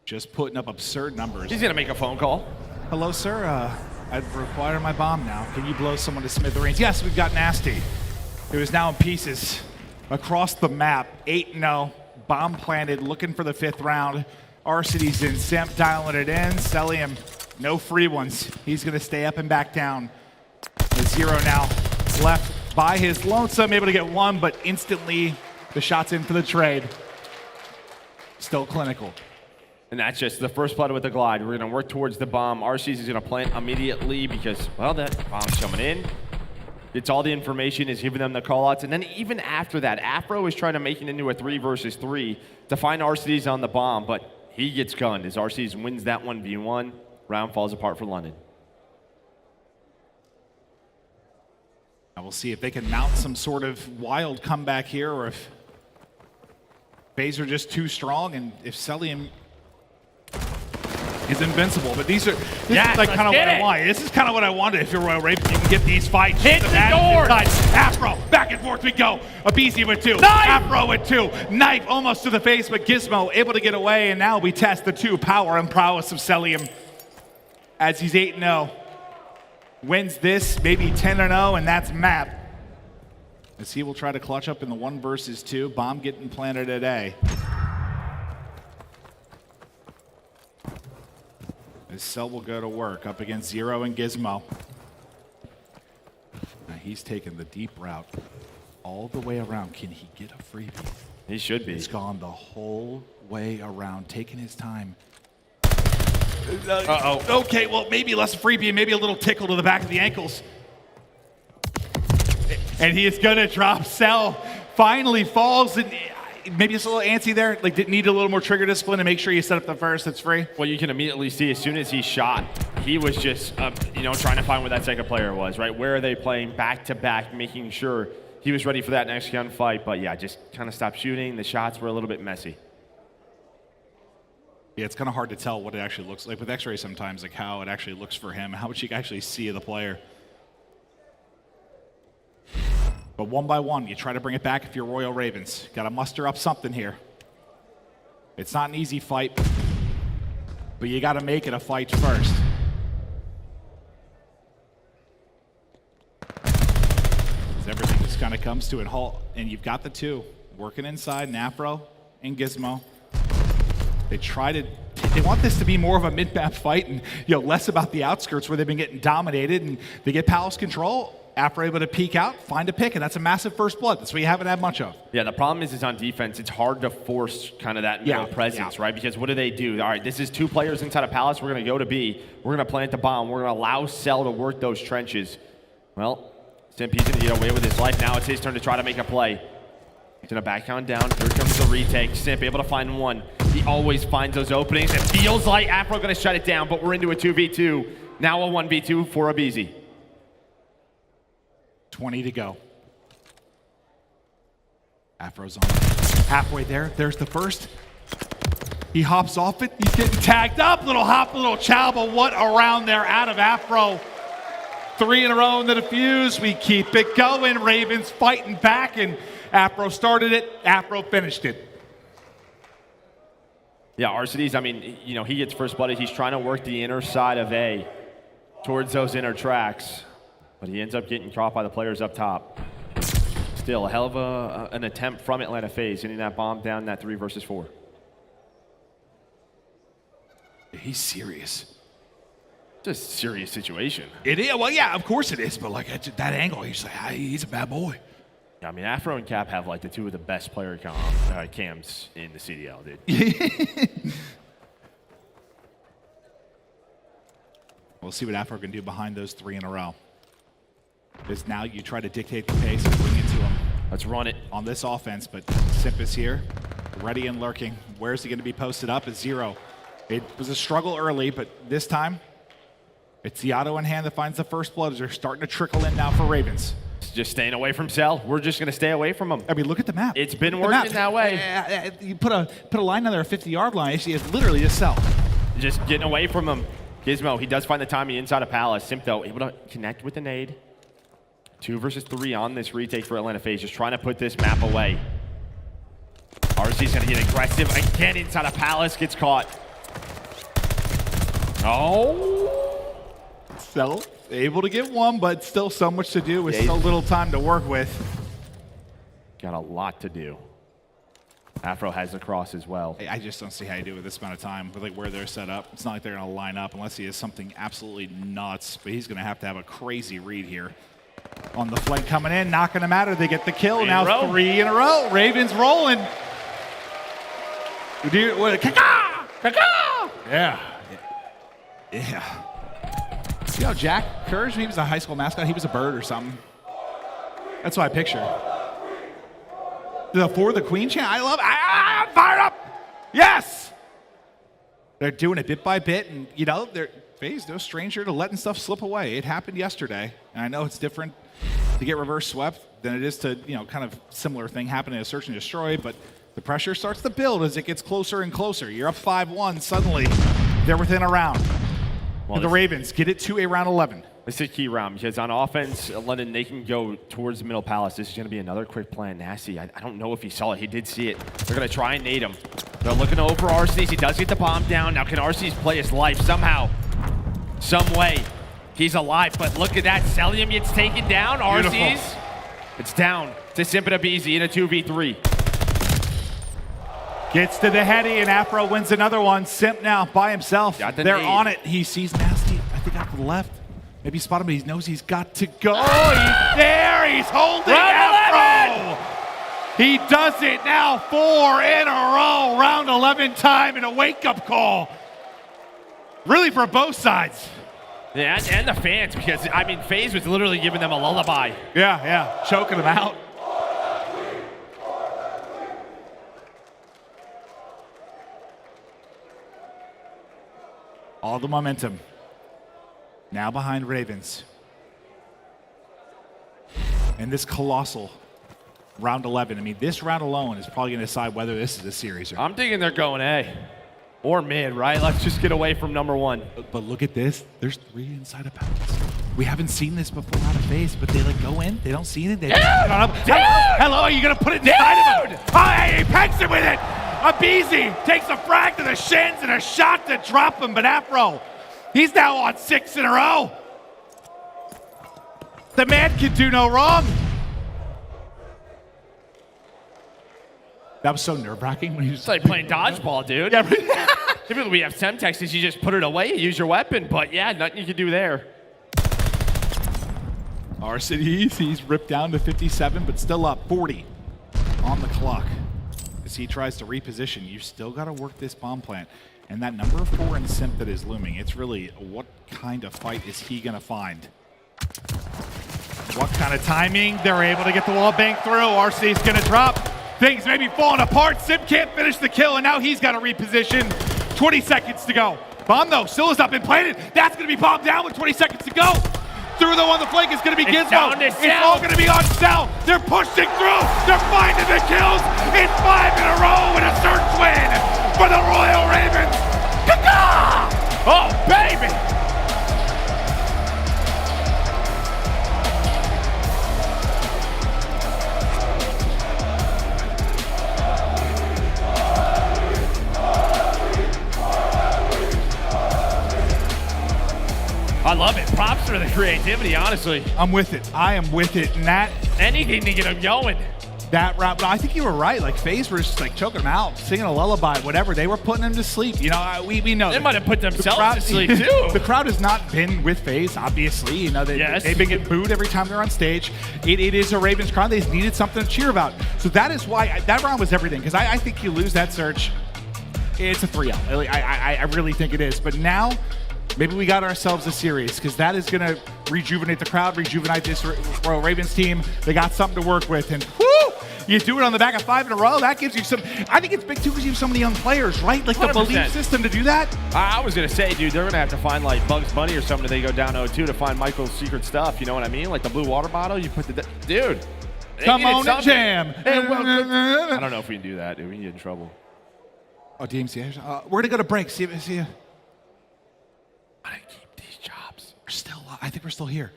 Just putting up absurd numbers. He's going to make a phone call. Hello, sir. I'd require my bomb now. Can you blow someone to smithereens? Yes, we've got Nastie. It was now in pieces across the map. 8-0. Bomb planted, looking for the 5th round. Arcitys in. Simp dialing it in. Cellium, no free ones. He's going to stay up and back down. The Zero now left by his lonesome, able to get 1, but instantly the shot's in for the trade. Still clinical. And that's just the first blood with the glide. We're going to work towards the bomb. Arcitys is going to plant immediately because, well, that bomb's coming in. It's all the information, is giving them the callouts. And then even after that, Afro is trying to make it into a 3 versus 3 to find Arcitys on the bomb, but he gets gunned as Arcitys wins that 1v1. Round falls apart for London. Now we'll see if they can mount some sort of wild comeback here, or if FaZe are just too strong, and if Cellium is invincible. But this is like kind of what I want. This is kind of what I wanted. If you're Royal Ravens, you can get these fights. Hit the door. Afro, back and forth we go. aBeZy with 2. Knife. Afro with 2. Knife almost to the face, but Gismo able to get away. And now we test the 2 power and prowess of Cellium as he's 8-0. Wins this, maybe 10-0, and that's map. As he will try to clutch up in the 1 versus 2. Bomb getting planted at A. As Cell will go to work up against Zero and Gismo. Now he's taking the deep route all the way around. Can he get a freebie? He should be. He's gone the whole way around, taking his time. Uh-oh. Okay, well, maybe less freebie and maybe a little tickle to the back of the ankles. And he is going to drop Cell. Finally falls. And maybe it's a little antsy there. Like, didn't need a little more trigger discipline to make sure you set up the first that's free. Well, you can immediately see as soon as he shot, he was just, trying to find where that second player was, right? Where are they playing back-to-back, making sure he was ready for that next gunfight. But, yeah, just kind of stopped shooting. The shots were a little bit messy. Yeah, it's kind of hard to tell what it actually looks like with X-ray sometimes, like how it actually looks for him, how much you can actually see of the player. But 1 by 1, you try to bring it back if you're Royal Ravens. Got to muster up something here. It's not an easy fight, but you got to make it a fight first. As everything just kind of comes to a halt, and you've got the 2 working inside, and Afro and Gismo. They want this to be more of a mid-map fight and less about the outskirts where they've been getting dominated, and they get Palace control. Afro able to peek out, find a pick, and that's a massive first blood. That's what you haven't had much of. Yeah, the problem is on defense, it's hard to force kind of that middle presence, right? Because what do? All right, this is 2 players inside of Palace. We're going to go to B. We're going to plant the bomb. We're going to allow Cell to work those trenches. Well, Simp, he's going to get away with his life. Now it's his turn to try to make a play. He's going to back down. Here comes the retake. Simp able to find one. He always finds those openings. It feels like Afro going to shut it down, but we're into a 2v2. Now a 1v2 for aBeZy. 20 to go. Afro's on halfway there. There's the first. He hops off it. He's getting tagged up. Little hop, little chow, but what around there out of Afro. 3 in a row in the defuse. We keep it going. Ravens fighting back, and Afro started it. Afro finished it. Yeah, Arcitys, I mean, you know, he gets first blooded. He's trying to work the inner side of A towards those inner tracks. But he ends up getting caught by the players up top. Still, a hell of an attempt from Atlanta FaZe, hitting that bomb down in that 3 versus 4. He's serious. It's a serious situation. It is. Well, yeah, of course it is. But like at that angle, he's like, he's a bad boy. Yeah, I mean, Afro and Cap have like the 2 of the best player cams in the CDL, dude. We'll see what Afro can do behind those 3 in a row. Because now you try to dictate the pace and bring it to him. Let's run it. On this offense, but Simp is here, ready and lurking. Where's he going to be posted up? Is 0. It was a struggle early, but this time, it's the auto in hand that finds the first blood as they're starting to trickle in now for Ravens. Just staying away from Cell. We're just going to stay away from him. I mean, look at the map. It's been working that way. You put a line on there, a 50-yard line. It's literally just Cell. Just getting away from him. Gismo, he does find the timing inside of Palace. Simp, though, able to connect with the nade. 2 versus 3 on this retake for Atlanta FaZe, just trying to put this map away. RC's going to get aggressive again inside of Palace, gets caught. Oh! Cell able to get 1, but still so much to do with so little time to work with. Got a lot to do. Afro has the cross as well. I just don't see how you do it with this amount of time, with like where they're set up. It's not like they're going to line up unless he has something absolutely nuts, but he's going to have a crazy read here. On the flank coming in, not going to matter. They get the kill. Now 3 in a row. Ravens rolling. Yeah. See how Jack Courage, he was a high school mascot. He was a bird or something. That's what I picture. For the Queen chant, I love it. I'm fired up. Yes. They're doing it bit by bit, and you know, FaZe no stranger to letting stuff slip away. It happened yesterday, and I know it's different to get reverse swept than it is to, you know, kind of similar thing happening to Search and Destroy, but the pressure starts to build as it gets closer and closer. You're up 5-1, suddenly they're within a round. Well, the Ravens get it to a round 11. This is a key round because on offense, London, they can go towards the middle palace. This is going to be another quick play on Nastie. I don't know if he saw it. He did see it. They're going to try and nade him. They're looking over Arcitys. He does get the bomb down. Now can Arcitys play his life somehow? Some way. He's alive, but look at that. Cellium gets taken down. Arcitys. It's down to Simp and aBeZy in a 2v3. Gets to the heady, and Afro wins another one. Simp now by himself. They're on it. He sees Nastie, I think, out to the left. Maybe spot him, but he knows he's got to go. He's there. He's holding Afro. He does it now 4 in a row. Round 11 time and a wake-up call. Really for both sides. Yeah, and the fans, because, I mean, FaZe was literally giving them a lullaby. Yeah, choking them out. All the momentum. Now behind Ravens. And this colossal round 11. I mean, this round alone is probably going to decide whether this is a series or not. I'm thinking they're going A. Or mid, right? Let's just get away from number 1. But look at this. There's 3 inside of Palace. We haven't seen this before out of FaZe, but they like go in. They don't see it. They Hello, are you going to put it inside of him? Oh, he pegs him with it. aBeZy takes a frag to the shins and a shot to drop him, but Afro, he's now on 6 in a row. The man can do no wrong. That was so nerve-wracking when he was it's like playing dodgeball, dude. Yeah. Typically we have Semtexes, you just put it away, you use your weapon, but yeah, nothing you can do there. Arcitys, he's ripped down to 57, but still up 40 on the clock. As he tries to reposition, you still got to work this bomb plant. And that number 4 in Simp that is looming, it's really what kind of fight is he going to find? What kind of timing? They're able to get the wall bank through. Arcitys going to drop. Things may be falling apart. Simp can't finish the kill, and now he's got to reposition. 20 seconds to go. Bomb, though, still has not been planted. That's going to be bombed down with 20 seconds to go. Through the on the flank is going to be Gismo. It's all going to be on Cell. They're pushing through. They're finding the kills. It's 5 in a row and a search win for the Royal Ravens. Caca! Oh, baby! I love it. Props for the creativity, honestly. I'm with it. I am with it. And that anything to get them going. That route, but I think you were right. Like FaZe were just like choking them out, singing a lullaby, whatever. They were putting them to sleep. You know, we know they might have put themselves to sleep too. The crowd has not been with FaZe, obviously. You know, they've been getting booed every time they're on stage. It is a Ravens crowd. They needed something to cheer about. So that is why that round was everything. Because I think you lose that search, it's a 3-0. I really think it is. But now, maybe we got ourselves a series, because that is going to rejuvenate the crowd, rejuvenate this Royal Ravens team. They got something to work with, and whoo! You do it on the back of 5 in a row, that gives you some, I think it's big too because you have so many young players, right? Like the 100%. belief system to do that. I was going to say, dude, they're going to have to find like Bugs Bunny or something if they go down 0-2 to find Michael's secret stuff, you know what I mean? Like the blue water bottle, you put the, dude. Come on and jam. I don't know if we can do that, dude. We can get in trouble. Oh, DMC, we're going to go to break, see you. I keep these jobs. We're still, I think we're still here.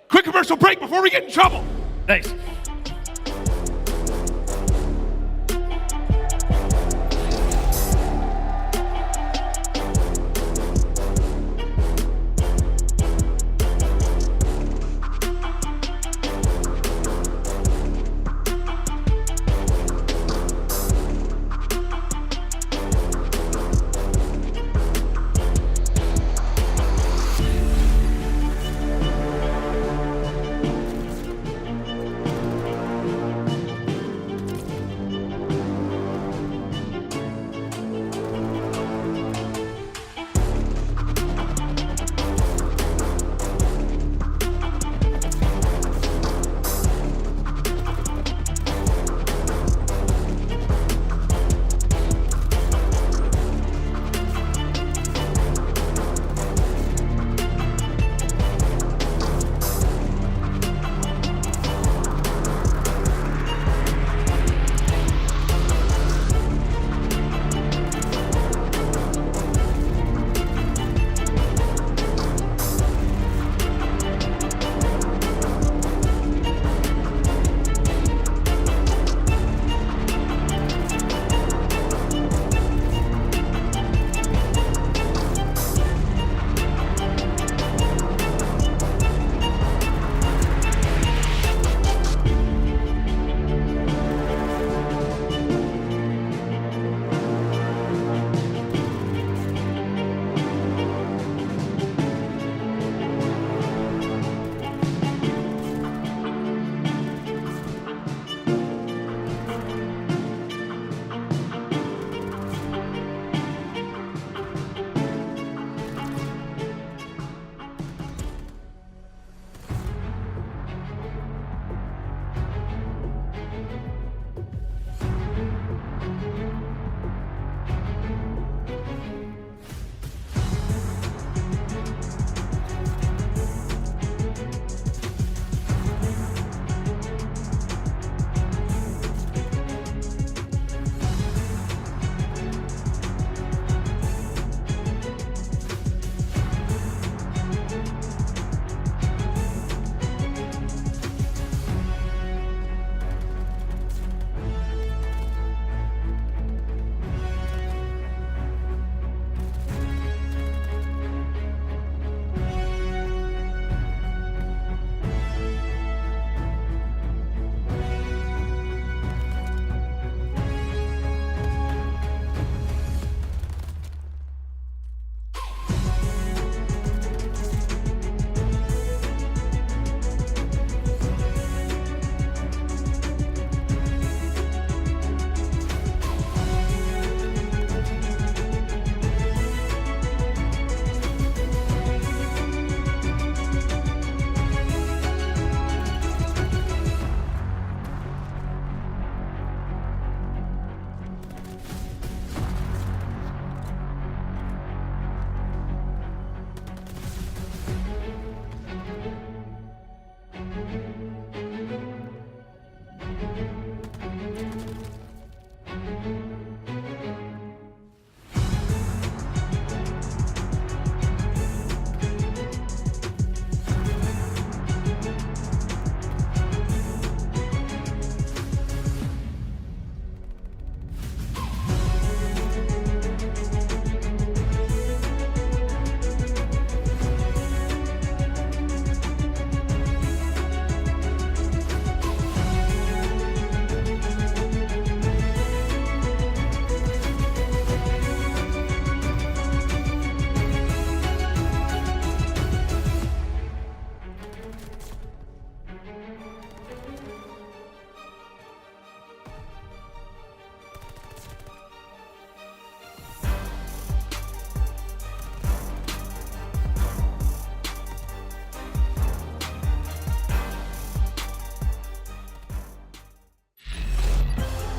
Quick commercial break before we get in trouble. Thanks.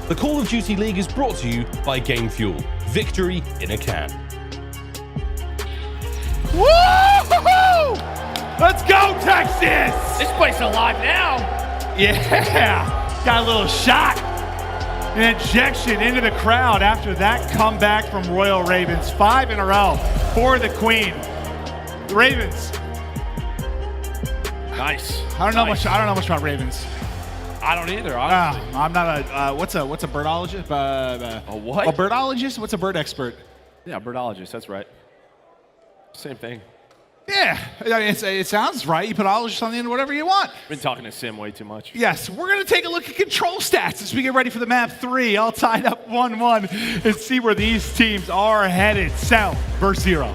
The Call of Duty League is brought to you by Game Fuel. Victory in a can. Woo-hoo-hoo! Let's go, Texas! This place is alive now. Yeah, got a little shot. An injection into the crowd after that comeback from Royal Ravens. 5 in a row for the Queen. The Ravens. Nice. I don't know much about Ravens. I don't either, honestly. I'm not a what's a birdologist? A what? A birdologist? What's a bird expert? Yeah, birdologist, that's right. Same thing. Yeah, I mean, it sounds right. You put ologist on the end of whatever you want. Been talking to Sim way too much. Yes, we're going to take a look at control stats as we get ready for the map 3, all tied up 1-1, and see where these teams are headed. Cell versus Zero.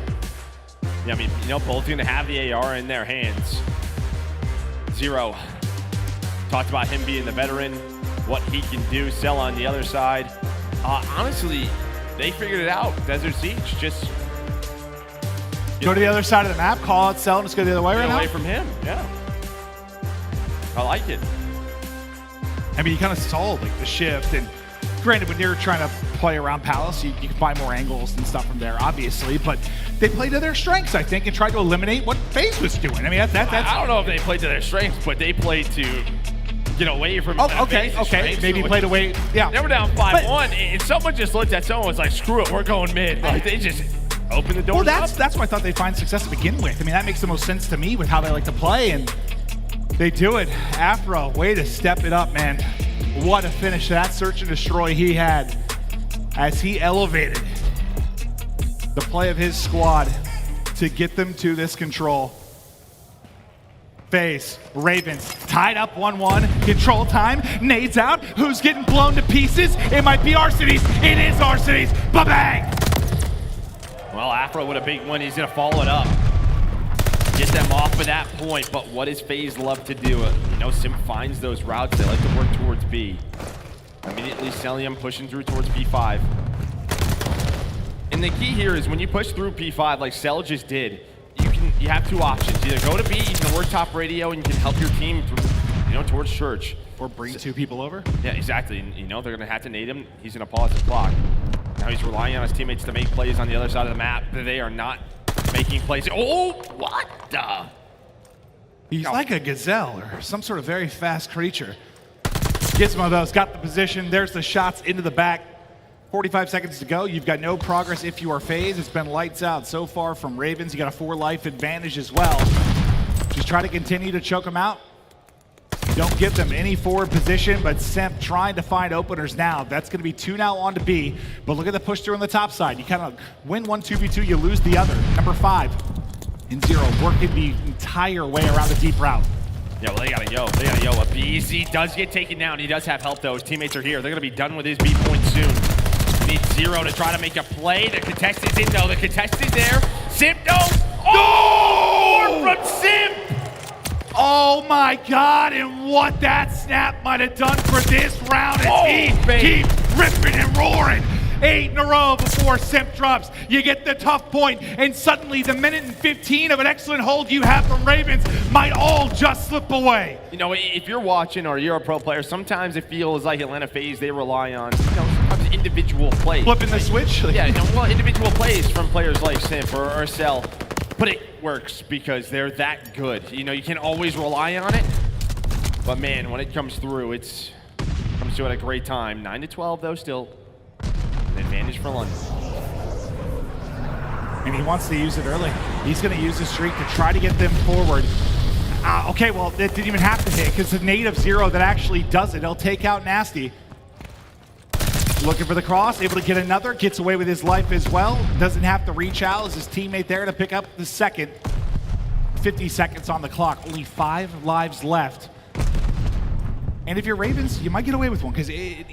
Yeah, I mean, you know, both going to have the AR in their hands. Zero. Talked about him being the veteran, what he can do. Cell on the other side. Honestly, they figured it out. Desert Siege just... Go to the other side of the map, call out Cell, and just go the other way right now? Away from him, yeah. I like it. I mean, you kind of sold like the shift, and granted, when you're trying to play around Palace, you can find more angles and stuff from there, obviously, but they played to their strengths, I think, and tried to eliminate what FaZe was doing. I mean, that's I don't know if they played to their strengths, but they played to get away from okay, maybe played away, yeah. They were down 5-1, and someone just looked at someone and was like, screw it, we're going mid. Like, they just open the doors. Well, that's why I thought they'd find success to begin with. I mean, that makes the most sense to me with how they like to play, and they do it. Afro, way to step it up, man. What a finish that search and destroy he had as he elevated the play of his squad to get them to this control. FaZe, Ravens, tied up 1-1, control time, nades out. Who's getting blown to pieces? It might be Arcitys. It is Arcitys. Ba-bang! Well, Afro with a big one, he's gonna follow it up. Get them off at that point, but what does FaZe love to do? You know, Simp finds those routes, they like to work towards B. Immediately Cellium pushing through towards P5. And the key here is when you push through P5 like Cell just did, you have two options. Either go to B, you can work top radio, and you can help your team through, you know, towards Church. Or bring two people over? Yeah, exactly. And, you know, they're gonna have to nade him. He's gonna pause the clock. Now he's relying on his teammates to make plays on the other side of the map. They are not making plays. Oh, what the? He's like a gazelle or some sort of very fast creature. Gismo, though, has got the position. There's the shots into the back. 45 seconds to go. You've got no progress if you are FaZe. It's been lights out so far from Ravens. You got a 4-life advantage as well. Just try to continue to choke them out. Don't give them any forward position, but Simp trying to find openers now. That's going to be 2 now on to B, but look at the push through on the top side. You kind of win 1 2v2, you lose the other. Number 5 and Zero working the entire way around the deep route. Yeah, well, they gotta go. aBeZy does get taken down. He does have help, though. His teammates are here. They're going to be done with his B point soon. Need Zero to try to make a play. The contest is in, though. The contest is there. Simp, no! Oh! More from Simp! Oh my God, and what that snap might have done for this round as he keeps ripping and roaring. 8 in a row before Simp drops. You get the tough point, and suddenly the minute and 15 of an excellent hold you have from Ravens might all just slip away. You know, if you're watching or you're a pro player, sometimes it feels like Atlanta FaZe, they rely on, you know, sometimes individual plays. Flipping the switch? Yeah, you know, well, individual plays from players like Simp or Cell. But it works because they're that good. You know, you can always rely on it. But man, when it comes through, it comes through at a great time. 9-12 though, still an advantage for London. And he wants to use it early. He's going to use the streak to try to get them forward. Okay, well, it didn't even have to hit because the nade of Zero that actually does it. He'll take out Nastie. Looking for the cross, able to get another, gets away with his life as well. Doesn't have to reach out as his teammate there to pick up the second. 50 seconds on the clock, only 5 lives left. And if you're Ravens, you might get away with one because you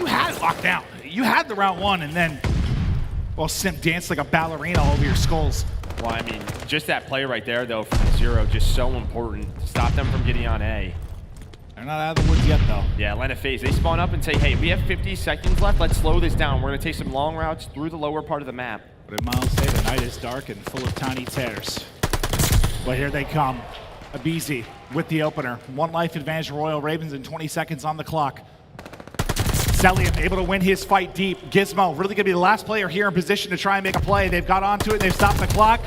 had it locked down. You had the round 1 and then, well, Simp danced like a ballerina all over your skulls. Well, I mean, just that play right there though from Zero, just so important to stop them from getting on A. They're not out of the woods yet, though. Yeah, Atlanta FaZe, they spawn up and say, hey, we have 50 seconds left. Let's slow this down. We're going to take some long routes through the lower part of the map. What did Miles say? The night is dark and full of tiny tears. But here they come. aBeZy with the opener. 1 life advantage to Royal Ravens and 20 seconds on the clock. Cellium able to win his fight deep. Gismo really gonna be the last player here in position to try and make a play. They've got onto it, they've stopped the clock.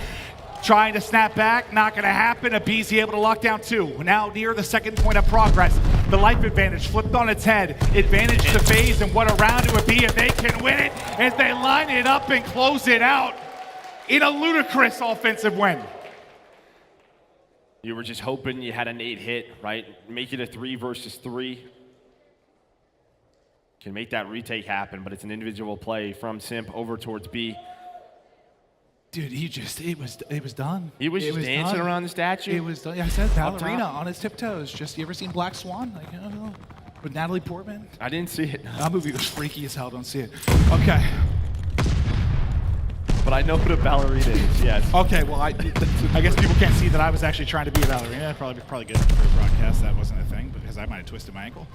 Trying to snap back, not gonna happen. aBeZy able to lock down 2. Now near the second point of progress. The life advantage flipped on its head. Advantage to FaZe, and what a round it would be if they can win it as they line it up and close it out in a ludicrous offensive win. You were just hoping you had an 8 hit, right? Make it a 3 versus 3. Can make that retake happen, but it's an individual play from Simp over towards B. Dude, it was done. He was just dancing around the statue. It was done. Yeah, I said ballerina on his tiptoes. Just, you ever seen Black Swan? Like, I don't know. With Natalie Portman? I didn't see it. That movie was freaky as hell. Don't see it. Okay. But I know what a ballerina is, yes. Okay, well, I guess people can't see that I was actually trying to be a ballerina. Probably good for the broadcast. That wasn't a thing, because I might have twisted my ankle.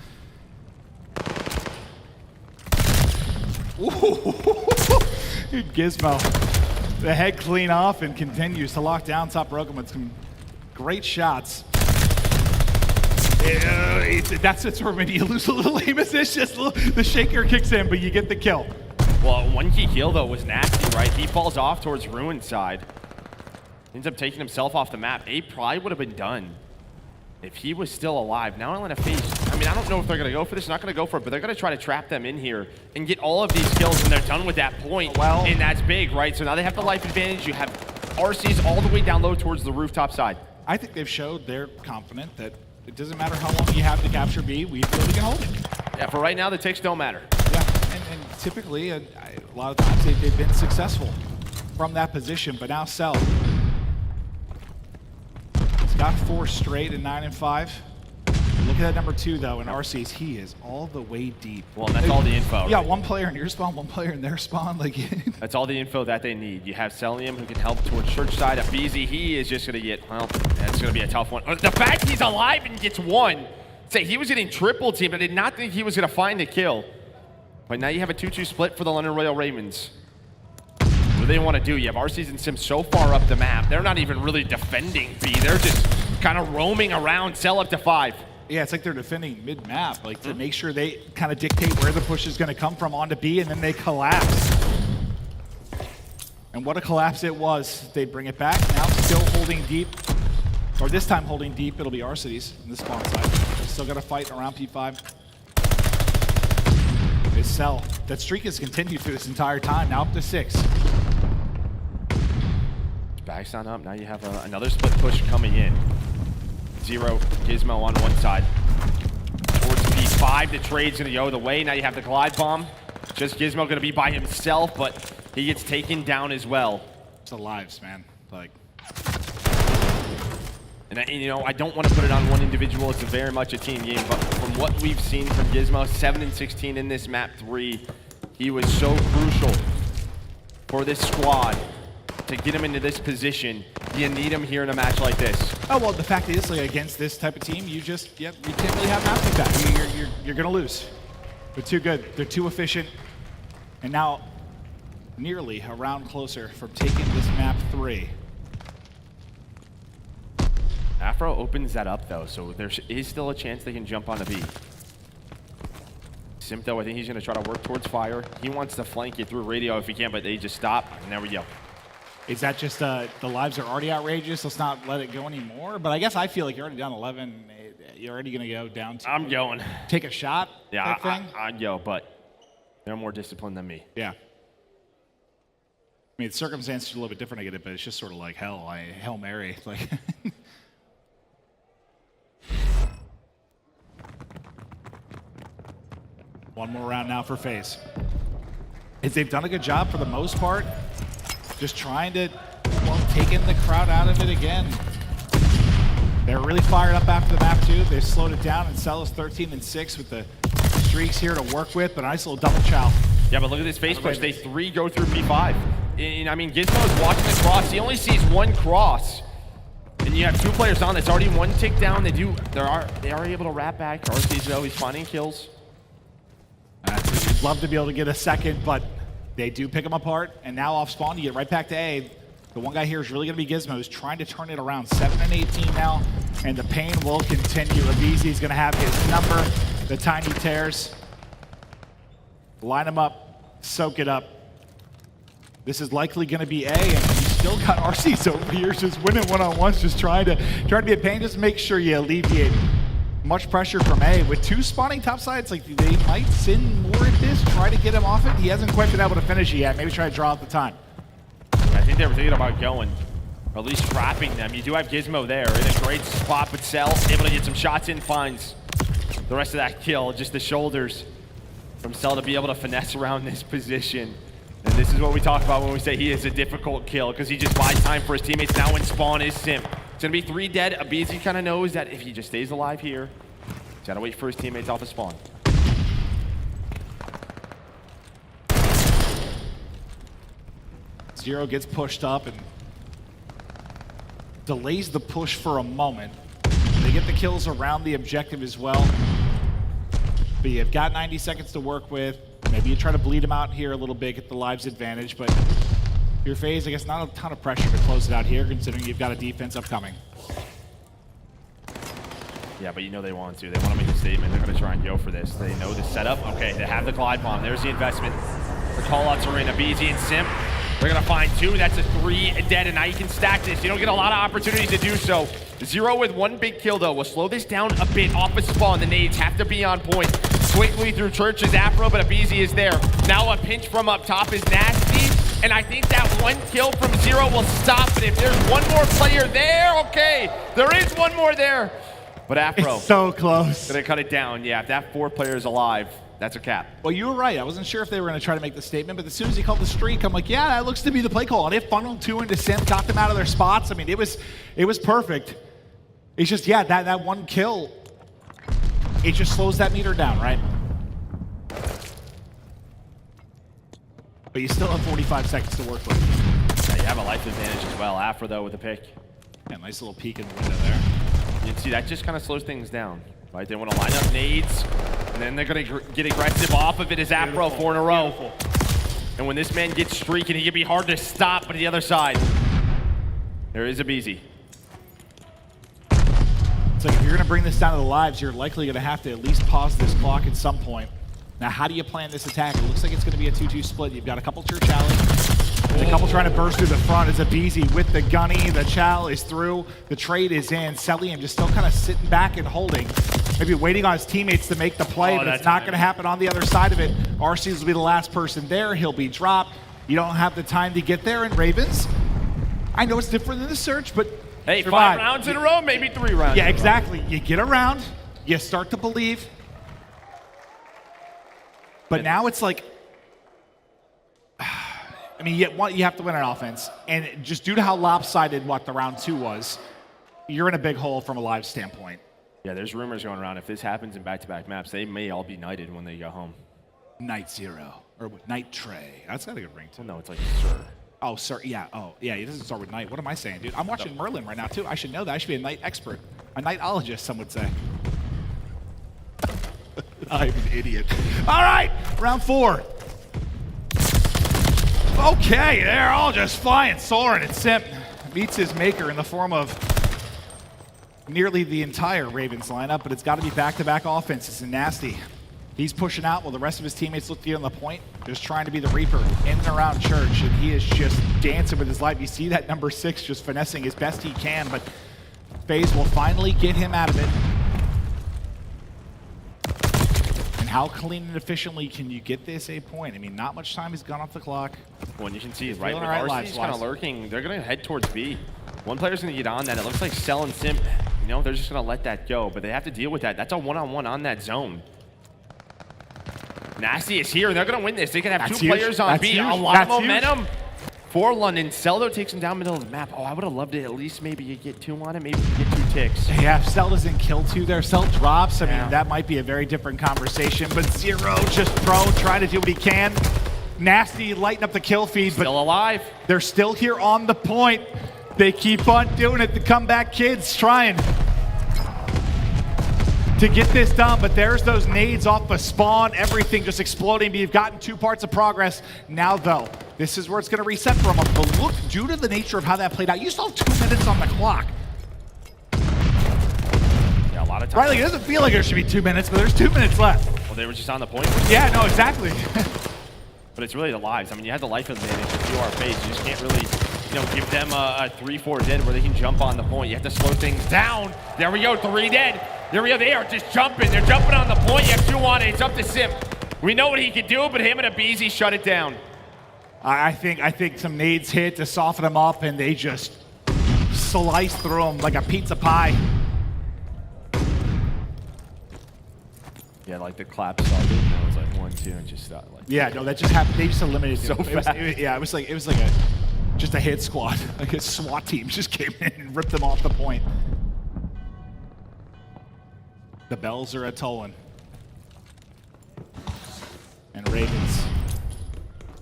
Ooh. Dude, Gismo. The head clean off and continues to lock down top Røkkr with some great shots. That's it, sort of maybe you lose a little aim assist, just the shaker kicks in, but you get the kill. Well, one key kill though was Nastie, right? He falls off towards Ruin's side. Ends up taking himself off the map. A probably would have been done if he was still alive. Now Atlanta FaZe, I mean, I don't know if they're gonna go for this, not gonna go for it, but they're gonna try to trap them in here and get all of these kills when they're done with that point. Well, and that's big, right? So now they have the life advantage. You have RCs all the way down low towards the rooftop side. I think they've showed they're confident that it doesn't matter how long you have to capture B, we feel we can hold it. Yeah, for right now, the ticks don't matter. Yeah, and typically, a lot of times they've been successful from that position, but now Cell. He's got 4 straight and 9 and 5. Look at that number 2 though in RC's. He is all the way deep. Well, and that's all the info. Yeah, right? one player in your spawn, one player in their spawn. Like that's all the info that they need. You have Cellium who can help towards church side. aBeZy, he is just gonna get, well, that's gonna be a tough one. The fact he's alive and gets 1. Say he was getting triple teamed. I did not think he was gonna find a kill. But now you have a 2-2 split for the London Royal Ravens. What do they want to do? You have RCs and Simp so far up the map. They're not even really defending B. They're just kind of roaming around, Cell up to 5. Yeah, it's like they're defending mid-map, like to make sure they kind of dictate where the push is going to come from onto B, and then they collapse. And what a collapse it was. They bring it back, now still holding deep. Or this time holding deep, it'll be Arcitys in the spawn side. They're still got to fight around P5. They Cell. That streak has continued through this entire time, now up to 6. Back's not up, now you have another split push coming in. 0, Gismo on one side. Towards P5, the trade's gonna go the way. Now you have the glide bomb. Just Gismo gonna be by himself, but he gets taken down as well. It's the lives, man. Like. And you know, I don't want to put it on one individual. It's very much a team game, but from what we've seen from Gismo, 7 and 16 in this map 3, he was so crucial for this squad to get him into this position. You need him here in a match like this. Oh, well, the fact is, like, against this type of team, you just, you can't really have maps like that. You're going to lose. They're too good. They're too efficient. And now, nearly a round closer from taking this map 3. Afro opens that up, though, so there is still a chance they can jump on the B. Simp, though, I think he's going to try to work towards fire. He wants to flank you through radio if he can, but they just stop, and there we go. Is that just the lives are already outrageous? Let's not let it go anymore. But I guess I feel like you're already down 11. You're already going to go down to. I'm going. Take a shot. Yeah, I'd go, but they're more disciplined than me. Yeah. I mean, the circumstances are a little bit different. I get it, but it's just sort of like hell. Hail Mary. Like. One more round now for FaZe. They've done a good job for the most part. Just trying to, well, taking the crowd out of it again. They're really fired up after the map too. They've slowed it down, and Cell is 13 and 6 with the streaks here to work with, but a nice little double chow. Yeah, but look at this FaZe push. They 3 go through P5. And I mean, Gismo is watching the cross. He only sees 1 cross. And you have 2 players on. It's already 1 tick down. They are able to wrap back. RC's though, he's finding kills. I'd love to be able to get a second, but they do pick them apart, and now off spawn, you get right back to A. The one guy here is really going to be Gismo, who's trying to turn it around. 7 and 18 now, and the pain will continue. aBeZy is going to have his number, the tiny tears. line them up, soak it up. This is likely going to be A, and you still got RCs over here just winning one-on-ones, just trying to be a pain. Just make sure you alleviate much pressure from A. With 2 spawning top sides, like they might sin more at this, try to get him off it. He hasn't quite been able to finish it yet. Maybe try to draw out the time. I think they were thinking about going, or at least trapping them. You do have Gismo there in a great spot, but Cell able to get some shots in, finds the rest of that kill, just the shoulders from Cell to be able to finesse around this position. And this is what we talk about when we say he is a difficult kill, because he just buys time for his teammates. Now in spawn is Simp. It's gonna be 3 dead. aBeZy kind of knows that if he just stays alive here, he's gotta wait for his teammates off of spawn. Zero gets pushed up and delays the push for a moment. They get the kills around the objective as well. But you've got 90 seconds to work with. Maybe you try to bleed him out here a little bit, get the lives advantage, but your FaZe, I guess not a ton of pressure to close it out here, considering you've got a defense upcoming. Yeah, but you know they want to. They want to make a statement. They're going to try and go for this. They know the setup. Okay, they have the glide bomb. There's the investment. The call-outs are in. aBeZy and Simp. They're going to find 2. That's a 3 dead, and now you can stack this. You don't get a lot of opportunities to do so. Zero with 1 big kill, though. We'll slow this down a bit off of spawn. The nades have to be on point. Quickly through Church's Afro, but aBeZy is there. Now a pinch from up top is Nastie, and I think that 1 kill from Zero will stop it. If there's 1 more player there, okay, there is 1 more there. But Afro, it's so close. Gonna cut it down. Yeah, if that 4 player is alive, that's a cap. Well, you were right. I wasn't sure if they were gonna try to make the statement, but as soon as he called the streak, I'm like, yeah, that looks to be the play call. And they funneled 2 into Simp, got them out of their spots. I mean, it was perfect. It's just, yeah, that 1 kill, it just slows that meter down, right? But you still have 45 seconds to work with. Yeah, you have a life advantage as well. Afro, though, with the pick. Yeah, nice little peek in the window there. You can see that just kind of slows things down, right? They want to line up nades, and then they're going to get aggressive off of it as Afro 4 in a row. Beautiful. And when this man gets streaking, he can be hard to stop, but the other side, there is aBeZy. It's like if you're going to bring this down to the lives, you're likely going to have to at least pause this clock at some point. Now, how do you plan this attack? It looks like it's going to be a 2-2 split. You've got a couple TJHaly, and a couple trying to burst through the front. As aBeZy with the gunny, the chow is through, the trade is in. Cellium just still kind of sitting back and holding, maybe waiting on his teammates to make the play, but it's not going to happen on the other side of it. Arcitys will be the last person there. He'll be dropped. You don't have the time to get there, and Ravens, I know it's different than the search, but hey, survive. 5 rounds in a row, maybe 3 rounds. Yeah, exactly. You get around, you start to believe. But now it's like, I mean, you have to win on offense. And just due to how lopsided what the round 2 was, you're in a big hole from a live standpoint. Yeah, there's rumors going around. If this happens in back-to-back maps, they may all be knighted when they go home. Night 0, or Night Trey. That's got a good ring to it. Well, no, it's like Sir. Oh, sir, yeah. Oh, yeah, he doesn't start with Knight. What am I saying, dude? I'm watching Merlin right now, too. I should know that. I should be a Knight expert. A Knightologist, some would say. I'm an idiot. All right, round 4. Okay, they're all just flying, soaring, and Simp meets his maker in the form of nearly the entire Ravens lineup, but it's got to be back-to-back offenses, and Nastie. He's pushing out while the rest of his teammates look to get on the point, just trying to be the Reaper in and around Church, and he is just dancing with his life. You see that number 6 just finessing as best he can, but FaZe will finally get him out of it. And how clean and efficiently can you get this a point? I mean, not much time has gone off the clock. Well, and you can see, right, with right Arcity's kind of lurking, they're going to head towards B. One player's going to get on that. It looks like Cell and Simp, you know, they're just going to let that go, but they have to deal with that. That's a one-on-one on that zone. Nastie is here, and they're going to win this. They can have 2 players on B. A lot of momentum for London. Cell, though, takes him down middle of the map. Oh, I would have loved it. At least maybe you get 2 on it. Maybe you get 2 ticks. Yeah, if Cell doesn't kill 2 there, Cell drops. I mean, that might be a very different conversation. But Zero just trying to do what he can. Nastie lighting up the kill feed. But still alive. They're still here on the point. They keep on doing it. The comeback kids trying to get this done, but there's those nades off the spawn, everything just exploding. But you've gotten 2 parts of progress. Now, though, this is where it's going to reset for them. But look, due to the nature of how that played out, you still have 2 minutes on the clock. Yeah, a lot of time. Right, like, it doesn't feel like there should be 2 minutes, but there's 2 minutes left. Well, they were just on the point. Yeah, no, exactly. But it's really the lives. I mean, you had the life advantage if you are FaZe. You just can't really, give them a 3-4 dead where they can jump on the point. You have to slow things down. There we go, 3 dead. There we go, they are just jumping. They're jumping on the point. You have 2 on it. It's up to Simp. We know what he can do, but him and aBeZy shut it down. I think some nades hit to soften them up, and they just slice through them like a pizza pie. Yeah, like the clap started. It was like 1, 2, and just started like. Yeah, no, that just happened. They just eliminated So them. fast. It was like just a hit squad. Like a SWAT team just came in and ripped them off the point. The bells are a-tolling. And Ravens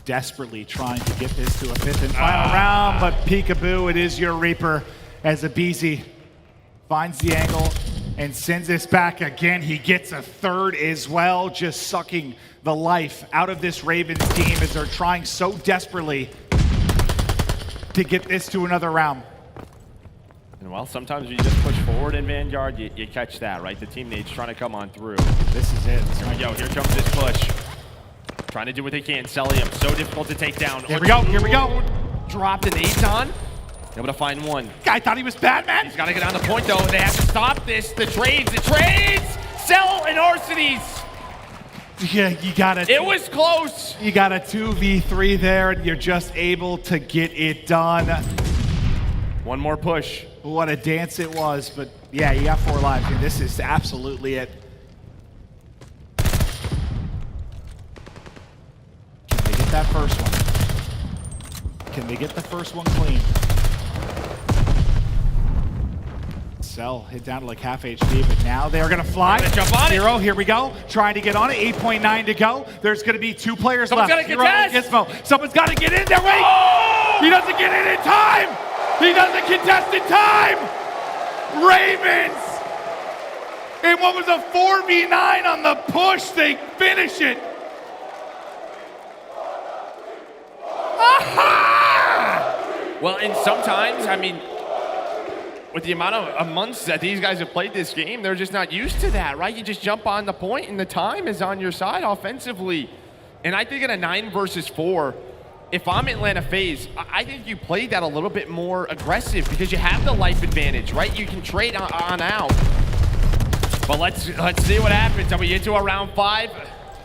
desperately trying to get this to a 5th and final round, but peekaboo, it is your Reaper as aBeZy finds the angle and sends this back again. He gets a 3rd as well, just sucking the life out of this Ravens team as they're trying so desperately to get this to another round. And well, sometimes you just push forward in Vanguard, you catch that, right? The teammates trying to come on through. This is it. Here we go, here comes this push. Trying to do what they can. Cellium, so difficult to take down. Here we go, here we go. Dropped an Aton. Able to find one. Guy thought he was Batman. He's got to get on the point, though. They have to stop this. The trades! Cell and Arcitys! Yeah, you got it. It was close. You got a 2v3 there, and you're just able to get it done. One more push. What a dance it was, but yeah, you got 4 lives. I mean, this is absolutely it. Can they get that first one? Can they get the first one clean? Cell hit down to like half HP, but now they're gonna fly. They're gonna jump on it. Nero, here we go. Trying to get on it. 8.9 to go. There's gonna be 2 players Someone's left. gotta contest. Nero and Gismo. Someone's gotta get in there. Wait! Oh! He doesn't get in time! He doesn't contest in time! Ravens! In what was a 4v9 on the push, they finish it. Aha! Well, and sometimes, I mean, with the amount of months that these guys have played this game, they're just not used to that, right? You just jump on the point and the time is on your side offensively. And I think in a 9 versus 4, if I'm Atlanta FaZe, I think you play that a little bit more aggressive because you have the life advantage, right? You can trade on out. But let's see what happens. Are we into a round 5?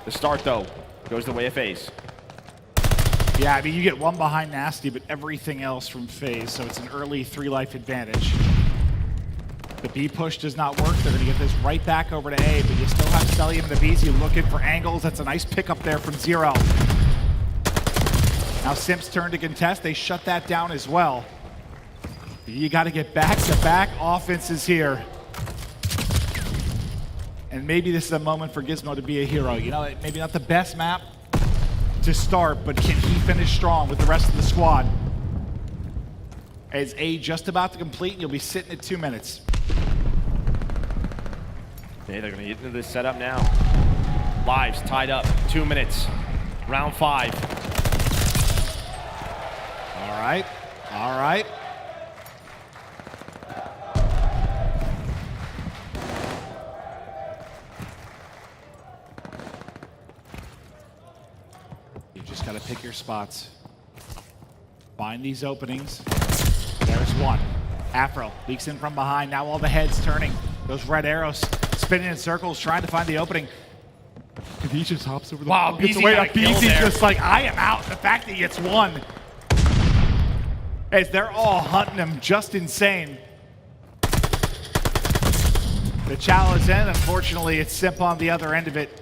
The start, though, goes the way of FaZe. Yeah, I mean, you get 1 behind Nastie, but everything else from FaZe, so it's an early 3 life advantage. The B push does not work. They're going to get this right back over to A, but you still have Cellium and aBeZy looking for angles. That's a nice pickup there from Zero. Now Simp's turn to contest. They shut that down as well. You got to get back-to-back offenses here. And maybe this is a moment for Gismo to be a hero. You know, maybe not the best map to start, but can he finish strong with the rest of the squad? As A just about to complete, you'll be sitting at 2 minutes. Okay, they're gonna get into this setup now. Lives tied up, 2 minutes. Round 5. All right, all right. You just gotta pick your spots. Find these openings. There's one. Afro leaks in from behind. Now all the heads turning. Those red arrows spinning in circles, trying to find the opening. And he just hops over the wow, gets away. aBeZy just like, I am out. The fact that he gets 1. As they're all hunting him, just insane. The challenge in, unfortunately, it's Simp on the other end of it.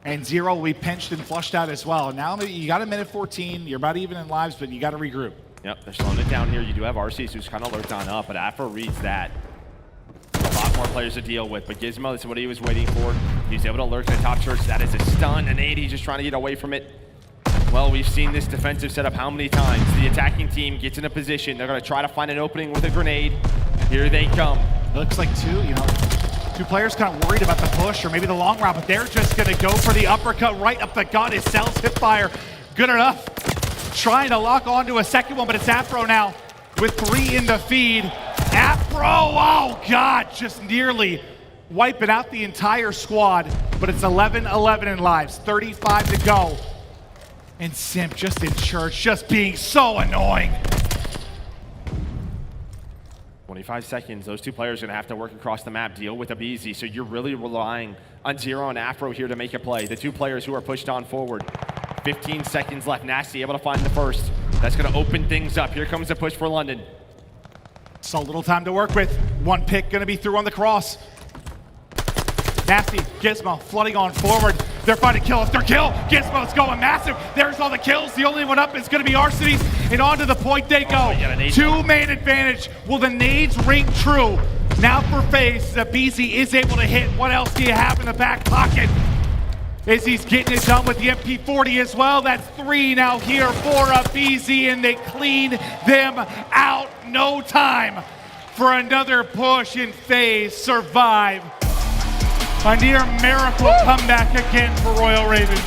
And Zero will be pinched and flushed out as well. Now you got a minute 14. You're about even in lives, but you got to regroup. Yep, they're slowing it down here. You do have Arcitys who's kind of lurked on up, but Afro reads that. A lot more players to deal with, but Gismo, this is what he was waiting for. He's able to lurk in the top church. That is a stun, an 8. He's just trying to get away from it. Well, we've seen this defensive setup how many times? The attacking team gets in a position. They're going to try to find an opening with a grenade. Here they come. It looks like 2 players kind of worried about the push or maybe the long route, but they're just going to go for the uppercut right up the gut. His Cell's hip fire good enough. Trying to lock onto a second one, but it's Afro now with 3 in the feed. Afro, oh God, just nearly wiping out the entire squad, but it's 11-11 in lives, 35 to go. And Simp just in church, just being so annoying. 25 seconds, those two players are gonna have to work across the map, deal with aBeZy, so you're really relying on Zero and Afro here to make a play. The two players who are pushed on forward. 15 seconds left, Nastie able to find the first. That's gonna open things up. Here comes the push for London. So little time to work with. One pick gonna be through on the cross. Nastie, Gismo, flooding on forward. They're finding kill after kill. Gizmo's going massive. There's all the kills. The only one up is going to be Arcitys. And on to the point they go. Two-man advantage. Will the nades ring true? Now for FaZe, aBeZy is able to hit. What else do you have in the back pocket? As he's getting it done with the MP40 as well. That's 3 now here for aBeZy, and they clean them out. No time for another push, and FaZe survive. A near miracle comeback again for Royal Ravens.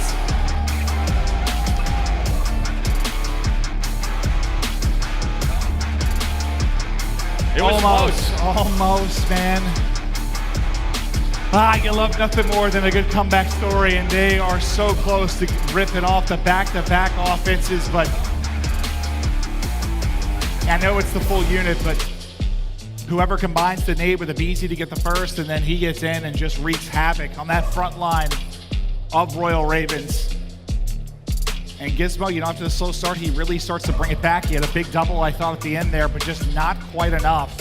It was almost, man. You love nothing more than a good comeback story, and they are so close to ripping off the back-to-back offenses, but I know it's the full unit, but whoever combines the nade with aBeZy to get the first, and then he gets in and just wreaks havoc on that front line of Royal Ravens. And Gismo, you know, after the slow start, he really starts to bring it back. He had a big double, I thought, at the end there, but just not quite enough.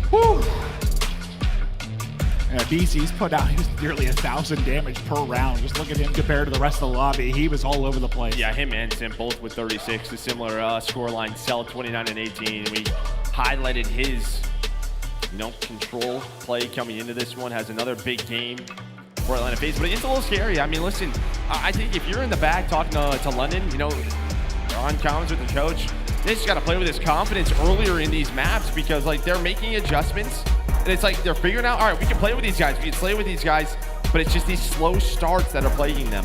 Whew. And aBeZy's put out, he was nearly 1,000 damage per round. Just look at him compared to the rest of the lobby. He was all over the place. Yeah, him and Simp both with 36, a similar scoreline. Cell 29 and 18. We highlighted his, control play coming into this one. Has another big game for Atlanta FaZe, but it's a little scary. I mean, listen, I think if you're in the back talking to London, on comms with the coach, they just got to play with his confidence earlier in these maps because, they're making adjustments. And it's like they're figuring out, all right, we can play with these guys, we can slay with these guys, but it's just these slow starts that are plaguing them.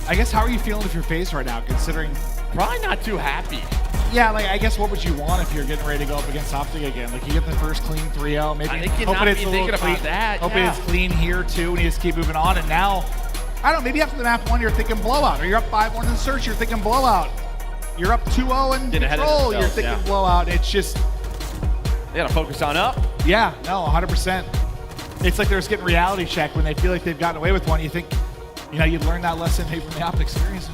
I guess, how are you feeling if you're FaZe right now, considering? Probably not too happy. Yeah, I guess what would you want if you're getting ready to go up against OpTic again? You get the first clean 3-0, maybe I think you're hoping not it's a little clean. Hoping it's clean here too, and you just keep moving on. And now, I don't know, maybe after the map 1, you're thinking blowout, or you're up 5-1 in the search, you're thinking blowout. You're up 2-0 in control, you're thinking blowout. It's just, they gotta focus on up. Yeah, no, 100%. It's like they're just getting reality check when they feel like they've gotten away with one. You think, you'd learn that lesson maybe from the OpTic series.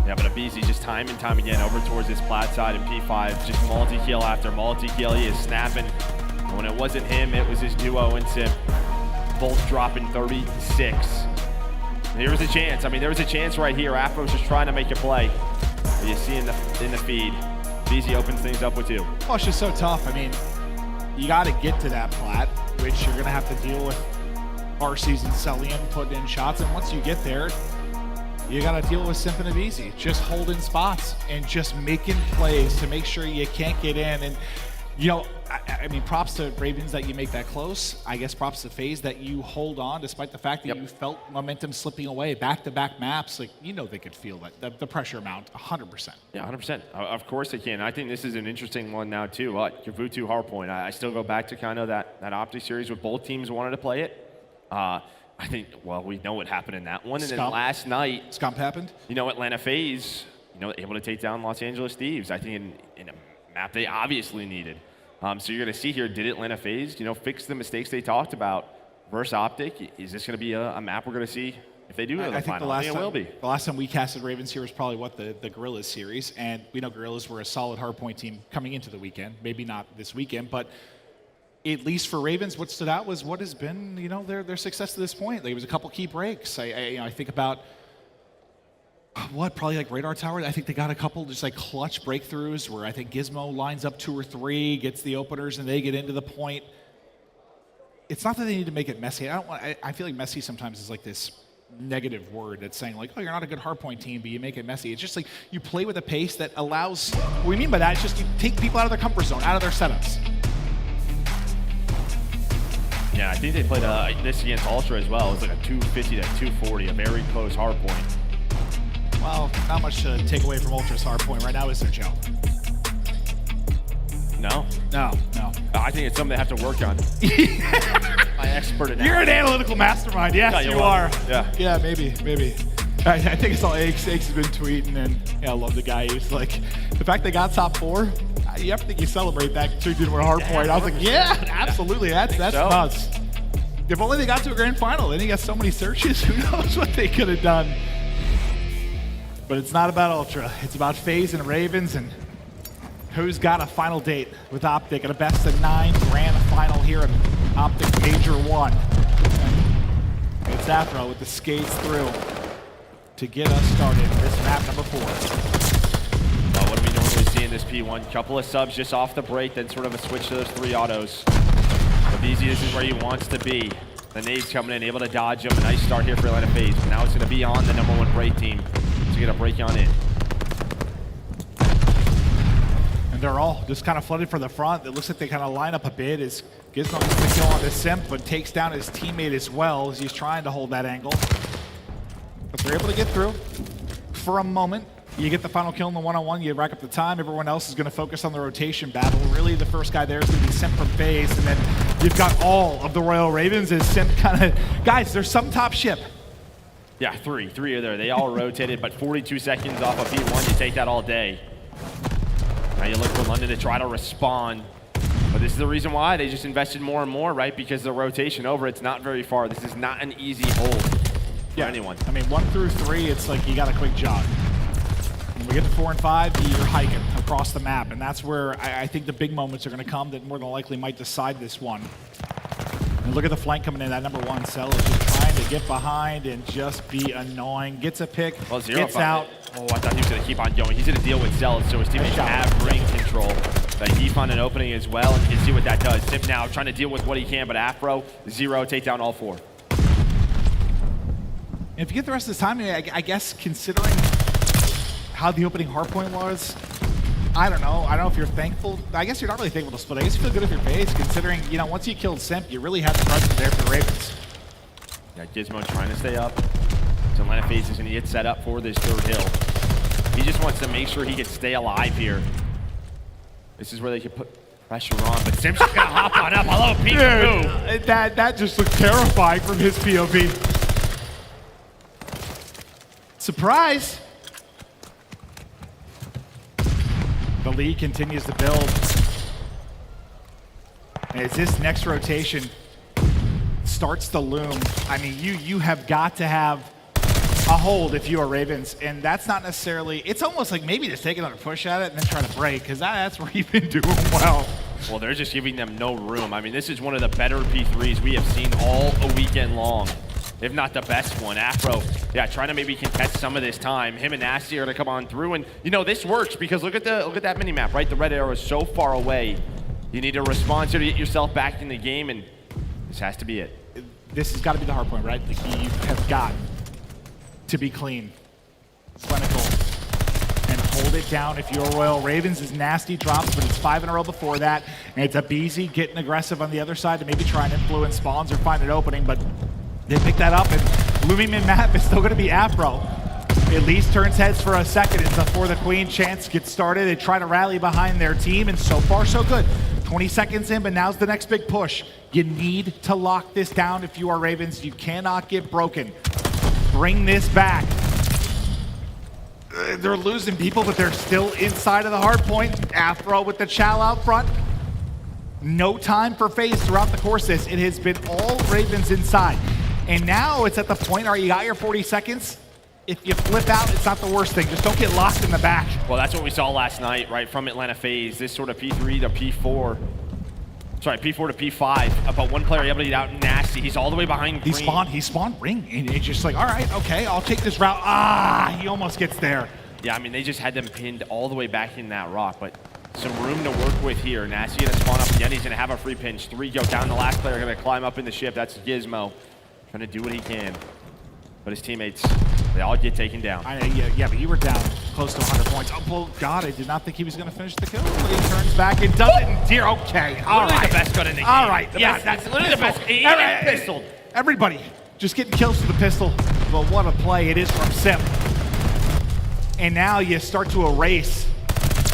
Yeah, but aBeZy just time and time again over towards this plat side and P5, just multi-kill after multi-kill. He is snapping. And when it wasn't him, it was his duo and Simp, both dropping 36. And here was a chance. I mean, there was a chance right here. Afro's just trying to make a play. But you see in the feed, aBeZy opens things up with 2. Oh, it's just so tough. I mean, you got to get to that plat, which you're going to have to deal with Arcitys and Cellium putting in shots. And once you get there, you got to deal with Simp and aBeZy, just holding spots and just making plays to make sure you can't get in. And, I mean, props to Ravens that you make that close. I guess props to FaZe that you hold on despite the fact that you felt momentum slipping away. Back-to-back maps, they could feel that the pressure amount 100%. Yeah, 100%. Of course they can. I think this is an interesting one now too. Gavutu Hardpoint. I still go back to kind of that OpTic series where both teams wanted to play it. I think, we know what happened in that one. And then last night, Scump happened. Atlanta FaZe, able to take down Los Angeles Thieves. I think in a map they obviously needed. So you're going to see here, did Atlanta FaZe, fix the mistakes they talked about versus OpTic? Is this going to be a map we're going to see if they do go to the final? I think it will be. The last time we casted Ravens here was probably the Guerrillas series, and we know Guerrillas were a solid hardpoint team coming into the weekend. Maybe not this weekend, but at least for Ravens, what stood out was what has been, their success to this point. There was a couple key breaks. I think about probably Radar Tower. I think they got a couple just clutch breakthroughs where I think Gismo lines up 2 or 3, gets the openers, and they get into the point. It's not that they need to make it messy. I feel like messy sometimes is this negative word that's saying oh, you're not a good hardpoint team, but you make it messy. It's just you play with a pace that allows. What we mean by that is just you take people out of their comfort zone, out of their setups. Yeah, I think they played this against Ultra as well. It was a 250 to 240, a very close hardpoint. Well, not much to take away from Ultra's hardpoint right now, is there, Joe? No. No. I think it's something they have to work on. My expert analysis. You're an analytical mastermind. Yes, you are. Yeah. Yeah, maybe. I think it's all Eggs. Eggs has been tweeting, and I love the guy. He's like, the fact they got top 4, you have to think you celebrate that contributing with a hard point. I was like, yeah, absolutely. That's nuts. If only they got to a grand final. Then he got so many searches. Who knows what they could have done. But it's not about Ultra. It's about FaZe and Ravens, and who's got a final date with OpTic at a best of 9 grand final here at OpTic Major 1. It's Afro with the skates through to get us started in this map number 4. Well, what do we normally see in this P1? Couple of subs just off the break, then sort of a switch to those 3 autos. aBeZy, this is where he wants to be. The nades coming in, able to dodge him. A nice start here for Atlanta FaZe. Now it's going to be on the #1 break team to get a break on in. And they're all just kind of flooded for the front. It looks like they kind of line up a bit as Gismo gets the kill on the Simp, but takes down his teammate as well as he's trying to hold that angle. But they're able to get through for a moment. You get the final kill in the 1-on-1, you rack up the time. Everyone else is going to focus on the rotation battle. Really, the first guy there is going to be Simp from FaZe, and then you've got all of the Royal Ravens as Simp kind of... Guys, there's some top ship. Yeah, three are there. They all rotated, but 42 seconds off of P1, you take that all day. Now you look for London to try to respond. But this is the reason why they just invested more and more, right? Because the rotation over, it's not very far. This is not an easy hold for anyone. I mean, 1 through 3, it's like you got a quick jog. When we get to 4 and 5, you're hiking across the map, and that's where I think the big moments are going to come that more than likely might decide this one. And look at the flank coming in. That #1 Cell is just trying to get behind and just be annoying. Gets a pick, gets out. Oh, I thought he was going to keep on going. He's going to deal with Cell, so his teammates have ring control. But he found an opening as well, and you can see what that does. Simp now trying to deal with what he can, but Afro, 0, take down all 4. And if you get the rest of this time, I guess considering how the opening hardpoint was, I don't know. I don't know if you're thankful. I guess you're not really thankful to split. I guess you feel good if you're FaZe, considering, you know, once you killed Simp, you really had the presence there for the Ravens. Yeah, Gismo trying to stay up. So Atlanta FaZe is going to get set up for this 3rd hill. He just wants to make sure he can stay alive here. This is where they can put pressure on, but Simp's just going to hop on up. Hello, Peekaboo. Dude, that just looked terrifying from his POV. Surprise! The lead continues to build. As this next rotation starts to loom, I mean, you have got to have a hold if you are Ravens, and that's not necessarily, it's almost like maybe just take another push at it and then try to break, because that's where you've been doing well. Well, they're just giving them no room. I mean, this is one of the better P3s we have seen all a weekend long, if not the best one. Afro, yeah, trying to maybe contest some of this time. Him and Nastie are to come on through, and you know this works because look at that mini map, right? The red arrow is so far away. You need a response here to get yourself back in the game, and this has to be it. This has got to be the hard point, right? Like you have got to be clean, clinical, and hold it down if you're Royal Ravens. As Nastie drops, but it's 5 in a row before that, and it's aBeZy getting aggressive on the other side to maybe try and influence spawns or find an opening, but they pick that up, and looming mid-map is still going to be Afro. At least turns heads for a second. It's before the Queen chance gets started. They try to rally behind their team, and so far so good. 20 seconds in, but now's the next big push. You need to lock this down if you are Ravens. You cannot get broken. Bring this back. They're losing people, but they're still inside of the hard point. Afro with the chow out front. No time for FaZe throughout the course of this. It has been all Ravens inside. And now it's at the point where you got your 40 seconds. If you flip out, it's not the worst thing. Just don't get locked in the back. Well, that's what we saw last night, right, from Atlanta FaZe. This sort of P3 to P4. Sorry, P4 to P5. About one player able to get out Nastie. He's all the way behind Green. He spawned ring, and it's just like, all right, okay, I'll take this route. Ah, he almost gets there. Yeah, I mean, they just had them pinned all the way back in that rock, but some room to work with here. Nastie gonna spawn up again. He's gonna have a free pinch. 3 go down. The last player gonna climb up in the ship. That's Gismo. Trying to do what he can. But his teammates, they all get taken down. Yeah, but you were down close to 100 points. Oh, well, God, I did not think he was going to finish the kill. He turns back and does it in deer. Okay, all right. The best gun in the game. All right, yeah, that's literally the best. Pistol. Everybody, just getting kills with the pistol. But what a play it is from Simp. And now you start to erase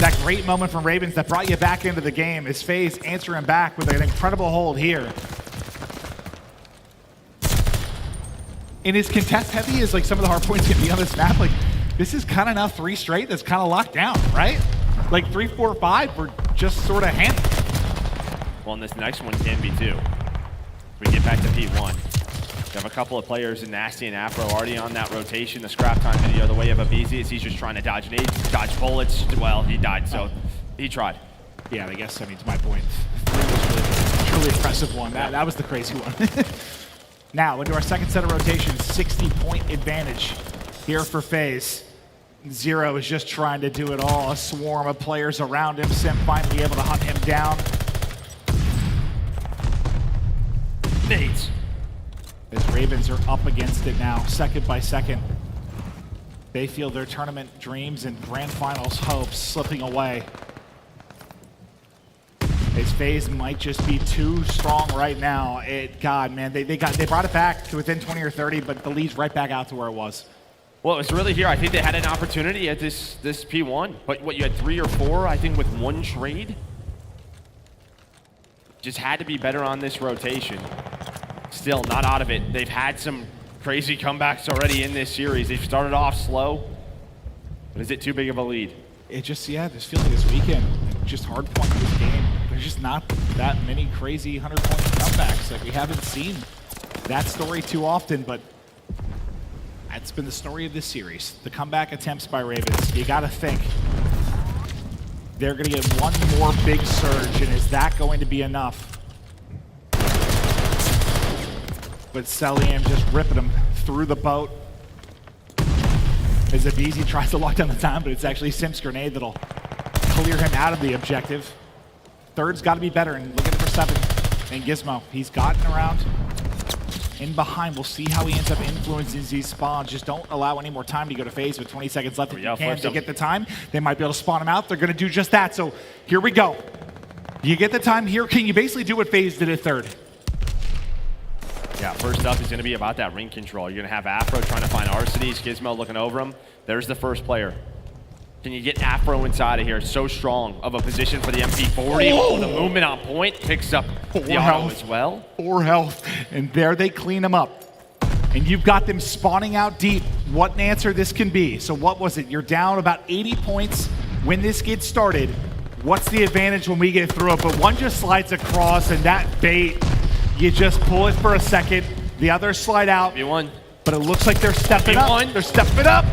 That great moment from Ravens that brought you back into the game is FaZe answering back with an incredible hold here. And as contest heavy as like some of the hard points can be on this map, like this is kind of now 3 straight that's kind of locked down, right? Like 3, 4, 5 were just sort of handled. Well, and this next one can be too. We get back to P1. We have a couple of players in Nastie and Afro already on that rotation. The scrap time video, the way of aBeZy is he's just trying to dodge nades, dodge bullets. Well, he died, so he tried. Yeah, I guess, I mean, to my point, 3 was really a truly impressive one. That was the crazy one. Now, into our second set of rotations, 60-point advantage here for FaZe. Zero is just trying to do it all. A swarm of players around him. Simp finally able to hunt him down. Nades. As Ravens are up against it now, second by second. They feel their tournament dreams and grand finals hopes slipping away. As FaZe might just be too strong right now. God, man, they brought it back to within 20 or 30, but the lead's right back out to where it was. Well, it's really here. I think they had an opportunity at this P1, but what, you had 3 or 4, I think, with 1 trade? Just had to be better on this rotation. Still not out of it. They've had some crazy comebacks already in this series. They've started off slow, but is it too big of a lead? It just, yeah, this feels like this weekend, just hard point in this game. There's just not that many crazy 100-point comebacks. Like, we haven't seen that story too often, but that's been the story of this series. The comeback attempts by Ravens. You gotta think they're gonna get one more big surge, and is that going to be enough? But Cellium just ripping him through the boat. As aBeZy tries to lock down the time, but it's actually Simp's grenade that'll clear him out of the objective. Third's got to be better, and looking for 7. And Gismo, he's gotten around in behind. We'll see how he ends up influencing these spawns. Just don't allow any more time to go to FaZe with 20 seconds left. If you can, they get the time. They might be able to spawn him out. They're going to do just that. So here we go. You get the time here. Can you basically do what FaZe did at third? Yeah, first up is going to be about that ring control. You're going to have Afro trying to find Arcitys, Gismo looking over him. There's the first player. Can you get Afro inside of here? So strong of a position for the MP40. Oh, the movement on point picks up the auto as well. 4 health, and there they clean him up. And you've got them spawning out deep. What an answer this can be. So what was it? You're down about 80 points when this gets started. What's the advantage when we get through it? But one just slides across, and that bait, you just pull it for a second. The others slide out. P1. But it looks like they're stepping up. They're stepping up.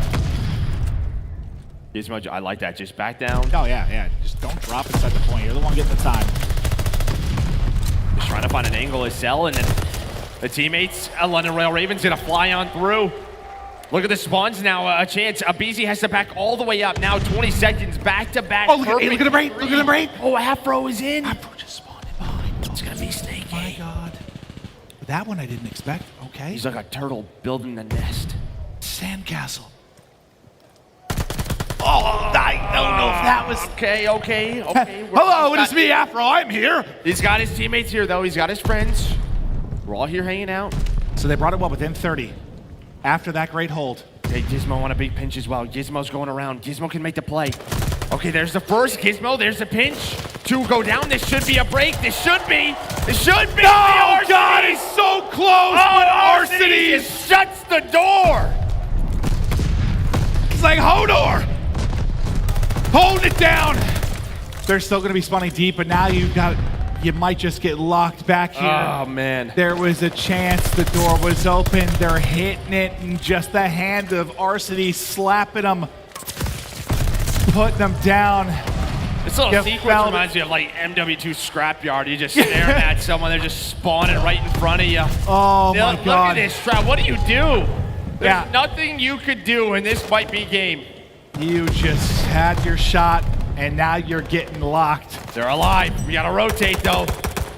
Gismo, I like that. Just back down. Oh, yeah. Just don't drop inside the point. You're the one getting the time. Just trying to find an angle as Cell, and then the teammates, London Royal Ravens, going to fly on through. Look at the spawns now. A chance. aBeZy has to back all the way up. Now 20 seconds. Back-to-back. Oh, look at the break. Look at the break. Oh, Afro is in. Afro just spawned in behind. It's going to be snaky. Oh, my God. That one I didn't expect. Okay. He's like a turtle building the nest. Sandcastle. Oh, I don't know if that was... Okay. Hello, it is me, Afro. I'm here. He's got his teammates here, though. He's got his friends. We're all here hanging out. So they brought it, within 30? After that great hold. Hey, Gismo on a big pinch as well. Gizmo's going around. Gismo can make the play. Okay, there's the first. Gismo, there's the pinch. 2 go down. This should be a break. This should be. No, God, he's so close, but Arcitys shuts the door. It's like Hodor. Hold it down. They're still going to be spawning deep, but now you might just get locked back here. Oh, man. There was a chance the door was open. They're hitting it, and just the hand of Arcitys slapping them, putting them down. This little sequence reminds me of like MW2 Scrapyard. You're just staring at someone, they're just spawning right in front of you. Oh, my God. Look at this trap. What do you do? There's nothing you could do, and this might be game. You just had your shot, and now you're getting locked. They're alive. We gotta rotate, though.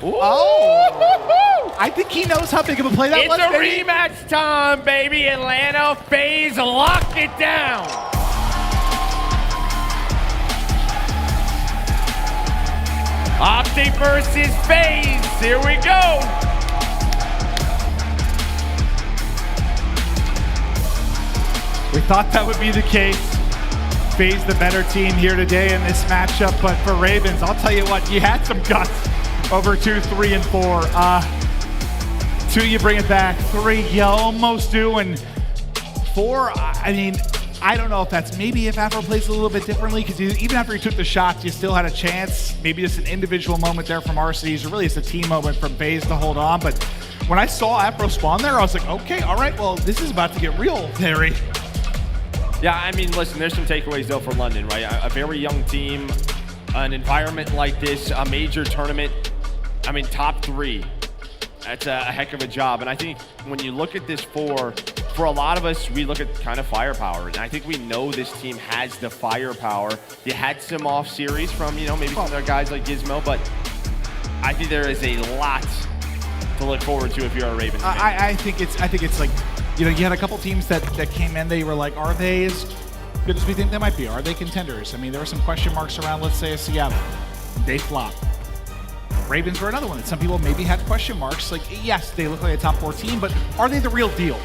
Ooh. Oh! I think he knows how big of a play that was. It's a rematch time, baby. Atlanta, FaZe, lock it down. OpTic versus FaZe. Here we go. We thought that would be the case. FaZe the better team here today in this matchup, but for Ravens, I'll tell you what, you had some guts over 2, 3, and 4. 2, you bring it back. 3, you almost do, and 4, I mean, I don't know if that's maybe if Afro plays a little bit differently, because even after he took the shots, you still had a chance. Maybe just an individual moment there from Arcitys, or really it's a team moment from FaZe to hold on. But when I saw Afro spawn there, I was like, okay, all right, well, this is about to get real, Harry. Yeah, I mean, listen, there's some takeaways, though, for London, right? A very young team, an environment like this, a major tournament. I mean, top 3. That's a heck of a job. And I think when you look at this for a lot of us, we look at kind of firepower. And I think we know this team has the firepower. You had some off series from, you know, maybe some other guys like Gismo, but I think there is a lot to look forward to if you're a Ravens fan. I think it's like, you know, you had a couple teams that came in, they were like, are they as good as we think they might be? Are they contenders? I mean, there were some question marks around, let's say, Seattle. They flopped. Ravens were another one that some people maybe had question marks. Like, yes, they look like a top 4 team, but are they the real deal?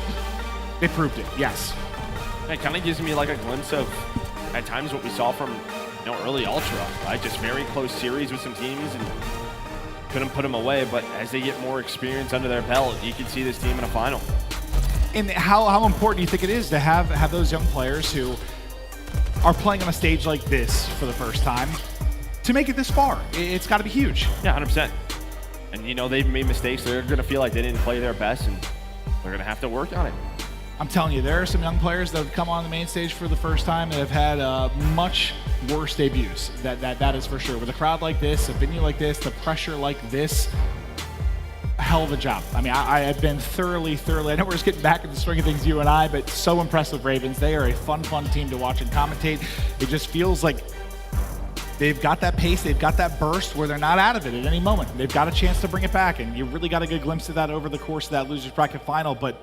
They proved it, yes. It kind of gives me like a glimpse of, at times, what we saw from, you know, early Ultra, right? Just very close series with some teams and couldn't put them away. But as they get more experience under their belt, you can see this team in a final. And how important do you think it is to have those young players who are playing on a stage like this for the first time to make it this far? It's got to be huge. Yeah, 100%. And, you know, they've made mistakes. They're going to feel like they didn't play their best, and they're going to have to work on it. I'm telling you, there are some young players that have come on the main stage for the first time that have had much worse debuts. That is for sure. With a crowd like this, a venue like this, the pressure like this, hell of a job. I mean, I have been thoroughly, I know we're just getting back in the swing of things, you and I, but so impressed with Ravens. They are a fun team to watch and commentate. It just feels like they've got that pace, they've got that burst where they're not out of it at any moment. They've got a chance to bring it back, and you really got a good glimpse of that over the course of that losers bracket final, but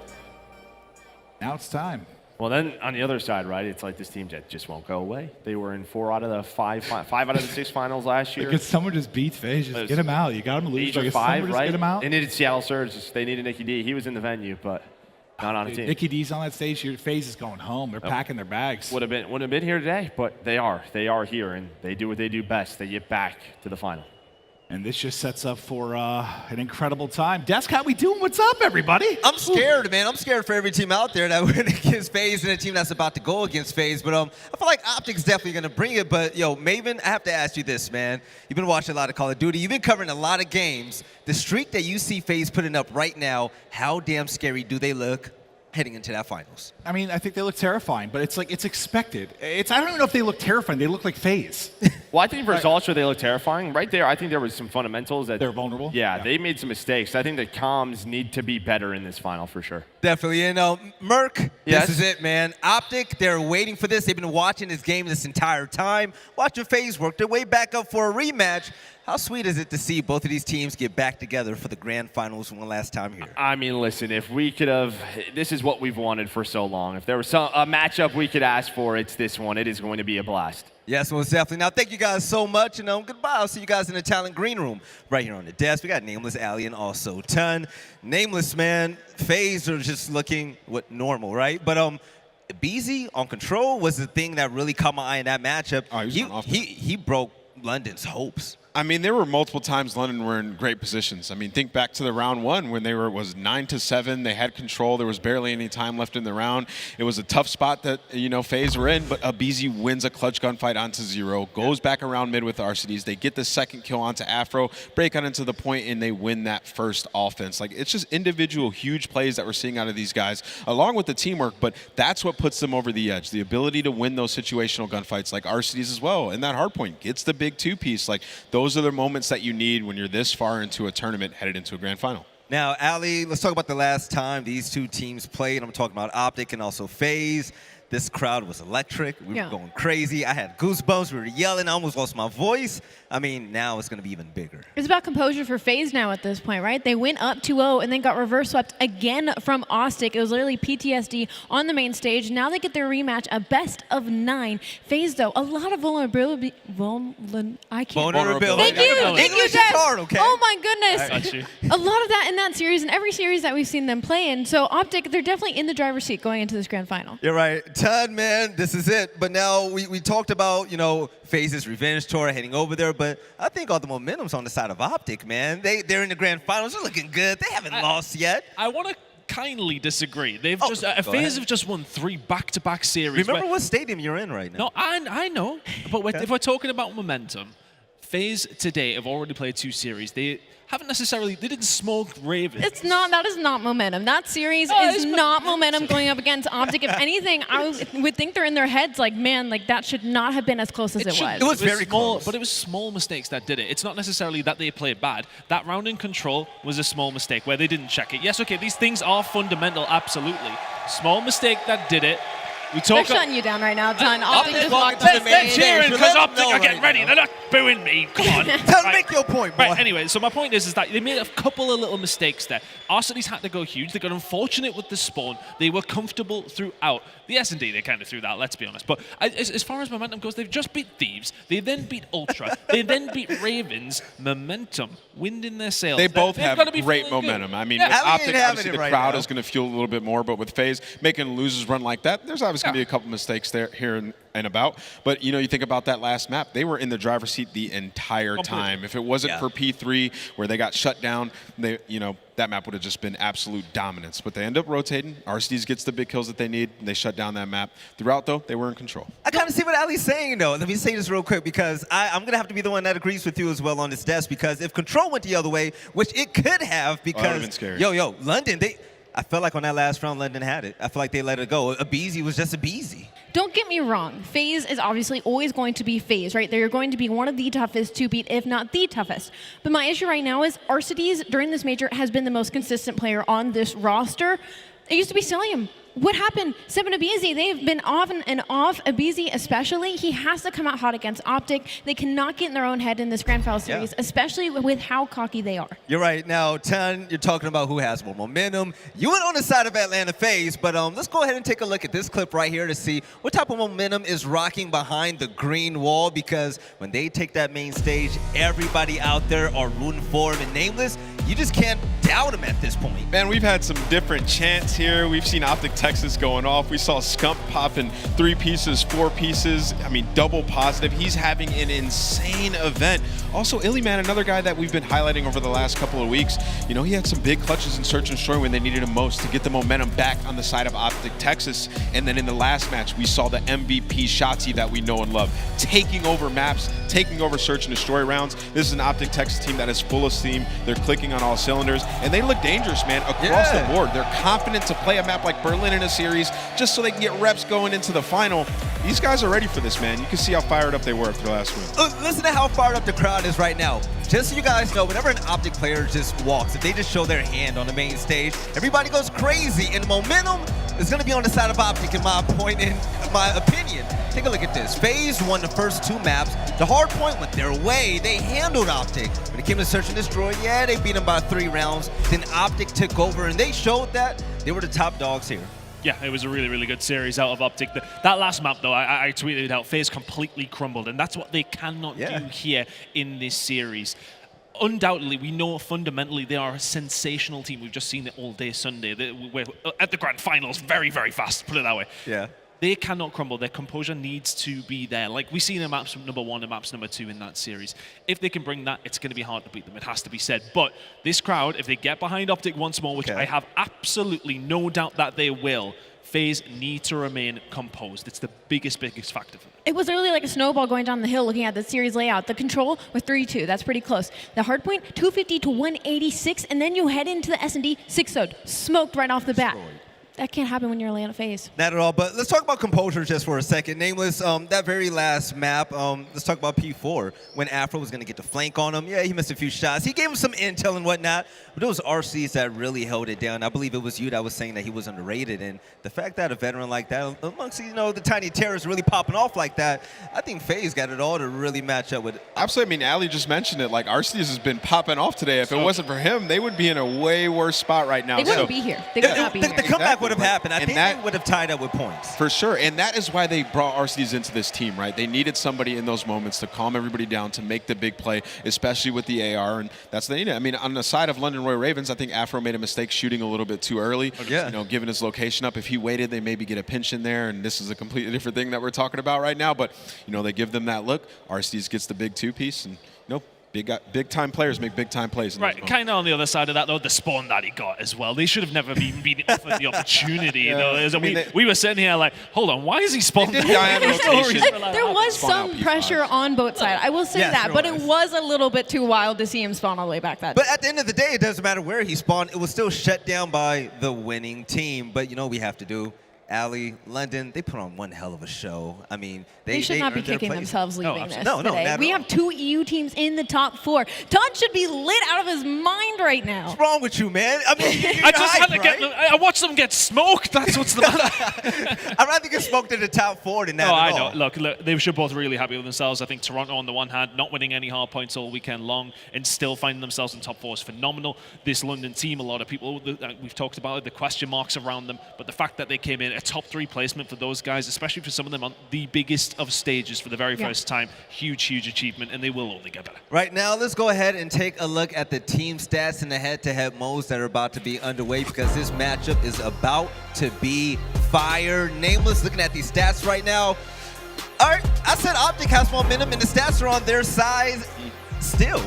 now it's time. Well, then on the other side, right, it's like this team that just won't go away. They were in 4 out of the 5 out of the 6 finals last year. Because someone just beats FaZe, just get him out. You got him to lose. Like 5, right? Get him out. They needed Seattle Surge. They needed Nicky D. He was in the venue, but not on a team. Nicky D's on that stage. FaZe is going home. They're packing their bags. Wouldn't have been here today, but they are. They are here, and they do what they do best. They get back to the final. And this just sets up for an incredible time. Desk, how we doing? What's up, everybody? I'm scared, man. I'm scared for every team out there that went against FaZe and a team that's about to go against FaZe. But I feel like OpTic's definitely going to bring it. But, yo, Maven, I have to ask you this, man. You've been watching a lot of Call of Duty. You've been covering a lot of games. The streak that you see FaZe putting up right now, how damn scary do they look heading into that finals? I mean, I think they look terrifying, but it's like, it's expected. I don't even know if they look terrifying. They look like FaZe. Well, I think for Ultra, they look terrifying. Right there, I think there was some fundamentals that... They're vulnerable? Yeah, they made some mistakes. I think the comms need to be better in this final for sure. Definitely. And Merc, Yes? This is it, man. OpTic, they're waiting for this. They've been watching this game this entire time, watching FaZe work their way back up for a rematch. How sweet is it to see both of these teams get back together for the grand finals one last time here? I mean, listen, if we could have... This is what we've wanted for so long. If there was a matchup we could ask for, it's this one. It is going to be a blast. Yes, most definitely. Now, thank you guys so much, and goodbye. I'll see you guys in the talent green room right here on the desk. We got Nameless, aLLeY, and also Ton. Nameless, man, FaZe are just looking normal, right? But aBeZy on control was the thing that really caught my eye in that matchup. He broke London's hopes. I mean, there were multiple times London were in great positions. I mean, think back to the round 1 when they was 9-7. They had control. There was barely any time left in the round. It was a tough spot that, you know, FaZe were in, but aBeZy wins a clutch gunfight onto 0, goes back around mid with Arcitys. They get the second kill onto Afro, break on into the point, and they win that first offense. Like, it's just individual huge plays that we're seeing out of these guys, along with the teamwork, but that's what puts them over the edge, the ability to win those situational gunfights like Arcitys as well. And that hard point gets the big 2-piece. Like, those are the moments that you need when you're this far into a tournament headed into a grand final. Now, aLLeY, let's talk about the last time these two teams played. I'm talking about OpTic and also FaZe. This crowd was electric. We were going crazy. I had goosebumps. We were yelling. I almost lost my voice. I mean, now it's going to be even bigger. It's about composure for FaZe now at this point, right? They went up 2-0 and then got reverse swept again from OpTic. It was literally PTSD on the main stage. Now they get their rematch, a best of 9. FaZe, though, a lot of vulnerability. I can't. Vulnerability. Thank you. Thank you, English is Jess. hard, okay? Oh, my goodness. I got you. A lot of that in that series and every series that we've seen them play in. So OpTic, they're definitely in the driver's seat going into this grand final. You're right. Ton, man, this is it. But now we talked about, you know, FaZe's revenge tour heading over there, but I think all the momentum's on the side of OpTic, man. They're in the grand finals. They're looking good. They haven't lost yet. I want to kindly disagree. They've just FaZe have just won 3 back-to-back series. Remember what stadium you're in right now. No, I know. But if we're talking about momentum, FaZe today have already played 2 series. They didn't smoke Ravens. That is not momentum. That series is not momentum going up against OpTic. If anything, I would think they're in their heads like, man, like that should not have been as close as it was. It was very close. But it was small mistakes that did it. It's not necessarily that they played bad. That round in control was a small mistake where they didn't check it. Yes, okay, these things are fundamental, absolutely. Small mistake that did it. They're shutting you down right now, Ton. OpTic just walked They're cheering because OpTic are getting ready. They're not booing me. Come on. Make your point, boy. Right, anyway, so my point is that they made a couple of little mistakes there. Arcitys had to go huge. They got unfortunate with the spawn. They were comfortable throughout. The S&D, they kind of threw that, let's be honest. But as far as momentum goes, they've just beat Thieves. They then beat Ultra. They then beat Ravens. Momentum. Wind in their sails. They both have great momentum. Good. I mean, with OpTic, obviously the crowd is going to fuel a little bit more, but with FaZe making losers run like that, there's obviously going to be a couple mistakes there, here and about. But, you know, you think about that last map, they were in the driver's seat the entire time. If it wasn't for P3, where they got shut down, that map would have just been absolute dominance. But they end up rotating. Arcitys gets the big kills that they need, and they shut down that map. Throughout, though, they were in control. I kind of see what Ali's saying, though. Let me say this real quick, because I'm going to have to be the one that agrees with you as well on this desk, because if control went the other way, which it could have, because, that would've been scary. yo, London, I felt like on that last round, London had it. I feel like they let it go. aBeZy was just aBeZy. Don't get me wrong. FaZe is obviously always going to be FaZe, right? They're going to be one of the toughest to beat, if not the toughest. But my issue right now is Arcitys, during this major, has been the most consistent player on this roster. It used to be Cellium. What happened? Simp and aBeZy, they've been on and off. aBeZy especially, he has to come out hot against OpTic. They cannot get in their own head in this Grand Final Series, especially with how cocky they are. You're right. Now, Ton, you're talking about who has more momentum. You went on the side of Atlanta FaZe, but let's go ahead and take a look at this clip right here to see what type of momentum is rocking behind the green wall, because when they take that main stage, everybody out there are rooting for him, and Nameless, you just can't doubt him at this point. Man, we've had some different chants here. We've seen OpTic Texas going off. We saw Scump popping 3 pieces, 4 pieces. I mean, double positive. He's having an insane event. Also, iLLeY, man, another guy that we've been highlighting over the last couple of weeks. You know, he had some big clutches in Search and Destroy when they needed him most to get the momentum back on the side of OpTic Texas. And then in the last match, we saw the MVP Shotzzy that we know and love, taking over maps, taking over Search and Destroy rounds. This is an OpTic Texas team that is full of steam. They're clicking on all cylinders, and they look dangerous, man, across the board. They're confident to play a map like Berlin in a series just so they can get reps going into the final. These guys are ready for this, man. You can see how fired up they were after the last win. Listen to how fired up the crowd is right now. Just so you guys know, whenever an OpTic player just walks, if they just show their hand on the main stage, everybody goes crazy, and momentum is going to be on the side of OpTic in my opinion. Take a look at this. FaZe won the first 2 maps. The hard point went their way. They handled OpTic. When it came to Search and Destroy, yeah, they beat them by 3 rounds. Then OpTic took over, and they showed that they were the top dogs here. Yeah, it was a really, really good series out of OpTic. That last map, though, I tweeted it out. FaZe completely crumbled, and that's what they cannot do here in this series. Undoubtedly, we know fundamentally they are a sensational team. We've just seen it all day Sunday. We're at the grand finals very, very fast, put it that way. Yeah. They cannot crumble. Their composure needs to be there. Like we see in maps number 1 and maps number 2 in that series. If they can bring that, it's going to be hard to beat them. It has to be said. But this crowd, if they get behind OpTic once more, which I have absolutely no doubt that they will, FaZe need to remain composed. It's the biggest factor for them. It was literally like a snowball going down the hill looking at the series layout. The control was 3-2. That's pretty close. The hard point, 250 to 186, and then you head into the S&D 6-0'd. Smoked right off the bat. That can't happen when you're Atlanta FaZe. Not at all, but let's talk about composure just for a second. Nameless, that very last map, let's talk about P4, when Afro was going to get the flank on him. Yeah, he missed a few shots. He gave him some intel and whatnot, but it was RCs that really held it down. I believe it was you that was saying that he was underrated, and the fact that a veteran like that, amongst, you know, the tiny terrorists really popping off like that, I think FaZe got it all to really match up with it. Absolutely. I mean, Ali just mentioned it. Like, Arcitys has been popping off today. If it wasn't for him, they would be in a way worse spot right now. They wouldn't be here. They would not be here. The comeback would have happened. I think they would have tied up with points. For sure, and that is why they brought Arcitys into this team, right? They needed somebody in those moments to calm everybody down, to make the big play, especially with the AR, and that's what they needed. I mean, on the side of London Royal Ravens, I think Afro made a mistake shooting a little bit too early. Yeah. You know, giving his location up. If he waited, they maybe get a pinch in there, and this is a completely different thing that we're talking about right now. But you know, they give them that look. Arcitys gets the big two-piece, and you know, big time players make big time plays. Right, kind of on the other side of that though, the spawn that he got as well. They should have never even been offered the opportunity. You know, we were sitting here like, hold on, why is he spawned? There was some pressure on both sides. I will say that, but it was a little bit too wild to see him spawn all the way back that. But at the end of the day, it doesn't matter where he spawned. It was still shut down by the winning team. But you know what we have to do? aLLeY, London, they put on one hell of a show. I mean, they should not be kicking themselves leaving this No, today. We have 2 EU teams in the top 4. Todd should be lit out of his mind right now. What's wrong with you, man? I mean, I just had to get. I watched them get smoked. That's what's the matter. I'd rather get smoked in the top 4 than that. No, I know. Look, they should both really happy with themselves. I think Toronto, on the one hand, not winning any hard points all weekend long and still finding themselves in top 4 is phenomenal. This London team, a lot of people, we've talked about it, the question marks around them, but the fact that they came in a top 3 placement for those guys, especially for some of them on the biggest of stages for the very first time, huge achievement, and they will only get better. Right now, let's go ahead and take a look at the team stats and the head-to-head modes that are about to be underway, because this matchup is about to be fire. Nameless looking at these stats right now. All right, I said OpTic has momentum, and the stats are on their side still.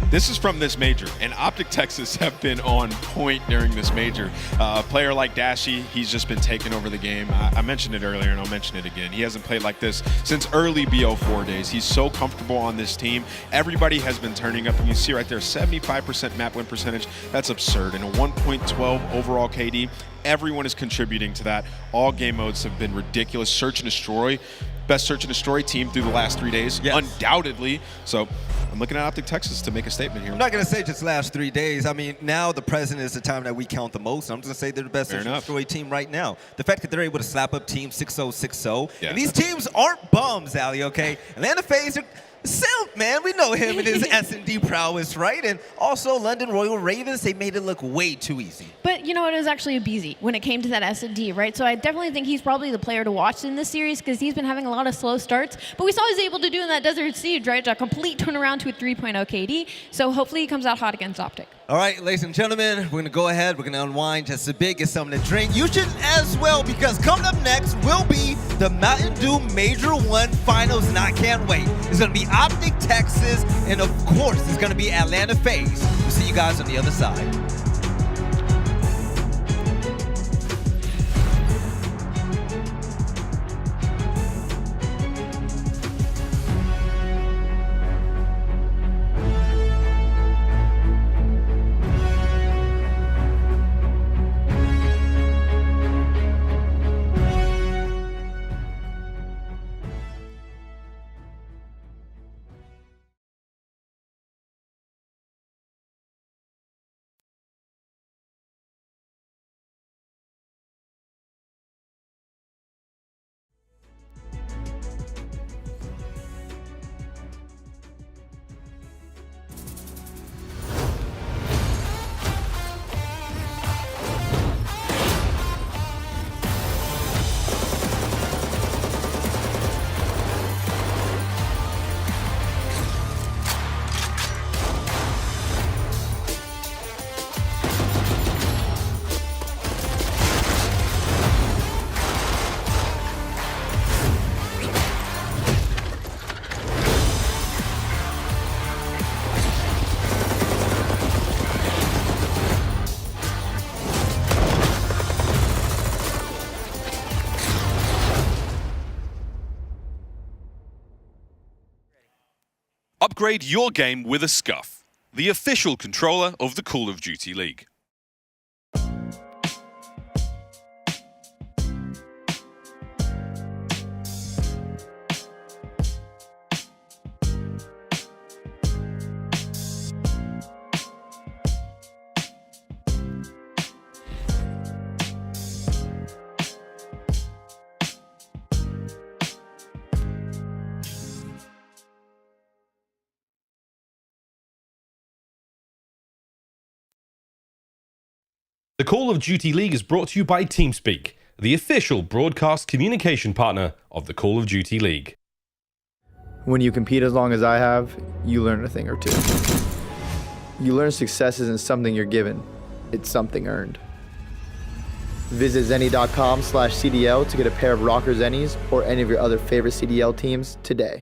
This is from this major, and OpTic Texas have been on point during this major. A player like Dashy, he's just been taking over the game. I mentioned it earlier, and I'll mention it again. He hasn't played like this since early BO4 days. He's so comfortable on this team. Everybody has been turning up, and you see right there, 75% map win percentage. That's absurd. And a 1.12 overall KD. Everyone is contributing to that. All game modes have been ridiculous. Search and destroy. Best search and destroy team through the last 3 days, undoubtedly. So I'm looking at OpTic Texas to make a statement here. I'm not going to say just last 3 days. I mean, now the present is the time that we count the most. I'm just going to say they're the best search and destroy team right now. The fact that they're able to slap up team 6-0, 6-0. And these teams aren't bums, aLLeY, okay? Atlanta FaZe, Simp, man, we know him and his S&D prowess, right? And also London Royal Ravens, they made it look way too easy. But you know what, it was actually aBeZy when it came to that S&D, right? So I definitely think he's probably the player to watch in this series because he's been having a lot of slow starts. But we saw he was able to do in that Desert Siege, right? A complete turnaround to a 3.0 KD. So hopefully he comes out hot against OpTic. All right, ladies and gentlemen, we're going to go ahead. We're going to unwind just a bit, get something to drink. You should as well, because coming up next will be the Mountain Dew Major 1 Finals, and I can't wait. It's going to be OpTic Texas, and of course, it's going to be Atlanta FaZe. We'll see you guys on the other side. Upgrade your game with a Scuff, the official controller of the Call of Duty League. The Call of Duty League is brought to you by TeamSpeak, the official broadcast communication partner of the Call of Duty League. When you compete as long as I have, you learn a thing or two. You learn success isn't something you're given, it's something earned. Visit zenny.com/CDL to get a pair of Røkkr Zennies or any of your other favorite CDL teams today.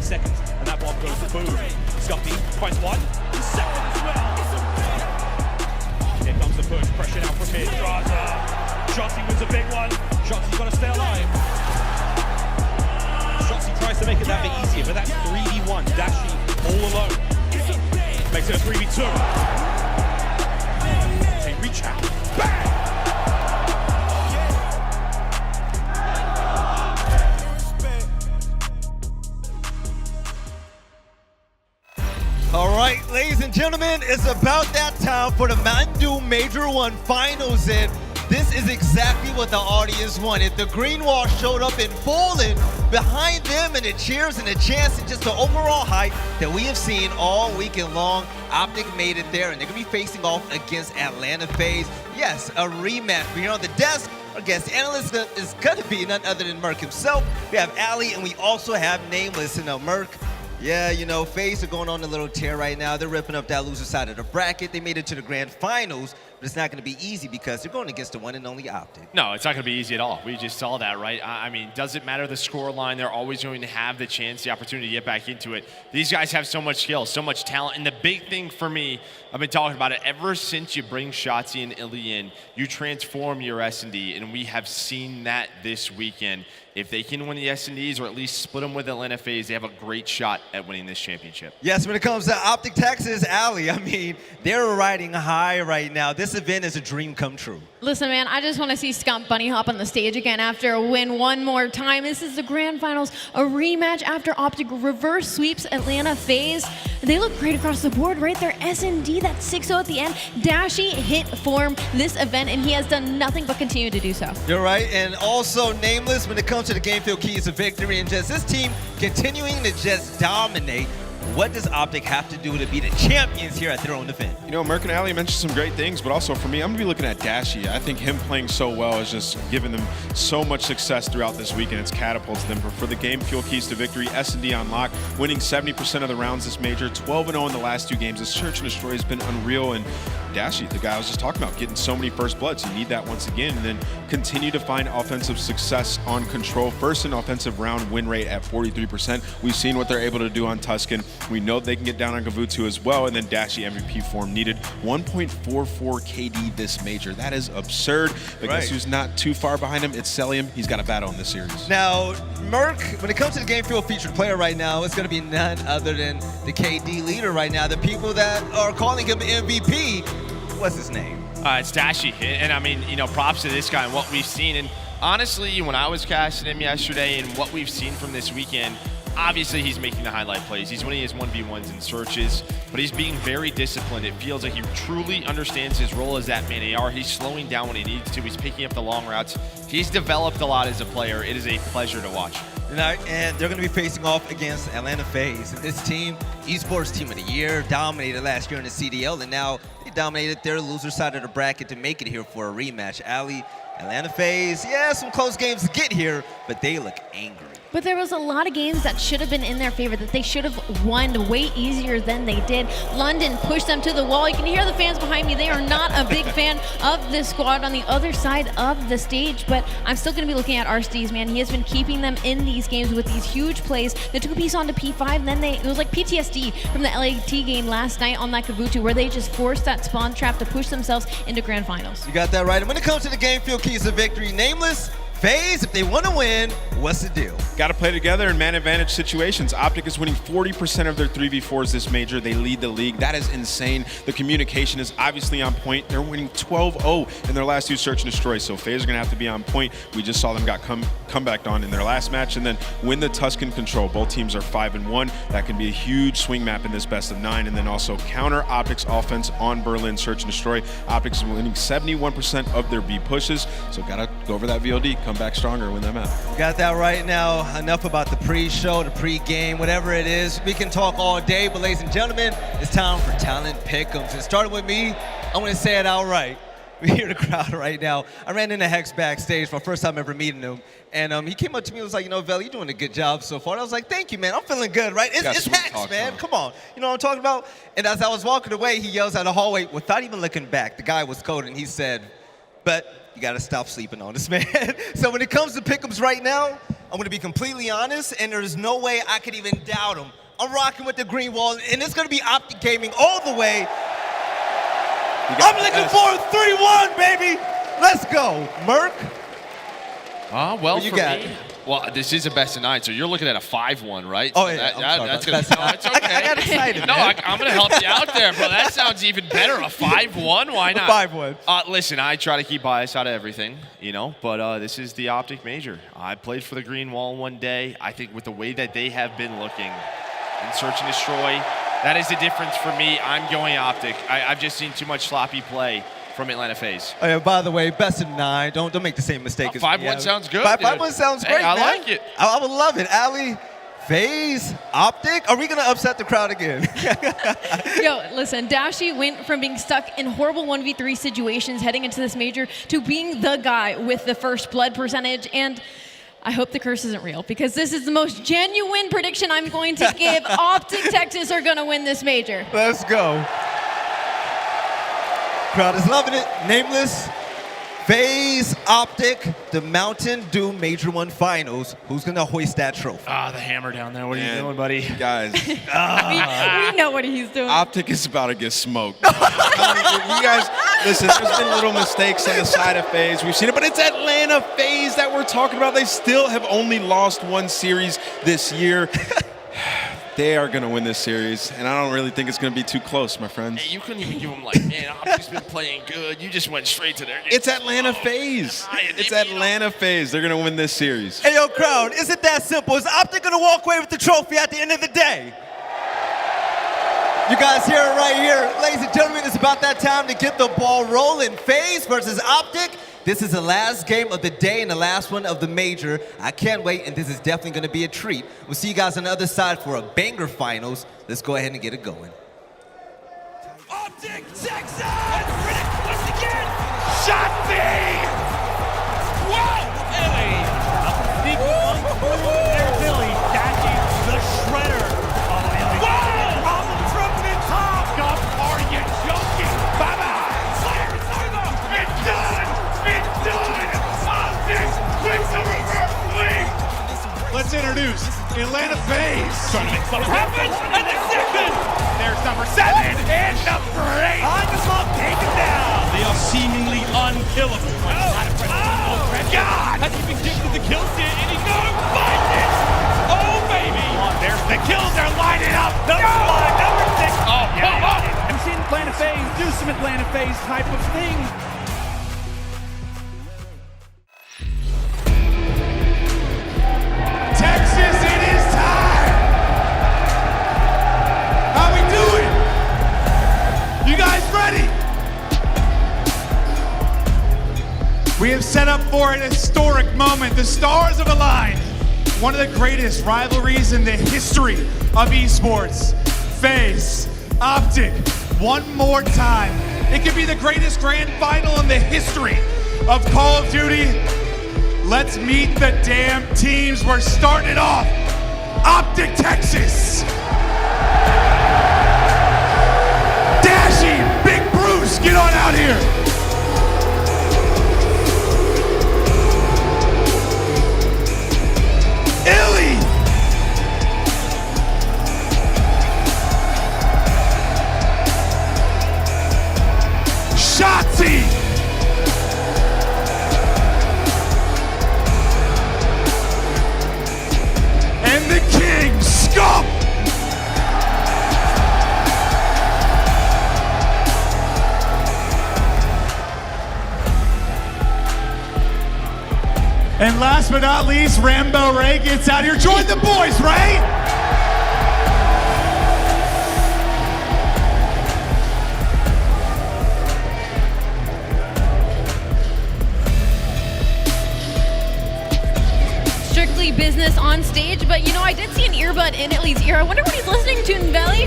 30 seconds, and that bomb goes to boom. Scumpy finds one, the second as well. Here comes the push, pressure now from mid. Drazah. Shotzzy wins a big one. Shotzzy's got to stay alive. Shotzzy tries to make it that bit easier, but that's 3v1. Dashy all alone. Makes it a 3v2. They reach out. Bang! All right, ladies and gentlemen, it's about that time for the Mountain Dew Major 1 Finals, and this is exactly what the audience wanted. The green wall showed up in full, and behind them and the cheers and the chants and just the overall hype that we have seen all weekend long, OpTic made it there, and they're going to be facing off against Atlanta FaZe. Yes, a rematch. But here on the desk, our guest analyst is going to be none other than Merc himself. We have aLLeY, and we also have Nameless. And Merc, yeah, you know, FaZe are going on a little tear right now. They're ripping up that loser side of the bracket. They made it to the grand finals, but it's not going to be easy because they're going against the one and only OpTic. No, it's not going to be easy at all. We just saw that, right? I mean, doesn't matter the score line. They're always going to have the chance, the opportunity to get back into it. These guys have so much skill, so much talent. And the big thing for me, I've been talking about it ever since you bring Shotzzy and iLLeY in, you transform your S&D, and we have seen that this weekend. If they can win the S&Ds or at least split them with Atlanta FaZe, they have a great shot at winning this championship. Yes, when it comes to OpTic Texas, aLLeY, I mean, they're riding high right now. This event is a dream come true. Listen, man, I just want to see Scump bunny hop on the stage again after a win one more time. This is the grand finals, a rematch after OpTic reverse sweeps Atlanta FaZe. They look great across the board, right? Their S&D, that 6-0 at the end. Dashy hit form this event, and he has done nothing but continue to do so. You're right, and also Nameless when it comes to the game field keys of victory, and just this team continuing to just dominate. What does OpTic have to do to be the champions here at their own event? You know, Merc and aLLeY mentioned some great things, but also for me, I'm going to be looking at Dashy. I think him playing so well is just giving them so much success throughout this weekend. It's catapulted them for the game fuel keys to victory. S&D on lock, winning 70% of the rounds this major, 12-0 in the last 2 games. The search and destroy has been unreal, and Dashy, the guy I was just talking about, getting so many first bloods. You need that once again, and then continue to find offensive success on control. First in offensive round win rate at 43%. We've seen what they're able to do on Tuscan. We know they can get down on Gavutu as well, and then Dashy MVP form needed 1.44 KD this major. That is absurd. But guess who's not too far behind him? It's Cellium. He's got a battle in this series. Now, Merc, when it comes to the game field featured player right now, it's going to be none other than the KD leader right now. The people that are calling him MVP. What's his name? It's Dashy, and I mean, you know, props to this guy and what we've seen. And honestly, when I was casting him yesterday and what we've seen from this weekend, obviously he's making the highlight plays. He's winning his 1v1s and searches, but he's being very disciplined. It feels like he truly understands his role as that main AR. He's slowing down when he needs to. He's picking up the long routes. He's developed a lot as a player. It is a pleasure to watch. And they're going to be facing off against Atlanta FaZe. And this team, esports team of the year, dominated last year in the CDL, and now they dominated their loser side of the bracket to make it here for a rematch. aLLeY, Atlanta FaZe, yeah, some close games to get here, but they look angry. But there was a lot of games that should have been in their favor, that they should have won way easier than they did. London pushed them to the wall. You can hear the fans behind me. They are not a big fan of this squad on the other side of the stage, but I'm still going to be looking at Arcitys, man. He has been keeping them in these games with these huge plays. They took a piece onto P5, and then it was like PTSD from the LAT game last night on that Gavutu, where they just forced that spawn trap to push themselves into grand finals. You got that right. And when it comes to the game field keys of victory, Nameless, FaZe, if they want to win, what's the deal? Got to play together in man advantage situations. OpTic is winning 40% of their 3v4s this major. They lead the league. That is insane. The communication is obviously on point. They're winning 12-0 in their last 2 search and destroy, so FaZe are going to have to be on point. We just saw them got comeback on in their last match, and then win the Tuscan control. Both teams are 5-1. That can be a huge swing map in this best of 9, and then also counter OpTic's offense on Berlin search and destroy. OpTic is winning 71% of their B pushes, so got to go over that VOD. Come back stronger, win that map. Got that right. Now, enough about the pre-show, the pre-game, whatever it is. We can talk all day, but ladies and gentlemen, it's time for Talent Pick'ems. And starting with me, I'm going to say it outright. We hear the crowd right now. I ran into Hex backstage for my first time ever meeting him, and he came up to me and was like, you know, Vel, you're doing a good job so far. And I was like, thank you, man. I'm feeling good, right? It's Hex, man. Come on. You know what I'm talking about? And as I was walking away, he yells out the hallway without even looking back. The guy was coding. He said, but you got to stop sleeping on this, man. So when it comes to pick'ems right now, I'm going to be completely honest, and there's no way I could even doubt him. I'm rocking with the green wall, and it's going to be OpTic Gaming all the way. I'm looking for a 3-1, baby. Let's go. Merc? Well, What you for got? me, well, this is a best of 9, so you're looking at a 5-1, right? Oh, So yeah, I'm sorry that's about gonna. that. No, it's okay. I got excited, No, man. I'm gonna help you out there, bro. That sounds even better. A 5-1? Why not? 5-1. Listen, I try to keep bias out of everything, you know, but this is the OpTic Major. I played for the green wall one day. I think with the way that they have been looking in Search and Destroy, that is the difference for me. I'm going OpTic. I've just seen too much sloppy play from Atlanta FaZe. Oh, yeah, by the way, best of 9. Don't make the same mistake as 5-1 sounds good. 5-1 sounds Hey, great, I man. like it. I would love it. iLLeY, FaZe, OpTic. Are we going to upset the crowd again? Yo, listen, Dashy went from being stuck in horrible 1v3 situations heading into this major to being the guy with the first blood percentage. And I hope the curse isn't real, because this is the most genuine prediction I'm going to give. OpTic Texas are going to win this major. Let's go. Crowd is loving it. Nameless, FaZe, OpTic, the Mountain Dew Major 1 Finals. Who's going to hoist that trophy? The hammer down there. What are you doing, buddy? Guys, We know what he's doing. OpTic is about to get smoked. You guys, listen, there's been little mistakes on the side of FaZe. We've seen it, but it's Atlanta FaZe that we're talking about. They still have only lost one series this year. They are going to win this series, and I don't really think it's going to be too close, my friends. Hey, you couldn't even give them like, man, OpTic's been playing good. You just went straight to their game. It's Atlanta FaZe. It's Atlanta FaZe. They're going to win this series. Hey, yo, crowd, is it that simple? Is OpTic going to walk away with the trophy at the end of the day? You guys hear it right here. Ladies and gentlemen, it's about that time to get the ball rolling. FaZe versus OpTic. This is the last game of the day and the last one of the major. I can't wait, and this is definitely going to be a treat. We'll see you guys on the other side for a banger finals. Let's go ahead and get it going. OpTic Texas! Ridiculous again! Shotzzy! Whoa! iLLeY! There's iLLeY. Dashy, the shredder. Oh, iLLeY. Whoa! Problem from the top. Scump, are you joking? Bye-bye! Slayer, it's over! It's done! It's done! OpTic wins the reverse sweep! Let's introduce Atlanta FaZe. Trying to make something happen! And the second! There's number 7 and number 8! On the smoke, take it down. They are seemingly unkillable. Oh, God! Has he been gifted the kill kit and he's going to find it? Oh, baby! There's the kills are lining up! Number 6. Oh, yeah. I've seen Atlanta FaZe do some Atlanta FaZe type of thing. Texas, it is time! How we doing? You guys ready? We have set up for an historic moment. The stars have aligned. One of the greatest rivalries in the history of esports. FaZe, OpTic, one more time. It could be the greatest grand final in the history of Call of Duty. Let's meet the damn teams. We're starting it off. OpTic Texas. Dashy, Big Bruce, get on out here. iLLeY. Shotzzy. And the king, Scump! And last but not least, Rambo Ray gets out here. Join the boys, Ray! Strictly business on stage, but you know, I did see an earbud in iLLeY's ear. I wonder what he's listening to in belly.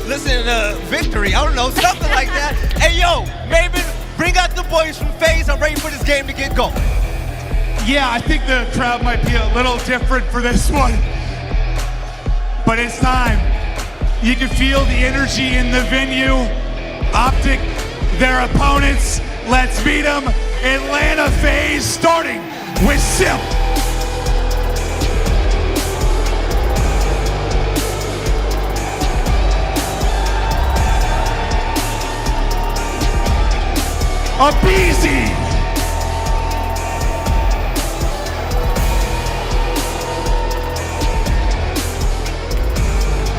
Listen to Victory. I don't know, something like that. Hey, yo, Maven, bring out the boys from FaZe. I'm ready for this game to get going. Yeah, I think the crowd might be a little different for this one. But it's time. You can feel the energy in the venue. OpTic, their opponents. Let's meet them. Atlanta FaZe starting with Simp. aBeZy.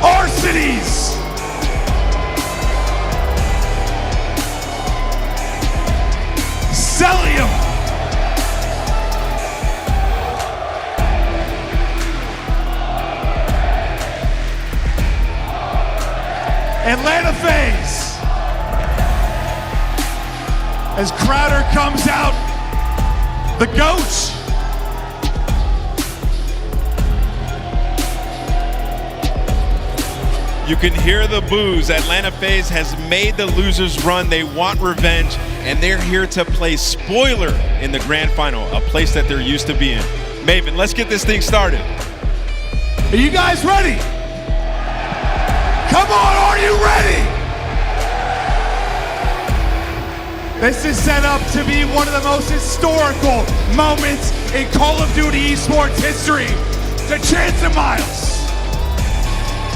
Arcitys. Cellium. Atlanta FaZe. As Crowder comes out, the GOAT. You can hear the boos. Atlanta FaZe has made the losers run. They want revenge, and they're here to play spoiler in the grand final, a place that they're used to being. Maven, let's get this thing started. Are you guys ready? Come on, are you ready? This is set up to be one of the most historical moments in Call of Duty esports history. The chance of Miles.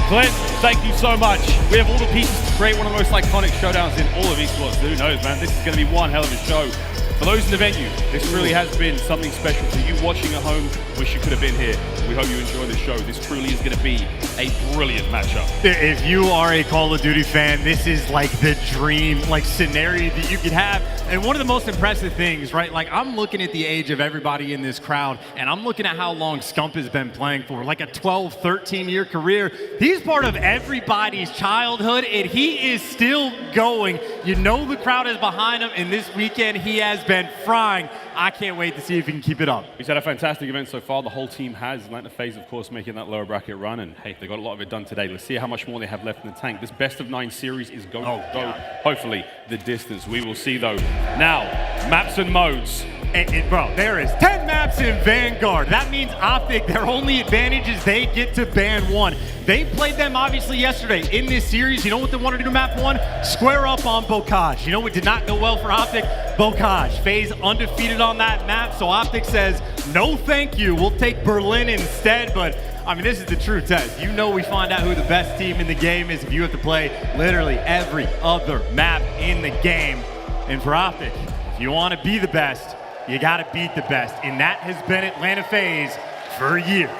Clint, thank you so much. We have all the pieces to create one of the most iconic showdowns in all of esports. Who knows, man? This is going to be one hell of a show. For those in the venue, this really has been something special. For you watching at home, wish you could have been here. We hope you enjoy the show. This truly is going to be a brilliant matchup. If you are a Call of Duty fan, this is like the dream scenario that you could have. And one of the most impressive things, right? Like, I'm looking at the age of everybody in this crowd, and I'm looking at how long Scump has been playing for, like a 12, 13-year career. He's part of everybody's childhood, and he is still going. You know the crowd is behind him, and this weekend he has been frying. I can't wait to see if he can keep it up. He's had a fantastic event so far. The whole team has. Atlanta FaZe, of course, making that lower bracket run. And hey, they got a lot of it done today. Let's see how much more they have left in the tank. This best of 9 series is going to go, hopefully, the distance. We will see, though. Now, maps and modes. And bro, there is 10 maps in Vanguard. That means OpTic, their only advantage is they get to ban 1. They played them obviously yesterday in this series. You know what they wanted to do map 1? Square up on Bocage. You know what did not go well for OpTic? Bocage. FaZe undefeated on that map, so OpTic says, no thank you, we'll take Berlin instead. But I mean, this is the true test. You know we find out who the best team in the game is if you have to play literally every other map in the game. And for OpTic, if you want to be the best, you got to beat the best. And that has been Atlanta FaZe for years.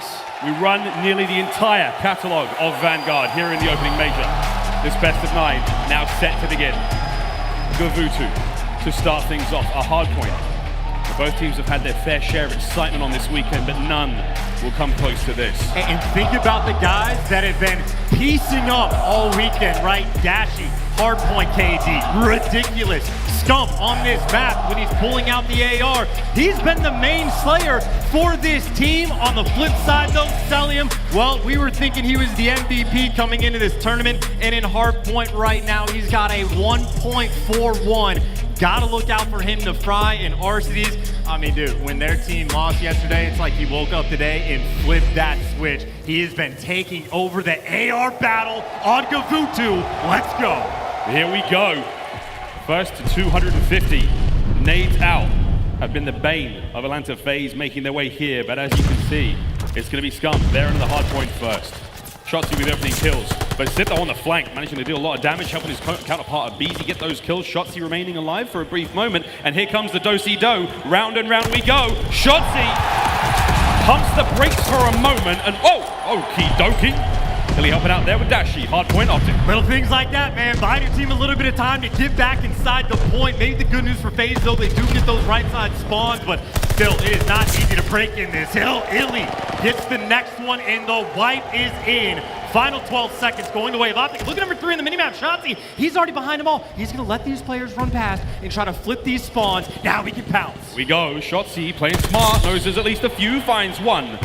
We run nearly the entire catalog of Vanguard here in the opening major. This best of 9 now set to begin. Gavutu to start things off, a hard point. Both teams have had their fair share of excitement on this weekend, but none will come close to this. And think about the guys that have been piecing up all weekend, right? Dashy, hardpoint KD, ridiculous. Scump on this map when he's pulling out the AR. He's been the main slayer for this team. On the flip side though, Cellium, well, we were thinking he was the MVP coming into this tournament, and in hardpoint right now, he's got a 1.41. Gotta look out for him to fry in Arcitys. I mean, dude, when their team lost yesterday, it's like he woke up today and flipped that switch. He has been taking over the AR battle on Gavutu. Let's go. Here we go. First to 250. Nades out have been the bane of Atlanta FaZe making their way here, but as you can see, it's going to be Scump there in the hard point first. Shotzzy with opening kills, but Simp on the flank, managing to deal a lot of damage, helping his counterpart aBeZy get those kills. Shotzzy remaining alive for a brief moment, and here comes the do-si-do. Round and round we go. Shotzzy pumps the brakes for a moment, and okie dokie. Really helping out there with Dashy, hard point OpTic. Little things like that, man. Buying your team a little bit of time to get back inside the point. Maybe the good news for FaZe, though, they do get those right side spawns, but still, it is not easy to break in this. iLLeY gets the next one, and the wipe is in. Final 12 seconds going the way of OpTic. Look at number 3 in the minimap, Shotzzy. He's already behind them all. He's going to let these players run past and try to flip these spawns. Now we can pounce. We go. Shotzzy playing smart, knows there's at least a few, finds one.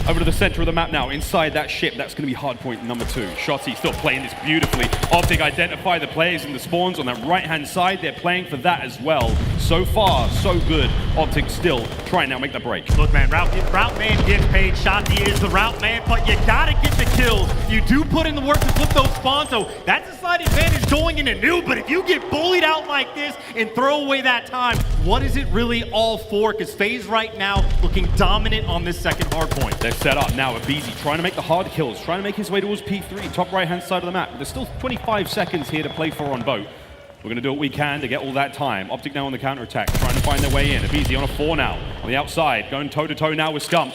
Over to the center of the map now, inside that ship. That's going to be hard point number 2. Shotzzy still playing this beautifully. OpTic identify the players in the spawns on that right-hand side. They're playing for that as well. So far, so good. OpTic still trying now make the break. Look, man, route man gets paid. Shotzzy is the route man, but you got to get the kills. You do put in the work to flip those spawns, so that's a slight advantage going into new, but if you get bullied out like this and throw away that time, what is it really all for? Because FaZe right now looking dominant on this second hard point. They're set up now. aBeZy trying to make the hard kills, trying to make his way towards P3, top right-hand side of the map. There's still 25 seconds here to play for on boat. We're going to do what we can to get all that time. OpTic now on the counter attack, trying to find their way in. aBeZy on a 4 now, on the outside, going toe-to-toe now with Scump.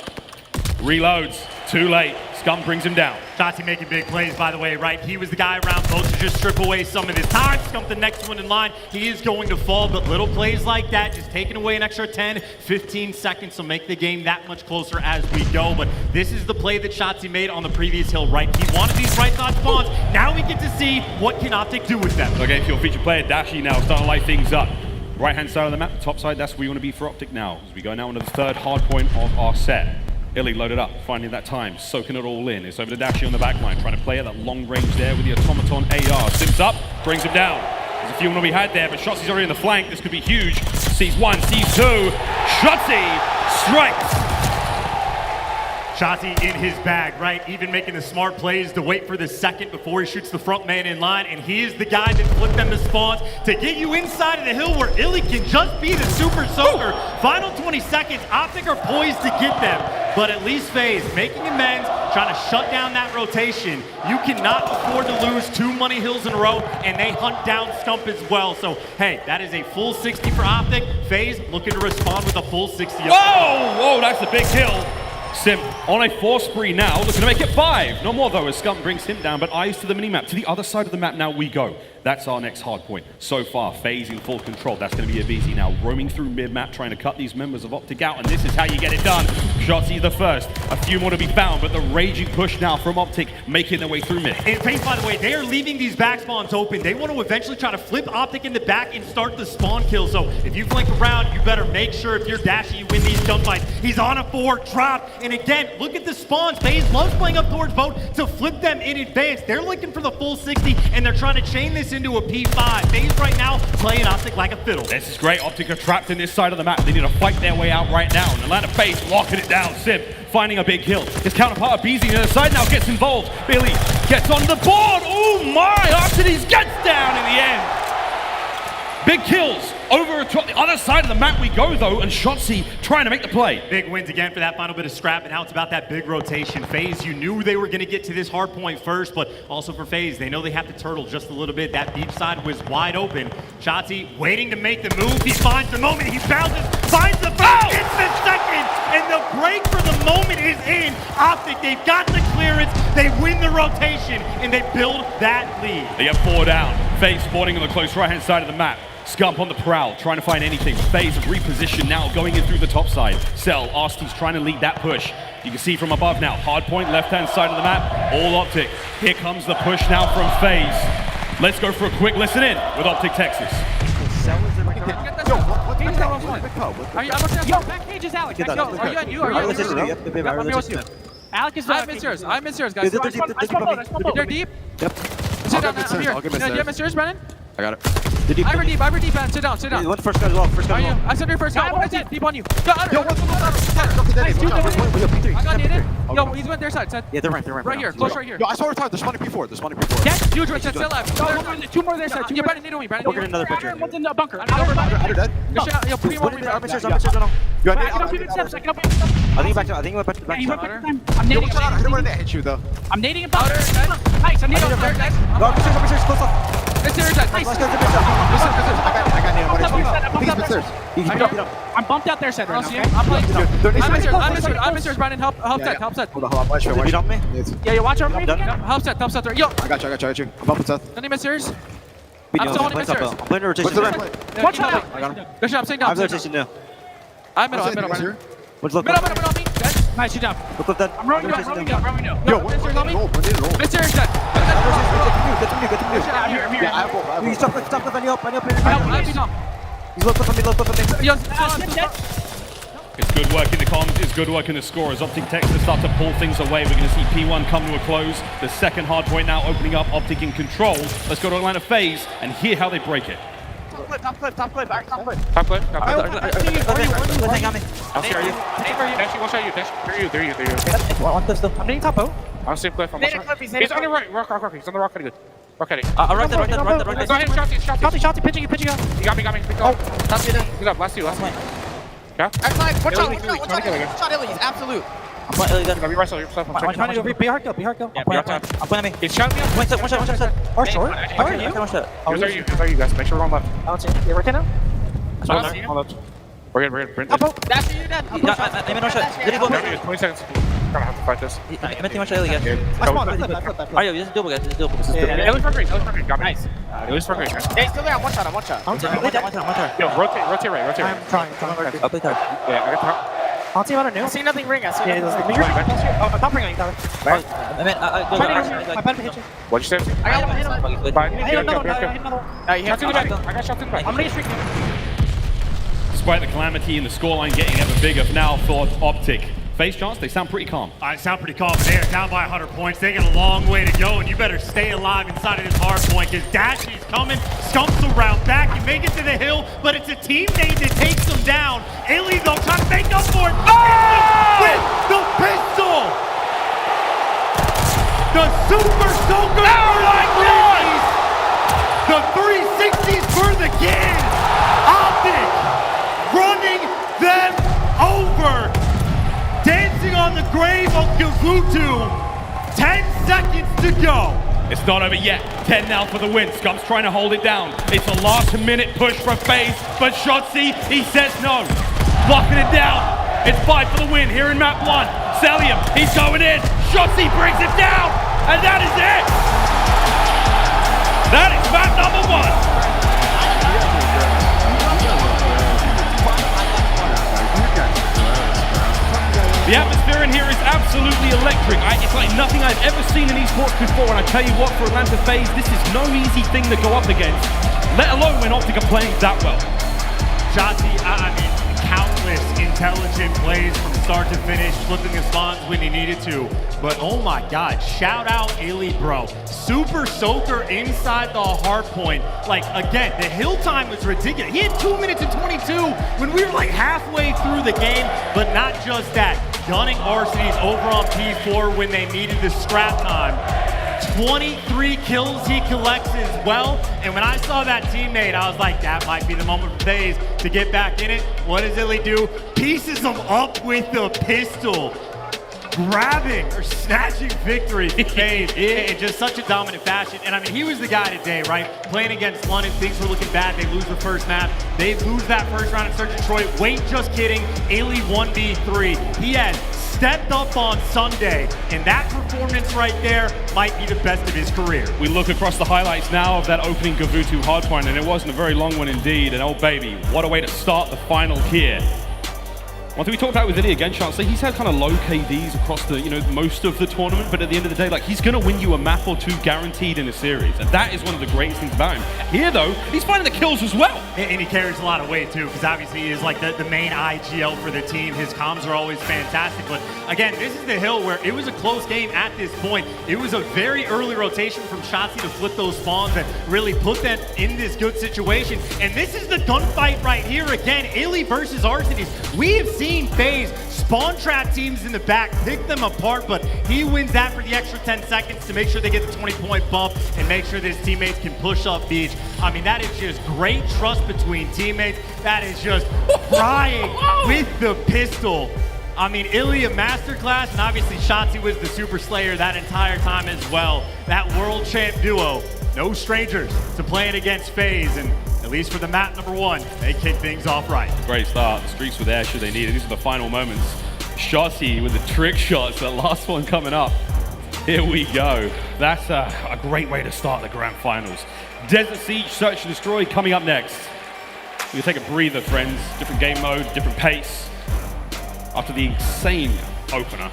Reloads, too late. Scump brings him down. Shotzzy making big plays, by the way, right? He was the guy around both to just strip away some of his time. Scump the next one in line. He is going to fall, but little plays like that, just taking away an extra 10, 15 seconds to make the game that much closer as we go. But this is the play that Shotzzy made on the previous hill, right? He wanted these right side spawns. Now we get to see what can OpTic do with them. Okay, for your feature player, Dashy now starting to light things up. Right-hand side of the map, top side, that's where we want to be for OpTic now. As we go now into the third hard point of our set. iLLeY loaded up, finding that time, soaking it all in. It's over to Dashy on the back line, trying to play at that long range there with the automaton AR. Simps up, brings him down. There's a few more to be had there, but Shotzzy's already in the flank. This could be huge. Sees one, sees two. Shotzzy strikes. Shotzzy in his bag, right? Even making the smart plays to wait for the second before he shoots the front man in line. And he is the guy that flipped them to spawns to get you inside of the hill where iLLeY can just be the super soaker. Final 20 seconds, OpTic are poised to get them. But at least FaZe making amends, trying to shut down that rotation. You cannot afford to lose too many hills in a row, and they hunt down Scump as well. So, hey, that is a full 60 for OpTic. FaZe looking to respond with a full 60. Whoa, that's a big kill. Simp on a 4 spree now, looking to make it 5. No more though, as Scump brings him down, but eyes to the minimap. To the other side of the map now we go. That's our next hard point. So far, FaZe in full control. That's going to be aBeZy now, roaming through mid-map, trying to cut these members of OpTic out, and this is how you get it done. Shotzzy the first. A few more to be found, but the raging push now from OpTic, making their way through mid. And FaZe, by the way, they are leaving these back spawns open. They want to eventually try to flip OpTic in the back and start the spawn kill. So if you flank around, you better make sure if you're Dashy, you win these gunfights. He's on a 4, drop, and again, look at the spawns. FaZe loves playing up towards boat to flip them in advance. They're looking for the full 60, and they're trying to chain this into a P5. FaZe right now playing OpTic like a fiddle. This is great. OpTic are trapped in this side of the map. They need to fight their way out right now. And Atlanta FaZe locking it down. Simp finding a big kill. His counterpart aBeZy on the side now gets involved. iLLeY gets on the board. Oh my! Arcitys gets down in the end. Big kills. Over to the other side of the map we go though, and Shotzzy trying to make the play. Big wins again for that final bit of scrap, and now it's about that big rotation. FaZe, you knew they were going to get to this hard point first, but also for FaZe, they know they have to turtle just a little bit. That deep side was wide open. Shotzzy waiting to make the move. He finds the moment. He bounces, finds the first, gets the second, and the break for the moment is in. OpTic, they've got the clearance, they win the rotation, and they build that lead. They have 4 down. FaZe spawning on the close right-hand side of the map. Scump on the prowl, trying to find anything. FaZe reposition now, going in through the top side. Cell, Arcitys trying to lead that push. You can see from above now, hard point, left-hand side of the map, all OpTic. Here comes the push now from FaZe. Let's go for a quick listen in with OpTic Texas. Yo, back is Alex. Are you Alex is I'm in serious, guys. They're deep. Yep. Sit down. I'm here. Do you have Mr. Brennan? I got it. I'm deep, man. Sit down. What's the first guy as well? First guy as well. I said your first guy. What is it? Deep on you. Yo, I got needed. Yo, he's going their side. Yeah, they're right. Right here. Close right here. Yo, I saw her time. There's money before. Yes, huge right side. Still left. 2 more their side. Yeah, Brennan, need me. We'll get another picture. One's in the bunker. Under dead. Yo, put me on me. I'm in serious. I think back to. I'm nading. I don't want to hit you though. I'm nading about it. Nice. I'm nading about it. I'm serious. Close up. It's serious. Nice. I got Nero. I'm bumped out there, set right now. I'm serious. Brandon, help set. Hold on. Watch me. Beat on me. Yeah, watch over me. Help set there. Yo. I got you. I'm bumping Seth. None of serious. I'm still holding serious. I'm playing rotation. What's the right play? Watch out. I got him. I'm saying down. I'm rotation now. I'm middle. What's left? Middle on me. Nice, you down. Look up that. I'm rolling down. Yo, what's on me? It's serious, set. Get to me. I'm here. Yeah, I have you stop the venue up. He's looked up at me. Yo, It's good work in the comms, it's good work in the score as OpTic Texas start to pull things away. We're going to see P1 come to a close. The second hard point now opening up, OpTic in control. Let's go to Atlanta FaZe and hear how they break it. Top clip. Top clip. I'll see you. Dashy, watch out you. Dashy, there you. Want this though? I'm needing top O. I'll save cliff. He's on the right. Rock. He's on the rock. Pretty good. Rock heading. Right there. Go ahead, Shotzzy. Pitching you. You got me. Oh, that's it. Good up. Last two. Yeah. Watch out, iLLeY. He's absolute. I'm playing iLLeY. Let me wrestle yourself. I'm trying to go. Be hard kill. Be hard kill. Yeah, I'm playing me. He's shouting me up. One shot. Or short. How are you? Those are you guys. Make sure we're on left. I don't see it. Yeah, we're okay now? On left. We're good. Print. Dashy, you're dead. I'm in one shot. Did he go? 20 seconds. We're gonna have to fight this. I'm in team one shot iLLeY, guys. I flipped. Alright, this is doable, guys. This is doable. iLLeY's for great. Got me. Nice. iLLeY's for great. Hey, still there. I'm one shot. I'm one shot. Yo, rotate right. I'm trying. I'll play third. Yeah, I got top. I'll see him out of new. I see nothing ring. I see I'm top ring on you, Tyler. I mean, my pen hit you. What'd you say? I got him. I hit another one. I got shots in the back. I'm gonna get streak. Despite the calamity and the scoreline getting ever bigger now for OpTic. FaZe chance, they sound pretty calm. I sound pretty calm. They're down by 100 points. They got a long way to go, and you better stay alive inside of this hard point because Dashy's coming. Scump's around back. You make it to the hill, but it's a teammate that takes them down. aBeZy, though, trying to make up for it. With the pistol! The Super Soaker for the Grizzlies! The 360s for the kid! OpTic running them over! Dancing on the grave of GVOOToo. 10 seconds to go. It's not over yet. 10 now for the win. Scump's trying to hold it down. It's a last-minute push for FaZe, but Shotzzy, he says no. Locking it down. It's 5 for the win here in map 1. Cellium, he's going in. Shotzzy brings it down, and that is it. That is map number 1. The atmosphere in here is absolutely electric. It's like nothing I've ever seen in esports before, and I tell you what, for Atlanta FaZe, this is no easy thing to go up against, let alone when OpTic are playing that well. Shotzzy, I mean, countless intelligent plays from start to finish, flipping his spawns when he needed to. But oh my God, shout out iLLeY, bro. Super Soaker inside the hard point. Like, again, the hill time was ridiculous. He had 2 minutes and 22 when we were like halfway through the game, but not just that. Gunning Arcitys over on P4 when they needed the scrap time. 23 kills he collects as well. And when I saw that teammate, I was like, that might be the moment for FaZe to get back in it. What does iLLeY do? Pieces him up with the pistol. Grabbing or snatching victory for FaZe in just such a dominant fashion. And I mean, he was the guy today, right? Playing against London, things were looking bad. They lose the first map. They lose that first round in Search of Detroit. Wait, just kidding. iLLeY 1v3. He has stepped up on Sunday, and that performance right there might be the best of his career. We look across the highlights now of that opening GVOOToo hardpoint, and it wasn't a very long one indeed. And oh baby, what a way to start the final here. One thing we talked about with iLLeY again, Shotzzy, he's had kind of low KDs across the, most of the tournament, but at the end of the day, like, he's going to win you a map or two guaranteed in a series, and that is one of the greatest things about him. Here, though, he's finding the kills as well. And he carries a lot of weight, too, because obviously he is like the main IGL for the team. His comms are always fantastic, but again, this is the hill where it was a close game at this point. It was a very early rotation from Shotzzy to flip those spawns that really put them in this good situation, and this is the gunfight right here again. iLLeY versus Arcitys. We have seen FaZe spawn trap teams in the back, pick them apart, but he wins that for the extra 10 seconds to make sure they get the 20-point bump and make sure that his teammates can push up beach. I mean, that is just great trust between teammates. That is just crying with the pistol. I mean, iLLeY a masterclass, and obviously Shotzzy was the super slayer that entire time as well. That world champ duo, no strangers to playing against FaZe, and at least for the map number 1, they kick things off right. Great start. The streaks were there should they need it. These are the final moments. Shotzzy with the trick shots, that last one coming up. Here we go. That's a great way to start the grand finals. Desert Siege, Search and Destroy coming up next. We're gonna take a breather, friends. Different game mode, different pace. After the insane opener,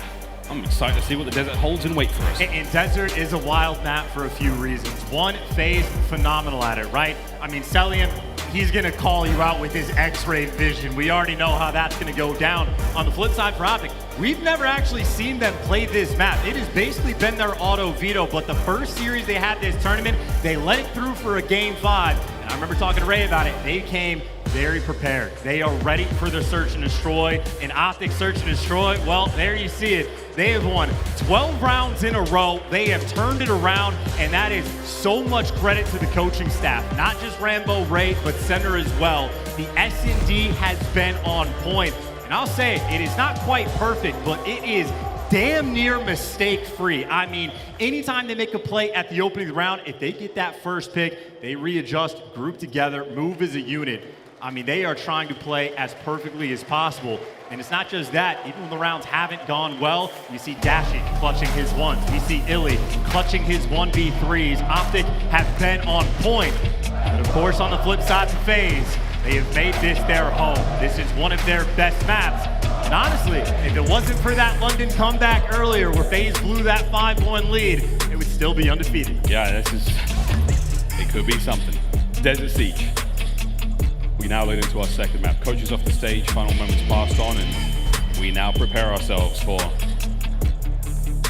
I'm excited to see what the desert holds in wait for us. And Desert is a wild map for a few reasons. One, FaZe phenomenal at it, right? I mean, Cellium, he's gonna call you out with his X-ray vision. We already know how that's gonna go down. On the flip side for OpTic, we've never actually seen them play this map. It has basically been their auto veto, but the first series they had this tournament, they let it through for a game 5. And I remember talking to Ray about it. They came very prepared. They are ready for the Search and Destroy. And OpTic Search and Destroy, well, there you see it. They have won 12 rounds in a row. They have turned it around, and that is so much credit to the coaching staff. Not just Rambo, Ray, but Center as well. The S&D has been on point. And I'll say it is not quite perfect, but it is damn near mistake-free. I mean, anytime they make a play at the opening of the round, if they get that first pick, they readjust, group together, move as a unit. I mean, they are trying to play as perfectly as possible. And it's not just that, even when the rounds haven't gone well, we see Dashy clutching his ones. We see iLLeY clutching his 1v3s. OpTic have been on point. But of course, on the flip side for FaZe, they have made this their home. This is one of their best maps. And honestly, if it wasn't for that London comeback earlier where FaZe blew that 5-1 lead, it would still be undefeated. Yeah, it could be something. Desert Siege. We now lead into our second map. Coaches off the stage, final moments passed on, and we now prepare ourselves for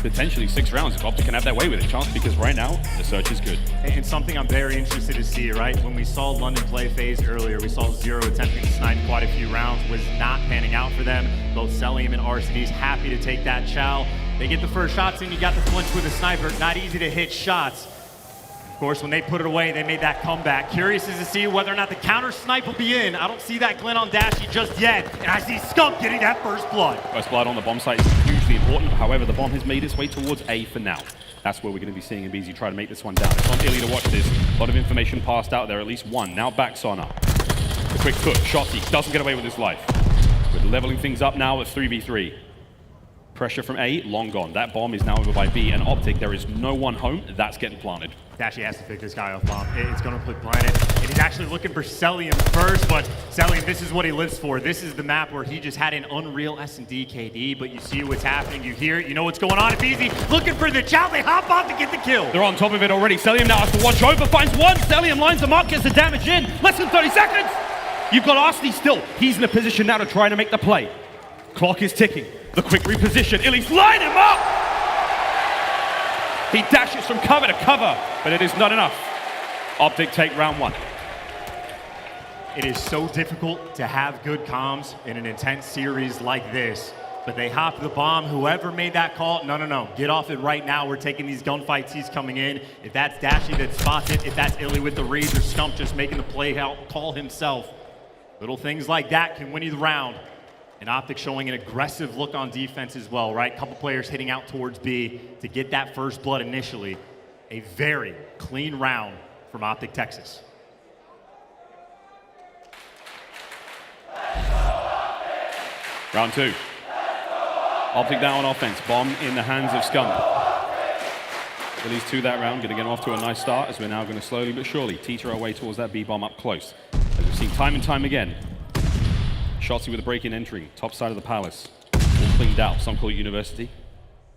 potentially 6 rounds if OpTic can have their way with it, chance, because right now the search is good. And something I'm very interested to see, right? When we saw London play FaZe earlier, we saw Zero attempting to snipe quite a few rounds, was not panning out for them. Both Cellium and Arcitys happy to take that chow. They get the first shots in, you got the flinch with a sniper, not easy to hit shots. Of course, when they put it away, they made that comeback. Curious as to see whether or not the counter snipe will be in. I don't see that Glenn on Dashy just yet, and I see Scump getting that first blood. First blood on the bomb site is hugely important. However, the bomb has made its way towards A for now. That's where we're going to be seeing aBeZy try to make this one down. It's on iLLeY to watch this. A lot of information passed out there, at least one. Now backs on up. The quick push. Shotzzy doesn't get away with his life. We're leveling things up now at 3v3. Pressure from A, long gone. That bomb is now over by B, and OpTic, there is no one home. That's getting planted. Dashy has to pick this guy off bomb. It's going to put Planet. And he's actually looking for Cellium first, but Cellium, this is what he lives for. This is the map where he just had an unreal S&D KD, but you see what's happening, you hear it, you know what's going on. aBeZy looking for the chow. They hop off to get the kill. They're on top of it already. Cellium now has to watch over, finds one. Cellium lines them up, gets the damage in. Less than 30 seconds. You've got Nastie still. He's in a position now to try to make the play. Clock is ticking. The quick reposition. iLLeY's line him up! He dashes from cover to cover, but it is not enough. OpTic take round 1. It is so difficult to have good comms in an intense series like this, but they hop the bomb. Whoever made that call, no, get off it right now. We're taking these gunfights. He's coming in. If that's Dashy that spots it, if that's iLLeY with the reads, or Scump just making the play call himself, little things like that can win you the round. And OpTic showing an aggressive look on defense as well, right? Couple players hitting out towards B to get that first blood initially. A very clean round from OpTic Texas. Round 2. OpTic down on offense. Bomb in the hands of Scump. At least 2 that round. Going to get off to a nice start as we're now going to slowly but surely teeter our way towards that B bomb up close. As we've seen time and time again. Shotzzy with a break-in entry, top side of the palace. All cleaned out. Some call it university,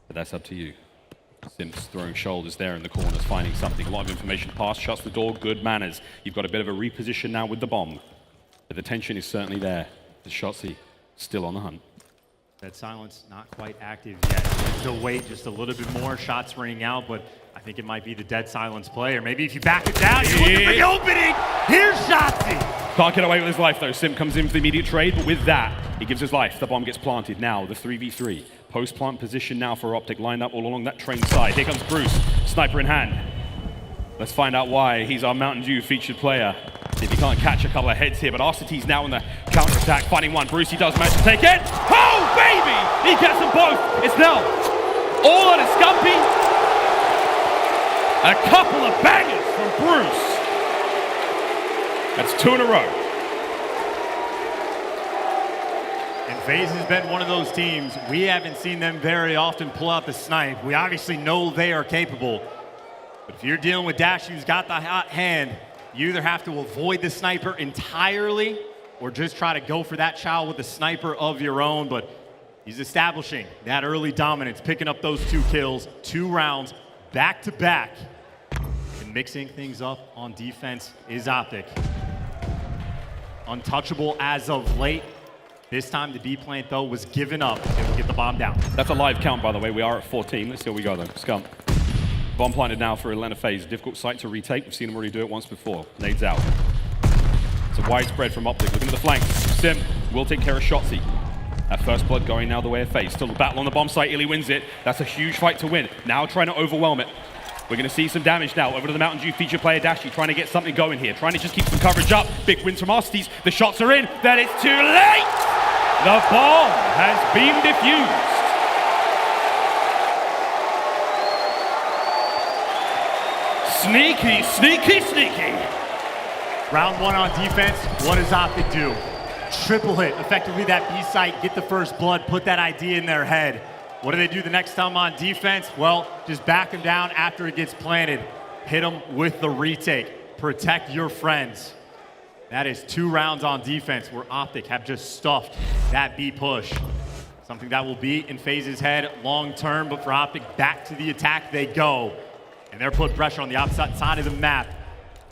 but that's up to you. Simp's throwing shoulders there in the corners, finding something. A lot of information passed, shuts the door, good manners. You've got a bit of a reposition now with the bomb. But the tension is certainly there. The Shotzzy still on the hunt. That silence not quite active yet. Still wait just a little bit more. Shots ringing out, but I think it might be the dead silence play. Or maybe if you back it down, you're looking for the opening. Here's Shotzzy. Can't get away with his life though. Simp comes in for the immediate trade, but with that, he gives his life. The bomb gets planted now, the 3v3. Post-plant position now for OpTic, lined up all along that train side. Here comes Bruce, sniper in hand. Let's find out why he's our Mountain Dew featured player. See if he can't catch a couple of heads here, but Arcitys now on the counter-attack, finding one. Bruce, he does manage to take it. Oh, baby! He gets them both. It's now all on a Scumpy. A couple of bangers from Bruce. That's 2 in a row. And FaZe has been one of those teams, we haven't seen them very often pull out the snipe. We obviously know they are capable. But if you're dealing with Dashy who's got the hot hand, you either have to avoid the sniper entirely or just try to go for that chow with a sniper of your own. But he's establishing that early dominance, picking up those 2 kills, 2 rounds, back to back. And mixing things up on defense is OpTic. Untouchable as of late. This time the B plant though was given up and will get the bomb down. That's a live count, by the way. We are at 14. Let's see what we got though. Scump. Bomb planted now for Atlanta FaZe. Difficult site to retake. We've seen them already do it once before. Nades out. It's a widespread from OpTic. Looking at the flanks. Simp will take care of Shotzzy. That first blood going now the way of FaZe. Still a battle on the bomb site. iLLeY wins it. That's a huge fight to win. Now trying to overwhelm it. We're going to see some damage now. Over to the Mountain Dew feature player Dashy, trying to get something going here. Trying to just keep some coverage up. Big wins from Arcitys. The shots are in. Then it's too late. The bomb has been defused. Sneaky, sneaky, sneaky. Round one on defense, what does OpTic do? Triple hit, effectively that B site, get the first blood, put that idea in their head. What do they do the next time on defense? Well, just back them down after it gets planted. Hit them with the retake. Protect your friends. That is 2 rounds on defense where OpTic have just stuffed that B push. Something that will be in FaZe's head long term, but for OpTic, back to the attack they go. And they're putting pressure on the opposite side of the map.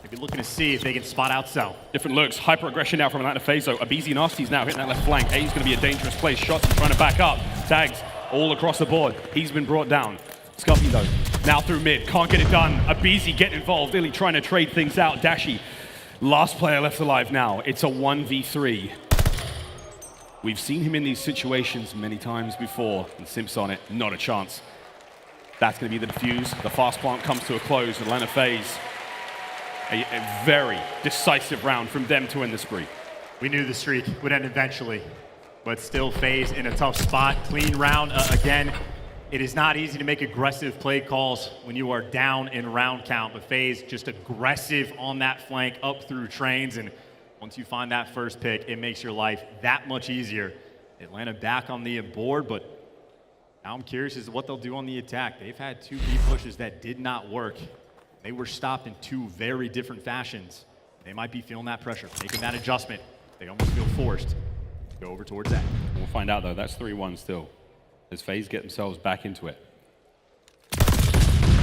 They'll be looking to see if they can spot out Cell. Different looks, hyper aggression now from Atlanta FaZe. aBeZy and Nasty's now hitting that left flank. A is going to be a dangerous place. Shotzzy trying to back up. Tags all across the board. He's been brought down. Scumpy though, now through mid, can't get it done. aBeZy getting involved, iLLeY trying to trade things out. Dashy, last player left alive now. It's a 1v3. We've seen him in these situations many times before, and Simp's on it, not a chance. That's going to be the defuse. The fast plant comes to a close. Atlanta FaZe, a very decisive round from them to end the spree. We knew the streak would end eventually, but still FaZe in a tough spot. Clean round again. It is not easy to make aggressive play calls when you are down in round count, but FaZe just aggressive on that flank up through trains, and once you find that first pick, it makes your life that much easier. Atlanta back on the board, but now I'm curious as to what they'll do on the attack. They've had 2 B pushes that did not work. They were stopped in 2 very different fashions. They might be feeling that pressure, making that adjustment. They almost feel forced to go over towards that. We'll find out though, that's 3-1 still. As FaZe get themselves back into it.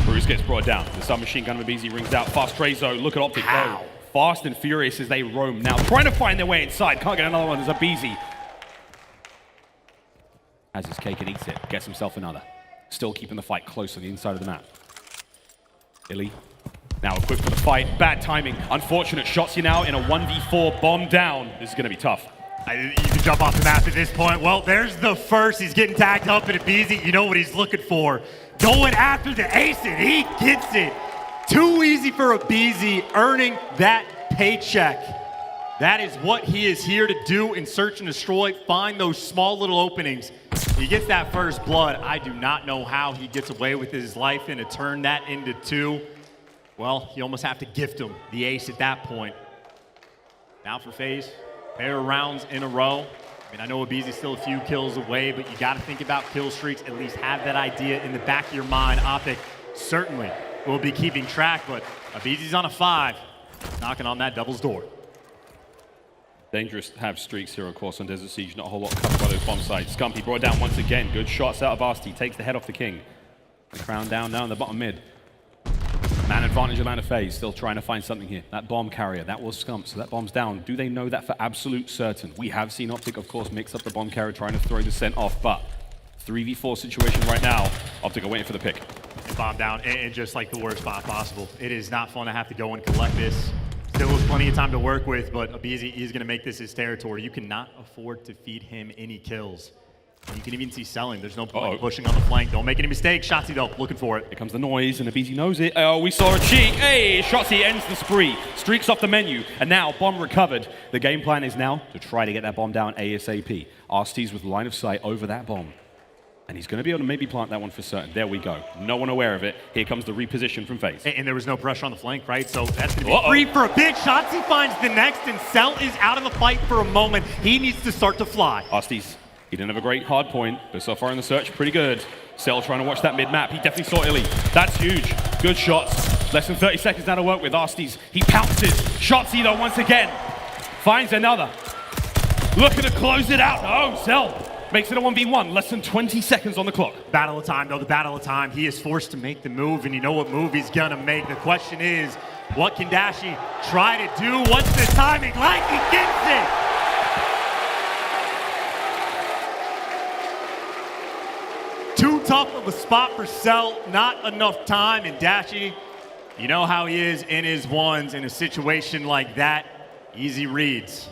Bruce gets brought down. The submachine gun of aBeZy rings out. Fast Drazah, look at OpTic go. Fast and furious as they roam now. Trying to find their way inside. Can't get another one. There's aBeZy. Has his cake and eats it. Gets himself another. Still keeping the fight close on the inside of the map. iLLeY now equipped for the fight. Bad timing. Unfortunate Shotzzy now in a 1v4 bomb down. This is going to be tough. You can jump off the map at this point. Well, there's the first. He's getting tagged up at aBeZy. You know what he's looking for. Going after the ace, and he gets it. Too easy for aBeZy, earning that paycheck. That is what he is here to do in search and destroy. Find those small little openings. He gets that first blood. I do not know how he gets away with his life and to turn that into 2. Well, you almost have to gift him the ace at that point. Now for FaZe. Pair of rounds in a row. I mean, I know aBeZy's still a few kills away, but you got to think about kill streaks. At least have that idea in the back of your mind. OpTic certainly will be keeping track, but aBeZy's on a 5, knocking on that double's door. Dangerous to have streaks here, of course, on Desert Siege. Not a whole lot covered by those bomb sites. Scumpy brought down once again. Good shots out of Arcitys. Takes the head off the king. The crown down now in the bottom mid. Man advantage Atlanta FaZe, still trying to find something here. That bomb carrier, that was Scump, so that bomb's down. Do they know that for absolute certain? We have seen OpTic, of course, mix up the bomb carrier, trying to throw the scent off, but 3v4 situation right now. OpTic are waiting for the pick. Bomb down in just like the worst spot possible. It is not fun to have to go and collect this. Still with plenty of time to work with, but aBeZy is going to make this his territory. You cannot afford to feed him any kills. You can even see Cellium. There's no point pushing on the flank. Don't make any mistakes. Shotzzy though, looking for it. Here comes the noise, and aBeZy knows it. Oh, we saw a cheek. Hey, Shotzzy ends the spree. Streaks off the menu, and now bomb recovered. The game plan is now to try to get that bomb down ASAP. Arcitys with line of sight over that bomb. And he's going to be able to maybe plant that one for certain. There we go. No one aware of it. Here comes the reposition from FaZe. And there was no pressure on the flank, right? So that's going to be free for a bit. Shotzzy finds the next, and Cell is out of the fight for a moment. He needs to start to fly. Arcitys, he didn't have a great hard point, but so far in the search, pretty good. Cell trying to watch that mid-map. He definitely saw iLLeY. That's huge. Good shots. Less than 30 seconds now to work with. Arcitys, he pounces. Shotzzy though, once again, finds another. Looking to close it out. Oh, Cell makes it a 1v1, less than 20 seconds on the clock. Battle of time, though, the battle of time. He is forced to make the move, and you know what move he's gonna make. The question is, what can Dashy try to do? What's the timing like? He gets it! Too tough of a spot for Cell, not enough time, and Dashy, you know how he is in his ones in a situation like that. Easy reads.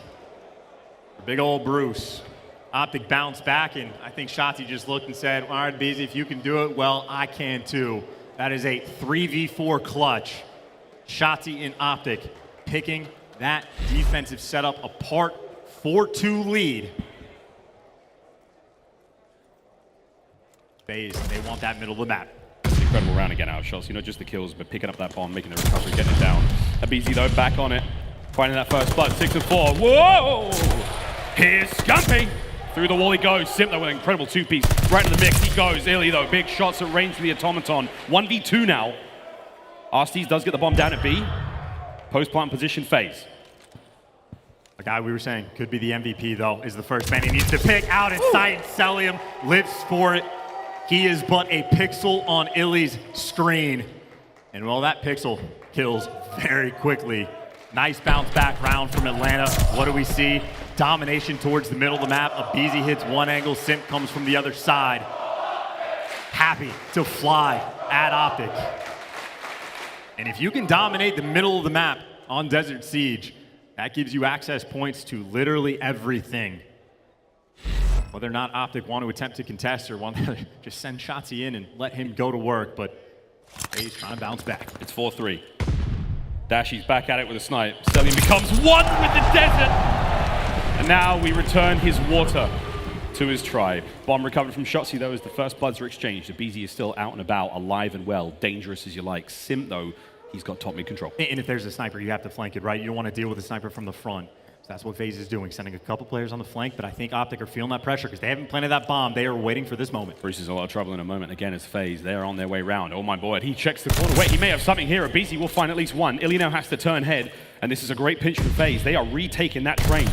Big old Bruce. OpTic bounced back, and I think Shotzzy just looked and said, all right, aBeZy, if you can do it, well, I can too. That is a 3v4 clutch. Shotzzy and OpTic picking that defensive setup apart. 4-2 lead. FaZe, they want that middle of the map. Incredible round again out of Shotzzy. Not just the kills, but picking up that bomb, making the recovery, getting it down. aBeZy though, back on it. Finding that first blood, 6 and 4. Whoa! Here's Scumpy. Through the wall he goes. Simp though with an incredible two-piece. Right in the mix he goes. iLLeY though, big shots at range for the automaton. 1v2 now. Arcitys does get the bomb down at B. Post-plant position FaZe. The guy we were saying could be the MVP though, is the first man he needs to pick out in sight. Cellium lives for it. He is but a pixel on iLLeY's screen. And well, that pixel kills very quickly. Nice bounce back round from Atlanta. What do we see? Domination towards the middle of the map. aBeZy hits one angle, Simp comes from the other side. Happy to fly at OpTic. And if you can dominate the middle of the map on Desert Siege, that gives you access points to literally everything. Whether or not OpTic want to attempt to contest or want to just send Shotzzy in and let him go to work, but he's trying to bounce back. It's 4-3. Dashy's back at it with a snipe. Cellium becomes one with the desert. And now we return his water to his tribe. Bomb recovered from Shotzzy though as the first bloods are exchanged. aBeZy is still out and about, alive and well, dangerous as you like. Simp though, he's got top mid control. And if there's a sniper, you have to flank it, right? You don't want to deal with a sniper from the front. So that's what FaZe is doing, sending a couple players on the flank, but I think OpTic are feeling that pressure because they haven't planted that bomb. They are waiting for this moment. Bruce is a lot of trouble in a moment. Again, as FaZe, they are on their way round. Oh my boy, he checks the corner. Wait, he may have something here. aBeZy will find at least one. iLLeY now has to turn head, and this is a great pinch from FaZe. They are retaking that train.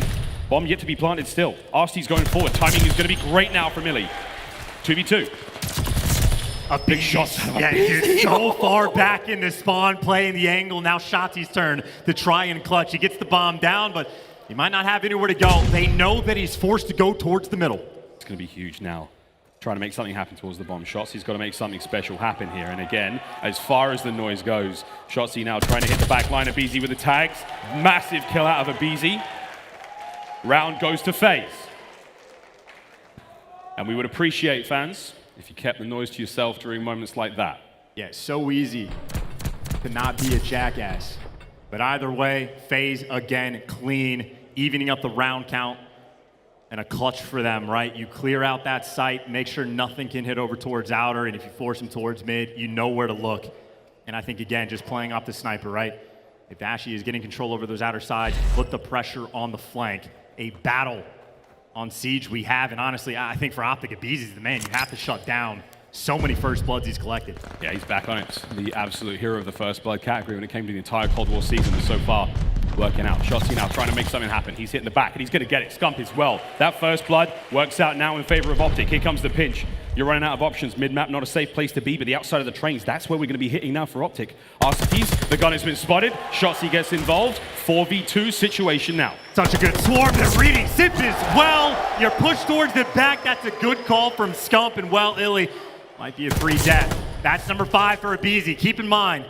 Bomb yet to be planted still. Arcitys going forward. Timing is going to be great now from iLLeY. 2v2. A big shot. Yeah, he's so far back in the spawn, playing the angle. Now Shotzzy's turn to try and clutch. He gets the bomb down, but he might not have anywhere to go. They know that he's forced to go towards the middle. It's going to be huge now. Trying to make something happen towards the bomb. Shotzzy's got to make something special happen here. And again, as far as the noise goes, Shotzzy now trying to hit the back line. aBeZy with the tags. Massive kill out of aBeZy. Round goes to FaZe. And we would appreciate, fans, if you kept the noise to yourself during moments like that. Yeah, so easy to not be a jackass. But either way, FaZe again clean, evening up the round count, and a clutch for them, right? You clear out that site, make sure nothing can hit over towards outer, and if you force them towards mid, you know where to look. And I think, again, just playing off the sniper, right? If Dashy is getting control over those outer sides, put the pressure on the flank. A battle on Siege we have, and honestly, I think for OpTic, aBeZy is the man. You have to shut down so many first bloods he's collected. Yeah, he's back on it. The absolute hero of the first blood category when it came to the entire Cold War season, and so far working out. Shotzzy now trying to make something happen. He's hitting the back, and he's going to get it. Scump as well. That first blood works out now in favor of OpTic. Here comes the pinch. You're running out of options. Mid-map, not a safe place to be, but the outside of the trains, that's where we're going to be hitting now for OpTic. Arcitys, the gun has been spotted. Shotzzy gets involved. 4v2 situation now. Such a good swarm. They're reading Simp as well. You're pushed towards the back. That's a good call from Scump, and well, iLLeY might be a free death. That's number 5 for aBeZy. Keep in mind,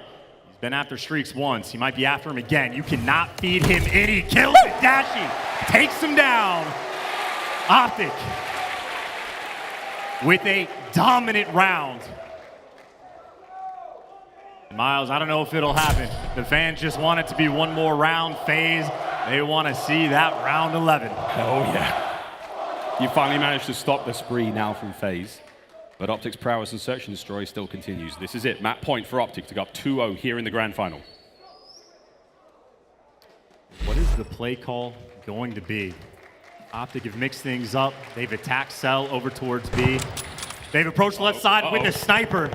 he's been after Streaks once. He might be after him again. You cannot feed him any. Kills it. Dashy takes him down. OpTic with a dominant round. Miles, I don't know if it'll happen. The fans just want it to be one more round. FaZe, they want to see that round 11. Oh yeah. You finally managed to stop the spree now from FaZe. But OpTic's prowess and search and destroy still continues. This is it. Map point for OpTic to go up 2-0 here in the grand final. What is the play call going to be? OpTic have mixed things up. They've attacked Cell over towards B. They've approached the left side with the sniper.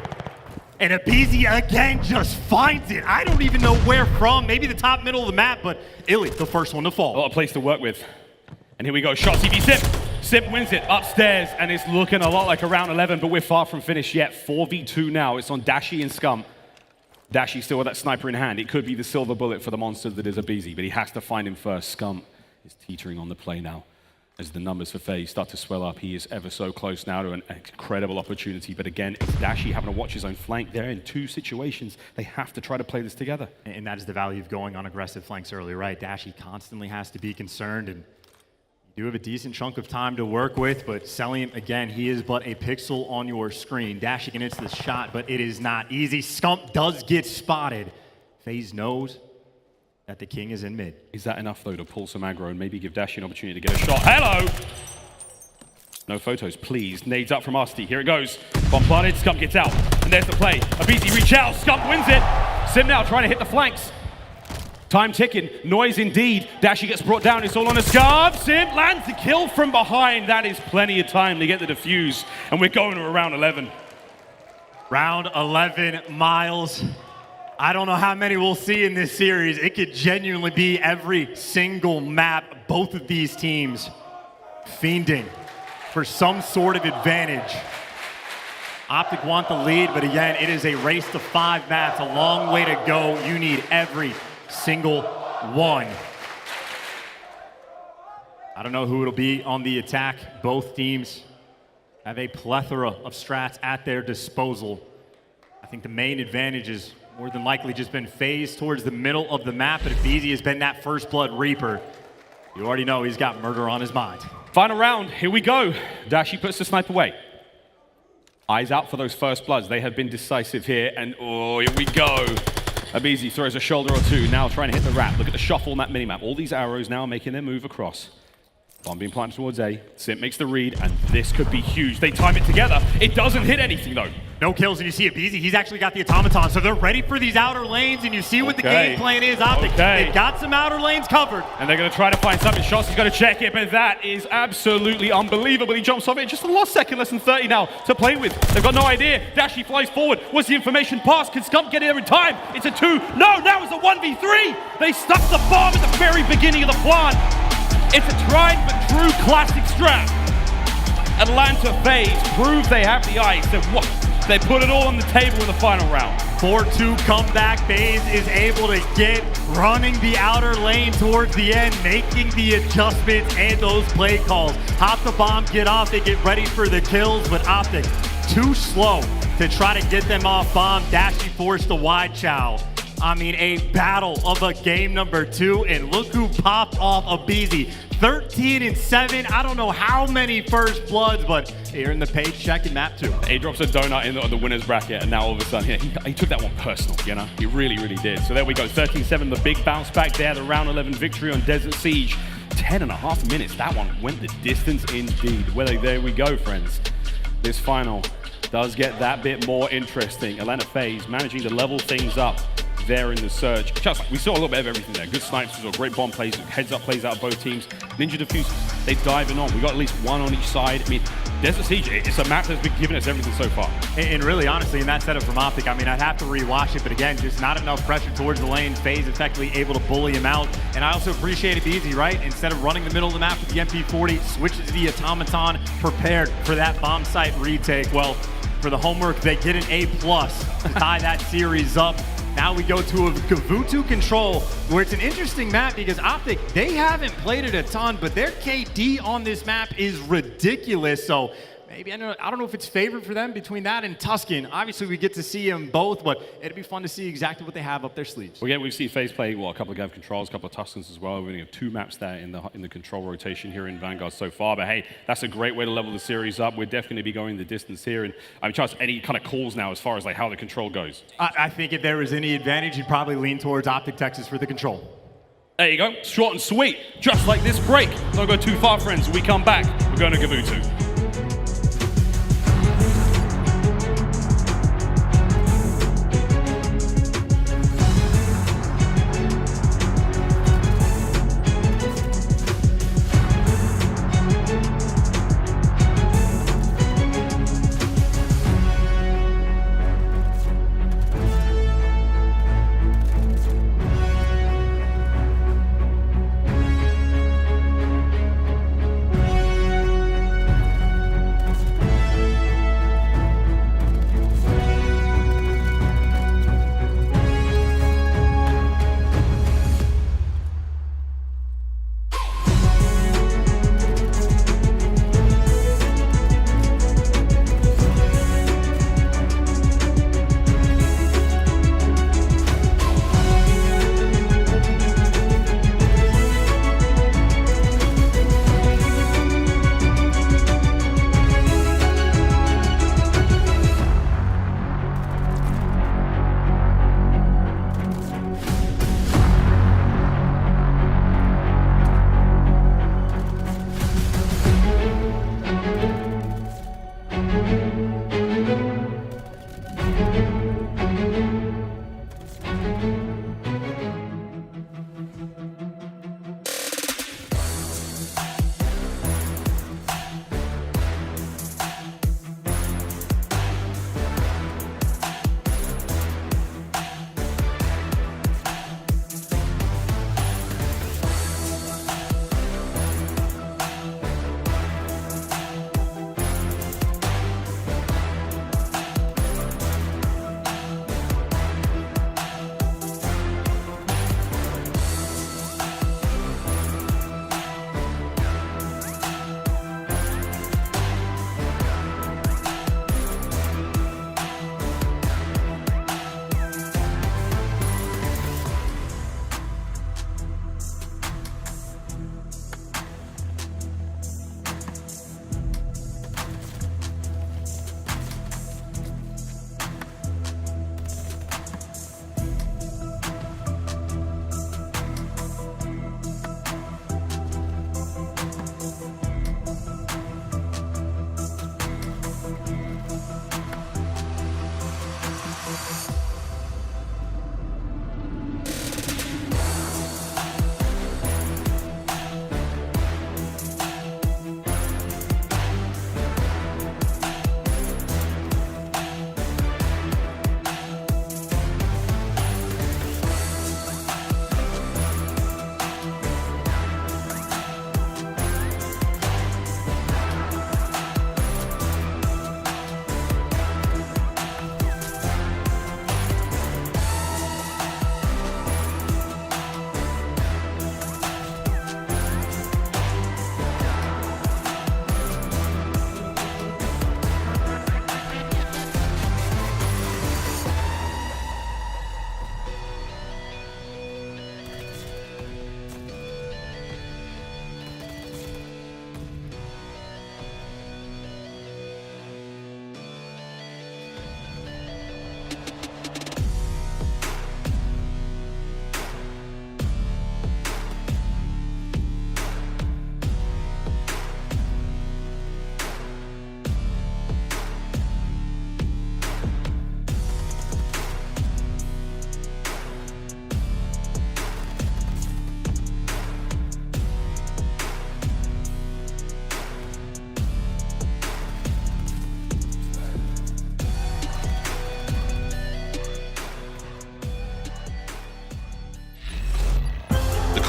And aBeZy again just finds it. I don't even know where from. Maybe the top middle of the map, but iLLeY, the first one to fall. A lot of place to work with. And here we go. Shotzzy v Simp. Simp wins it upstairs, and it's looking a lot like a round 11, but we're far from finished yet. 4v2 now. It's on Dashy and Scump. Dashy still with that sniper in hand. It could be the silver bullet for the monster that is aBeZy, but he has to find him first. Scump is teetering on the play now. As the numbers for FaZe start to swell up, he is ever so close now to an incredible opportunity. But again, it's Dashy having to watch his own flank. They're in 2 situations. They have to try to play this together. And that is the value of going on aggressive flanks early, right? Dashy constantly has to be concerned, and you do have a decent chunk of time to work with, but Cellium, again, he is but a pixel on your screen. Dashy can hit the shot, but it is not easy. Scump does get spotted. FaZe knows that the king is in mid. Is that enough, though, to pull some aggro and maybe give Dashy an opportunity to get a shot? Hello! No photos, please. Nades up from Nastie. Here it goes. Bomb planted. Scump gets out. And there's the play. aBeZy reach out. Scump wins it. Simp now trying to hit the flanks. Time ticking. Noise indeed. Dashy gets brought down. It's all on a Scump. Simp lands the kill from behind. That is plenty of time to get the defuse. And we're going to round 11. Round 11, Miles. I don't know how many we'll see in this series. It could genuinely be every single map. Both of these teams fiending for some sort of advantage. OpTic want the lead, but again, it is a race to 5 maps. A long way to go. You need every single one. I don't know who it'll be on the attack. Both teams have a plethora of strats at their disposal. I think the main advantage is more than likely just been FaZe towards the middle of the map, but aBeZy has been that first blood Reaper. You already know he's got murder on his mind. Final round, here we go. Dashy puts the snipe away. Eyes out for those first bloods. They have been decisive here, and oh, here we go. aBeZy throws a shoulder or two, now trying to hit the wrap. Look at the shuffle on that minimap. All these arrows now making their move across. Bomb being planted towards A. Simp makes the read, and this could be huge. They time it together. It doesn't hit anything, though. No kills, and you see aBeZy. He's actually got the automaton, so they're ready for these outer lanes, and you see what the game plan is. OpTic, they've got some outer lanes covered. And they're going to try to find something. Shotzzy's going to check it, but that is absolutely unbelievable. He jumps off it. Just the last second, less than 30 now to play with. They've got no idea. Dashy flies forward. What's the information pass? Can Scump get it every time? It's a 2. No, now it's a 1v3. They stuck the bomb at the very beginning of the plant. It's a tried but true classic strat. Atlanta FaZe prove they have the ice. They put it all on the table in the final round. 4-2 comeback. FaZe is able to get running the outer lane towards the end, making the adjustments and those play calls. Hop the bomb, get off, they get ready for the kills, but OpTic too slow to try to get them off bomb. Dashy forced the wide chow. I mean, a battle of a game number 2, and look who popped off aBeZy. 13-7. I don't know how many first bloods, but here in the paycheck in map 2. He drops a donut in the winner's bracket, and now all of a sudden, he took that one personal, you know? He really, really did. So there we go, 13-7, the big bounce back there, the round 11 victory on Desert Siege. 10.5 minutes, that one went the distance indeed. Well, there we go, friends. This final does get that bit more interesting. Atlanta FaZe managing to level things up there in the surge. Just like we saw a little bit of everything there. Good snipes, we saw great bomb plays, heads up plays out of both teams. Ninja defuse, they diving on. We got at least one on each side. I mean, Desert Siege, it's a map that's been giving us everything so far. And really, honestly, in that setup from OpTic, I mean, I'd have to rewatch it, but again, just not enough pressure towards the lane. FaZe effectively able to bully him out. And I also appreciate aBeZy, right? Instead of running the middle of the map with the MP40, switches to the automaton, prepared for that bomb site retake. Well, for the homework, they get an A+ to tie that series up. Now we go to a Gavutu control, where it's an interesting map because OpTic, they haven't played it a ton, but their KD on this map is ridiculous. So maybe, I don't know if it's favored for them between that and Tuscan. Obviously, we get to see them both, but it'd be fun to see exactly what they have up their sleeves. Well, yeah, we've seen FaZe play, a couple of Gav controls, a couple of Tuscans as well. We only have 2 maps there in the control rotation here in Vanguard so far. But hey, that's a great way to level the series up. We're definitely going to be going the distance here. And I'm Charles, any kind of calls now as far as like how the control goes? I think if there was any advantage, you'd probably lean towards OpTic Texas for the control. There you go, short and sweet, just like this break. Don't go too far, friends. When we come back, we're going to Gavutu.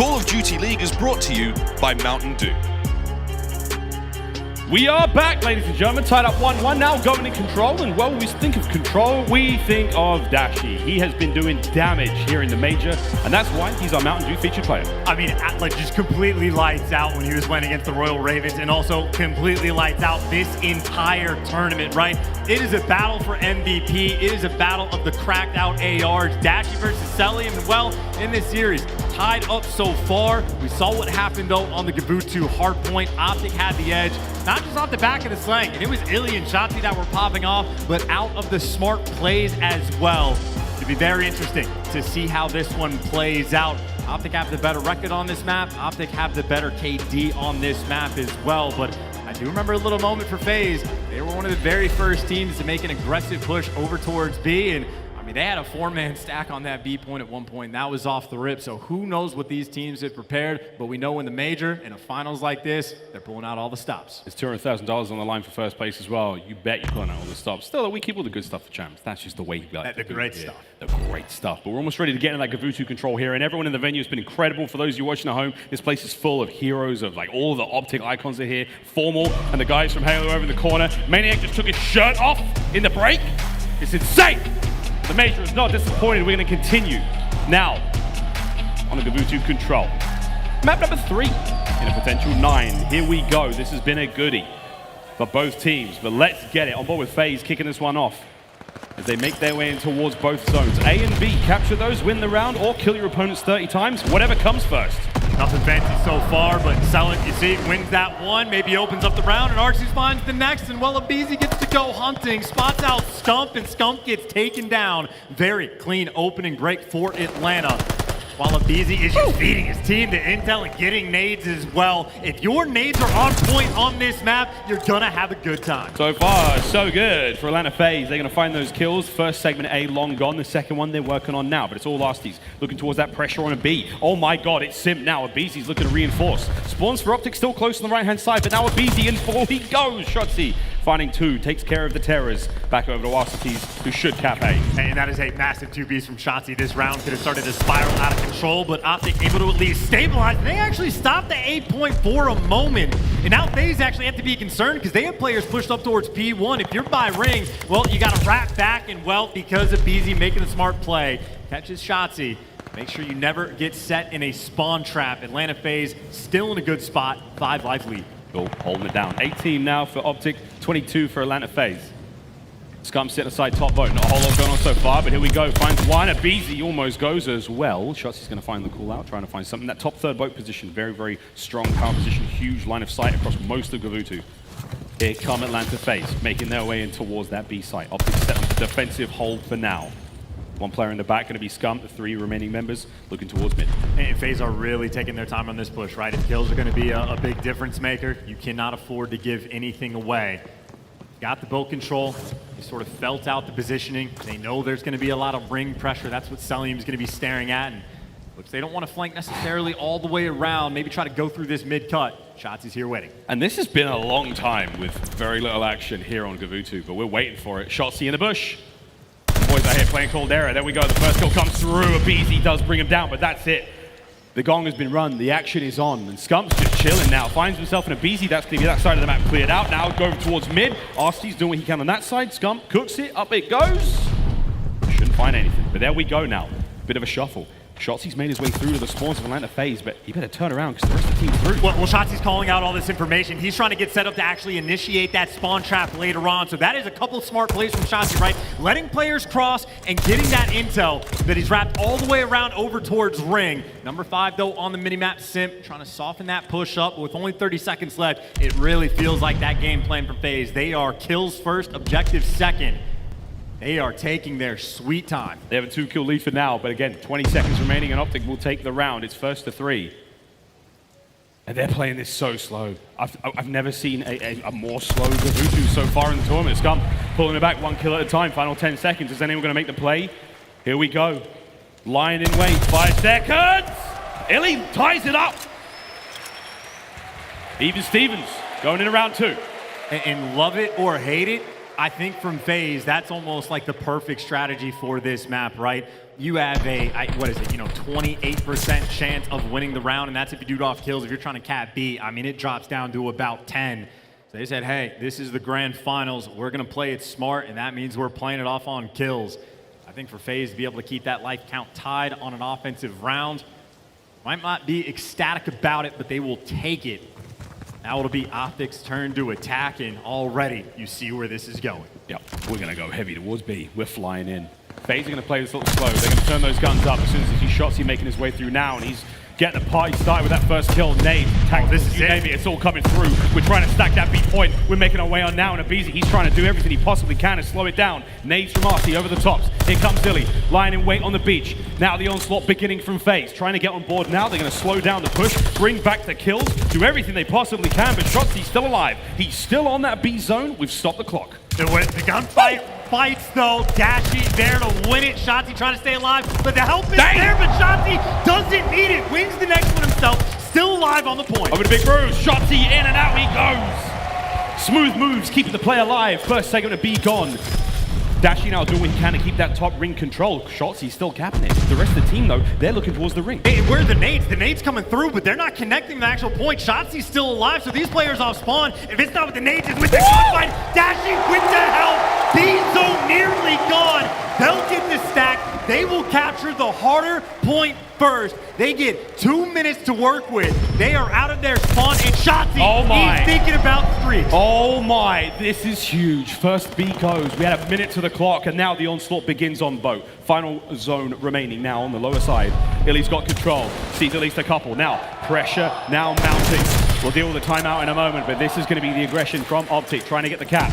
Call of Duty League is brought to you by Mountain Dew. We are back, ladies and gentlemen, tied up 1-1 now, going in control, and when we think of control, we think of Dashy. He has been doing damage here in the major, and that's why he's our Mountain Dew featured player. I mean, like just completely lights out when he was playing against the Royal Ravens, and also completely lights out this entire tournament, right? It is a battle for MVP. It is a battle of the cracked out ARs. Dashy versus Cellium, and well, in this series, tied up so far. We saw what happened though on the Gavutu hardpoint. OpTic had the edge, not just off the back of the slang, and it was iLLeY and Shotzzy that were popping off, but out of the smart plays as well. It'll be very interesting to see how this one plays out. OpTic have the better record on this map. OpTic have the better KD on this map as well, but I do remember a little moment for FaZe. They were one of the very first teams to make an aggressive push over towards B, and I mean, they had a 4-man stack on that B point at one point. That was off the rip, so who knows what these teams have prepared, but we know in the major, in a finals like this, they're pulling out all the stops. There's $200,000 on the line for first place as well. You bet you're pulling out all the stops. Still, we keep all the good stuff for champs. That's just the way you got the great stuff. The great stuff. But we're almost ready to get in that Gavutu control here, and everyone in the venue has been incredible. For those of you watching at home, this place is full of heroes, of like all the OpTic icons are here. Formal, and the guys from Halo over in the corner. Maniac just took his shirt off in the break. It's insane. The major is not disappointed. We're going to continue now on a Gavutu control. Map number 3 in a potential 9. Here we go. This has been a goodie for both teams, but let's get it. On board with FaZe kicking this one off as they make their way in towards both zones. A and B, capture those, win the round, or kill your opponents 30 times, whatever comes first. Nothing fancy so far, but Cellium, you see, wins that one, maybe opens up the round, and Arcitys finds the next, and well, aBeZy gets to go hunting, spots out Scump, and Scump gets taken down. Very clean opening break for Atlanta. While aBeZy is just feeding his team the intel and getting nades as well. If your nades are on point on this map, you're gonna have a good time. So far, so good for Atlanta FaZe. They're gonna find those kills. First segment A, long gone. The second one they're working on now, but it's all Arcitys looking towards that pressure on a B. Oh my God, it's Simp now. aBeZy's looking to reinforce. Spawns for OpTic still close on the right-hand side, but now aBeZy in 4, he goes. Shotzzy finding 2, takes care of the terrors. Back over to Arcitys, who should cap A. And that is a massive 2-piece from Shotzzy. This round could have started to spiral out of control, but OpTic able to at least stabilize. They actually stopped the 8 point for a moment. And now FaZe actually have to be concerned because they have players pushed up towards P1. If you're by ring, well, you got to wrap back, and well, because of aBeZy making a smart play, catches Shotzzy. Make sure you never get set in a spawn trap. Atlanta FaZe still in a good spot, 5 life lead. Cool, holding it down. 18 now for OpTic, 22 for Atlanta FaZe. Scump set aside top vote. Not a whole lot going on so far, but here we go. Finds one. aBeZy almost goes as well. Shotzzy's going to find the call out, trying to find something. That top third boat position, very, very strong power position. Huge line of sight across most of Gavutu. Here come Atlanta FaZe, making their way in towards that B site. OpTic set on the defensive hold for now. One player in the back going to be Scump, the 3 remaining members looking towards mid. And FaZe are really taking their time on this push, right? If kills are going to be a big difference maker, you cannot afford to give anything away. Got the boat control. They sort of felt out the positioning. They know there's going to be a lot of ring pressure. That's what Cellium is going to be staring at. And looks they don't want to flank necessarily all the way around. Maybe try to go through this mid-cut. Shotzzy's here waiting. And this has been a long time with very little action here on Gavutu, but we're waiting for it. Shotzzy in the bush. Boys out here playing Caldera. There we go. The first kill comes through. aBeZy does bring him down, but that's it. The gong has been run. The action is on. And Scump's just chilling now. Finds himself in aBeZy. That's going to be that side of the map cleared out. Now going towards mid. Arcity's doing what he can on that side. Scump cooks it. Up it goes. Shouldn't find anything. But there we go now. Bit of a shuffle. Shotzzy's made his way through to the spawns of Atlanta FaZe, but he better turn around because the rest of the team's through. Well, Shotzzy's calling out all this information. He's trying to get set up to actually initiate that spawn trap later on. So that is a couple of smart plays from Shotzzy, right? Letting players cross and getting that intel that he's wrapped all the way around over towards ring. Number 5, though, on the minimap, Simp, trying to soften that push up. With only 30 seconds left, it really feels like that game plan from FaZe. They are kills first, objectives second. They are taking their sweet time. They have a 2-kill lead for now, but again, 20 seconds remaining, and OpTic will take the round. It's first to 3. And they're playing this so slow. I've never seen a more slow Gavutu so far in the tournament. Scump pulling it back 1 kill at a time. Final 10 seconds. Is anyone going to make the play? Here we go. Lying in wait. 5 seconds. iLLeY ties it up. Even Stevens going in round 2. And love it or hate it, I think from FaZe, that's almost like the perfect strategy for this map, right? you have a, what is it, 28% chance of winning the round, and that's if you do it off kills. If you're trying to cap B, I mean, it drops down to about 10. So they said, hey, this is the grand finals. We're going to play it smart, and that means we're playing it off on kills. I think for FaZe to be able to keep that life count tied on an offensive round, might not be ecstatic about it, but they will take it. Now it'll be OpTic's turn to attack, and already you see where this is going. Yep, we're going to go heavy towards B. We're flying in. FaZe are going to play this a little slow. They're going to turn those guns up as soon as they see Shotzzy making his way through now, and he's getting the party started with that first kill. Nade, this is you name it, it's all coming through. We're trying to stack that B point. We're making our way on now, and aBeZy, he's trying to do everything he possibly can to slow it down. Nades from Arcitys over the tops. Here comes iLLeY, lying in wait on the beach. Now the onslaught beginning from FaZe, trying to get on board now. They're going to slow down the push, bring back the kills, do everything they possibly can, but Shotzzy's still alive. He's still on that B zone. We've stopped the clock. The gunfight fights though. Dashy there to win it. Shotzzy trying to stay alive, but the help is there, but Shotzzy doesn't need it. Wins the next one himself, still alive on the point. Over the big bruise, Shotzzy in and out he goes. Smooth moves, keeping the play alive. First segment of B gone. Dashy now doing what he can to keep that top ring control. Shotzzy still capping it. The rest of the team, though, they're looking towards the ring. Hey, where are the nades? The nades coming through, but they're not connecting the actual point. Shotzzy's still alive, so these players off spawn. If it's not with the nades, it's with the gunfight. Dashy with the help. B zone nearly gone. They'll get the stack. They will capture the harder point first. They get 2 minutes to work with. They are out of their spawn, and Shotzzy, he's thinking about the streaks. Oh my, this is huge. First B goes. We had a minute to the clock, and now the onslaught begins on boat. Final zone remaining now on the lower side. iLLeY's got control. Sees at least a couple. Now, pressure now mounting. We'll deal with the timeout in a moment, but this is going to be the aggression from OpTic, trying to get the cap.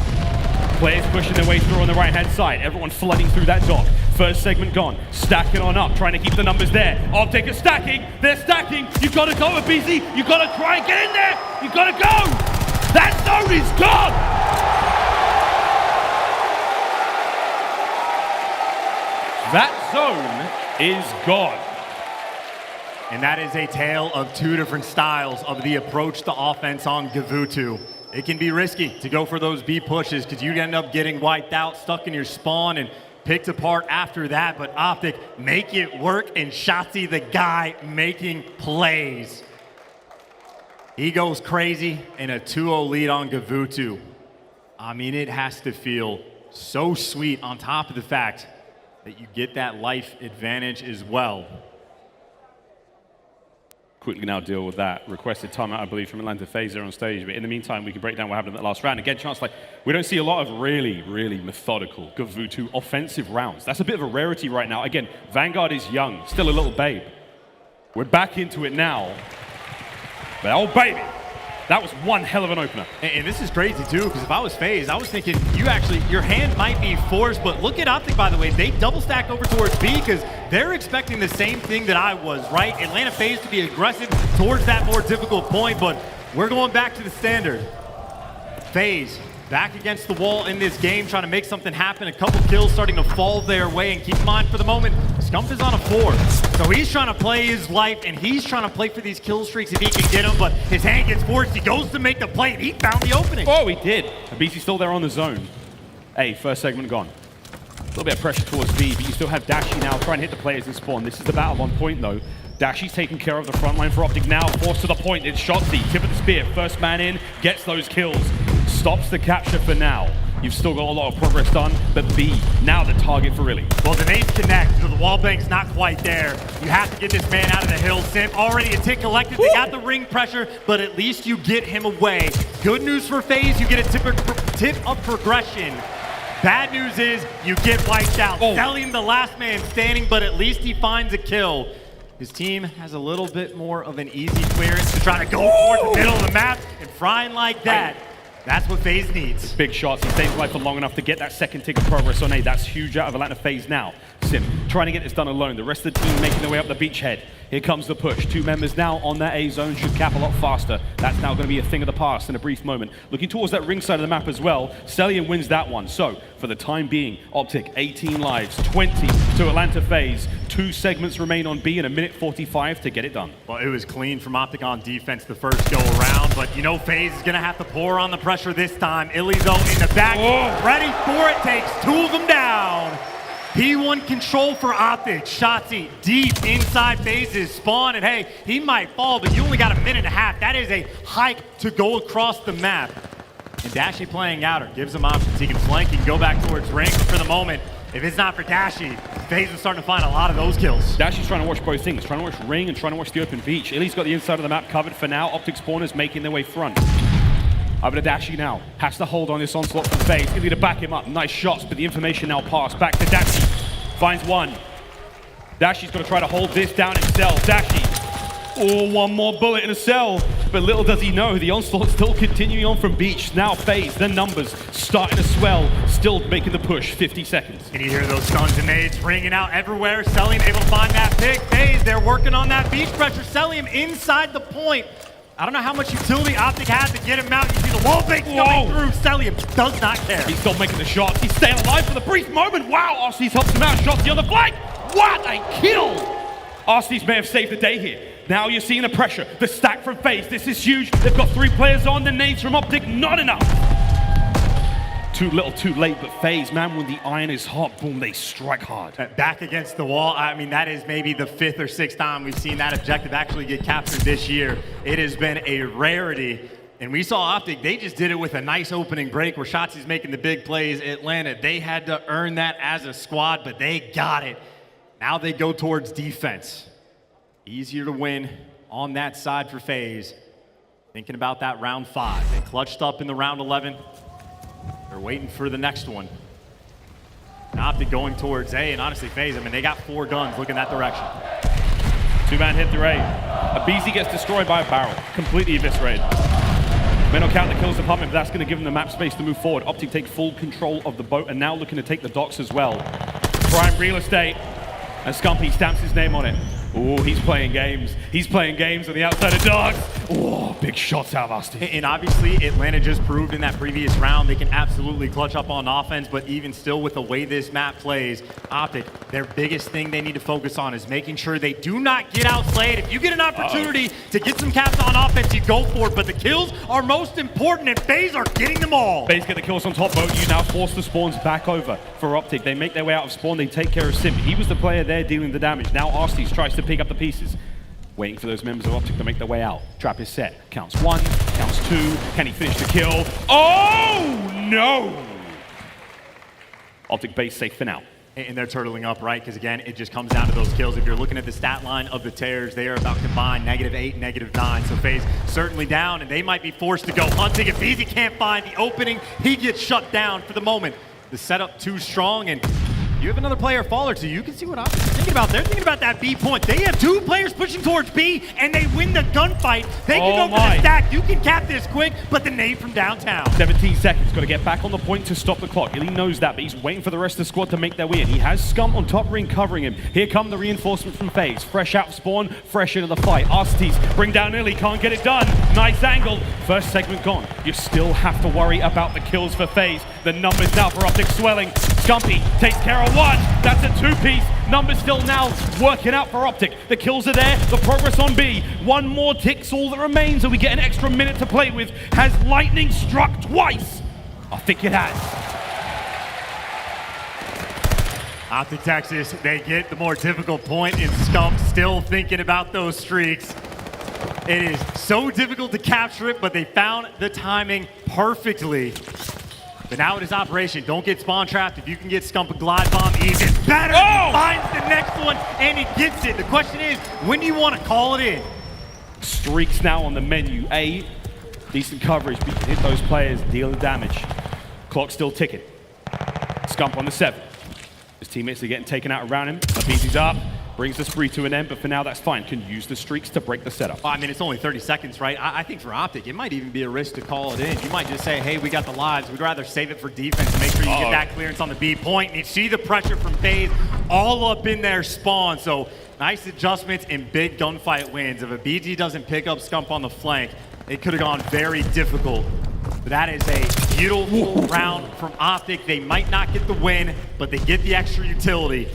Players pushing their way through on the right-hand side. Everyone flooding through that dock. First segment gone. Stacking on up, trying to keep the numbers there. OpTic is stacking. They're stacking. You've got to go, aBeZy. You've got to try and get in there. You've got to go. That zone is gone. That zone is gone. And that is a tale of two different styles of the approach to offense on Gavutu. It can be risky to go for those B pushes because you end up getting wiped out, stuck in your spawn, and picked apart after that. But OpTic make it work, and Shotzzy, the guy making plays. He goes crazy in a 2-0 lead on Gavutu. I mean, it has to feel so sweet on top of the fact that you get that life advantage as well. Quickly now deal with that. Requested timeout, I believe, from Atlanta FaZe there on stage. But in the meantime, we can break down what happened in that last round. Again, chance like we don't see a lot of really, really methodical Gavutu offensive rounds. That's a bit of a rarity right now. Again, Vanguard is young, still a little babe. We're back into it now. But oh baby, that was one hell of an opener. And this is crazy too, because if I was FaZe, I was thinking your hand might be forced, but look at OpTic, by the way. They double stack over towards B because they're expecting the same thing that I was, right? Atlanta FaZe to be aggressive towards that more difficult point, but we're going back to the standard. FaZe back against the wall in this game, trying to make something happen. A couple kills starting to fall their way, and keep in mind for the moment, Scump is on a 4. So he's trying to play his life, and he's trying to play for these kill streaks if he can get them, but his hand gets forced. He goes to make the play, and he found the opening. Oh, he did. aBeZy's still there on the zone. Hey, first segment gone. A little bit of pressure towards B, but you still have Dashy now trying to hit the players in spawn. This is the battle on point, though. Dashy's taking care of the front line for OpTic now. Forced to the point. It's Shotzzy. Tip of the spear. First man in. Gets those kills. Stops the capture for now. You've still got a lot of progress done, but B, now the target for iLLeY. Well, the nades connect, so the wall bank's not quite there. You have to get this man out of the hill. Simp already a tick collected. They got the ring pressure, but at least you get him away. Good news for FaZe, you get a tip of progression. Bad news is you get wiped out. Cellium the last man standing, but at least he finds a kill. His team has a little bit more of an easy clearance to try to go towards the middle of the map, and frying like that, that's what FaZe needs. Big shots. He stays alive for long enough to get that second tick of progress on A. That's huge out of Atlanta FaZe now. Simp trying to get this done alone. The rest of the team making their way up the beachhead. Here comes the push. 2 members now on that A zone. Should cap a lot faster. That's now going to be a thing of the past in a brief moment. Looking towards that ring side of the map as well. Cellium wins that one. So, for the time being, OpTic, 18 lives, 20 to Atlanta FaZe. 2 segments remain on B and a minute 45 to get it done. Well, it was clean from OpTic on defense the first go around, but you know FaZe is going to have to pour on the pressure this time. iLLeY, though, in the back, ready for it, takes 2 of them down. He won control for OpTic. Shotzzy deep inside FaZe's spawn, and hey, he might fall, but you only got a minute and a half. That is a hike to go across the map. And Dashy playing outer gives him options. He can flank, he can go back towards ring, but for the moment, if it's not for Dashy, FaZe is starting to find a lot of those kills. Dashy's trying to watch both things, trying to watch ring and trying to watch the open beach. iLLeY's got the inside of the map covered for now. OpTic spawners making their way front. Over to Dashy now. Has to hold on this onslaught from FaZe. iLLeY to back him up. Nice shots, but the information now passed. Back to Dashy. Finds one. Dashy's got to try to hold this down himself. Dashy. Oh, one more bullet in a cell. But little does he know, the onslaught's still continuing on from beach. Now FaZe, the numbers starting to swell. Still making the push, 50 seconds. Can you hear those stuns and nades ringing out everywhere? Cellium able to find that pick. FaZe, they're working on that beach pressure. Cellium inside the point. I don't know how much utility OpTic has to get him out. You see the wall fakes going through. Cellium does not care. He's still making the shots. He's staying alive for the brief moment. Wow, Arcitys helps him out. Shotzzy on the flank. What a kill! Arcitys may have saved the day here. Now you're seeing the pressure, the stack from FaZe. This is huge. They've got 3 players on. The nades from OpTic, not enough. Too little, too late, but FaZe, man, when the iron is hot, boom, they strike hard. Back against the wall. I mean, that is maybe the 5th or 6th time we've seen that objective actually get captured this year. It has been a rarity. And we saw OpTic, they just did it with a nice opening break where Shotzzy's making the big plays. Atlanta, they had to earn that as a squad, but they got it. Now they go towards defense. Easier to win on that side for FaZe. Thinking about that round 5. They clutched up in the round 11. They're waiting for the next one. OpTic going towards A, and honestly, FaZe, I mean, they got 4 guns looking that direction. 2-man hit through A. aBeZy gets destroyed by a barrel. Completely eviscerated. May not count the kills department, but that's going to give them the map space to move forward. OpTic take full control of the boat and now looking to take the docks as well. Prime real estate. And Scump, stamps his name on it. Oh, he's playing games. He's playing games on the outside of dogs. Oh, big shots out of Nastie. And obviously, Atlanta just proved in that previous round they can absolutely clutch up on offense, but even still with the way this map plays, OpTic, their biggest thing they need to focus on is making sure they do not get outplayed. If you get an opportunity to get some caps on offense, you go for it, but the kills are most important, and FaZe are getting them all. FaZe get the kills on top boat. You now force the spawns back over for OpTic. They make their way out of spawn. They take care of Simp. He was the player there dealing the damage. Now Arcitys tries to pick up the pieces. Waiting for those members of OpTic to make their way out. Trap is set. Counts 1, counts 2. Can he finish the kill? Oh, no! OpTic base safe for now. And they're turtling up, right? Because again, it just comes down to those kills. If you're looking at the stat line of the Tears, they are about combined -8, -9. So FaZe certainly down, and they might be forced to go hunting. If aBeZy can't find the opening, he gets shut down for the moment. The setup too strong, and you have another player fall or two. You can see what OpTic's thinking about. They're thinking about that B point. They have 2 players pushing towards B, and they win the gunfight. They can go for the stack. You can cap this quick, but the nade from downtown. 17 seconds. Got to get back on the point to stop the clock. iLLeY knows that, but he's waiting for the rest of the squad to make their way in. He has Scump on top ring covering him. Here come the reinforcements from FaZe. Fresh out of spawn, fresh into the fight. Arcitys bring down iLLeY. Can't get it done. Nice angle. First segment gone. You still have to worry about the kills for FaZe. The numbers now for OpTic swelling. Scumpy takes care of 1. That's a 2-piece. Numbers still now working out for OpTic. The kills are there. The progress on B. 1 more tick's all that remains, and we get an extra minute to play with. Has lightning struck twice? I think it has. OpTic Texas, they get the more difficult point in Scump, still thinking about those streaks. It is so difficult to capture it, but they found the timing perfectly. But now it is operation. Don't get spawn trapped. If you can get Scump a glide bomb, even better. He finds the next one, and he gets it. The question is, when do you want to call it in? Streaks now on the menu. A, decent coverage, but you can hit those players, deal the damage. Clock still ticking. Scump on the 7. His teammates are getting taken out around him. aBeZy's up. Brings the spree to an end, but for now that's fine. Can use the streaks to break the setup. I mean, it's only 30 seconds, right? I think for OpTic, it might even be a risk to call it in. You might just say, hey, we got the lives. We'd rather save it for defense and make sure you get that clearance on the B point. And you see the pressure from FaZe all up in their spawn. So nice adjustments and big gunfight wins. If aBeZy doesn't pick up Scump on the flank, it could have gone very difficult. But that is a beautiful round from OpTic. They might not get the win, but they get the extra utility.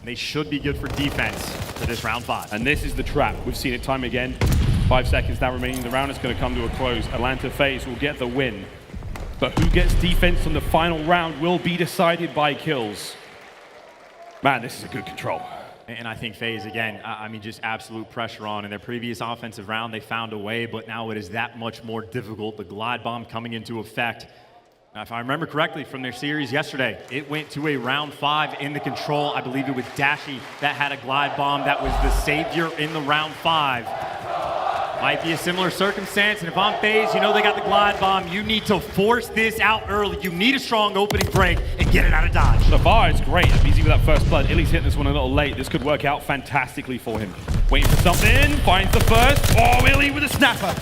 They should be good for defense for this round 5. And this is the trap. We've seen it time again. 5 seconds now remaining. The round is going to come to a close. Atlanta FaZe will get the win. But who gets defense on the final round will be decided by kills. Man, this is a good control. And I think FaZe, again, I mean, just absolute pressure on. In their previous offensive round, they found a way, but now it is that much more difficult. The glide bomb coming into effect. Now, if I remember correctly from their series yesterday, it went to a round 5 in the control. I believe it was Dashy that had a glide bomb that was the savior in the round 5. Might be a similar circumstance, and if I'm FaZe, you know they got the glide bomb. You need to force this out early. You need a strong opening break and get it out of dodge. The bar is great. aBeZy with that first blood. iLLeY's hitting this one a little late. This could work out fantastically for him. Waiting for something, finds the first. Oh, iLLeY with a snapper.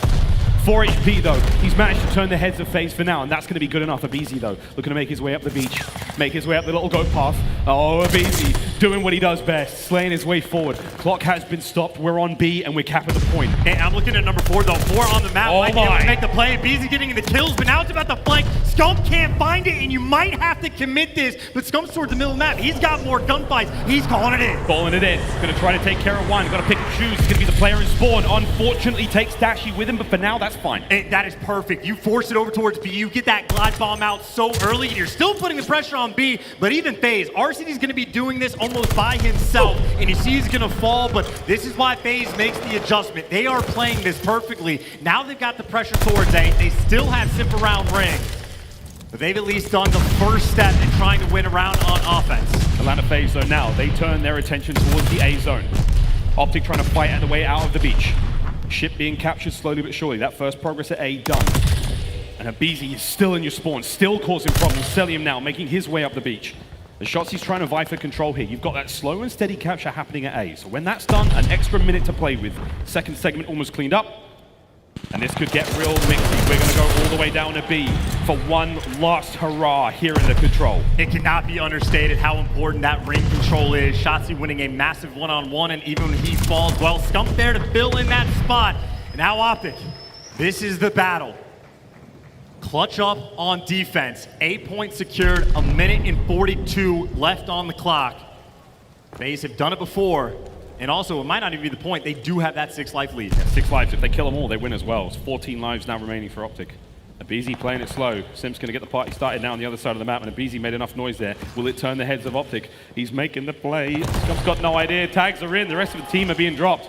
4 HP though. He's managed to turn the heads of FaZe for now, and that's going to be good enough. aBeZy though, looking to make his way up the beach, make his way up the little goat path. Oh, aBeZy doing what he does best, slaying his way forward. Clock has been stopped. We're on B, and we're capping the point. And I'm looking at number 4 though. 4 on the map. Oh might be able my. to make the play. aBeZy getting the kills, but now it's about the flank. Scump can't find it, and you might have to commit this. But Scump's towards the middle of the map. He's got more gunfights. He's calling it in. Calling it in. Going to try to take care of one. Got to pick and choose. He's going to be the player in spawn. Unfortunately, takes Dashy with him, but for now, that's fine. And that is perfect. You force it over towards B. You get that glide bomb out so early. You're still putting the pressure on B, but even FaZe, Arcity's going to be doing this almost by himself, and you see he's going to fall, but this is why FaZe makes the adjustment. They are playing this perfectly. Now they've got the pressure towards A. They still have Simp around ring, but they've at least done the first step in trying to win around on offense. Atlanta FaZe though now, they turn their attention towards the A zone. OpTic trying to fight the way out of the beach. Ship being captured slowly but surely. That first progress at A done. And aBeZy is still in your spawn, still causing problems. Cellium now making his way up the beach. The Shotzzy's trying to vie for control here. You've got that slow and steady capture happening at A. So when that's done, an extra minute to play with. Second segment almost cleaned up. And this could get real mixy. We're going to go all the way down to B for one last hurrah here in the control. It cannot be understated how important that ring control is. Shotzzy winning a massive one-on-one, and even when he falls, well, Scump there to fill in that spot. And now OpTic, this is the battle. Clutch up on defense. 8 points secured, a minute and 42 left on the clock. FaZe have done it before. And also, it might not even be the point, they do have that 6 life lead. Yeah, 6 lives, if they kill them all, they win as well. It's 14 lives now remaining for OpTic. aBeZy playing it slow. Simp's going to get the party started now on the other side of the map, and aBeZy made enough noise there. Will it turn the heads of OpTic? He's making the play. Scump's got no idea. Tags are in. The rest of the team are being dropped.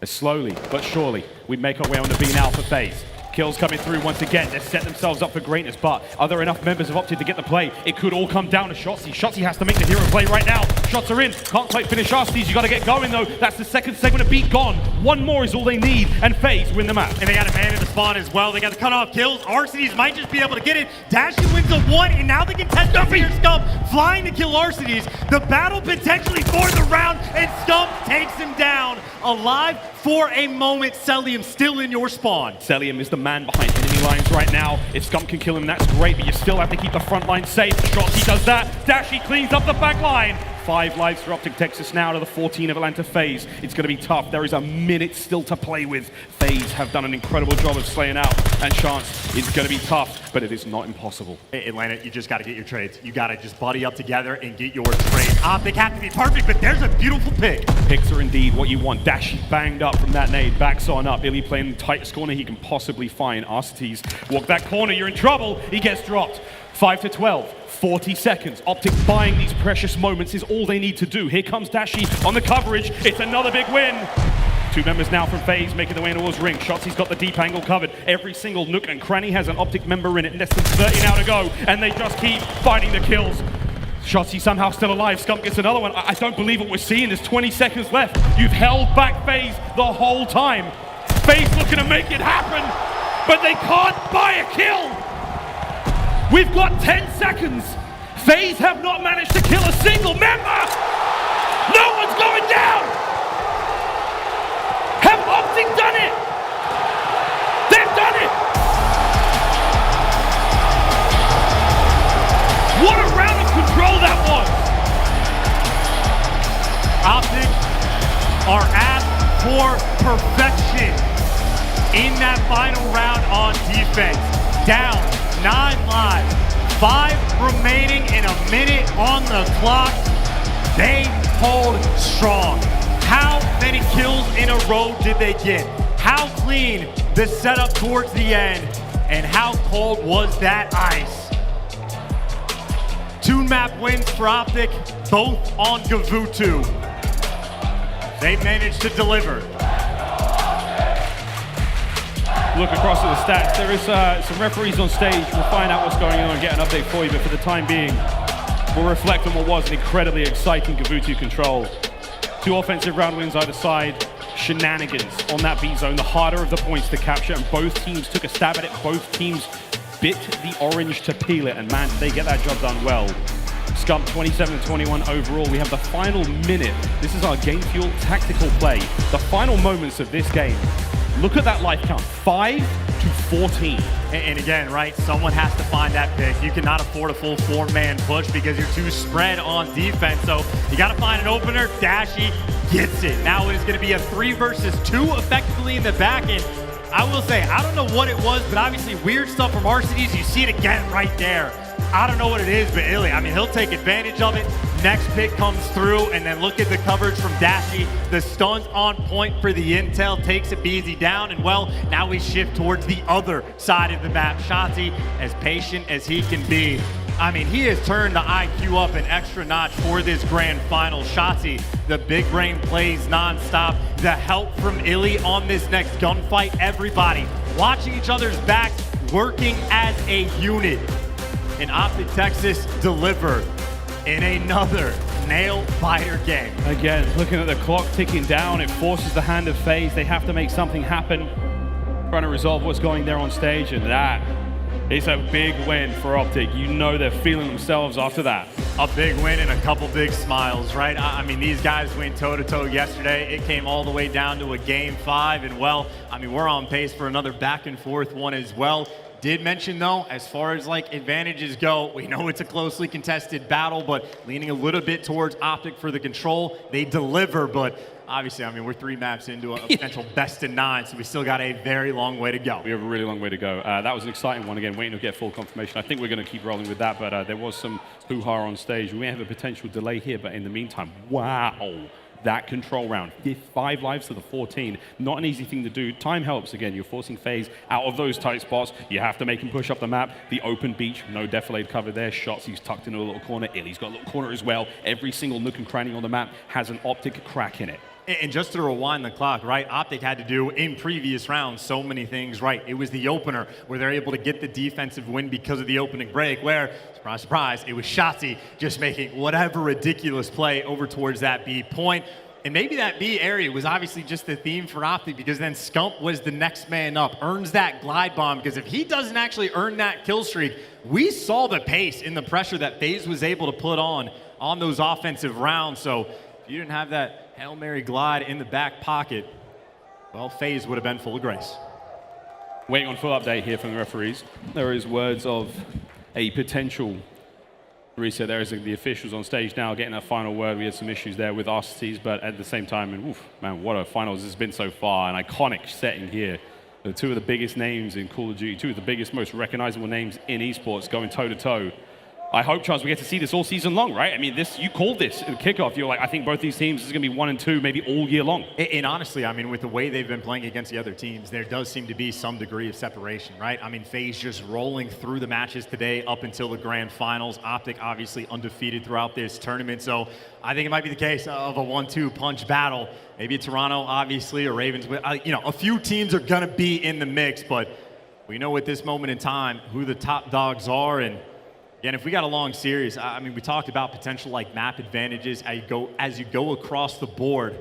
As slowly but surely, we make our way on to B now for FaZe. Kills coming through once again. They set themselves up for greatness, but are there enough members of OpTic to get the play? It could all come down to Shotzzy. Shotzzy has to make the hero play right now. Shots are in. Can't quite finish Arcitys. You got to get going, though. That's the second segment of beat gone. One more is all they need, and FaZe win the map. And they got a man in the spawn as well. They got the cutoff kills. Arcitys might just be able to get it. Dashy wins a 1, and now they can test here. Scump flying to kill Arcitys. The battle potentially for the round, and Scump takes him down. Alive for a moment. Cellium still in your spawn. Cellium is the man behind enemy lines right now. If Scump can kill him, that's great, but you still have to keep the front line safe. Shotzzy does that. Dashy cleans up the back line. 5 lives for OpTic Texas now to the 14 of Atlanta FaZe. It's going to be tough. There is a minute still to play with. FaZe have done an incredible job of slaying out, and Chance is going to be tough, but it is not impossible. Hey, Atlanta, you just got to get your trades. You got to just buddy up together and get your trades. OpTic have to be perfect, but there's a beautiful pick. Picks are indeed what you want. Dashy banged up from that nade. Backs on up. iLLeY playing the tightest corner he can possibly find. Arcitys walk that corner. You're in trouble. He gets dropped. 5 to 12. 40 seconds. OpTic buying these precious moments is all they need to do. Here comes Dashy on the coverage. It's another big win. 2 members now from FaZe making their way towards ring. Shotzzy's got the deep angle covered. Every single nook and cranny has an OpTic member in it. Less than 30 now to go, and they just keep finding the kills. Shotzzy somehow still alive. Scump gets another one. I don't believe what we're seeing. There's 20 seconds left. You've held back FaZe the whole time. FaZe looking to make it happen, but they can't buy a kill. We've got 10 seconds. FaZe have not managed to kill a single member. No one's going down. Have OpTic done it? They've done it. What a round of control that was. OpTic are asked for perfection in that final round on defense. Down 9 lives, 5 remaining in a minute on the clock. They hold strong. How many kills in a row did they get? How clean the setup towards the end? And how cold was that ice? 2 map wins for OpTic, both on Gavutu. They managed to deliver. Look across at the stats. There is some referees on stage. We'll find out what's going on and get an update for you, but for the time being, we'll reflect on what was an incredibly exciting Gavutu control. 2 offensive round wins either side. Shenanigans on that B zone, the harder of the points to capture, and both teams took a stab at it. Both teams bit the orange to peel it, and man, did they get that job done well. Scump 27-21 overall. We have the final minute. This is our game fuel tactical play. The final moments of this game. Look at that life count, 5 to 14. And again, right, someone has to find that pick. You cannot afford a full 4-man push because you're too spread on defense. So you got to find an opener. Dashy gets it. Now it is going to be a 3 versus 2 effectively in the back end. I will say, I don't know what it was, but obviously weird stuff from Arcitys. You see it again right there. I don't know what it is, but iLLeY, I mean, he'll take advantage of it. Next pick comes through, and then look at the coverage from Dashy. The stun's on point for the intel, takes aBeZy down, and well, now we shift towards the other side of the map. Shotzzy, as patient as he can be. I mean, he has turned the IQ up an extra notch for this grand final. Shotzzy, the big brain plays nonstop. The help from iLLeY on this next gunfight. Everybody watching each other's backs, working as a unit. And OpTic Texas deliver in another nail-biter game. Again, looking at the clock ticking down, it forces the hand of FaZe. They have to make something happen, trying to resolve what's going there on stage, and that is a big win for OpTic. You know they're feeling themselves after that. A big win and a couple big smiles, right? I mean, these guys went toe-to-toe yesterday. It came all the way down to a game 5, and well, I mean, we're on pace for another back-and-forth one as well. Did mention, though, as far as like advantages go, we know it's a closely contested battle, but leaning a little bit towards OpTic for the control. They deliver, but obviously, I mean, we're 3 maps into a potential best of 9, so we still got a very long way to go. We have a really long way to go. That was an exciting one. Again, waiting to get full confirmation. I think we're going to keep rolling with that, but there was some hoo-ha on stage. We may have a potential delay here, but in the meantime, wow. That control round, 5 lives to the 14. Not an easy thing to do. Time helps. Again, you're forcing FaZe out of those tight spots. You have to make him push up the map. The open beach, no defilade cover there. Shotzzy's tucked into a little corner. iLLeY's got a little corner as well. Every single nook and cranny on the map has an OpTic crack in it. And just to rewind the clock, right, OpTic had to do in previous rounds so many things right. It was the opener where they're able to get the defensive win because of the opening break where, surprise, surprise, it was Shotzzy just making whatever ridiculous play over towards that B point. And maybe that B area was obviously just the theme for OpTic because then Scump was the next man up, earns that glide bomb, because if he doesn't actually earn that kill streak, we saw the pace in the pressure that FaZe was able to put on those offensive rounds. So if you didn't have that Hail Mary glide in the back pocket, well, FaZe would have been full of grace. Waiting on full update here from the referees. There is words of a potential reset there as the officials on stage now getting that final word. We had some issues there with Arcitys, but at the same time, and oof, man, what a finals this has been so far. An iconic setting here. The 2 of the biggest names in Call of Duty, 2 of the biggest, most recognizable names in esports going toe-to-toe. I hope, Charles, we get to see this all season long, right? I mean, this, you called this in the kickoff. You're like, I think both these teams is going to be 1 and 2, maybe all year long. And honestly, I mean, with the way they've been playing against the other teams, there does seem to be some degree of separation, right? I mean, FaZe just rolling through the matches today up until the grand finals. OpTic obviously undefeated throughout this tournament. So I think it might be the case of a 1-2 punch battle. Maybe Toronto, obviously, or Ravens. You know, a few teams are going to be in the mix, but we know at this moment in time who the top dogs are. And again, if we got a long series, I mean, we talked about potential like map advantages as you go across the board.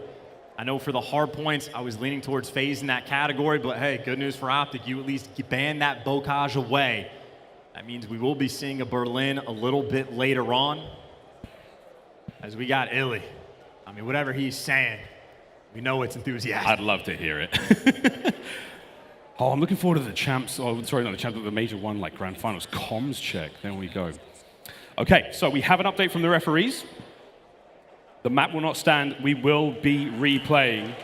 I know for the hard points, I was leaning towards FaZe in that category, but hey, good news for OpTic, you at least ban that bocage away. That means we will be seeing a Berlin a little bit later on, as we got iLLeY. I mean, whatever he's saying, we know it's enthusiastic. I'd love to hear it. Oh, I'm looking forward to the champs, oh, sorry, not the champs, but the major one, like grand finals comms check. There we go. Okay, so we have an update from the referees. The map will not stand. We will be replaying.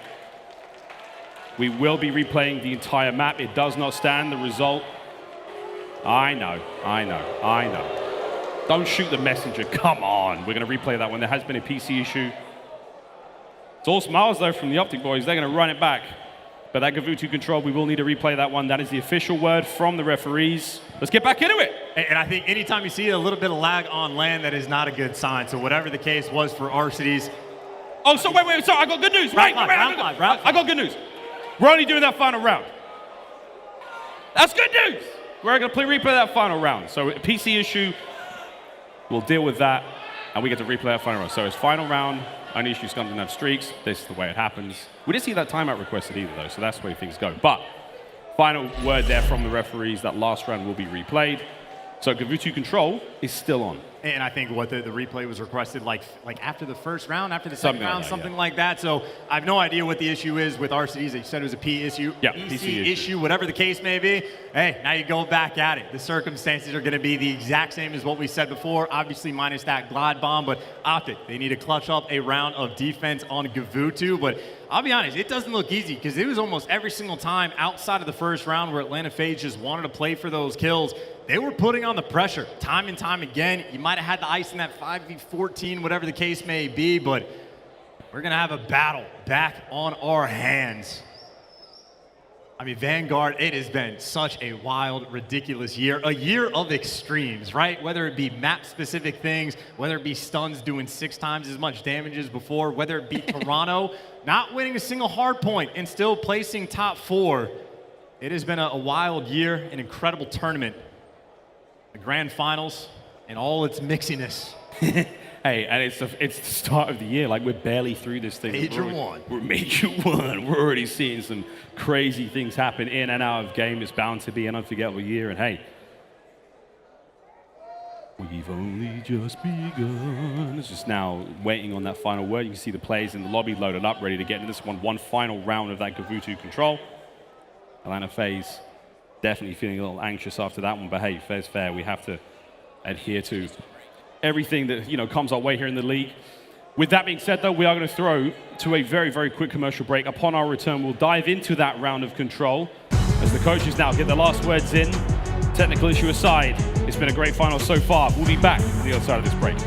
We will be replaying the entire map. It does not stand. The result, I know. Don't shoot the messenger, come on. We're gonna replay that one. There has been a PC issue. It's all smiles though from the OpTic boys. They're gonna run it back. But that Gavutu control, we will need to replay that one. That is the official word from the referees. Let's get back into it. And I think anytime you see a little bit of lag on land, that is not a good sign. So whatever the case was for Arcitys. Oh, so wait, sorry, I got good news. Wait, I got good news. We're only doing that final round. That's good news. We're going to replay that final round. So a PC issue, we'll deal with that, and we get to replay that final round. So it's final round, only issue Scump didn't have streaks. This is the way it happens. We didn't see that timeout requested either, though, so that's the way things go. But final word there from the referees, that last round will be replayed. So GvU2 control is still on. And I think what the replay was requested like after the first round, after the second round, something like that. So I have no idea what the issue is with Arcitys. They said it was a P issue, yeah, PC issue, whatever the case may be. Hey, now you go back at it. The circumstances are going to be the exact same as what we said before, obviously minus that glide bomb, but OpTic, they need to clutch up a round of defense on GvU2. But I'll be honest, it doesn't look easy because it was almost every single time outside of the first round where Atlanta FaZe just wanted to play for those kills. They were putting on the pressure time and time again. You might have had the ice in that 5v14, whatever the case may be, but we're going to have a battle back on our hands. I mean, Vanguard, it has been such a wild, ridiculous year. A year of extremes, right? Whether it be map-specific things, whether it be stuns doing 6 times as much damage as before, whether it be Toronto not winning a single hard point and still placing top 4. It has been a wild year, an incredible tournament. The grand finals and all its mixiness. Hey, and it's the start of the year. Like, we're barely through this thing. We're Major 1. We're already seeing some crazy things happen in and out of game. It's bound to be an unforgettable year. And hey, we've only just begun. It's just now waiting on that final word. You can see the players in the lobby loaded up, ready to get into this one final round of that GvU2 control. Atlanta FaZe definitely feeling a little anxious after that one, but hey, fair's fair. We have to adhere to everything that comes our way here in the league. With that being said, though, we are going to throw to a very, very quick commercial break. Upon our return, we'll dive into that round of control as the coaches now get their last words in. Technical issue aside, it's been a great final so far. We'll be back on the other side of this break.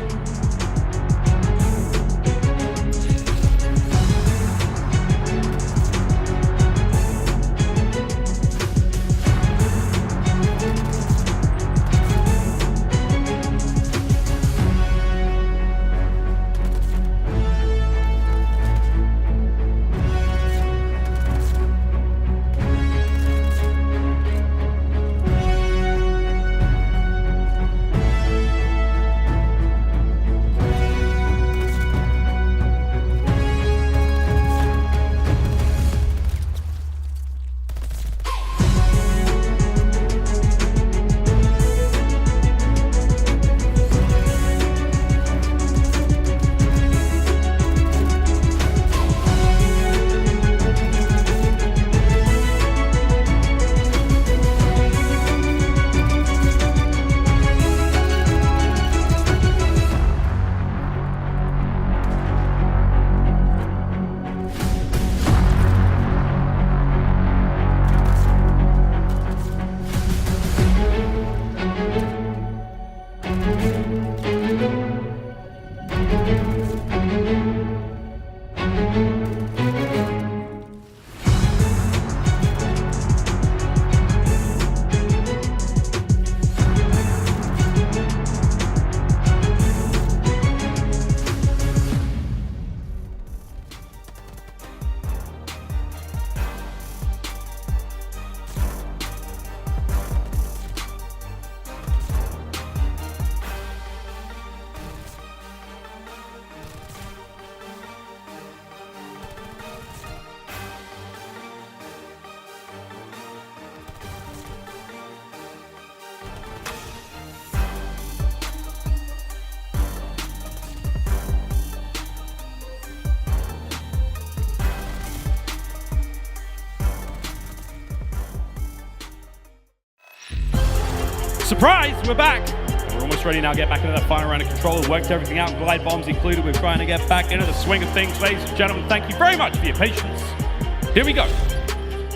Surprise, we're back. We're almost ready now to get back into that final round of control. We've worked everything out, glide bombs included. We're trying to get back into the swing of things. Ladies and gentlemen, thank you very much for your patience. Here we go.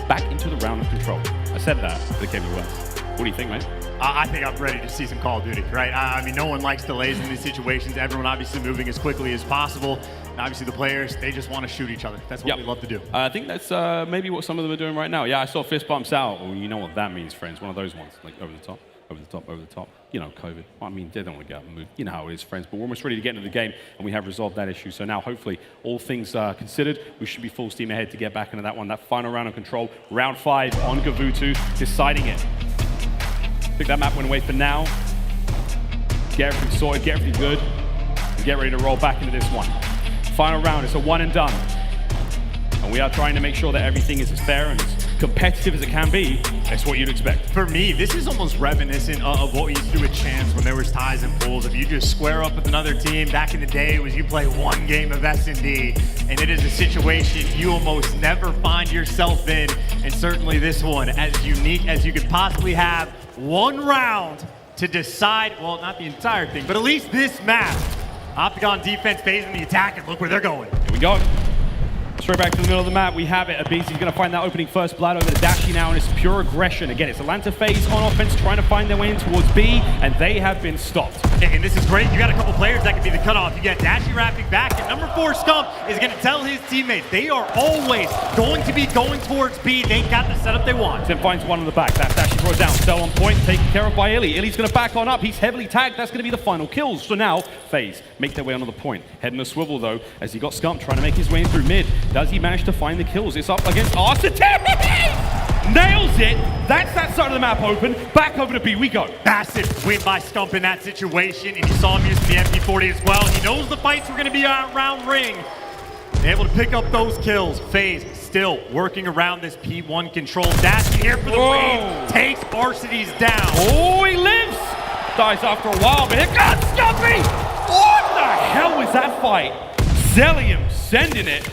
Back into the round of control. I said that, but it came to worse. What do you think, man? I think I'm ready to see some Call of Duty, right? I mean, no one likes delays in these situations. Everyone obviously moving as quickly as possible. And obviously the players, they just want to shoot each other. That's what we love to do. I think that's maybe what some of them are doing right now. Yeah, I saw fist bumps out. Well, you know what that means, friends. One of those ones, like over the top. over the top. You know, COVID. I mean, they don't want to get up and move. You know how it is, friends. But we're almost ready to get into the game, and we have resolved that issue. So now, hopefully, all things considered, we should be full steam ahead to get back into that one. That final round of control, round 5 on Gavutu, deciding it. Pick that map win away for now. Get everything sorted, get everything good, and get ready to roll back into this one. Final round, it's a one and done. And we are trying to make sure that everything is as fair and as competitive as it can be. That's what you'd expect. For me, this is almost reminiscent of what we used to do with Champs when there was ties and pulls. If you just square up with another team, back in the day, it was you play one game of S&D, and it is a situation you almost never find yourself in, and certainly this one, as unique as you could possibly have. One round to decide, well, not the entire thing, but at least this map. OpTic on defense, FaZe in the attack, and look where they're going. Here we go. Straight back to the middle of the map, we have it. aBeZy's going to find that opening first blood over to Dashy now, and it's pure aggression. Again, it's Atlanta FaZe on offense trying to find their way in towards B, and they have been stopped. And this is great. You got a couple players that could be the cutoff. You get Dashy wrapping back, and number 4 Scump is going to tell his teammates they are always going to be going towards B. They got the setup they want. Simp finds one on the back. That's Dashy brought down. Cell on point, taken care of by iLLeY. iLLeY's going to back on up. He's heavily tagged. That's going to be the final kills. So now, FaZe make their way onto the point. Head in a swivel, though, as he got Scump trying to make his way in through mid. Does he manage to find the kills? It's up against Arcitys! Nails it! That's that side of the map open. Back over to B we go. Massive win by Scump in that situation, and you saw him using the MP40 as well. He knows the fights were going to be around ring. Able to pick up those kills. FaZe still working around this P1 control. Dashy here for the raid. Takes Arcitys down. Oh, he lives! Dies after a while, but here comes Scumpy! What the hell was that fight? Cellium sending it.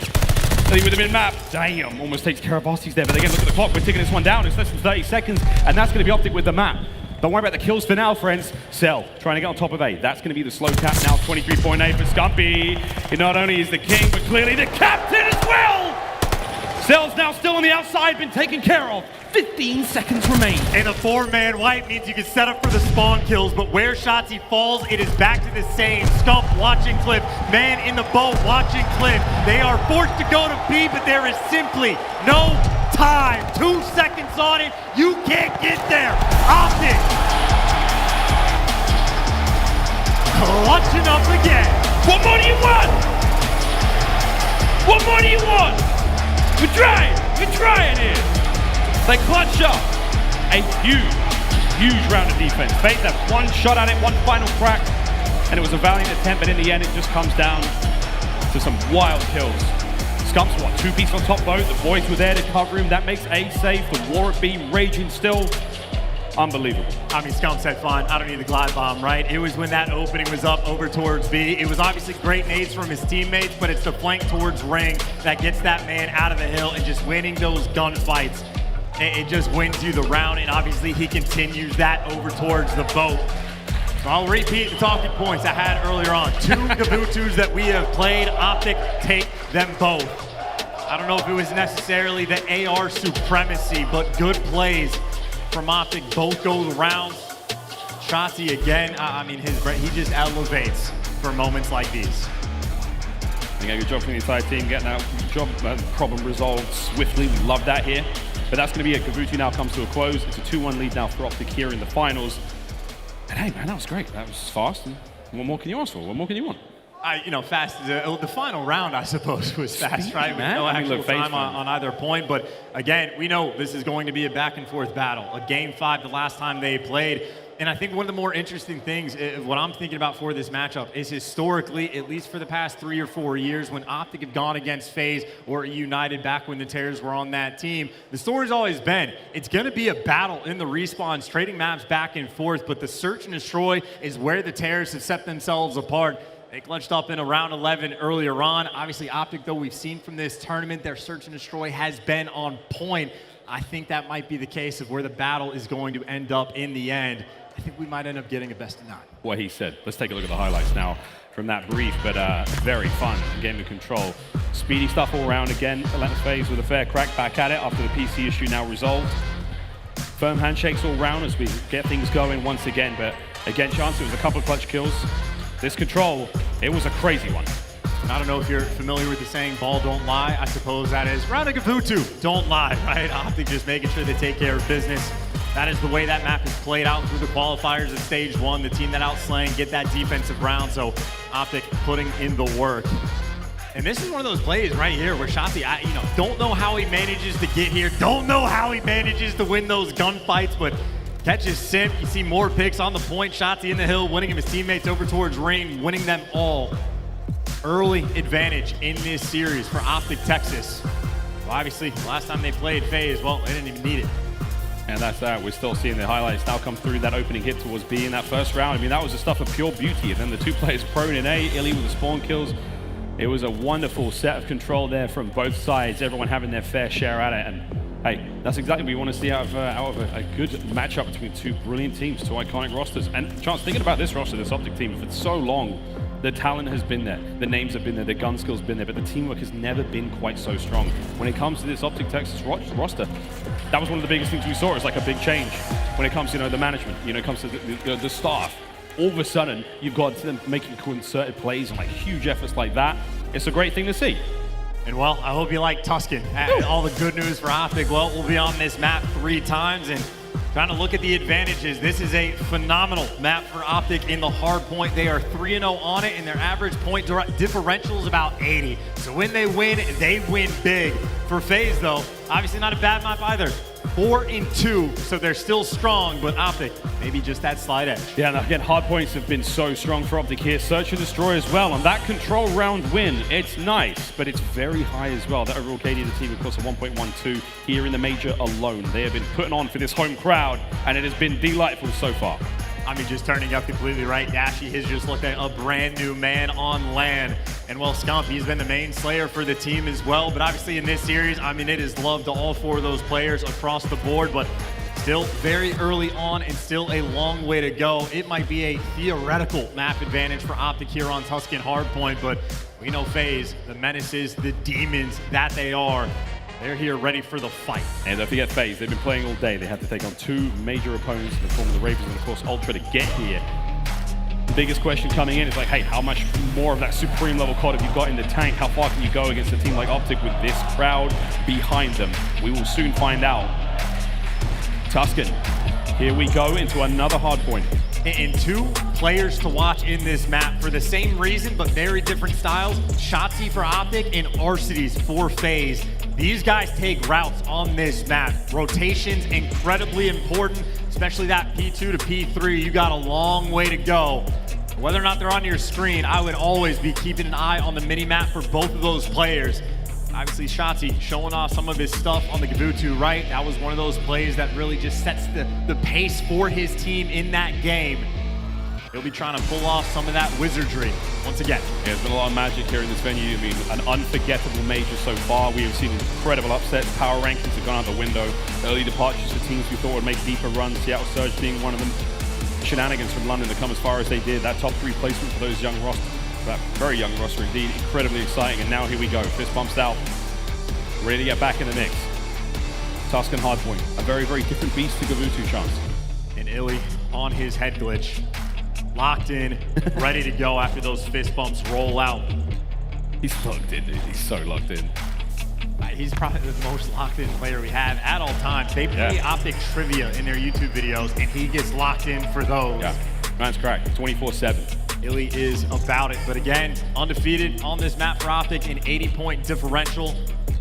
With the mid-map, damn, almost takes care of Arcitys there, but again, look at the clock, we're taking this one down, it's less than 30 seconds, and that's going to be OpTic with the map. Don't worry about the kills for now, friends. Cell trying to get on top of A. That's going to be the slow cap now, 23.8 for Scumpy. He not only is the king, but clearly the captain as well! Cell's now still on the outside, been taken care of. 15 seconds remain. And a 4-man wipe means you can set up for the spawn kills, but where Shotzzy falls, it is back to the same. Scump watching Cliff, man in the boat watching Cliff. They are forced to go to B, but there is simply no time. 2 seconds on it, you can't get there. OpTic clutching up again. What more do you want? What more do you want? We're trying here. They clutch up a huge round of defense. FaZe have one shot at it, one final crack, and it was a valiant attempt, but in the end it just comes down to some wild kills. Scump's what, 2-piece on top boat, the boys were there to cover him, that makes A safe, the war at B raging still. Unbelievable. I mean, Scump said, fine, I don't need the glide bomb, right? It was when that opening was up over towards B. It was obviously great nades from his teammates, but it's the flank towards ring that gets that man out of the hill, and just winning those gunfights, it just wins you the round, and obviously he continues that over towards the boat. So I'll repeat the talking points I had earlier on. 2 Gavutus that we have played, OpTic take them both. I don't know if it was necessarily the AR supremacy, but good plays from OpTic. Both go the rounds. Shotzzy again, I mean, he just elevates for moments like these. Yeah, good job from the entire team getting that problem resolved swiftly. We love that here. But that's going to be it. Gavutu now comes to a close. It's a 2-1 lead now for OpTic here in the finals. And hey, man, that was great. That was fast. And what more can you ask for? What more can you want? You know, fast. The final round, I suppose, was fast, right? Man. No actual look, time on either point. But again, we know this is going to be a back-and-forth battle. A Game 5 the last time they played. And I think one of the more interesting things, what I'm thinking about for this matchup, is historically, at least for the past 3 or 4 years, when OpTic have gone against FaZe or United back when the Terrors were on that team, the story's always been, it's going to be a battle in the respawns, trading maps back and forth, but the search and destroy is where the Terrors have set themselves apart. They clutched up in a round 11 earlier on. Obviously, OpTic, though, we've seen from this tournament, their search and destroy has been on point. I think that might be the case of where the battle is going to end up in the end. I think we might end up getting a best of 9. What he said. Let's take a look at the highlights now from that brief, but very fun game of control. Speedy stuff all around again. Atlanta FaZe with a fair crack back at it after the PC issue now resolved. Firm handshakes all round as we get things going once again, but again, Chance, it was a couple of clutch kills. This control, it was a crazy one. I don't know if you're familiar with the saying, ball don't lie. I suppose that is round of Gavutu, don't lie, right? OpTic just making sure they take care of business. that is the way that map is played out through the qualifiers at stage 1. The team that outslaying, get that defensive round. So OpTic putting in the work. And this is one of those plays right here where Shotzzy, don't know how he manages to get here. Don't know how he manages to win those gunfights, but catches Simp. You see more picks on the point. Shotzzy in the hill, winning him his teammates over towards Rain, winning them all. Early advantage in this series for OpTic Texas. Well, obviously, last time they played FaZe, well, they didn't even need it. And that's that. We're still seeing the highlights now come through. That opening hit towards B in that first round. I mean, that was the stuff of pure beauty. And then the 2 players prone in A, iLLeY with the spawn kills. It was a wonderful set of control there from both sides. Everyone having their fair share at it. And hey, that's exactly what we want to see out of a good matchup between 2 brilliant teams, 2 iconic rosters. And Chance, thinking about this roster, this OpTic team, for so long, the talent has been there, the names have been there, the gun skills have been there, but the teamwork has never been quite so strong. When it comes to this OpTic Texas roster, that was one of the biggest things we saw. It's like a big change when it comes to the management, it comes to the staff. All of a sudden, you've got them making concerted plays and like huge efforts like that. It's a great thing to see. And well, I hope you like Tuscan. All the good news for OpTic. Well, we'll be on this map 3 times and trying to look at the advantages. This is a phenomenal map for OpTic in the hard point. They are 3-0 on it, and their average point differential is about 80. So when they win big. For FaZe, though, obviously not a bad map either. 4-2, so they're still strong, but OpTic, maybe just that slight edge. Yeah, and again, hard points have been so strong for OpTic here. Search and destroy as well, and that control round win, it's nice, but it's very high as well. The overall KD of the team, of course, a 1.12 here in the major alone. They have been putting on for this home crowd, and it has been delightful so far. I mean, just turning up completely right. Dashy has just looked at a brand new man on land. And well, Scump, he's been the main slayer for the team as well. But obviously in this series, I mean, it is love to all 4 of those players across the board, but still very early on and still a long way to go. It might be a theoretical map advantage for OpTic here on Tuscan Hardpoint, but we know FaZe, the menaces, the demons that they are, they're here ready for the fight. And don't forget FaZe, they've been playing all day. They had to take on 2 major opponents in the form of the Ravens and of course Ultra to get here. The biggest question coming in is like, hey, how much more of that supreme level COD have you got in the tank? How far can you go against a team like OpTic with this crowd behind them? We will soon find out. Tuscan, here we go into another hard point. And 2 players to watch in this map for the same reason, but very different styles. Shotzzy for OpTic and Arcitys for FaZe. These guys take routes on this map. Rotations incredibly important, especially that P2 to P3. You got a long way to go. Whether or not they're on your screen, I would always be keeping an eye on the mini-map for both of those players. Obviously, Shotzzy showing off some of his stuff on the Gavutu, right? That was one of those plays that really just sets the pace for his team in that game. He'll be trying to pull off some of that wizardry once again. Yeah, there's been a lot of magic here in this venue. I mean, an unforgettable major so far. We have seen incredible upsets. Power rankings have gone out the window. Early departures for teams we thought would make deeper runs. Seattle Surge being one of them. Shenanigans from London to come as far as they did. That top 3 placement for those young rosters. That very young roster indeed. Incredibly exciting. And now here we go. Fist bumps out. Ready to get back in the mix. Tuscan Hardpoint. A very, very different beast to Gavutu, Chance. And iLLeY on his head glitch. Locked in, ready to go after those fist bumps roll out. He's locked in, dude. He's so locked in. He's probably the most locked in player we have at all times. They play OpTic trivia in their YouTube videos, and he gets locked in for those. Yeah, man's cracked, 24/7. iLLeY is about it, but again, undefeated on this map for OpTic, an 80-point differential.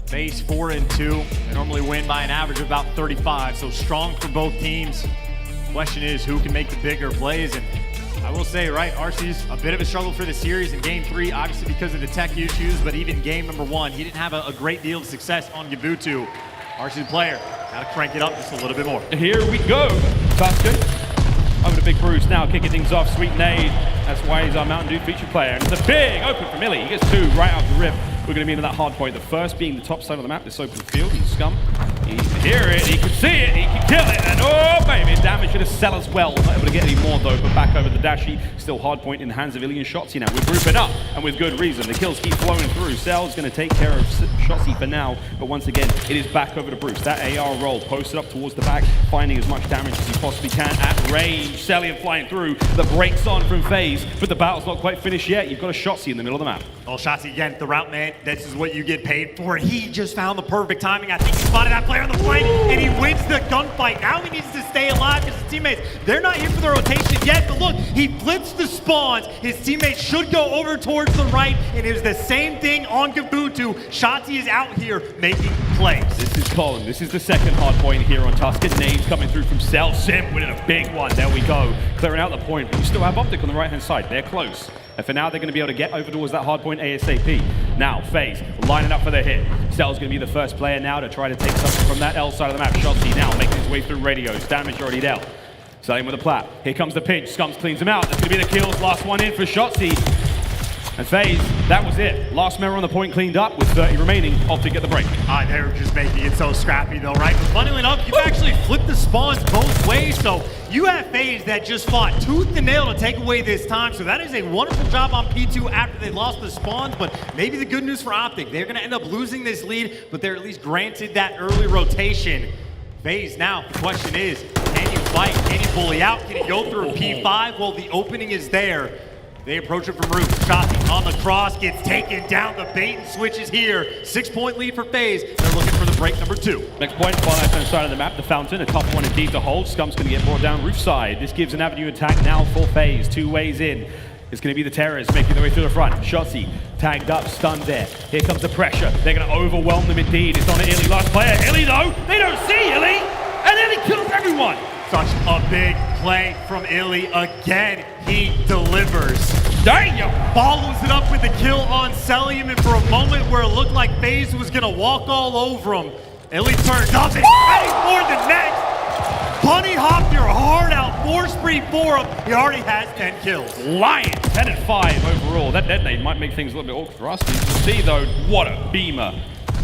FaZe 4-2. They normally win by an average of about 35, so strong for both teams. Question is, who can make the bigger plays? And I will say, right, Arcitys, a bit of a struggle for the series in game 3, obviously because of the tech issues, but even game number 1, he didn't have a great deal of success on Gavutu. Arcitys player, gotta crank it up just a little bit more. Here we go, Tuscan. Over to Big Bruce now, kicking things off, sweet nade. That's why he's our Mountain Dew feature player. And it's a big open from iLLeY. He gets 2 right out the rip. We're going to be into that hard point. The first being the top side of the map, this open field, and Scump. He can hear it, he can see it, he can kill it, and oh baby, damage to the cell as well. Not able to get any more though, but back over the Dashy. Still hard point in the hands of iLLeY and Shotzzy now. We're grouping up, and with good reason. The kills keep flowing through. Cell's going to take care of Shotzzy for now, but once again, it is back over to Bruce. That AR roll, posted up towards the back, finding as much damage as he possibly can at range. Cellium flying through, the brakes on from FaZe, but the battle's not quite finished yet. You've got a Shotzzy in the middle of the map. Well, Shotzzy again, the route man, this is what you get paid for. He just found the perfect timing. I think he spotted that player on the flank, and he wins the gunfight. Now he needs to stay alive because his teammates, they're not here for the rotation yet, but look, he flips the spawns. His teammates should go over towards the right, and it was the same thing on Gavutu. Shotzzy is out here making plays. This is Colin. This is the second hard point here on Tuscan. Nades coming through from Cell. Simp winning a big one. There we go. Clearing out the point. But you still have OpTic on the right-hand side. They're close. And for now, they're going to be able to get over towards that hard point ASAP. Now, FaZe lining up for the hit. Cell's going to be the first player now to try to take something from that L side of the map. Shotzzy now making his way through radios. Damage already dealt. Cellium with a plat. Here comes the pinch. Scump cleans him out. That's going to be the kills. Last one in for Shotzzy. And FaZe, that was it. Last mirror on the point cleaned up with 30 remaining. OpTic get the break. They were just making it so scrappy though, right? But funnily enough, you actually flipped the spawns both ways. So you have FaZe that just fought tooth and nail to take away this time. So that is a wonderful job on P2 after they lost the spawns. But maybe the good news for OpTic, they're going to end up losing this lead, but they're at least granted that early rotation. FaZe now, the question is, can you fight? Can you bully out? Can you go through a P5? Well, the opening is there. They approach it from roof. Shotzzy on the cross, gets taken down. The bait and switch is here. 6-point lead for FaZe. They're looking for the break number 2. Next point, far left-hand side of the map, the fountain. A tough one indeed to hold. Scump's going to get brought down roof side. This gives an avenue attack now for FaZe. 2 ways in. It's going to be the Terrors making their way through the front. Shotzzy tagged up, stunned there. Here comes the pressure. They're going to overwhelm them indeed. It's on to iLLeY, last player. iLLeY though, they don't see iLLeY, and iLLeY kills everyone. Such a big play from iLLeY. Again, he delivers. Damn! Follows it up with the kill on Cellium, and for a moment where it looked like FaZe was gonna walk all over him, iLLeY turns up and ready for the next. Bunny hop your heart out, 4 spree for him. He already has 10 kills. Lions, 10 and 5 overall. That detonate might make things a little bit awkward for us. You can see though, what a beamer.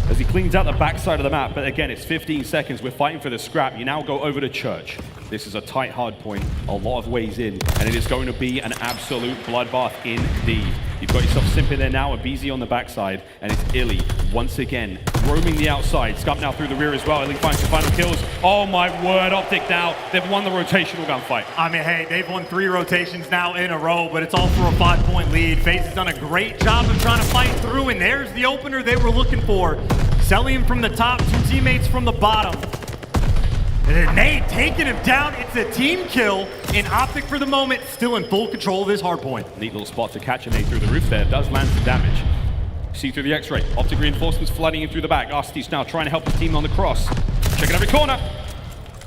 As he cleans out the backside of the map, but again, it's 15 seconds. We're fighting for the scrap. You now go over to Church. This is a tight hard point, a lot of ways in, and it is going to be an absolute bloodbath indeed. You've got yourself Simp in there now, aBeZy on the backside, and it's iLLeY once again roaming the outside. Scump now through the rear as well. iLLeY finds the final kills. Oh my word, OpTic now. They've won the rotational gunfight. I mean, hey, they've won 3 rotations now in a row, but it's all for a 5-point lead. FaZe has done a great job of trying to fight through, and there's the opener they were looking for. Cellium from the top, 2 teammates from the bottom. And Nade taking him down. It's a team kill, and OpTic for the moment still in full control of this hard point. Neat little spot to catch a Nade through the roof there. Does land some damage. See through the X-ray. OpTic reinforcements flooding in through the back. Arcitys now trying to help his team on the cross. Checking every corner.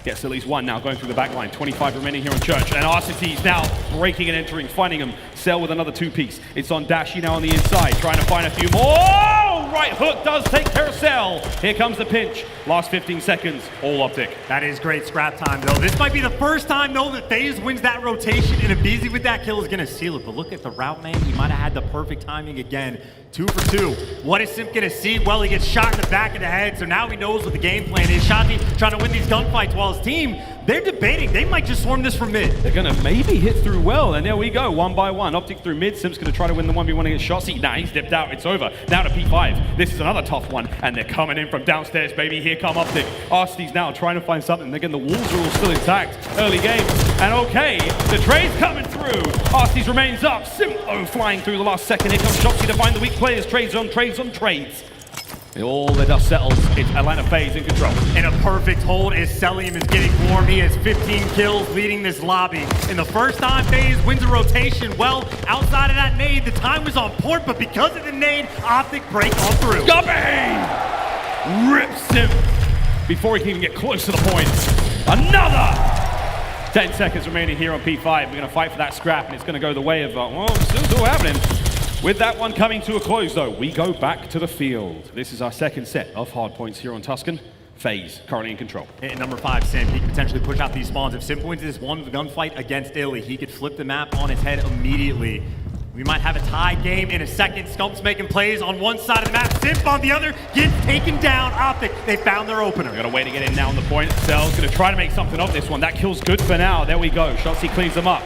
Gets at least 1 now going through the back line. 25 remaining here on Church. And Arcitys now breaking and entering, finding him. Cell with another 2-piece. It's on Dashy now on the inside, trying to find a few more. Oh, right hook does take care of Cell. Here comes the pinch. Last 15 seconds, all OpTic. That is great scrap time, though. This might be the first time, though, that FaZe wins that rotation, and aBeZy with that kill is going to seal it. But look at the route, man. He might have had the perfect timing again. 2 for 2. What is Simp going to see? Well, he gets shot in the back of the head, so now he knows what the game plan is. Shotzzy trying to win these gunfights while his team, they're debating. They might just swarm this from mid. They're going to maybe hit through well, and there we go, 1 by 1. OpTic through mid. Simp's going to try to win the 1v1 against Shotzzy. Nah, he's dipped out. It's over. Now to P5. This is another tough one, and they're coming in from downstairs, baby. Here come OpTic. Arcitys now trying to find something. Again, the walls are all still intact. Early game. And okay, the trade's coming through. Arcitys remains up. Simp flying through the last second. Here comes Shotzzy to find the weak players. Trades on trades on trades. All the dust settles. It's Atlanta FaZe in control. In a perfect hold as Cellium is getting warm. He has 15 kills leading this lobby. And the first time FaZe wins a rotation, well, outside of that nade, the time was on point, but because of the nade, OpTic break on through. Scump! Rips Simp before he can even get close to the point. Another! 10 seconds remaining here on P5. We're going to fight for that scrap, and it's going to go the way of, well, still happening. With that one coming to a close, though, we go back to the field. This is our second set of hard points here on Tuscan. FaZe currently in control. And number 5, Simp, he could potentially push out these spawns. If Simp wins this one gunfight against iLLeY, he could flip the map on his head immediately. We might have a tie game in a second. Scump's making plays on one side of the map. Simp on the other gets taken down. OpTic, they found their opener. Got a way to get in now on the point. Cell's going to try to make something of this one. That kill's good for now. There we go. Shotzzy cleans them up.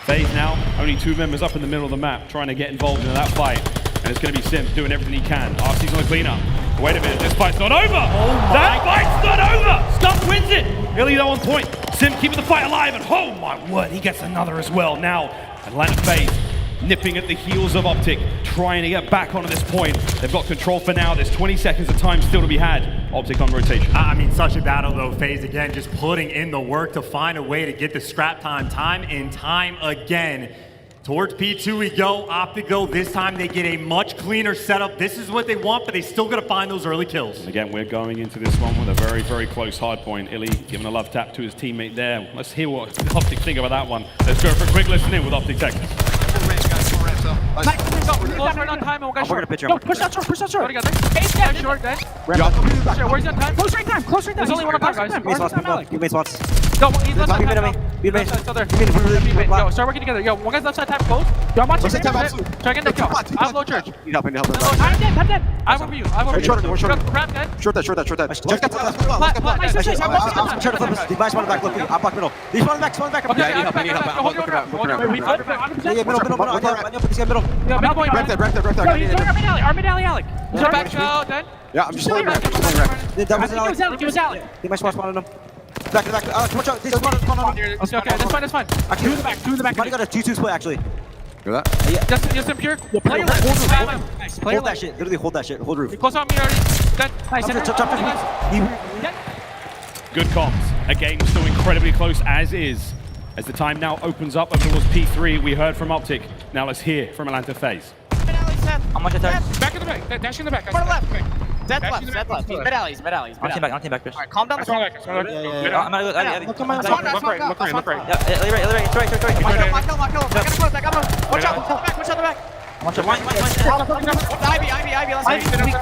FaZe now, only 2 members up in the middle of the map trying to get involved in that fight. And it's going to be Simp doing everything he can. Arcitys on the cleanup. Wait a minute, this fight's not over! That fight's not over! Scump wins it! iLLeY though on point. Simp keeping the fight alive, and oh my word, he gets another as well. Now, Atlanta FaZe nipping at the heels of OpTic, trying to get back onto this point. They've got control for now. There's 20 seconds of time still to be had. OpTic on rotation. I mean, such a battle though. FaZe again just putting in the work to find a way to get the scrap time and time again. Towards P2 we go, OpTic go. This time they get a much cleaner setup. This is what they want, but they still got to find those early kills. And again, we're going into this one with a very, very close hard point. iLLeY giving a love tap to his teammate there. Let's hear what OpTic think about that one. Let's go for a quick listen in with OpTic Texas. Close right on time and we'll go short. Go, push that short, Go together. Base down, short, then. Where's that time? Close right time, close right time. There's only one on time, guys. You made spots. Go, he's left side time. Beat me. Still there. Yo, start working together. Yo, one guy's left side time close. Yo, I'm watching. Try again, go. I have low church. You help me, help me. I'm dead. I work for you. I work for you. Short. Grab dead. Short that. Device one back, look. I'm back middle. These one back. Okay, I'm back. Hold your own. Middle. Yeah, middle point. Break that. Armid alley, Alec. Back out, then. Yeah, I'm just pulling back. Give us alley. Get my spot on them. Back. Watch out. This one on them. Okay, that's fine. Two in the back. Might got a 2-2 split, actually. Hear that? Yeah. Just impure. Play your left. Hold that shit. Literally hold that shit. Hold roof. Close on me already. Then. Nice. Good comms. A game still incredibly close as is. As the time now opens up over towards P3, we heard from OpTic. Now let's hear from Atlanta FaZe. How much attack? Back in the back. Dash in the back. Front left. Dead left. Mid alleys. On team back, bitch. Alright, calm down. Look right. It's Right. I got him. Watch out. Watch out the back. Watch out.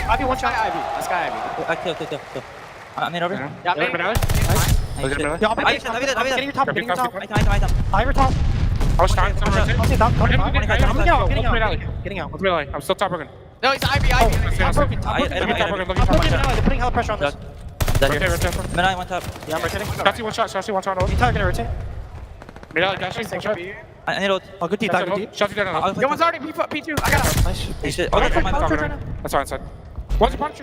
Ivy. One shot. Ivy. Let's go Ivy. Kill. I'm in over. Yeah, mid. Getting your top. Ivy top. I was starting to rotate. Getting out. I'm still top broken. No, it's Ivy. I'm broken. They're putting hella pressure on this. Rotate. Mid-eye, one top. Yeah, I'm rotating. Shotzzy one shot. You're gonna rotate. Mid-eye, Dashy, one shot. I need ult. Oh, good deep. Shotzzy down. Yo, one's already P2. I got him. Nice. That's fine, son. What's the punch?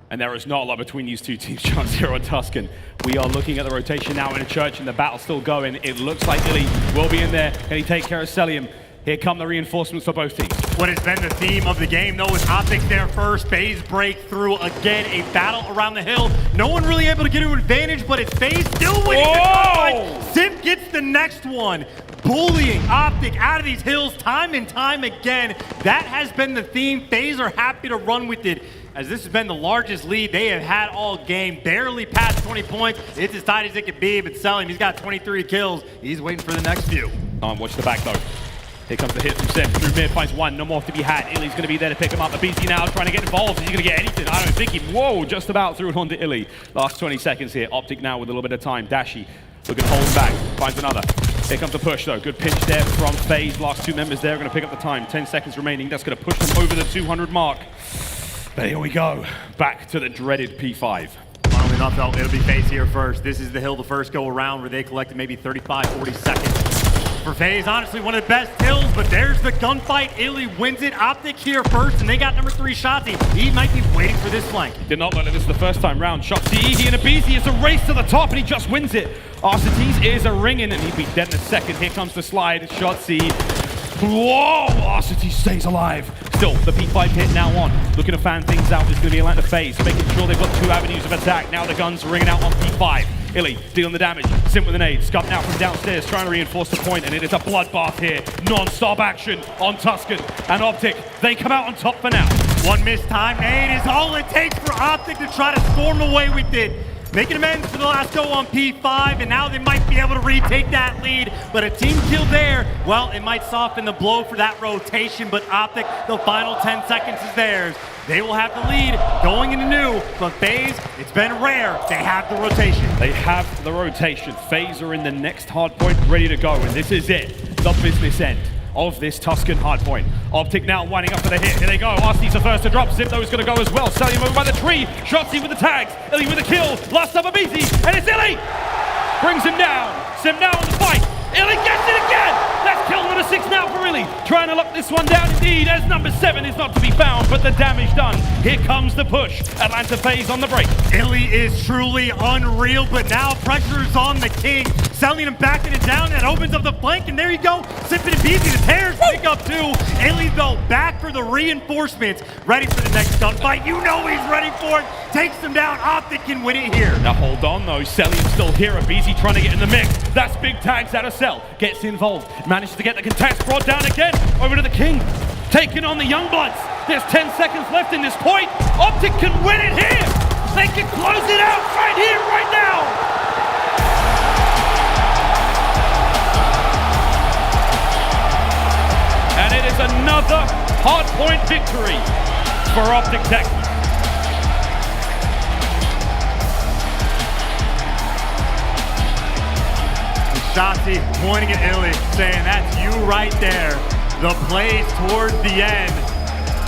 And there is not a lot between these two teams, Shotzzy and Tuscan. We are looking at the rotation now in a church and the battle's still going. It looks like iLLeY will be in there. Can he take care of Cellium? Here come the reinforcements for both teams. What has been the theme of the game, though, is OpTic there first. FaZe break through again, a battle around the hill. No one really able to get an advantage, but it's FaZe still winning the gunfight. Simp gets the next one. Bullying OpTic out of these hills time and time again. That has been the theme. FaZe are happy to run with it, as this has been the largest lead they have had all game. Barely past 20 points. It's as tight as it could be, but Cellium, he's got 23 kills. He's waiting for the next few. Watch the back, though. Here comes the hit from Simp. Through mid, finds one. No more to be had. iLLeY's going to be there to pick him up. aBeZy now trying to get involved. Is he going to get anything? I don't think he... Whoa, just about threw it onto iLLeY. Last 20 seconds here. OpTic now with a little bit of time. Dashy looking to hold him back. Finds another. Here comes the push, though. Good pinch there from FaZe. Last two members there are going to pick up the time. 10 seconds remaining. That's going to push them over the 200 mark. But here we go. Back to the dreaded P5. Funnily enough, though, it'll be FaZe here first. This is the hill to first go around where they collected maybe 35, 40 seconds. For FaZe, honestly, one of the best hills, but there's the gunfight. iLLeY wins it. OpTic here first, and they got number 3 Shotzzy. He might be waiting for this flank. Did not learn it. This is the first time round. Shotzzy, he and aBeZy. It's a race to the top, and he just wins it. Arcitys is a ringing, and he'd be dead in a second. Here comes the slide. Shotzzy. Whoa! Arcitys stays alive. Still, the P5 hit now on. Looking to fan things out. There's going to be Atlanta FaZe, making sure they've got 2 avenues of attack. Now the guns are ringing out on P5. iLLeY dealing the damage. Simp with an aid. Scump now from downstairs trying to reinforce the point, and it is a bloodbath here. Non-stop action on Tuscan and OpTic. They come out on top for now. One missed time nade is all it takes for OpTic to try to storm away with it. Making amends for the last go on P5, and now they might be able to retake that lead. But a team kill there, well, it might soften the blow for that rotation, but OpTic, the final 10 seconds is theirs. They will have the lead going into new, but FaZe, it's been rare. They have the rotation. They have the rotation. FaZe are in the next hardpoint, ready to go, and this is it, the business end of this Tuscan hardpoint. OpTic now winding up for the hit. Here they go. Arcitys the first to drop. Simp though is going to go as well. Cellium over by the tree. Shotzzy with the tags. iLLeY with the kill. Last up aBeZy, and it's iLLeY. Brings him down. Simp now in the fight. iLLeY gets it again. That's kill number 6 now for iLLeY. Trying to lock this one down indeed, as number 7 is not to be found, but the damage done. Here comes the push. Atlanta FaZe on the break. iLLeY is truly unreal, but now pressure is on the king. Cellium backing it down. That opens up the flank, and there you go. Simp and aBeZy, the tears pick up too. iLLeY though, back for the reinforcements. Ready for the next gunfight. You know he's ready for it. Takes him down. OpTic can win it here. Now hold on though, Cellium's still here. aBeZy trying to get in the mix. That's big tags out of Cell. Gets involved. Manages to get the contest brought down again. Over to the King. Taking on the Youngbloods. There's 10 seconds left in this point. OpTic can win it here. They can close it out right here, right now. And it is another hardpoint victory for OpTic Texas. Shotzzy pointing at iLLeY, saying that's you right there. The plays towards the end.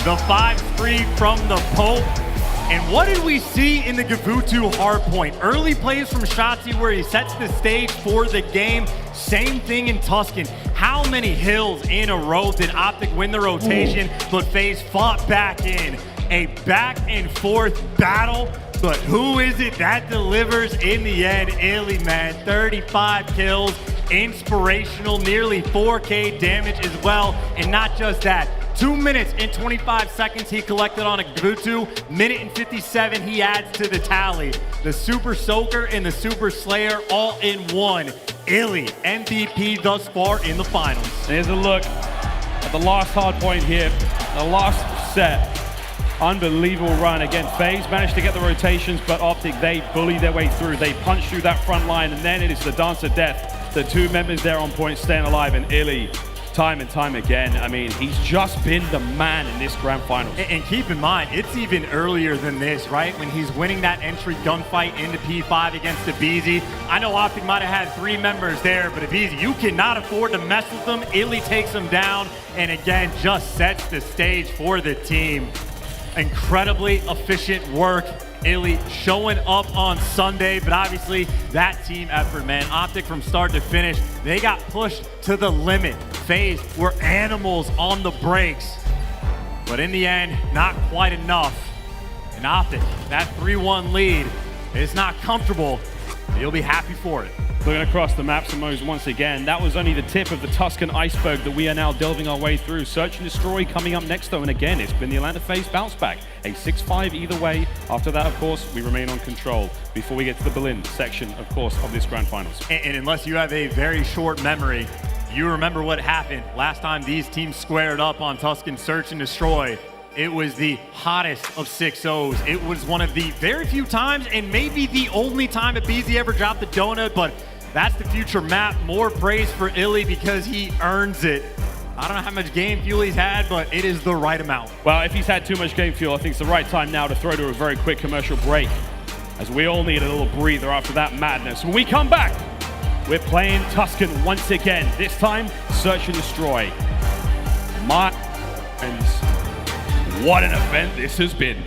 The 5-3 from the Pope. And what did we see in the Gavutu hardpoint? Early plays from Shotzzy where he sets the stage for the game. Same thing in Tuscan. How many hills in a row did OpTic win the rotation, but FaZe fought back in? A back and forth battle, but who is it that delivers in the end? iLLeY, man, 35 kills, inspirational, nearly 4K damage as well. And not just that, 2 minutes and 25 seconds he collected on a Gavutu. Minute and 57 he adds to the tally. The Super Soaker and the Super Slayer all in one. iLLeY, MVP thus far in the finals. Here's a look at the last hard point here. The last set. Unbelievable run. Again, FaZe managed to get the rotations, but OpTic, they bully their way through. They punch through that front line, and then it is the dance of death. The two members there on point staying alive, and iLLeY, time and time again. I mean, he's just been the man in this grand final. And keep in mind, it's even earlier than this, right? When he's winning that entry gunfight into P5 against aBeZy. I know OpTic might have had 3 members there, but aBeZy, you cannot afford to mess with them. iLLeY takes him down, and again, just sets the stage for the team. Incredibly efficient work. iLLeY showing up on Sunday, but obviously that team effort, man. OpTic from start to finish, they got pushed to the limit. FaZe were animals on the brakes, but in the end, not quite enough. And OpTic, that 3-1 lead, is not comfortable, but you'll be happy for it. Looking across the map, Simos once again. That was only the tip of the Tuscan iceberg that we are now delving our way through. Search and Destroy coming up next though, and again, it's been the Atlanta FaZe bounce back. A 6-5 either way. After that, of course, we remain on control before we get to the Berlin section, of course, of this grand finals. And unless you have a very short memory, you remember what happened last time these teams squared up on Tuscan Search and Destroy. It was the hottest of 6-0s. It was one of the very few times, and maybe the only time aBeZy ever dropped the donut, but that's the future map. More praise for iLLeY because he earns it. I don't know how much game fuel he's had, but it is the right amount. Well, if he's had too much game fuel, I think it's the right time now to throw to a very quick commercial break, as we all need a little breather after that madness. When we come back, we're playing Tuscan once again. This time, Search and Destroy. My friends, what an event this has been.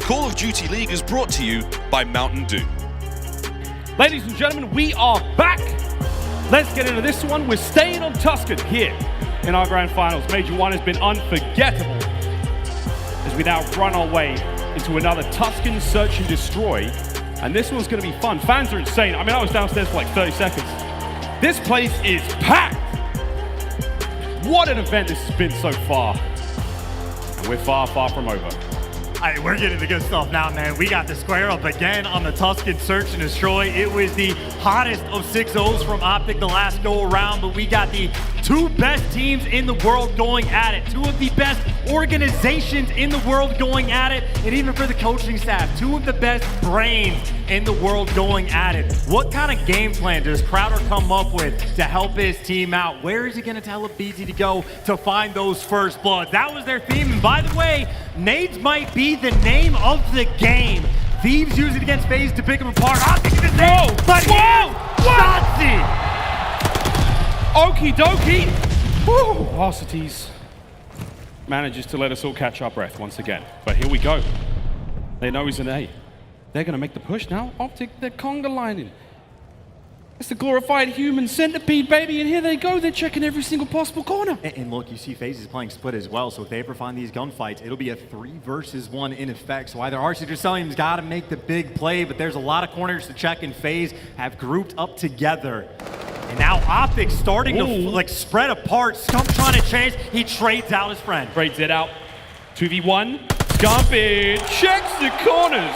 The Call of Duty League is brought to you by Mountain Dew. Ladies and gentlemen, we are back. Let's get into this one. We're staying on Tuscan here in our grand finals. Major One has been unforgettable as we now run our way into another Tuscan Search and Destroy. And this one's going to be fun. Fans are insane. I mean, I was downstairs for like 30 seconds. This place is packed. What an event this has been so far. And we're far, far from over. All right, we're getting the good stuff now, man. We got to square up again on the Tuscan Search and Destroy. It was the hottest of 6-0s from OpTic the last go around, but we got the two best teams in the world going at it. Two of the best organizations in the world going at it. And even for the coaching staff, two of the best brains in the world going at it. What kind of game plan does Crowder come up with to help his team out? Where is he going to tell aBeZy to go to find those first bloods? That was their theme. And by the way, nades might be the name of the game. Thieves use it against FaZe to pick them apart. OpTic is his name, but Shotzzy! Okie dokie. Woo! Arcitys manages to let us all catch our breath once again. But here we go. They know he's an A. They're going to make the push now. OpTic, they're conga lining. It's the glorified human centipede, baby, and here they go. They're checking every single possible corner. And look, you see FaZe is playing split as well, so if they ever find these gunfights, it'll be a 3 versus 1 in effect. So either Arcitys or Cellium's got to make the big play, but there's a lot of corners to check, and FaZe have grouped up together. And now OpTic starting to like spread apart. Scump trying to chase. He trades out his friend. Trades it out. 2v1. Scump checks the corners.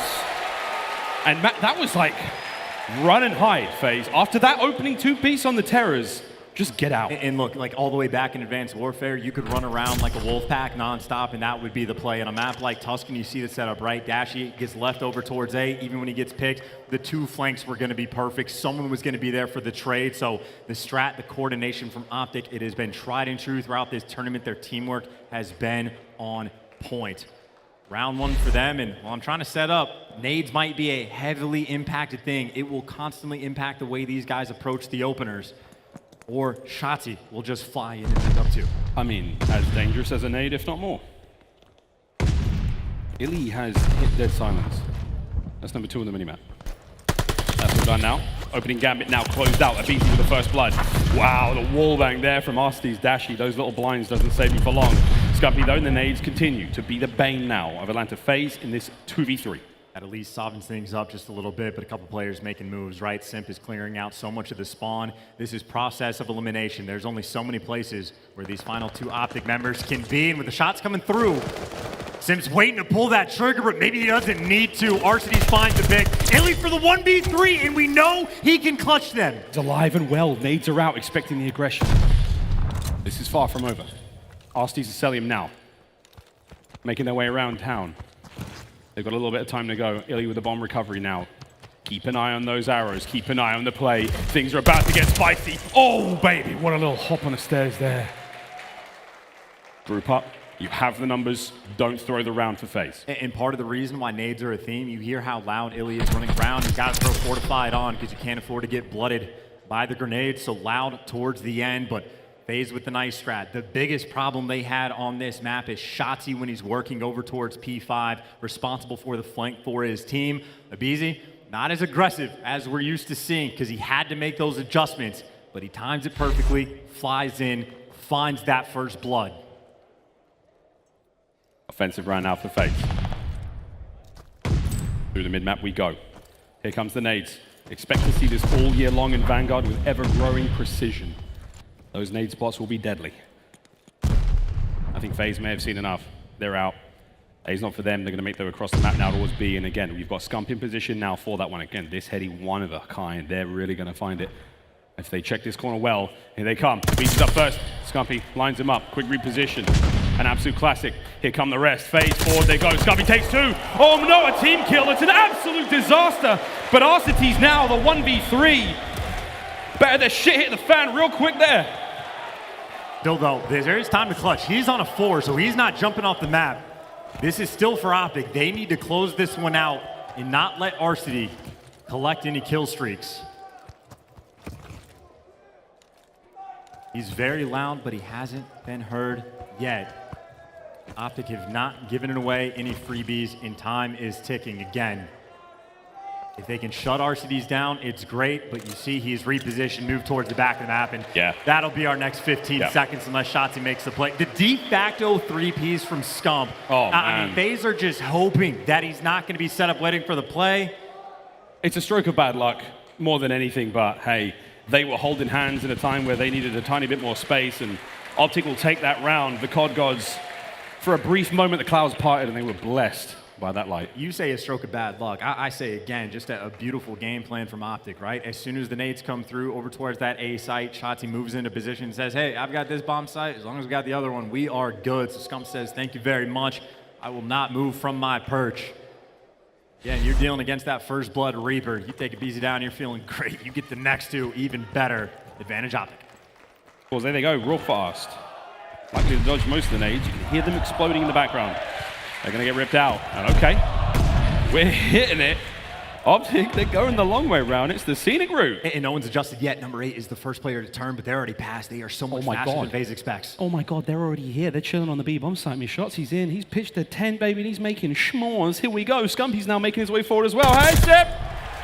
And Mack, that was like run and hide phase. After that opening 2-piece on the Terrors, just get out. And look, like all the way back in Advanced Warfare, you could run around like a wolf pack nonstop, and that would be the play. On a map like Tuscan, you see the setup, right? Dashy gets left over towards A. Even when he gets picked, the 2 flanks were going to be perfect. Someone was going to be there for the trade. So the strat, the coordination from OpTic, it has been tried and true throughout this tournament. Their teamwork has been on point. Round 1 for them, and while I'm trying to set up, nades might be a heavily impacted thing. It will constantly impact the way these guys approach the openers. Or Shotzzy will just fly in and pick up 2. I mean, as dangerous as a nade, if not more. iLLeY has hit dead silence. That's number 2 on the minimap. That's all done now. Opening gambit now closed out. aBeZy with the first blood. Wow, the wallbang there from Arcitys. Dashy, those little blinds doesn't save you for long. Scumpy though, and the nades continue to be the bane now of Atlanta FaZe in this 2v3. At least softens things up just a little bit, but a couple players making moves, right? Simp is clearing out so much of the spawn. This is process of elimination. There's only so many places where these final 2 OpTic members can be, and with the shots coming through, Simp's waiting to pull that trigger, but maybe he doesn't need to. Arcitys finds the pick. iLLeY for the 1v3, and we know he can clutch them. It's alive and well. Nades are out, expecting the aggression. This is far from over. Arcitys and Cellium now, making their way around town. They've got a little bit of time to go. iLLeY with the bomb recovery now. Keep an eye on those arrows. Keep an eye on the play. Things are about to get spicy. Oh, baby, what a little hop on the stairs there. Group up. You have the numbers. Don't throw the round for FaZe. And part of the reason why nades are a theme, you hear how loud iLLeY is running around. You got to throw Fortified on because you can't afford to get blooded by the grenades. So loud towards the end, but FaZe with the nice strat. The biggest problem they had on this map is Shotzzy when he's working over towards P5, responsible for the flank for his team. aBeZy, not as aggressive as we're used to seeing because he had to make those adjustments, but he times it perfectly, flies in, finds that first blood. Offensive round now for FaZe. Through the mid-map we go. Here comes the nades. Expect to see this all year long in Vanguard with ever-growing precision. Those nade spots will be deadly. I think FaZe may have seen enough. They're out. A's not for them. They're going to make their way across the map now towards B. And again, we've got Scump in position now for that one. Again, this heady one of a kind. They're really going to find it. If they check this corner well, here they come. Beats up first. Scumpy lines him up. Quick reposition. An absolute classic. Here come the rest. FaZe forward they go. Scumpy takes 2. Oh no, a team kill. It's an absolute disaster. But Arcitys now the 1v3. Better their shit hit the fan real quick there. Still though, there is time to clutch. He's on a 4, so he's not jumping off the map. This is still for OpTic. They need to close this one out and not let Arcitys collect any kill streaks. He's very loud, but he hasn't been heard yet. OpTic have not given away any freebies, and time is ticking again. If they can shut Arcitys down, it's great, but you see he's repositioned, moved towards the back of the map, and that'll be our next 15 seconds unless Shotzzy makes the play. The de facto 3Ps from Scump. Oh, man. I mean, FaZe are just hoping that he's not going to be set up waiting for the play. It's a stroke of bad luck more than anything, but hey, they were holding hands in a time where they needed a tiny bit more space, and OpTic will take that round. The COD gods, for a brief moment, the clouds parted, and they were blessed by that light. You say a stroke of bad luck. I say again, just a beautiful game plan from OpTic, right? As soon as the nades come through over towards that A site, Shotzzy moves into position and says, hey, I've got this bomb site. As long as we got the other one, we are good. So Scump says, thank you very much. I will not move from my perch. Yeah, and you're dealing against that first blood Røkkr. You take aBeZy down, you're feeling great. You get the next two, even better. Advantage OpTic. Well, there they go, real fast. Likely to dodge most of the nades. You can hear them exploding in the background. They're going to get ripped out. And okay, we're hitting it. OpTic, they're going the long way round. It's the scenic route. And no one's adjusted yet. Number 8 is the first player to turn, but they're already past. They are so much faster than FaZe expects. Oh my God, they're already here. They're chilling on the B bomb site. Shotzzy's in. He's pitched a 10, baby, and he's making schmores. Here we go. Scumpy's now making his way forward as well. Hey, Simp!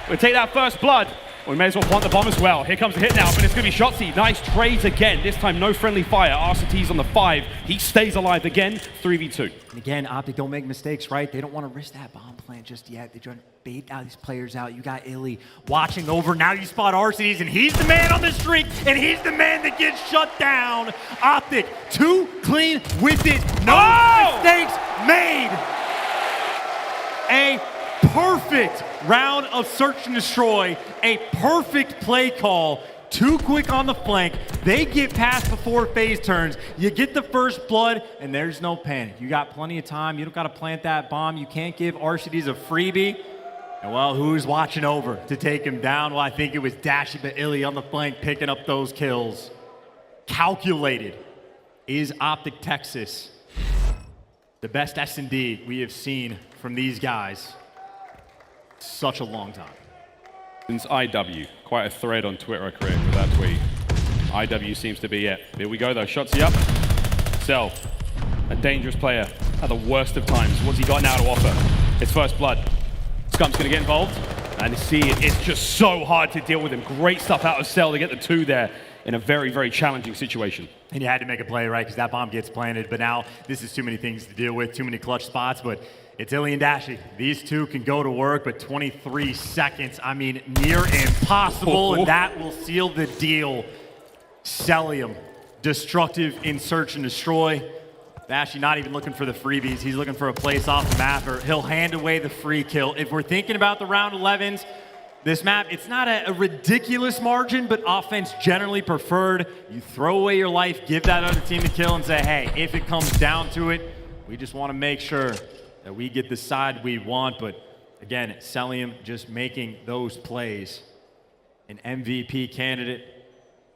We'll take that first blood. We may as well plant the bomb as well. Here comes the hit now, but it's going to be Shotzzy. Nice trades again. This time, no friendly fire. Arcitys on the 5. He stays alive again. 3v2. And again, OpTic don't make mistakes, right? They don't want to risk that bomb plant just yet. They're trying to bait out these players out. You got iLLeY watching over. Now you spot Arcitys, and he's the man on the streak, and he's the man that gets shut down. OpTic, too clean with it. No mistakes made. A perfect round of search and destroy, a perfect play call, too quick on the flank. They get past before FaZe turns. You get the first blood, and there's no panic. You got plenty of time. You don't got to plant that bomb. You can't give Arcitys a freebie. And well, who's watching over to take him down? Well, I think it was Dashy, but iLLeY on the flank picking up those kills. Calculated is OpTic Texas. The best S&D we have seen from these guys. Such a long time. Since IW, quite a thread on Twitter I created with that tweet. IW seems to be it. Here we go though, Shotzzy up. Cell, a dangerous player at the worst of times. What's he got now to offer? It's first blood. Scump's gonna get involved. And see, it's just so hard to deal with him. Great stuff out of Cell to get the 2 there in a very, very challenging situation. And you had to make a play, right? Because that bomb gets planted. But now this is too many things to deal with, too many clutch spots. But it's iLLeY and Dashy. These two can go to work, but 23 seconds, I mean, near impossible, and that will seal the deal. Cellium, destructive in search and destroy. Dashy not even looking for the freebies. He's looking for a place off the map, or he'll hand away the free kill. If we're thinking about the round 11s, this map, it's not a ridiculous margin, but offense generally preferred. You throw away your life, give that other team the kill, and say, hey, if it comes down to it, we just want to make sure that we get the side we want. But again, Cellium just making those plays. An MVP candidate,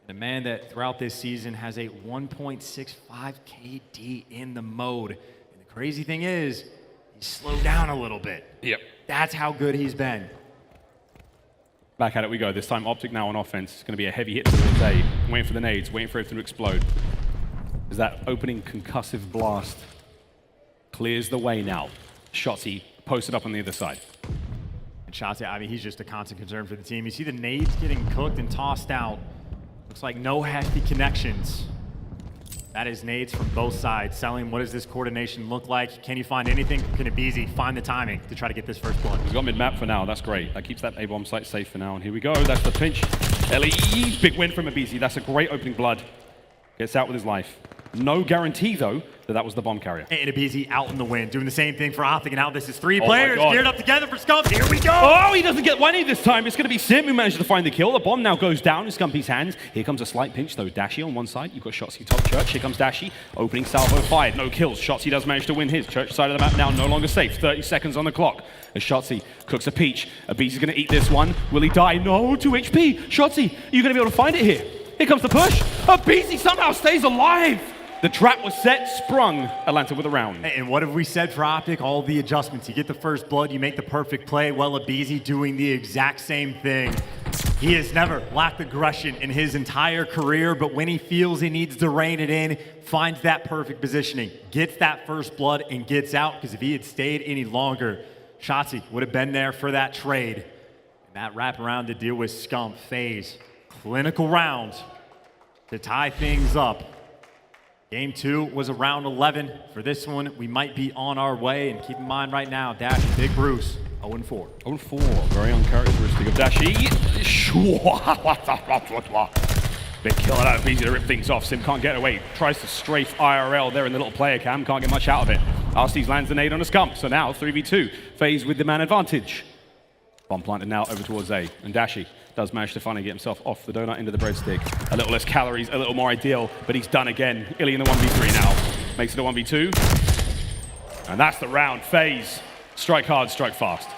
and a man that throughout this season has a 1.65 KD in the mode. And the crazy thing is, he's slowed down a little bit. Yep. That's how good he's been. Back at it we go. This time OpTic now on offense. It's going to be a heavy hit towards A. Waiting for the nades, waiting for everything to explode. As that opening concussive blast clears the way now. Shotzzy posted up on the other side. And Shotzzy, I mean, he's just a constant concern for the team. You see the nades getting cooked and tossed out. Looks like no hefty connections. That is nades from both sides. Cellium, what does this coordination look like? Can you find anything? Can aBeZy find the timing to try to get this first blood? He's got mid-map for now. That's great. That keeps that A-bomb site safe for now. And here we go. That's the pinch. iLLeY, big win from aBeZy. That's a great opening blood. Gets out with his life. No guarantee, though, that was the bomb carrier. And aBeZy out in the wind, doing the same thing for OpTic, and now this is 3 players geared up together for Scump. Here we go! Oh, he doesn't get one this time. It's going to be Simp who manages to find the kill. The bomb now goes down in Scumpy's hands. Here comes a slight pinch, though. Dashy on one side. You've got Shotzzy top church. Here comes Dashy. Opening salvo fired. No kills. Shotzzy does manage to win his. Church side of the map now no longer safe. 30 seconds on the clock. As Shotzzy cooks a peach. aBeZy's going to eat this one. Will he die? No, 2 HP. Shotzzy, you're going to be able to find it here. Here comes the push. aBeZy somehow stays alive. The trap was set, sprung. Atlanta with a round. And what have we said for OpTic? All the adjustments. You get the first blood, you make the perfect play. Well, aBeZy doing the exact same thing. He has never lacked aggression in his entire career, but when he feels he needs to rein it in, finds that perfect positioning, gets that first blood, and gets out, because if he had stayed any longer, Shotzzy would have been there for that trade. And that wraparound to deal with Scump. FaZe, clinical round to tie things up. Game 2 was around 11. For this one, we might be on our way. And keep in mind right now, Dashy, Big Bruce, 0-4. 0-4, very uncharacteristic of Dashy. Big kill out of aBeZy to rip things off. Simp can't get away. Tries to strafe IRL there in the little player cam. Can't get much out of it. Arcitys lands the nade on a Scump. So now 3v2. FaZe with the man advantage. Bomb planted now over towards A. And Dashy does manage to finally get himself off the donut into the breadstick. A little less calories, a little more ideal, but he's done again. iLLeY in the 1v3 now. Makes it a 1v2. And that's the round. FaZe, strike hard, strike fast.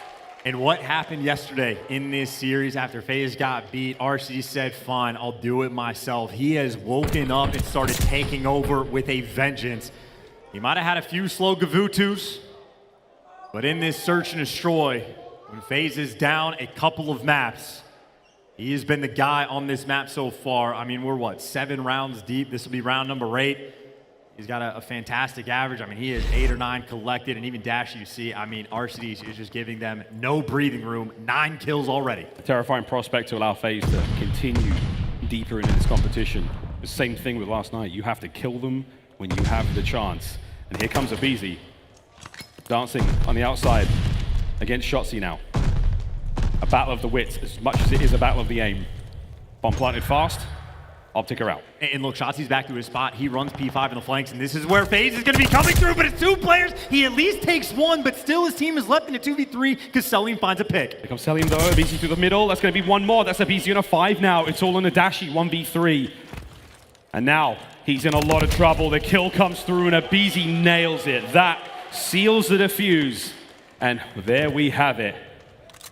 And what happened yesterday in this series after FaZe got beat, Arcitys said, fine, I'll do it myself. He has woken up and started taking over with a vengeance. He might have had a few slow Gavutus, but in this search and destroy, when FaZe is down a couple of maps, he has been the guy on this map so far. I mean, we're what, 7 rounds deep? This will be round number 8. He's got a fantastic average. I mean, he is 8 or 9 collected, and even Dashy, you see, I mean, Arcitys is just giving them no breathing room. 9 kills already. A terrifying prospect to allow FaZe to continue deeper into this competition. The same thing with last night. You have to kill them when you have the chance. And here comes aBeZy, dancing on the outside against Shotzzy now. A battle of the wits as much as it is a battle of the aim. Bomb planted fast. OpTic are out. And look, Shotzi's back to his spot. He runs P5 in the flanks, and this is where FaZe is going to be coming through, but it's 2 players. He at least takes 1, but still his team is left in a 2v3 because Cellium finds a pick. Here comes Cellium though, aBeZy through the middle. That's going to be 1 more. That's aBeZy on a 5 now. It's all on a Dashy, 1v3. And now he's in a lot of trouble. The kill comes through, and aBeZy nails it. That seals the defuse. And there we have it.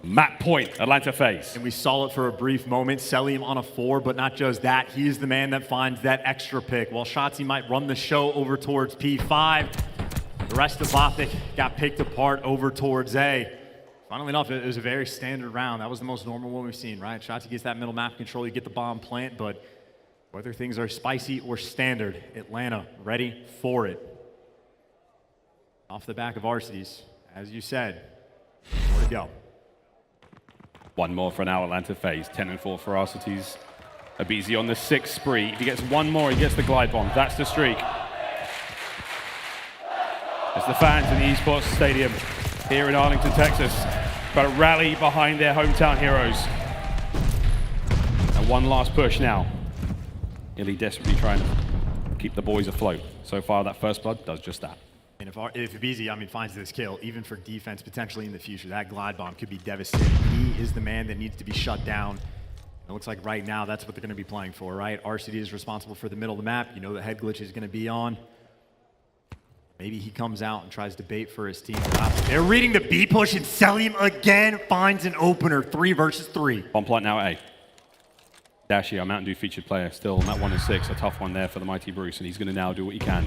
Map point, Atlanta FaZe. And we saw it for a brief moment. Cellium on a 4, but not just that. He is the man that finds that extra pick. While Shotzzy might run the show over towards P5, the rest of OpTic got picked apart over towards A. Funnily enough, it was a very standard round. That was the most normal one we've seen, right? Shotzzy gets that middle map control, you get the bomb plant, but whether things are spicy or standard, Atlanta ready for it. Off the back of Arcitys, as you said, more to go. 1 more for now, Atlanta FaZe. 10-4 for Arcitys. aBeZy on the 6th spree. If he gets 1 more, he gets the glide bomb. That's the streak. It's the fans in the esports stadium here in Arlington, Texas. Got to rally behind their hometown heroes. And 1 last push now. iLLeY desperately trying to keep the boys afloat. So far, that first blood does just that. And if aBeZy, I mean, finds this kill, even for defense potentially in the future, that glide bomb could be devastating. He is the man that needs to be shut down. It looks like right now that's what they're going to be playing for, right? Arcitys is responsible for the middle of the map. You know the head glitch is going to be on. Maybe he comes out and tries to bait for his team. They're reading the B push, and Cellium again finds an opener. 3 versus 3. Bomb plant now A. Dashy, our Mountain Dew featured player, still on that 1 and 6. A tough one there for the mighty Bruce, and he's going to now do what he can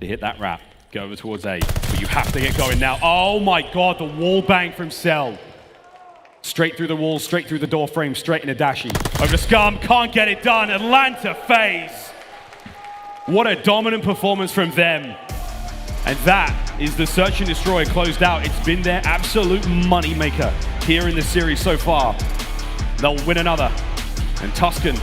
to hit that wrap. Go over towards A, but you have to get going now. Oh my God, the wall bang from Cell. Straight through the wall, straight through the door frame, straight into Dashy. Over to Scump, can't get it done. Atlanta FaZe. What a dominant performance from them. And that is the search and destroy closed out. It's been their absolute money maker here in the series so far. They'll win another. And Tuscan,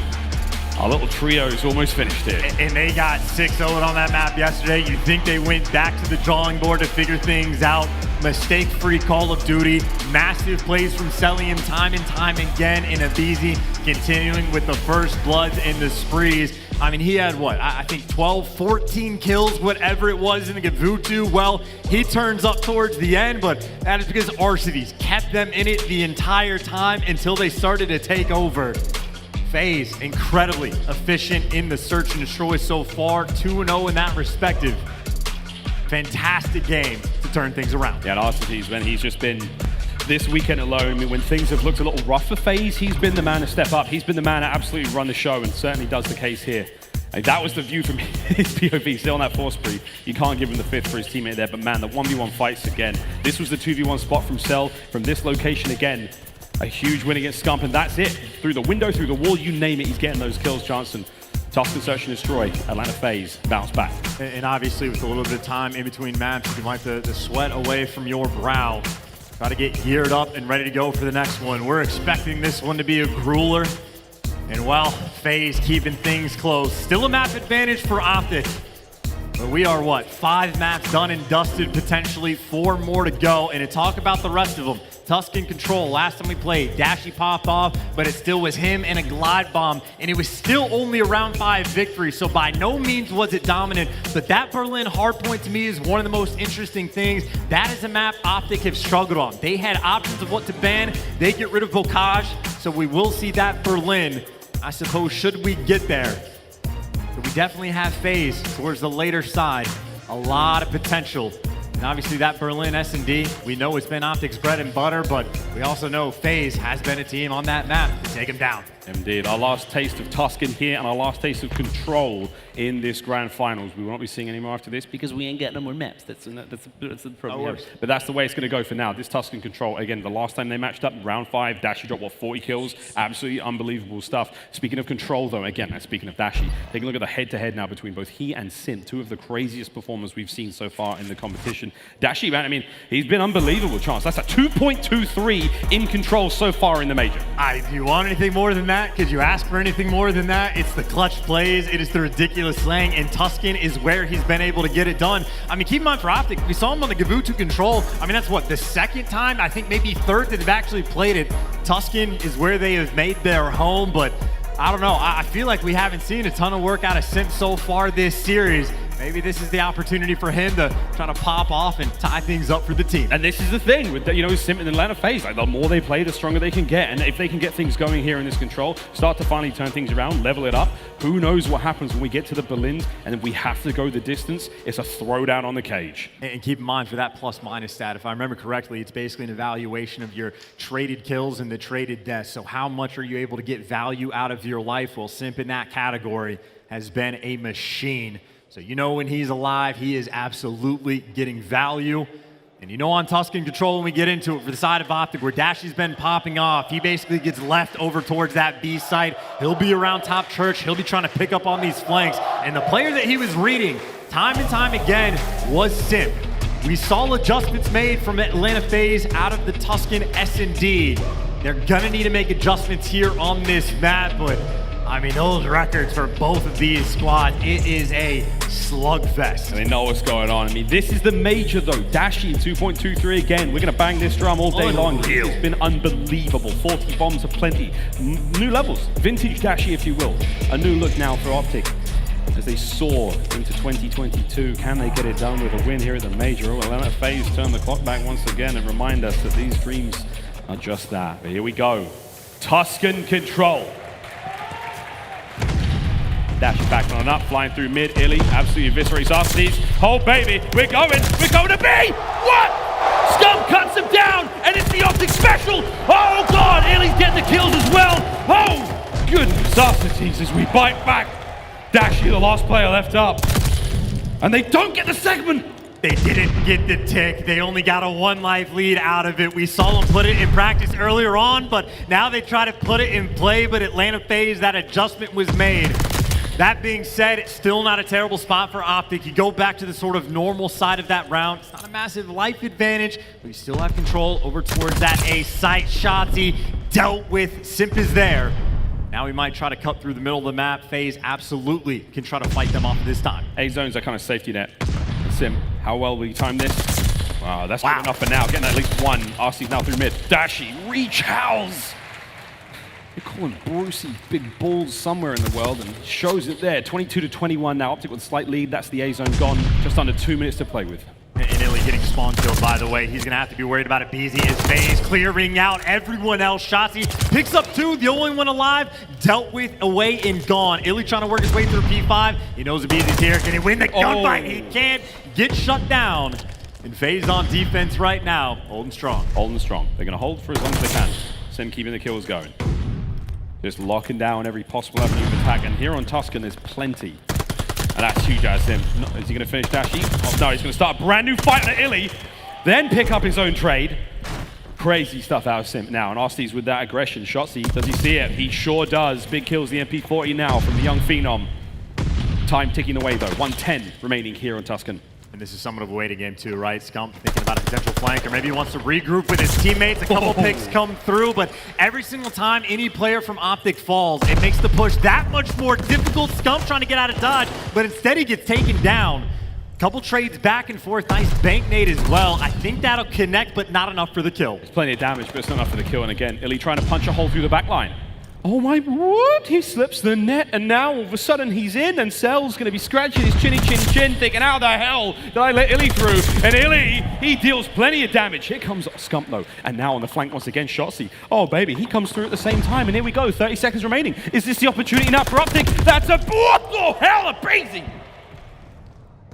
our little trio is almost finished here. And they got 6-0 on that map yesterday. You think they went back to the drawing board to figure things out. Mistake-free Call of Duty. Massive plays from Cellium time and time again. And aBeZy continuing with the first bloods and the sprees. I mean, he had what? I think 12, 14 kills, whatever it was in the Gavutu. Well, he turns up towards the end, but that is because Arcitys kept them in it the entire time until they started to take over. FaZe, incredibly efficient in the search and destroy so far. 2-0 in that respective. Fantastic game to turn things around. Yeah, and Arcitys, when he's just been this weekend alone, I mean, when things have looked a little rough for FaZe, he's been the man to step up. He's been the man to absolutely run the show, and certainly does the case here. And that was the view from his POV, still on that 4 spree. You can't give him the 5th for his teammate there, but man, the 1v1 fights again. This was the 2v1 spot from Cell, from this location again. A huge win against Scump, and that's it. Through the window, through the wall, you name it, he's getting those kills, Johnson. Tusken search and destroy. Atlanta FaZe bounce back. And obviously with a little bit of time in between maps, you can wipe the sweat away from your brow. Try to get geared up and ready to go for the next one. We're expecting this one to be a grueler. And well, FaZe keeping things close. Still a map advantage for OpTic. But we are, what, 5 maps done and dusted, potentially 4 more to go. And to talk about the rest of them, Tusken Control, last time we played, Dashy popped off, but it still was him and a glide bomb, and it was still only a round 5 victory, so by no means was it dominant, but that Berlin hardpoint to me is one of the most interesting things. That is a map OpTic have struggled on. They had options of what to ban, they get rid of Bocage, so we will see that Berlin, I suppose, should we get there. But we definitely have FaZe towards the later side. A lot of potential. And obviously that Berlin S&D, we know it's been OpTic's bread and butter, but we also know FaZe has been a team on that map to take him down. Indeed, our last taste of Tusken here and our last taste of Control in this grand finals. We won't be seeing any more after this because we ain't getting no more maps. That's the problem. But that's the way it's going to go for now. This Tusken Control, again, the last time they matched up, round 5, Dashy dropped, what, 40 kills? Absolutely unbelievable stuff. Speaking of Control, though, again, speaking of Dashy, taking a look at the head-to-head now between both he and Simp, 2 of the craziest performers we've seen so far in the competition. Dashy, man, I mean, he's been unbelievable, Chance. That's a 2.23 in Control so far in the major. Do you want anything more than that? Could you ask for anything more than that? It's the clutch plays, it is the ridiculous slang, and Tusken is where he's been able to get it done. I mean, keep in mind for OpTic, we saw him on the Gavutu Control. I mean, that's what, the 2nd time, I think maybe 3rd that they've actually played it. Tusken is where they have made their home, but I don't know. I feel like we haven't seen a ton of work out of Simp so far this series. Maybe this is the opportunity for him to try to pop off and tie things up for the team. And this is the thing with, Simp and Atlanta FaZe. Like, the more they play, the stronger they can get. And if they can get things going here in this Control, start to finally turn things around, level it up, who knows what happens when we get to the Berlins, and if we have to go the distance, it's a throwdown on the cage. And keep in mind for that plus-minus stat, if I remember correctly, it's basically an evaluation of your traded kills and the traded deaths. So how much are you able to get value out of your life? Well, Simp in that category has been a machine. So you know when he's alive, he is absolutely getting value. And you know on Tusken Control when we get into it for the side of OpTic where Dashy's been popping off, he basically gets left over towards that B site. He'll be around top church. He'll be trying to pick up on these flanks. And the player that he was reading time and time again was Simp. We saw adjustments made from Atlanta FaZe out of the Tusken S&D. They're gonna need to make adjustments here on this map, but I mean, those records for both of these squads, it is a slugfest. And they know what's going on. I mean, this is the major, though. Dashy 2.23 again. We're going to bang this drum all day long. It's been unbelievable. 40 bombs aplenty. New levels. Vintage Dashy, if you will. A new look now for OpTic as they soar into 2022. Can they get it done with a win here at the major? Oh, Atlanta FaZe turn the clock back once again and remind us that these dreams are just that. But here we go. Tusken Control. Dash back on up, flying through mid. iLLeY absolutely eviscerates Arcitys. Oh baby, we're going to B! What? Scump cuts him down, and it's the OpTic special! Oh god, iLLeY's getting the kills as well! Oh, goodness, Arcitys as we bite back. Dashy, the last player left up. And they don't get the segment! They didn't get the tick. They only got a 1-life lead out of it. We saw them put it in practice earlier on, but now they try to put it in play, but Atlanta FaZe, that adjustment was made. That being said, it's still not a terrible spot for OpTic. You go back to the sort of normal side of that round. It's not a massive life advantage, but you still have control over towards that A site. Shotzzy dealt with. Simp is there. Now we might try to cut through the middle of the map. FaZe absolutely can try to fight them off this time. A zone's a kind of safety net. Simp, how well will you time this? Wow, that's good enough for now. Getting at least one. Arcitys now through mid. Dashy, reach howls. They call him Brucey, big balls somewhere in the world, and shows it there. 22-21 now. OpTic with a slight lead. That's the A zone gone. Just under 2 minutes to play with. And iLLeY getting spawn killed, by the way. He's going to have to be worried about aBeZy as FaZe clearing out everyone else. Shotzzy picks up 2, the only one alive, dealt with, away, and gone. iLLeY trying to work his way through P5. He knows aBeZy's here. Can he win the gunfight? He can't. Get shut down. And FaZe on defense right now, holding strong. Holding strong. They're going to hold for as long as they can. Simp keeping the kills going. Just locking down every possible avenue of attack. And here on Tusken, there's plenty. And that's huge out of Simp. Is he going to finish Dashy? Oh, no, he's going to start a brand new fight on iLLeY. Then pick up his own trade. Crazy stuff out of Simp now, and Arcitys with that aggression. Shotzzy, does he see it? He sure does. Big kills the MP40 now from the young Phenom. Time ticking away though, 110 remaining here on Tuscan. And this is somewhat of a waiting game too, right? Scump thinking about a potential flank, or maybe he wants to regroup with his teammates. A couple picks come through, but every single time any player from OpTic falls, it makes the push that much more difficult. Scump trying to get out of dodge, but instead he gets taken down. Couple trades back and forth, nice bank nade as well. I think that'll connect, but not enough for the kill. It's plenty of damage, but it's not enough for the kill. And again, iLLeY trying to punch a hole through the back line. Oh my, what? He slips the net, and now all of a sudden he's in, and Cell's gonna be scratching his chinny chin, thinking, how the hell did I let iLLeY through? And iLLeY, he deals plenty of damage. Here comes Scump though, and now on the flank once again, Shotzzy. Oh baby, he comes through at the same time, and here we go, 30 seconds remaining. Is this the opportunity now for OpTic? That's a, what the hell, aBeZy!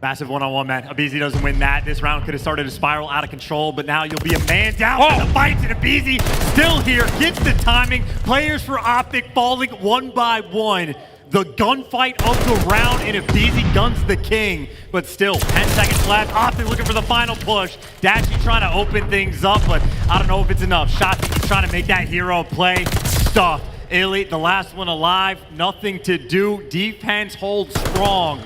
Massive one-on-one, man. aBeZy doesn't win that. This round could have started to spiral out of control, but now you'll be a man down for the fights, and aBeZy still here, gets the timing. Players for OpTic falling one by one. The gunfight of the round, and aBeZy guns the king, but still 10 seconds left. OpTic looking for the final push. Dashy trying to open things up, but I don't know if it's enough. Shotzzy trying to make that hero play. Stuff. iLLeY, the last one alive, nothing to do. Defense holds strong.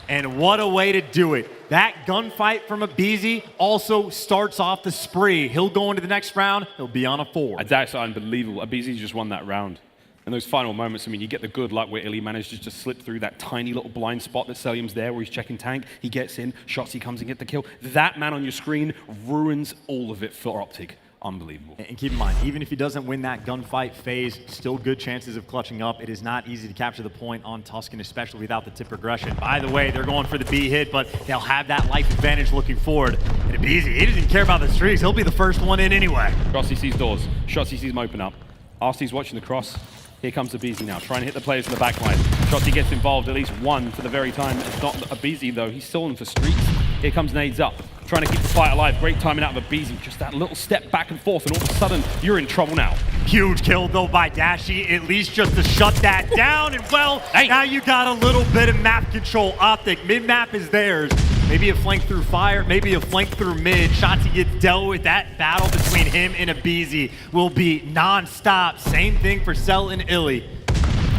And what a way to do it. That gunfight from aBeZy also starts off the spree. He'll go into the next round, he'll be on a 4. That's unbelievable. aBeZy just won that round. And those final moments, I mean, you get the good luck where iLLeY manages to slip through that tiny little blind spot that Cellium's there where he's checking tank. He gets in, Shotzzy comes and gets the kill. That man on your screen ruins all of it for OpTic. Unbelievable. And keep in mind, even if he doesn't win that gunfight phase, still good chances of clutching up. It is not easy to capture the point on Tuscan, especially without the tip progression. By the way, they're going for the B hit, but they'll have that life advantage looking forward. And aBeZy, he doesn't care about the streaks. He'll be the first one in anyway. Shotzzy sees doors. Shotzzy sees them open up. Arcity's watching the cross. Here comes aBeZy now, trying to hit the players in the back line. Shotzzy gets involved, at least one for the very time. It's not aBeZy though, he's still in for streaks. Here comes nades up, trying to keep the fight alive. Great timing out of aBeZy. Just that little step back and forth, and all of a sudden, you're in trouble now. Huge kill though by Dashy, at least just to shut that down. And well, now you got a little bit of map control. OpTic, mid-map is theirs. Maybe a flank through fire, maybe a flank through mid. Shotzzy gets dealt with. That battle between him and aBeZy will be non-stop. Same thing for Cell and iLLeY.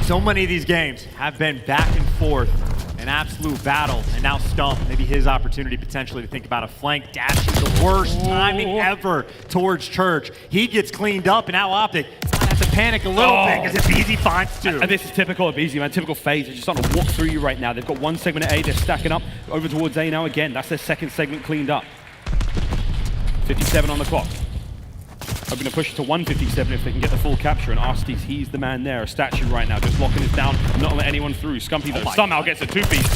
So many of these games have been back and forth, an absolute battle. And now Scump, maybe his opportunity potentially to think about a flank. Dashy, the worst timing ever towards Church. He gets cleaned up, and now OpTic might have to panic a little bit because aBeZy finds two. And this is typical aBeZy, man. Typical FaZe. They're just starting to walk through you right now. They've got one segment at A. They're stacking up over towards A now again. That's their second segment cleaned up. 57 on the clock. Hoping to push it to 157 if they can get the full capture. And Arcitys, he's the man there. A statue right now, just locking it down, not let anyone through. Scumpy though somehow gets a two-piece.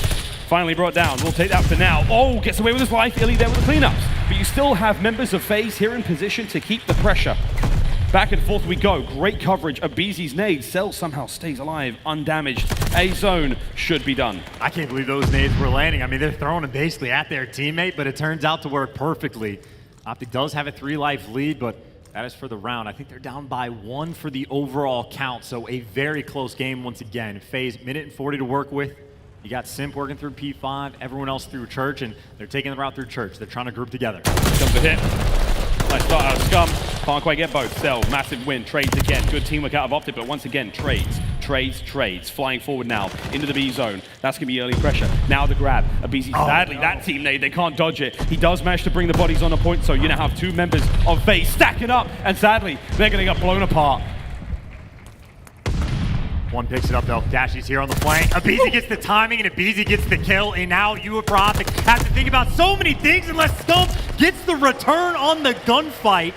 Finally brought down. We'll take that for now. Oh, gets away with his life. iLLeY there with the cleanups. But you still have members of FaZe here in position to keep the pressure. Back and forth we go. Great coverage. aBeZy's nade. Cell somehow stays alive, undamaged. A zone should be done. I can't believe those nades were landing. I mean, they're throwing them basically at their teammate, but it turns out to work perfectly. OpTic does have a 3-life lead, but that is for the round. I think they're down by 1 for the overall count, so a very close game once again. FaZe, minute and 40 to work with. You got Simp working through P5, everyone else through Church, and they're taking the route through Church. They're trying to group together. Comes a hit. Nice start out of Scump. Can't quite get both. Cell, massive win. Trades again. Good teamwork out of OpTic, but once again, trades. Flying forward now into the B zone. That's going to be early pressure. Now the grab. aBeZy, sadly, that team nade, they can't dodge it. He does manage to bring the bodies on the point, so you now have 2 members of FaZe stacking up, and sadly, they're going to get blown apart. One picks it up though. Dashy's here on the flank. aBeZy gets the timing, and aBeZy gets the kill, and now you for OpTic have to think about so many things unless Scump gets the return on the gunfight.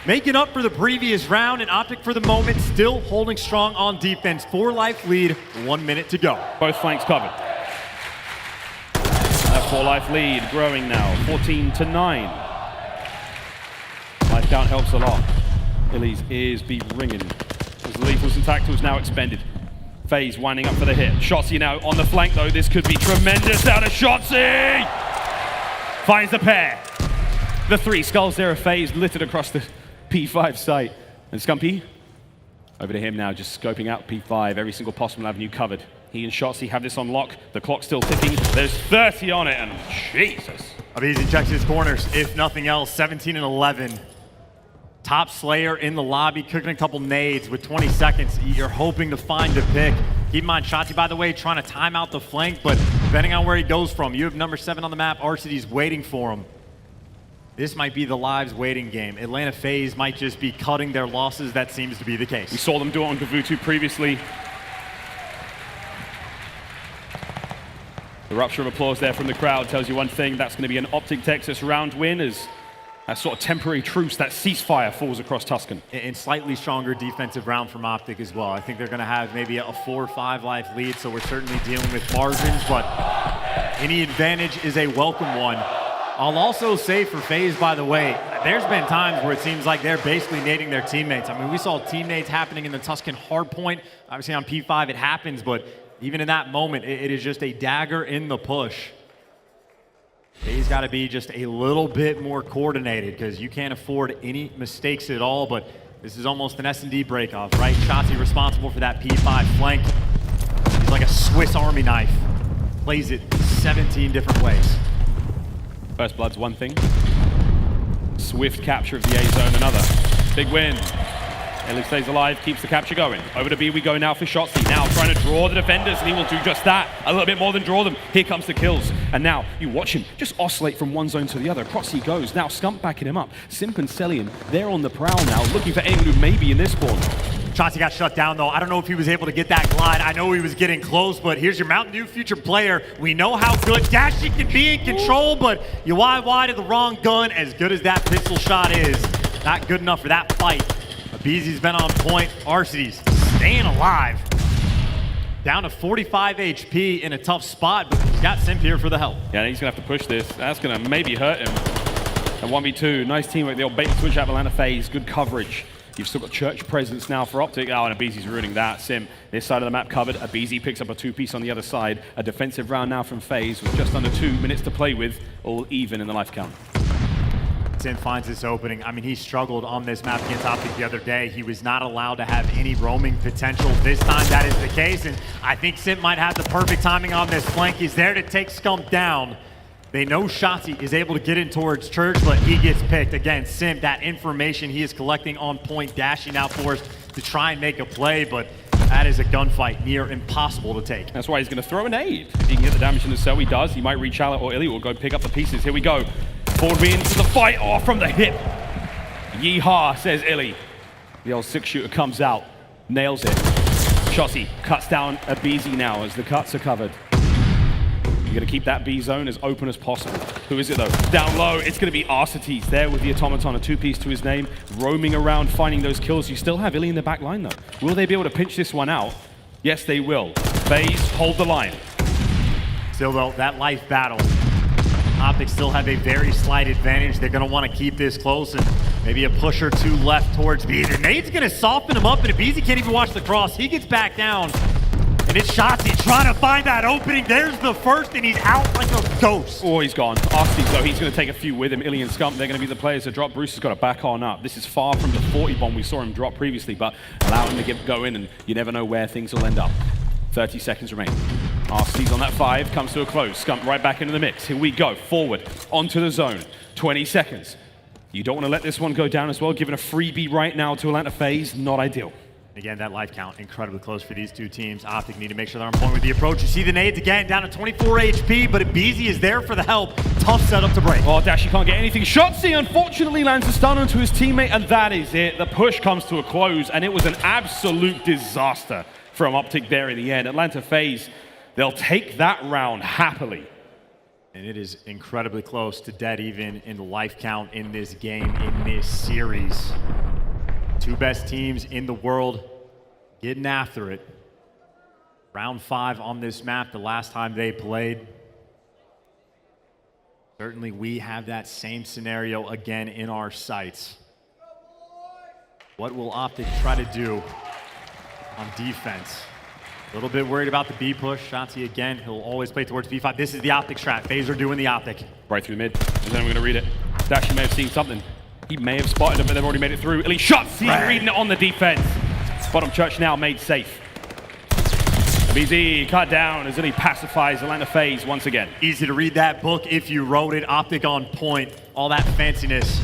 Making up for the previous round, and OpTic for the moment still holding strong on defense. 4-life lead, 1 minute to go. Both flanks covered. That 4-life lead growing now, 14-9. Life count helps a lot. iLLeY's ears be ringing. As the lethals and tacticals now expended. FaZe winding up for the hit. Shotzzy now on the flank though. This could be tremendous out of Shotzzy! Finds the pair. The 3 skulls there of FaZe littered across the P5 site. And Scumpy, over to him now, just scoping out P5, every single possible avenue covered. He and Shotzzy have this on lock. The clock's still ticking. There's 30 on it, and Jesus. aBeZy checks his corners, if nothing else, 17 and 11. top Slayer in the lobby, cooking a couple nades with 20 seconds. You're hoping to find a pick. Keep in mind, Shotzzy, by the way, trying to time out the flank, but depending on where he goes from, you have number 7 on the map, Arcitys waiting for him. This might be the lives waiting game. Atlanta FaZe might just be cutting their losses. That seems to be the case. We saw them do it on GvU2 previously. The rupture of applause there from the crowd tells you one thing, that's going to be an OpTic Texas round win as that sort of temporary truce, that ceasefire falls across Tuscan. And slightly stronger defensive round from OpTic as well. I think they're going to have maybe a 4 or 5 life lead, so we're certainly dealing with margins, but any advantage is a welcome one. I'll also say for FaZe, by the way, there's been times where it seems like they're basically nading their teammates. I mean, we saw teammates happening in the Tuscan hardpoint. Obviously on P5 it happens, but even in that moment, it is just a dagger in the push. FaZe got to be just a little bit more coordinated because you can't afford any mistakes at all, but this is almost an S&D breakoff, right? Shotzzy responsible for that P5 flank. He's like a Swiss Army knife. Plays it 17 different ways. First blood's one thing. Swift capture of the A zone, another. Big win. iLLeY stays alive, keeps the capture going. Over to B we go now for Shotzzy. Now trying to draw the defenders, and he will do just that. A little bit more than draw them. Here comes the kills. And now you watch him just oscillate from one zone to the other. Across he goes. Now Scump backing him up. Simp and Cellium, they're on the prowl now, looking for anyone who may be in this spawn. Shotzzy got shut down though. I don't know if he was able to get that glide. I know he was getting close, but here's your Mountain Dew future player. We know how good Dashy can be in control, but you wide to the wrong gun. As good as that pistol shot is, not good enough for that fight. aBeZy's been on point. Arcitys staying alive. Down to 45 HP in a tough spot, but he's got Simp here for the help. Yeah, he's gonna have to push this. That's gonna maybe hurt him. And 1v2, nice teamwork. The old bait and switch out of Atlanta FaZe, good coverage. You've still got Church presence now for OpTic. Oh, and aBeZy's ruining that. Simp, this side of the map covered. aBeZy picks up a 2-piece on the other side. A defensive round now from FaZe with just under 2 minutes to play with, all even in the life count. Simp finds this opening. I mean, he struggled on this map against OpTic the other day. He was not allowed to have any roaming potential. This time that is the case, and I think Simp might have the perfect timing on this flank. He's there to take Scump down. They know Shotzzy is able to get in towards Church, but he gets picked. Again, Simp, that information he is collecting on point. Dashy now forced to try and make a play, but that is a gunfight near impossible to take. That's why he's going to throw an nade. He can get the damage in the cell. He does. He might reach out, or iLLeY will go pick up the pieces. Here we go. Forward we into the fight. Oh, from the hip. Yeehaw, says iLLeY. The old 6-shooter comes out, nails it. Shotzzy cuts down aBeZy now as the cuts are covered. You're going to keep that B zone as open as possible. Who is it though? Down low, it's going to be Arcitys there with the automaton, a 2-piece to his name, roaming around, finding those kills. You still have iLLeY in the back line though. Will they be able to pinch this one out? Yes, they will. FaZe hold the line. Still though, that life battle. OpTic still have a very slight advantage. They're going to want to keep this close and maybe a push or two left towards B. The nade's going to soften him up, and aBeZy can't even watch the cross. He gets back down. And it's Shotzzy trying to find that opening. There's the first, and he's out like a ghost. Oh, he's gone. Arcitys, though, he's going to take a few with him. iLLeY and Scump, they're going to be the players to drop. Bruce has got to back on up. This is far from the 40 bomb we saw him drop previously, but allow him to get going, and you never know where things will end up. 30 seconds remain. Arcitys on that 5, comes to a close. Scump right back into the mix. Here we go, forward, onto the zone. 20 seconds. You don't want to let this one go down as well. Giving a freebie right now to Atlanta FaZe, not ideal. Again, that life count incredibly close for these two teams. OpTic need to make sure they're on point with the approach. You see the nades again, down to 24 HP, but aBeZy is there for the help. Tough setup to break. Oh, Dashy can't get anything. Shotzzy unfortunately lands a stun onto his teammate, and that is it. The push comes to a close, and it was an absolute disaster from OpTic there in the end. Atlanta FaZe, they'll take that round happily. And it is incredibly close to dead even in the life count in this game, in this series. Two best teams in the world getting after it. Round 5 on this map the last time they played. Certainly we have that same scenario again in our sights. What will OpTic try to do on defense? A little bit worried about the B push. Shotzzy again, he'll always play towards B5. This is the OpTic strat. FaZe are doing the OpTic. Right through mid, and then we're going to read it. Dashy may have seen something. He may have spotted him, but they've already made it through. iLLeY Shotzzy reading it on the defense. Bottom Church now made safe. aBeZy cut down as iLLeY pacifies Atlanta FaZe once again. Easy to read that book if you wrote it. OpTic on point. All that fanciness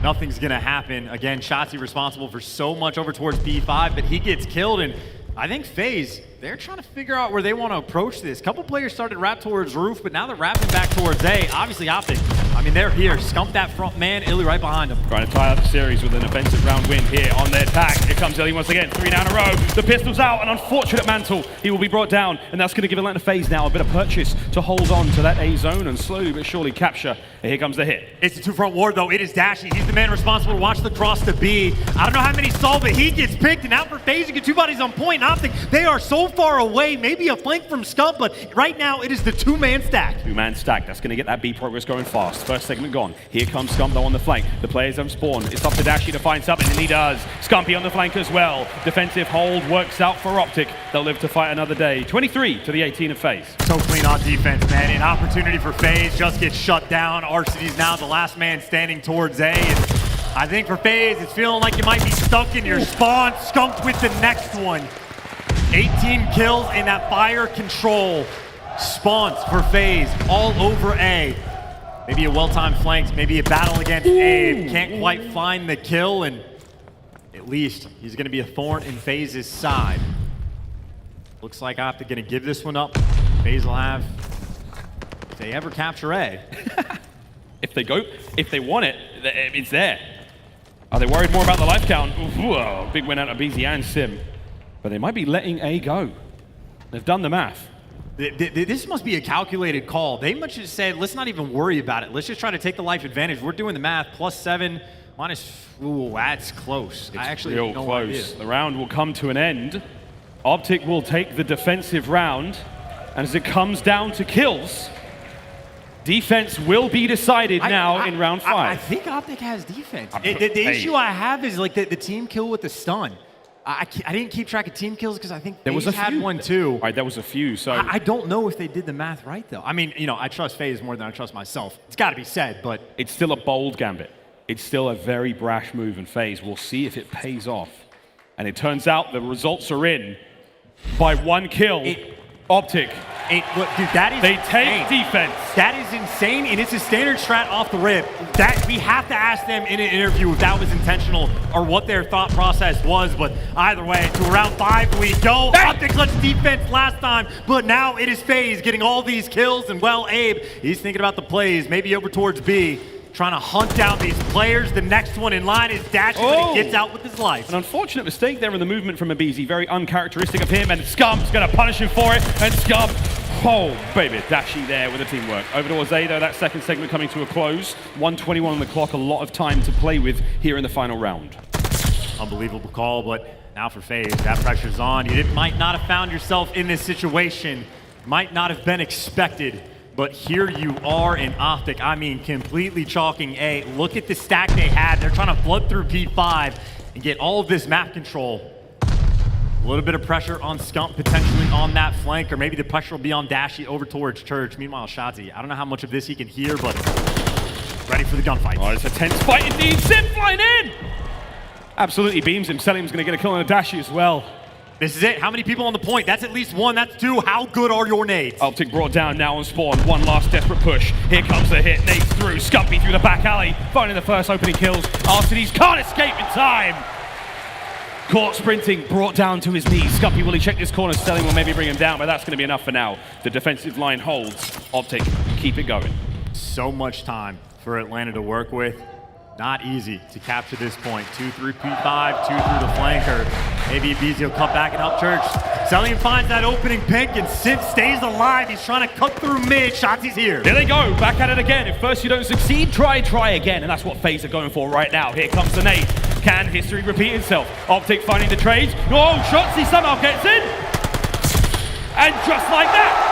nothing's gonna happen. Again, Shotzzy responsible for so much over towards B5, but he gets killed, and I think FaZe, they're trying to figure out where they want to approach this. A couple players started to wrap towards roof, but now they're wrapping back towards A. Obviously, OpTic, I mean, they're here. Scump that front man, iLLeY right behind him. Trying to tie up the series with an offensive round win here on their attack. Here comes iLLeY once again, 3 down in a row. The pistol's out, an unfortunate mantle. He will be brought down, and that's going to give Atlanta FaZe now a bit of purchase to hold on to that A zone and slowly but surely capture. And here comes the hit. It's a 2-front ward, though. It is Dashy. He's the man responsible to watch the cross to B. I don't know how many saw, but he gets picked, and now for FaZe, you get 2 bodies on point. OpTic, they are so far away. Maybe a flank from Scump, but right now it is the 2-man stack. 2-man stack. That's going to get that B progress going fast. First segment gone. Here comes Scump though on the flank. The players have spawned. It's up to Dashy to find something, and he does. Scumpy on the flank as well. Defensive hold works out for OpTic. They'll live to fight another day. 23 to the 18 of FaZe. So clean on defense, man. An opportunity for FaZe just gets shut down. Arcitys now the last man standing towards A. And I think for FaZe, it's feeling like you might be stuck in your spawn. Skunked with the next one. 18 kills in that fire control. Spawns for FaZe all over A. Maybe a well-timed flank, maybe a battle against aBe. Can't quite find the kill, and at least he's going to be a thorn in FaZe's side. Looks like OpTic going to give this one up. FaZe will have, if they ever capture A. If they want it, it's there. Are they worried more about the life count? Whoa, big win out of aBeZy and Simp. But they might be letting A go. They've done the math. This must be a calculated call. They must have said, let's not even worry about it. Let's just try to take the life advantage. We're doing the math. +7, minus, ooh, that's close. It's I actually real no close. idea. The round will come to an end. OpTic will take the defensive round. And as it comes down to kills, defense will be decided now in round 5. I think OpTic has defense. The issue I have is like the team kill with the stun. I didn't keep track of team kills because I think there was a had few. one too. All right, there was a few. So I don't know if they did the math right though. I mean, you know, I trust FaZe more than I trust myself. It's got to be said, but it's still a bold gambit. It's still a very brash move in FaZe. We'll see if it pays off. And it turns out the results are in by 1 kill. OpTic. Look, dude, that is they take insane. defense. That is insane, and it's a standard strat off the rip. That we have to ask them in an interview if that was intentional or what their thought process was. But either way, to round 5 we go. OpTic clutch defense last time, but now it is FaZe getting all these kills. And well, aBe, he's thinking about the plays, maybe over towards B. Trying to hunt down these players. The next one in line is Dashy, but he gets out with his life. An unfortunate mistake there in the movement from aBeZy. Very uncharacteristic of him, and Scump's going to punish him for it. And Scump, oh, baby, Dashy there with the teamwork. Over towards A, though, that second segment coming to a close. 1:21 on the clock, a lot of time to play with here in the final round. Unbelievable call, but now for FaZe, that pressure's on. You might not have found yourself in this situation. Might not have been expected. But here you are in OpTic. I mean, completely chalking A. Look at the stack they had. They're trying to flood through P5 and get all of this map control. A little bit of pressure on Scump potentially on that flank, or maybe the pressure will be on Dashy over towards Church. Meanwhile, Shotzzy, I don't know how much of this he can hear, but ready for the gunfight. Oh, it's a tense fight indeed. Simp flying in! Absolutely beams him. Cellium's going to get a kill on a Dashy as well. This is it. How many people on the point? That's at least 1. That's 2. How good are your nades? OpTic brought down now on spawn. One last desperate push. Here comes the hit. Nades through. Scumpy through the back alley. Finding the first opening kills. Arcitys can't escape in time. Caught sprinting. Brought down to his knees. Scumpy, will he check this corner? Cellium will maybe bring him down, but that's going to be enough for now. The defensive line holds. OpTic, keep it going. So much time for Atlanta to work with. Not easy to capture this point. 2 through P5, 2 through the flanker. Maybe aBeZy will come back and help Church. Cellium finds that opening pink, and Simp stays alive. He's trying to cut through mid. Shotzzy's here. Here they go, back at it again. If first you don't succeed, try again. And that's what FaZe are going for right now. Here comes the nade. Can history repeat itself? OpTic finding the trades. Oh, Shotzzy somehow gets in. And just like that,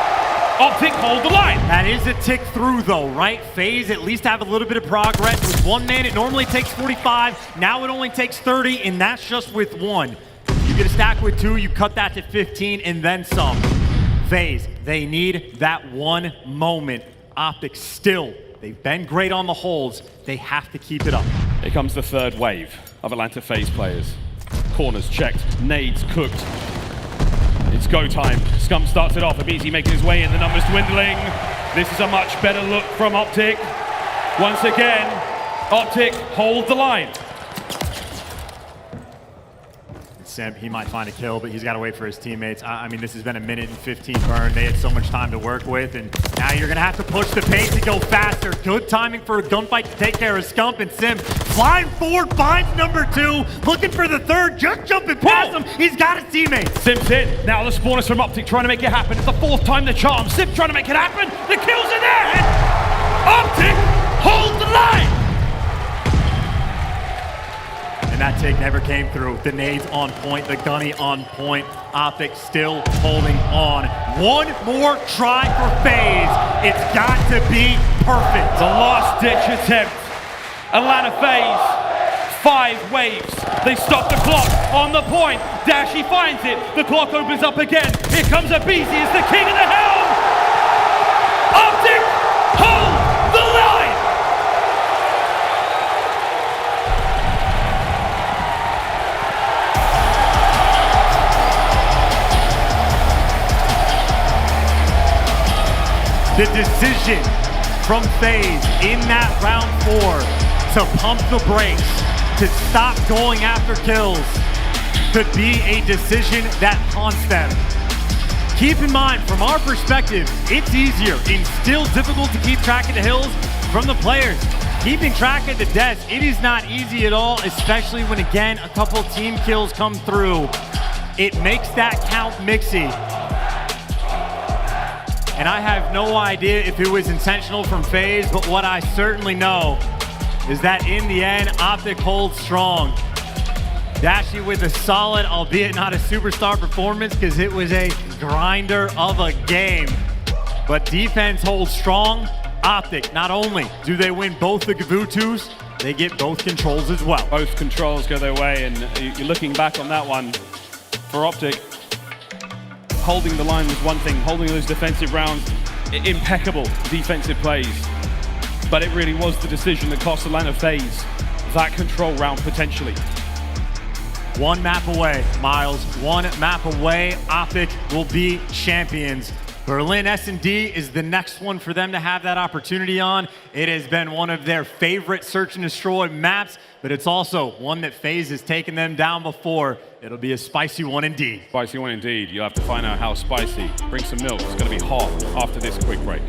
OpTic hold the line. That is a tick through though, right? FaZe at least have a little bit of progress. With 1 man, it normally takes 45. Now it only takes 30, and that's just with 1. You get a stack with 2, you cut that to 15, and then some. FaZe, they need that 1 moment. OpTic still, they've been great on the holds. They have to keep it up. Here comes the third wave of Atlanta FaZe players. Corners checked, nades cooked. It's go time. Scump starts it off. aBeZy making his way in. The numbers dwindling. This is a much better look from OpTic. Once again, OpTic, hold the line. Simp, he might find a kill, but he's got to wait for his teammates. I mean, this has been a minute and 15 burn. They had so much time to work with, and now you're going to have to push the pace and go faster. Good timing for a gunfight to take care of Scump, and Simp flying forward, finds number 2, looking for the 3rd, just jumping past him. He's got his teammates. Simp's in. Now the spawners from OpTic trying to make it happen. It's the 4th time the charm. Simp trying to make it happen. The kills are there. OpTic, hold the line. And that take never came through. The nades on point, the gunny on point. OpTic still holding on. One more try for FaZe. It's got to be perfect. The last ditch attempt. Atlanta FaZe, 5 waves. They stop the clock on the point. Dashy finds it. The clock opens up again. Here comes aBeZy as the king of the helm. OpTic, hold the line. The decision from FaZe in that round 4 to pump the brakes, to stop going after kills, could be a decision that haunts them. Keep in mind, from our perspective, it's easier and still difficult to keep track of the hills from the players. Keeping track of the deaths, it is not easy at all, especially when, again, a couple team kills come through. It makes that count mixy. And I have no idea if it was intentional from FaZe, but what I certainly know is that in the end, OpTic holds strong. Dashy with a solid, albeit not a superstar performance, because it was a grinder of a game. But defense holds strong. OpTic, not only do they win both the GVU2s, they get both controls as well. Both controls go their way, and you're looking back on that one for OpTic. Holding the line was one thing, holding those defensive rounds, impeccable defensive plays. But it really was the decision that cost Atlanta FaZe that control round potentially. One map away, Miles, one map away. OpTic will be champions. Berlin S&D is the next one for them to have that opportunity on. It has been one of their favorite search and destroy maps, but it's also one that FaZe has taken them down before. It'll be a spicy one indeed. Spicy one indeed. You'll have to find out how spicy. Bring some milk. It's going to be hot after this quick break.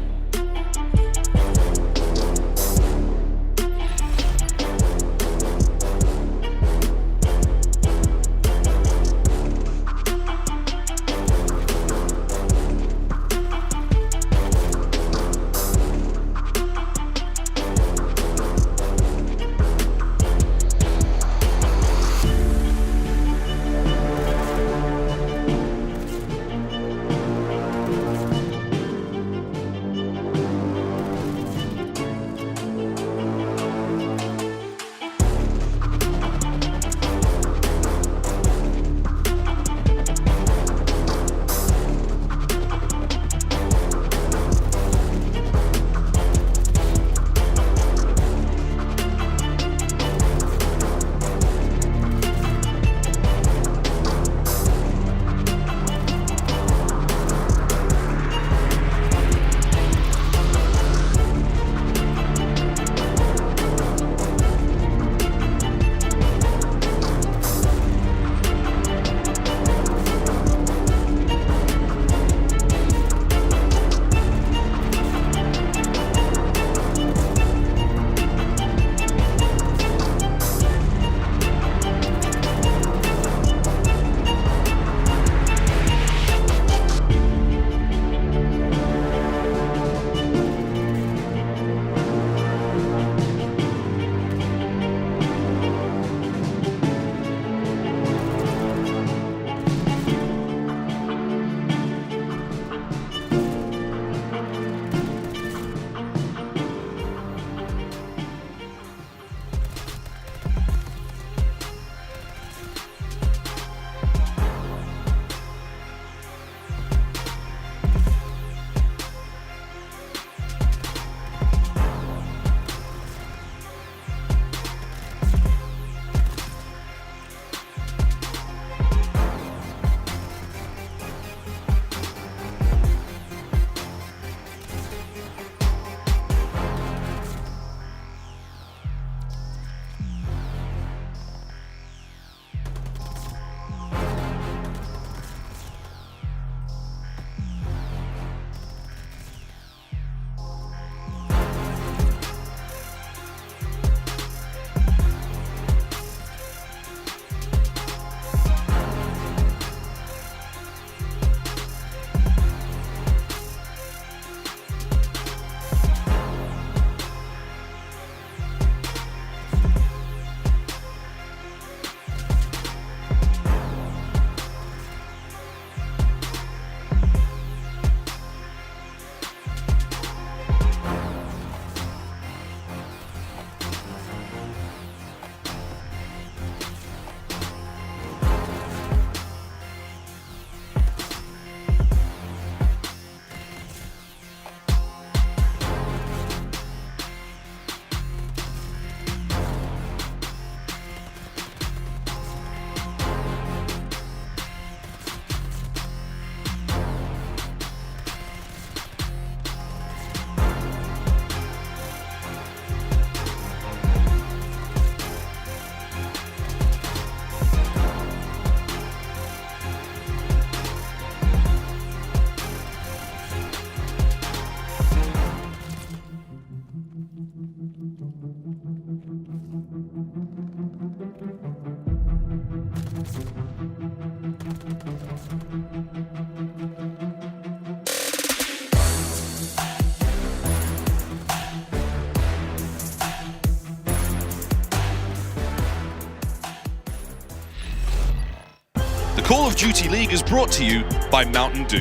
The Call of Duty League is brought to you by Mountain Dew.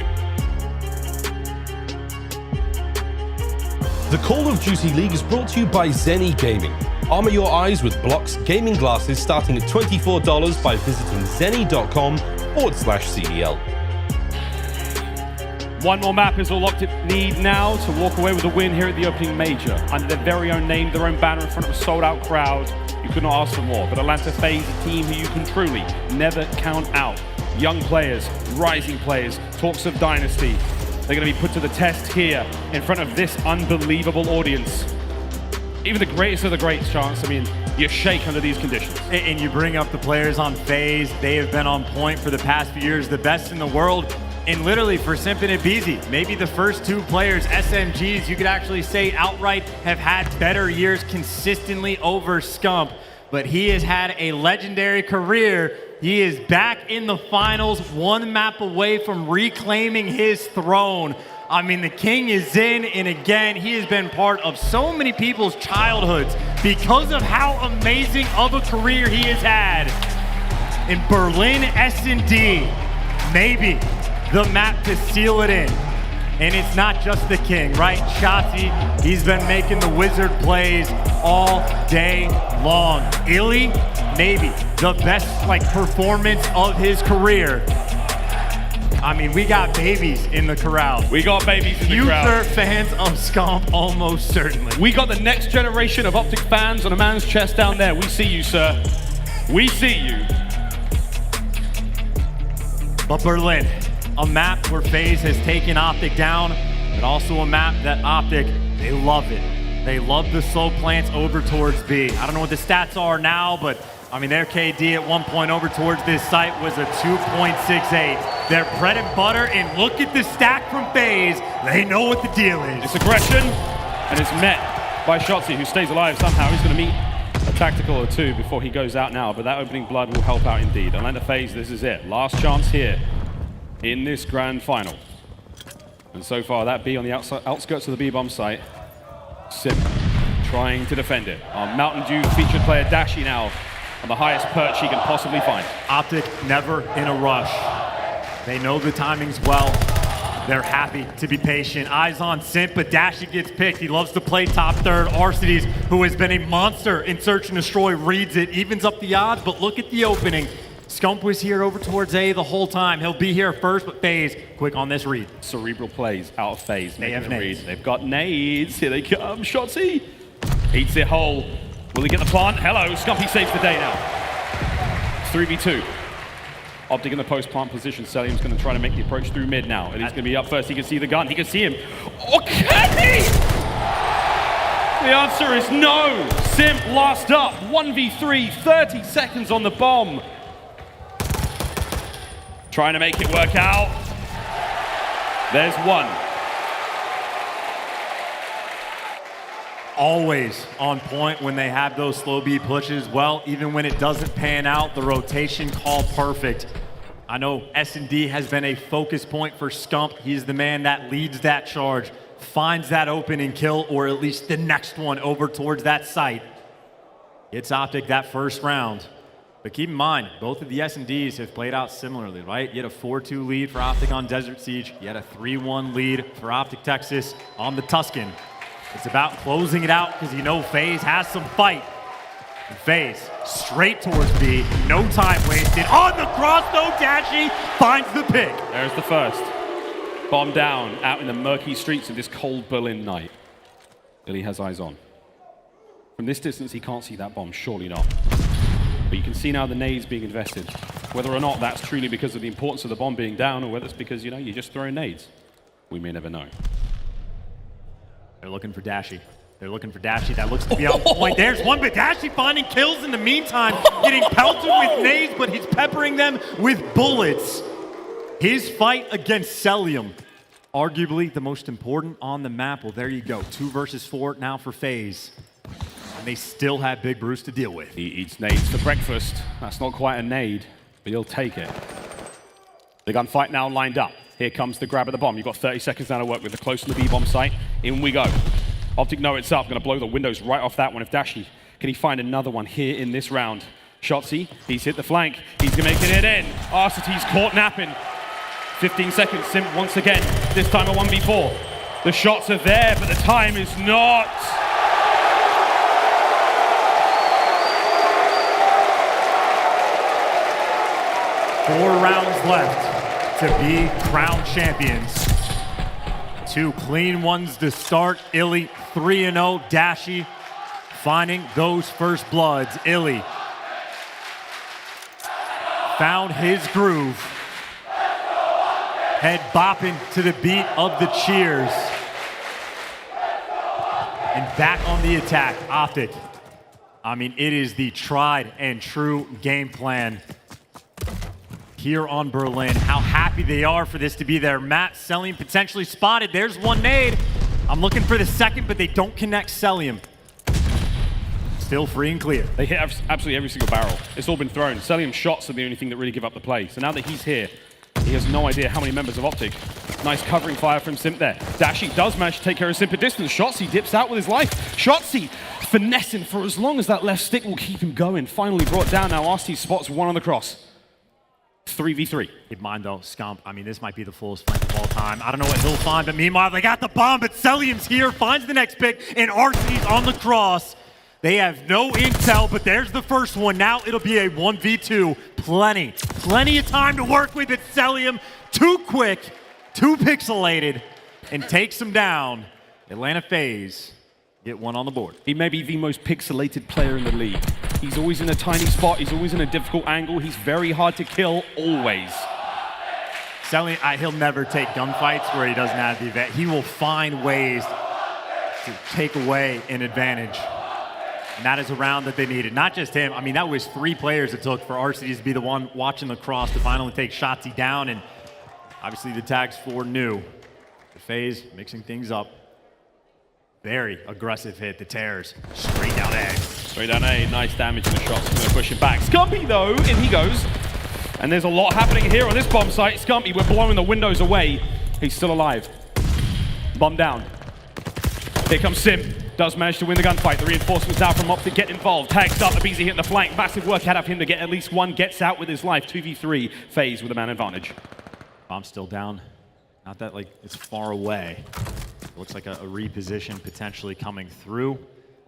The Call of Duty League is brought to you by Zenny Gaming. Armor your eyes with Block's gaming glasses starting at $24 by visiting zenny.com/CDL. One more map is all OpTic need now to walk away with a win here at the opening major. Under their very own name, their own banner in front of a sold-out crowd. You could not ask for more, but Atlanta FaZe, a team who you can truly never count out. Young players, rising players, talks of dynasty. They're going to be put to the test here in front of this unbelievable audience. Even the greatest of the greats, Chance. I mean, you shake under these conditions. And you bring up the players on FaZe. They have been on point for the past few years, the best in the world. And literally for Simp and aBeZy, maybe the first two players, SMGs, you could actually say outright have had better years consistently over Scump. But he has had a legendary career. He is back in the finals, one map away from reclaiming his throne. I mean, the king is in, and again, he has been part of so many people's childhoods because of how amazing of a career he has had. In Berlin S&D, maybe the map to seal it in. And it's not just the king, right? Shotzzy, he's been making the wizard plays all day long. iLLeY, maybe the best performance of his career. I mean, we got babies in the corral. We got babies in the crowd. Future fans of Scump, almost certainly. We got the next generation of OpTic fans on a man's chest down there. We see you, sir. We see you. But Berlin, a map where FaZe has taken OpTic down, but also a map that OpTic, they love it. They love the slow plants over towards B. I don't know what the stats are now, but I mean, their KD at one point over towards this site was a 2.68. Their bread and butter, and look at the stack from FaZe. They know what the deal is. It's aggression, and it's met by Shotzzy, who stays alive somehow. He's going to meet a tactical or two before he goes out now, but that opening blood will help out indeed. Atlanta FaZe, this is it. Last chance here in this grand final. And so far, that B on the outskirts of the B-bomb site. Simp trying to defend it. Our Mountain Dew featured player Dashy now on the highest perch he can possibly find. OpTic never in a rush. They know the timings well. They're happy to be patient. Eyes on Simp, but Dashy gets picked. He loves to play top third. Arcitys, who has been a monster in Search and Destroy, reads it, evens up the odds, but look at the opening. Scump was here over towards A the whole time. He'll be here first, but FaZe, quick on this read. Cerebral plays out of FaZe. They have nades. They've got nades. Here they come. Shotzzy eats it whole. Will he get the plant? Hello, Scumpy saves the day now. 3v2. OpTic in the post-plant position. Cellium's going to try to make the approach through mid now. And he's going to be up first. He can see the gun. He can see him. Oh, Cammy! The answer is no. Simp last up. 1v3, 30 seconds on the bomb. Trying to make it work out. There's one. Always on point when they have those slow B pushes. Well, even when it doesn't pan out, the rotation call perfect. I know S&D has been a focus point for Scump. He's the man that leads that charge, finds that opening kill, or at least the next one over towards that site. It's OpTic that first round. But keep in mind, both of the S&Ds have played out similarly, right? You had a 4-2 lead for OpTic on Desert Siege. You had a 3-1 lead for OpTic Texas on the Tuscan. It's about closing it out because you know FaZe has some fight. And FaZe straight towards B, no time wasted. On the cross though, Dashy finds the pick. There's the first. Bomb down out in the murky streets of this cold Berlin night. iLLeY has eyes on. From this distance, he can't see that bomb, surely not. But you can see now the nades being invested. Whether or not that's truly because of the importance of the bomb being down or whether it's because, you know, you're just throwing nades. We may never know. They're looking for Dashy. They're looking for Dashy. That looks to be on point. There's one, but Dashy finding kills in the meantime, getting pelted with nades, but he's peppering them with bullets. His fight against Cellium, arguably the most important on the map. Well, there you go. 2 versus 4 now for FaZe. And they still have Big Bruce to deal with. He eats nades for breakfast. That's not quite a nade, but he'll take it. The gunfight now lined up. Here comes the grab of the bomb. You've got 30 seconds now to work with. The close to the B-bomb site. In we go. OpTic know it's up. Going to blow the windows right off that one. If Dashy, can he find another one here in this round? Shotzzy, he's hit the flank. He's making it in. Arcitys caught napping. 15 seconds, Simp once again. This time a 1v4. The shots are there, but the time is not. Four rounds left to be crowned champions. Two clean ones to start. iLLeY 3-0. Dashy finding those first bloods. iLLeY found his groove. Head bopping to the beat of the cheers. And back on the attack, OpTic. I mean, it is the tried and true game plan here on Berlin. How happy they are for this to be their Matt. Cellium potentially spotted. There's one nade. I'm looking for the second, but they don't connect Cellium. Still free and clear. They hit absolutely every single barrel. It's all been thrown. Cellium's shots are the only thing that really give up the play. So now that he's here, he has no idea how many members of OpTic. Nice covering fire from Simp there. Dashy does manage to take care of Simp at distance. Shotzzy dips out with his life. Shotzzy finessing for as long as that left stick will keep him going. Finally brought down. Now Arcitys spots one on the cross. 3v3. Keep in mind though, Scump, I mean, this might be the fullest flank of all time. I don't know what he'll find, but meanwhile, they got the bomb, but Cellium's here, finds the next pick, and Arcitys on the cross. They have no intel, but there's the first one. Now it'll be a 1v2. Plenty of time to work with it. Cellium, too quick, too pixelated, and takes him down. Atlanta FaZe get one on the board. He may be the most pixelated player in the league. He's always in a tiny spot. He's always in a difficult angle. He's very hard to kill, always. Cellium, he'll never take gunfights where he doesn't have the advantage. He will find ways to take away an advantage. And that is a round that they needed. Not just him. I mean, that was 3 players it took for Arcitys to be the one watching the cross to finally take Shotzzy down. And obviously the tags for new. The FaZe mixing things up. Very aggressive hit. The tears straight down A. Straight down A. Nice damage in the shots. Going to push him back. Scumpy though, in he goes. And there's a lot happening here on this bomb site. Scumpy, we're blowing the windows away. He's still alive. Bomb down. Here comes Simp. Does manage to win the gunfight. The reinforcements now from OpTic get involved. Tags up, aBeZy hitting the flank. Massive work out of him to get at least one. Gets out with his life. 2v3. FaZe with a man advantage. Bomb's still down. Not that like it's far away. It looks like a reposition potentially coming through.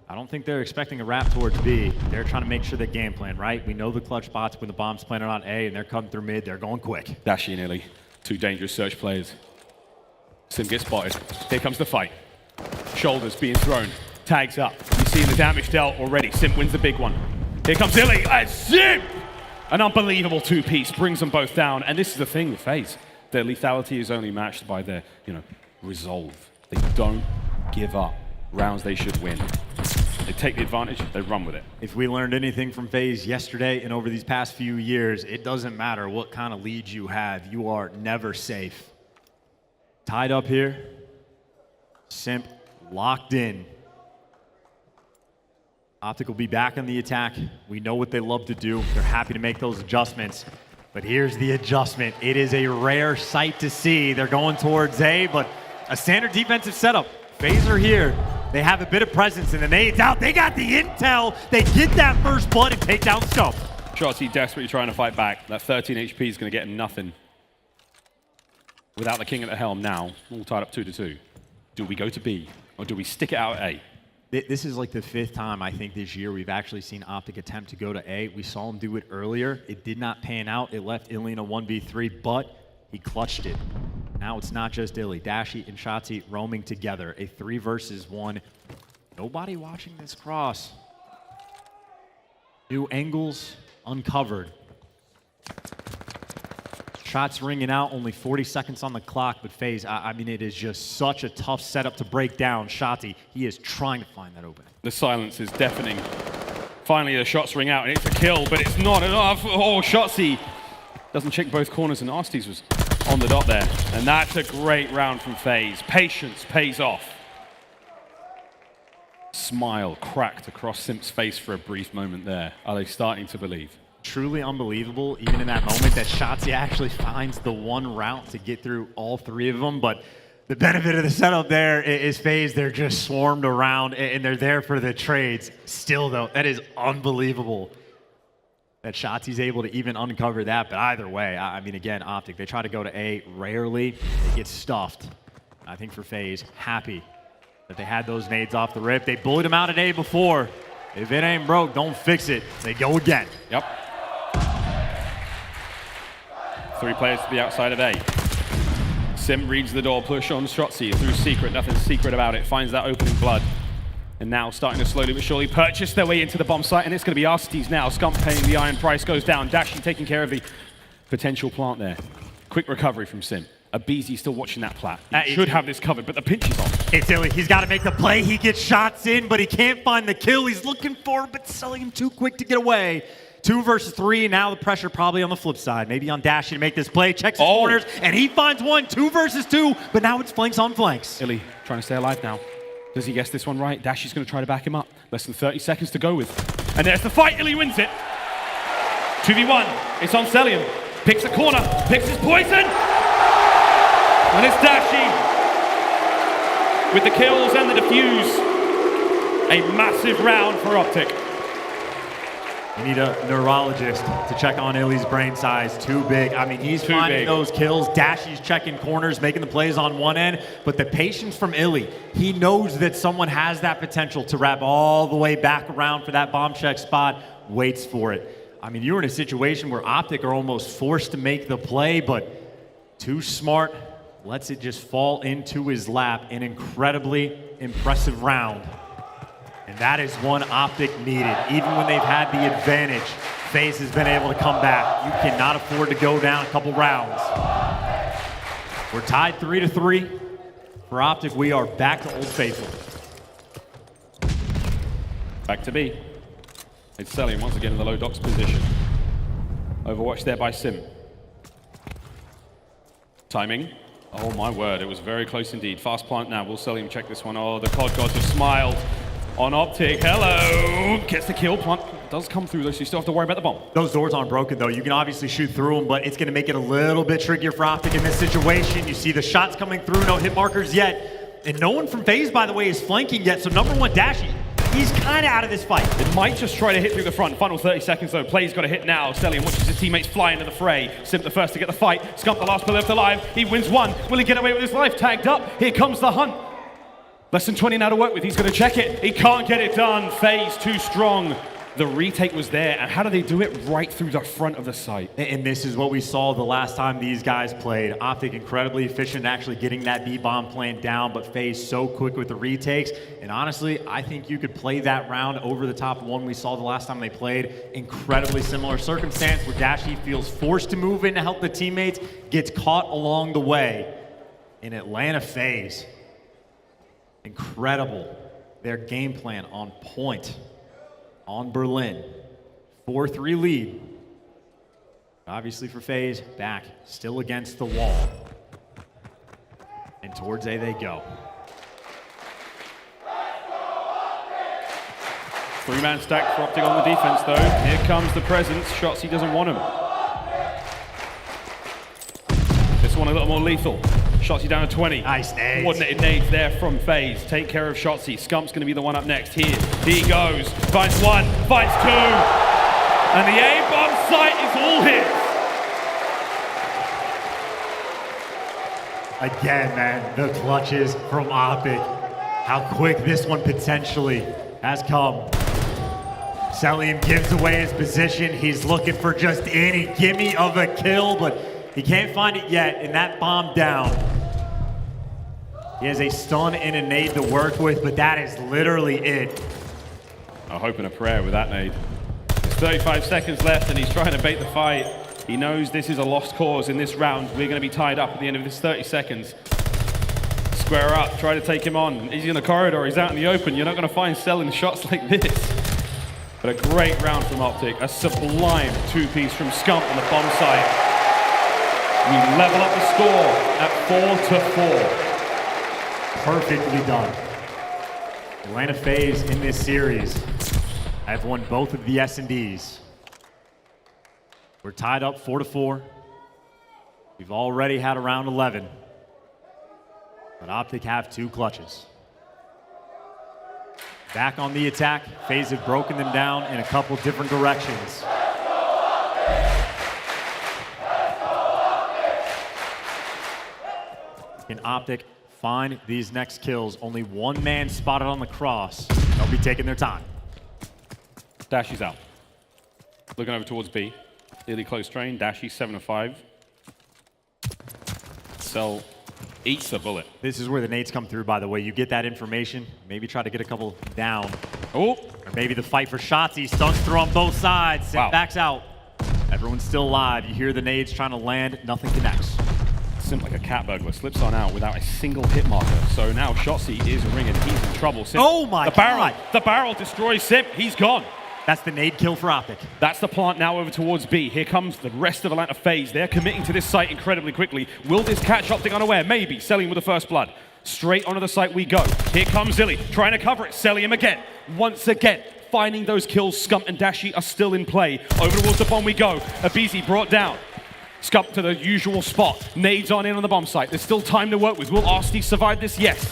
I don't think they're expecting a wrap towards B. They're trying to make sure the game plan, right? We know the clutch spots when the bomb's planted on A and they're coming through mid. They're going quick. Dashy and iLLeY. 2 dangerous search players. Simp gets spotted. Here comes the fight. Shoulders being thrown. Tags up. You see the damage dealt already. Simp wins the big one. Here comes iLLeY. And Simp! An unbelievable 2-piece. Brings them both down. And this is the thing with FaZe. Their lethality is only matched by their, resolve. They don't give up rounds they should win. They take the advantage, they run with it. If we learned anything from FaZe yesterday and over these past few years, it doesn't matter what kind of leads you have. You are never safe. Tied up here. Simp locked in. OpTic will be back on the attack. We know what they love to do. They're happy to make those adjustments. But here's the adjustment. It is a rare sight to see. They're going towards A, but a standard defensive setup. FaZe are here. They have a bit of presence, and the nade's out. They got the intel. They get that first blood and take down Scump. Shotzzy desperately trying to fight back. That 13 HP is going to get him nothing. Without the king at the helm now, all tied up 2-2. Do we go to B, or do we stick it out at A? This is like the 5th time, I think, this year we've actually seen OpTic attempt to go to A. We saw him do it earlier. It did not pan out. It left iLLeY in a 1v3, but he clutched it. Now it's not just iLLeY. Dashy and Shotzzy roaming together. A 3 versus 1. Nobody watching this cross. New angles uncovered. Shots ringing out, only 40 seconds on the clock, but FaZe, I mean, it is just such a tough setup to break down. Shotzzy, he is trying to find that opening. The silence is deafening. Finally, the shots ring out, and it's a kill, but it's not enough. Oh, Shotzzy doesn't check both corners, and Arcitys was on the dot there. And that's a great round from FaZe. Patience pays off. Smile cracked across Simp's face for a brief moment there. Are they starting to believe? Truly unbelievable, even in that moment, that Shotzzy actually finds the one route to get through all 3 of them. But the benefit of the setup there is FaZe, they're just swarmed around and they're there for the trades. Still, though, that is unbelievable. that Shotzzy's able to even uncover that. But either way, I mean, again, OpTic, they try to go to A rarely. They get stuffed. I think for FaZe, happy that they had those nades off the rip. They bullied him out at A before. If it ain't broke, don't fix it. They go again. Yep. 3 players to the outside of A. Simp reads the door, push on Shotzzy through secret. Nothing secret about it. Finds that opening blood. And now starting to slowly but surely purchase their way into the bomb site. And it's going to be Arcitys now. Scump paying the iron price, goes down. Dashy taking care of the potential plant there. Quick recovery from Simp. aBeZy still watching that plat. He should have this covered, but the pinch is on. It's iLLeY. He's got to make the play. He gets shots in, but he can't find the kill. He's looking for it, but Cellium too quick to get away. 2 versus 3. Now the pressure probably on the flip side. Maybe on Dashy to make this play. Checks his corners, and he finds one. 2 versus 2, but now it's flanks on flanks. iLLeY trying to stay alive now. Does he guess this one right? Dashy's going to try to back him up. Less than 30 seconds to go with. And there's the fight. iLLeY wins it. 2v1. It's on Cellium. Picks a corner. Picks his poison. And it's Dashy with the kills and the defuse. A massive round for OpTic. You need a neurologist to check on iLLeY's brain size. Too big. I mean, he's finding those kills. Dashy's checking corners, making the plays on one end. But the patience from iLLeY, he knows that someone has that potential to wrap all the way back around for that bomb check spot. Waits for it. I mean, you're in a situation where OpTic are almost forced to make the play, but too smart. Lets it just fall into his lap. An incredibly impressive round. And that is one OpTic needed. Even when they've had the advantage, FaZe has been able to come back. You cannot afford to go down a couple rounds. We're tied 3-3. For OpTic, we are back to Old Faithful. Back to B. It's Cellium once again in the low docks position. Overwatch there by Simp. Timing. Oh my word, it was very close indeed. Fast plant now. Will Cellium check this one? Oh, the COD gods have smiled on OpTic. Hello! Gets the kill. Plant does come through though, so you still have to worry about the bomb. Those doors aren't broken though. You can obviously shoot through them, but it's going to make it a little bit trickier for OpTic in this situation. You see the shots coming through, no hit markers yet. And no one from FaZe, by the way, is flanking yet. So number 1, Dashy, he's kind of out of this fight. It might just try to hit through the front. Final 30 seconds though. Play's got to hit now. Cellium watches his teammates fly into the fray. Simp the first to get the fight. Scump the last player left alive. He wins one. Will he get away with his life? Tagged up. Here comes the hunt. Less than 20 now to work with. He's going to check it. He can't get it done. FaZe too strong. The retake was there, and how do they do it? Right through the front of the site. And this is what we saw the last time these guys played. OpTic incredibly efficient actually getting that B-bomb plant down, but FaZe so quick with the retakes. And honestly, I think you could play that round over the top one we saw the last time they played. Incredibly similar circumstance where Dashy feels forced to move in to help the teammates, gets caught along the way. In Atlanta, FaZe, incredible. Their game plan on point. On Berlin, 4-3 lead. Obviously for FaZe, back, still against the wall. And towards A they go. 3-man stack for OpTic on the defense though. Here comes the presence. Shotzzy doesn't want him. This one a little more lethal. Shotzzy down to 20. Nice nades. Coordinated nades there from FaZe. Take care of Shotzzy. Scump's going to be the one up next. Here he goes. Finds one, finds two. And the A-bomb site is all his. Again, man, the clutches from OpTic. How quick this one potentially has come. Cellium gives away his position. He's looking for just any gimme of a kill, but he can't find it yet, and that bomb down. He has a stun and a nade to work with, but that is literally it. A hope and a prayer with that nade. There's 35 seconds left, and he's trying to bait the fight. He knows this is a lost cause in this round. We're going to be tied up at the end of this 30 seconds. Square up, try to take him on. He's in the corridor, he's out in the open. You're not going to find selling shots like this. But a great round from OpTic. A sublime two-piece from Scump on the bomb site. We level up the score at 4-4. Perfectly done. Atlanta FaZe in this series have won both of the S&Ds. We're tied up 4-4. We've already had a round 11. But OpTic have 2 clutches. Back on the attack, FaZe have broken them down in a couple different directions. Can OpTic find these next kills? Only one man spotted on the cross. They'll be taking their time. Dashy's out. Looking over towards B. iLLeY close train. Dashy 7 of 5. Cell eats the bullet. This is where the nades come through, by the way. You get that information, maybe try to get a couple down. Oh! Or maybe the fight for Shotzzy. Stunts through on both sides. Simp backs out. Everyone's still alive. You hear the nades trying to land. Nothing connects. Simp like a cat burglar slips on out without a single hit marker. So now Shotzzy is ringing. He's in trouble. Simp, oh my God! The barrel destroys Simp. He's gone. That's the nade kill for OpTic. That's the plant now over towards B. Here comes the rest of Atlanta FaZe. They're committing to this site incredibly quickly. Will this catch OpTic unaware? Maybe. Cellium with the first blood. Straight onto the site we go. Here comes iLLeY, trying to cover it. Cellium again. Once again, finding those kills. Scump and Dashy are still in play. Over towards the bomb we go. aBeZy brought down. Scump to the usual spot. Nades on in on the bomb site. There's still time to work with. Will Arcitys survive this? Yes.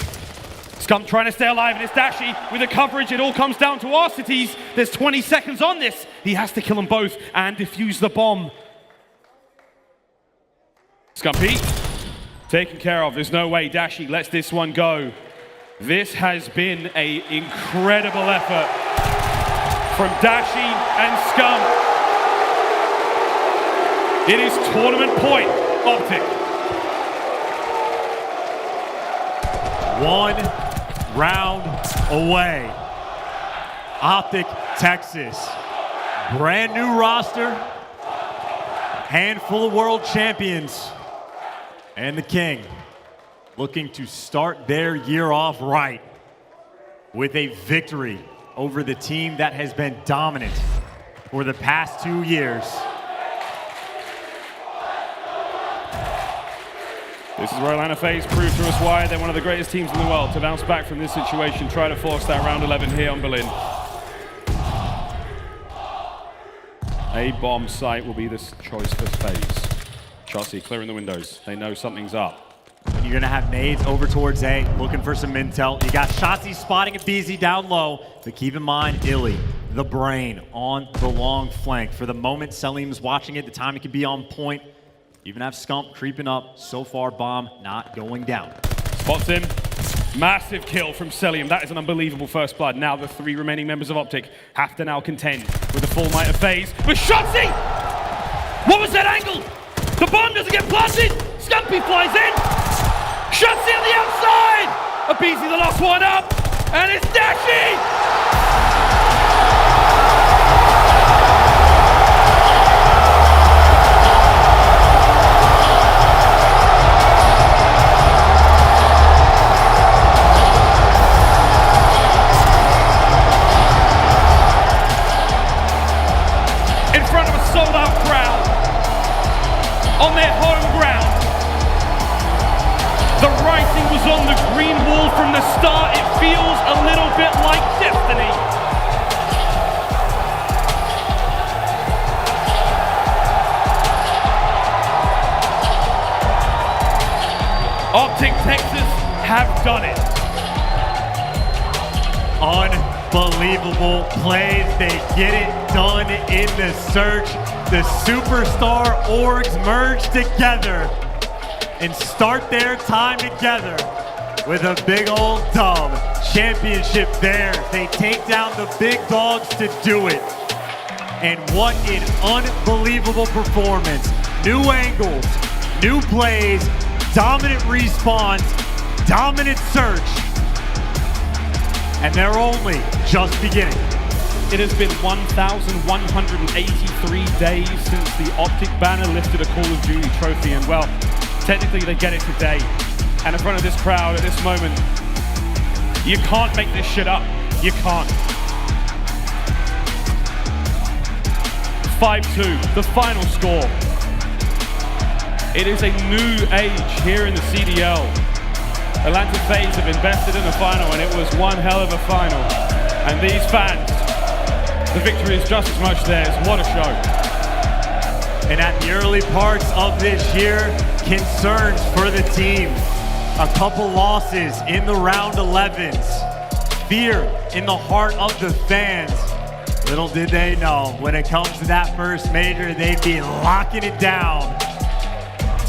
Scump trying to stay alive, and it's Dashy with the coverage. It all comes down to Arcitys. There's 20 seconds on this. He has to kill them both and defuse the bomb. Scumpy, taken care of. There's no way Dashy lets this one go. This has been an incredible effort from Dashy and Scump. It is tournament point, OpTic. One round away. OpTic Texas. Brand new roster. Handful of world champions. And the king looking to start their year off right with a victory over the team that has been dominant for the past 2 years. This is where Atlanta FaZe proved to us why they're one of the greatest teams in the world to bounce back from this situation, try to force that round 11 here on Berlin. A bomb site will be this choice for FaZe. Shotzzy clearing the windows. They know something's up. You're gonna have nades over towards A, looking for some intel. You got Shotzzy spotting aBeZy down low, but keep in mind iLLeY, the brain on the long flank. For the moment, Cellium's watching it, the time it could be on point. Even have Scump creeping up. So far, bomb not going down. Spots him. Massive kill from Cellium. That is an unbelievable first blood. Now the 3 remaining members of OpTic have to now contend with the full might of FaZe. With Shotzzy! What was that angle? The bomb doesn't get planted. Scumpy flies in. Shotzzy on the outside. aBeZy the last one up. And it's Dashy! In front of a sold-out crowd, on their home ground. The writing was on the green wall from the start. It feels a little bit like destiny. OpTic Texas have done it. Unbelievable plays. They get it done in the search. The superstar orgs merge together and start their time together with a big old dub. Championship there. They take down the big dogs to do it. And what an unbelievable performance. New angles, new plays, dominant respawns, dominant search. And they're only just beginning. It has been 1,183 days since the OpTic banner lifted a Call of Duty trophy, and well, technically they get it today. And in front of this crowd at this moment, you can't make this shit up. You can't. 5-2, the final score. It is a new age here in the CDL. Atlanta FaZe have invested in the final, and it was one hell of a final. And these fans, the victory is just as much theirs. What a show. And at the early parts of this year, concerns for the team. A couple losses in the round 11s. Fear in the heart of the fans. Little did they know, when it comes to that first major, they'd be locking it down.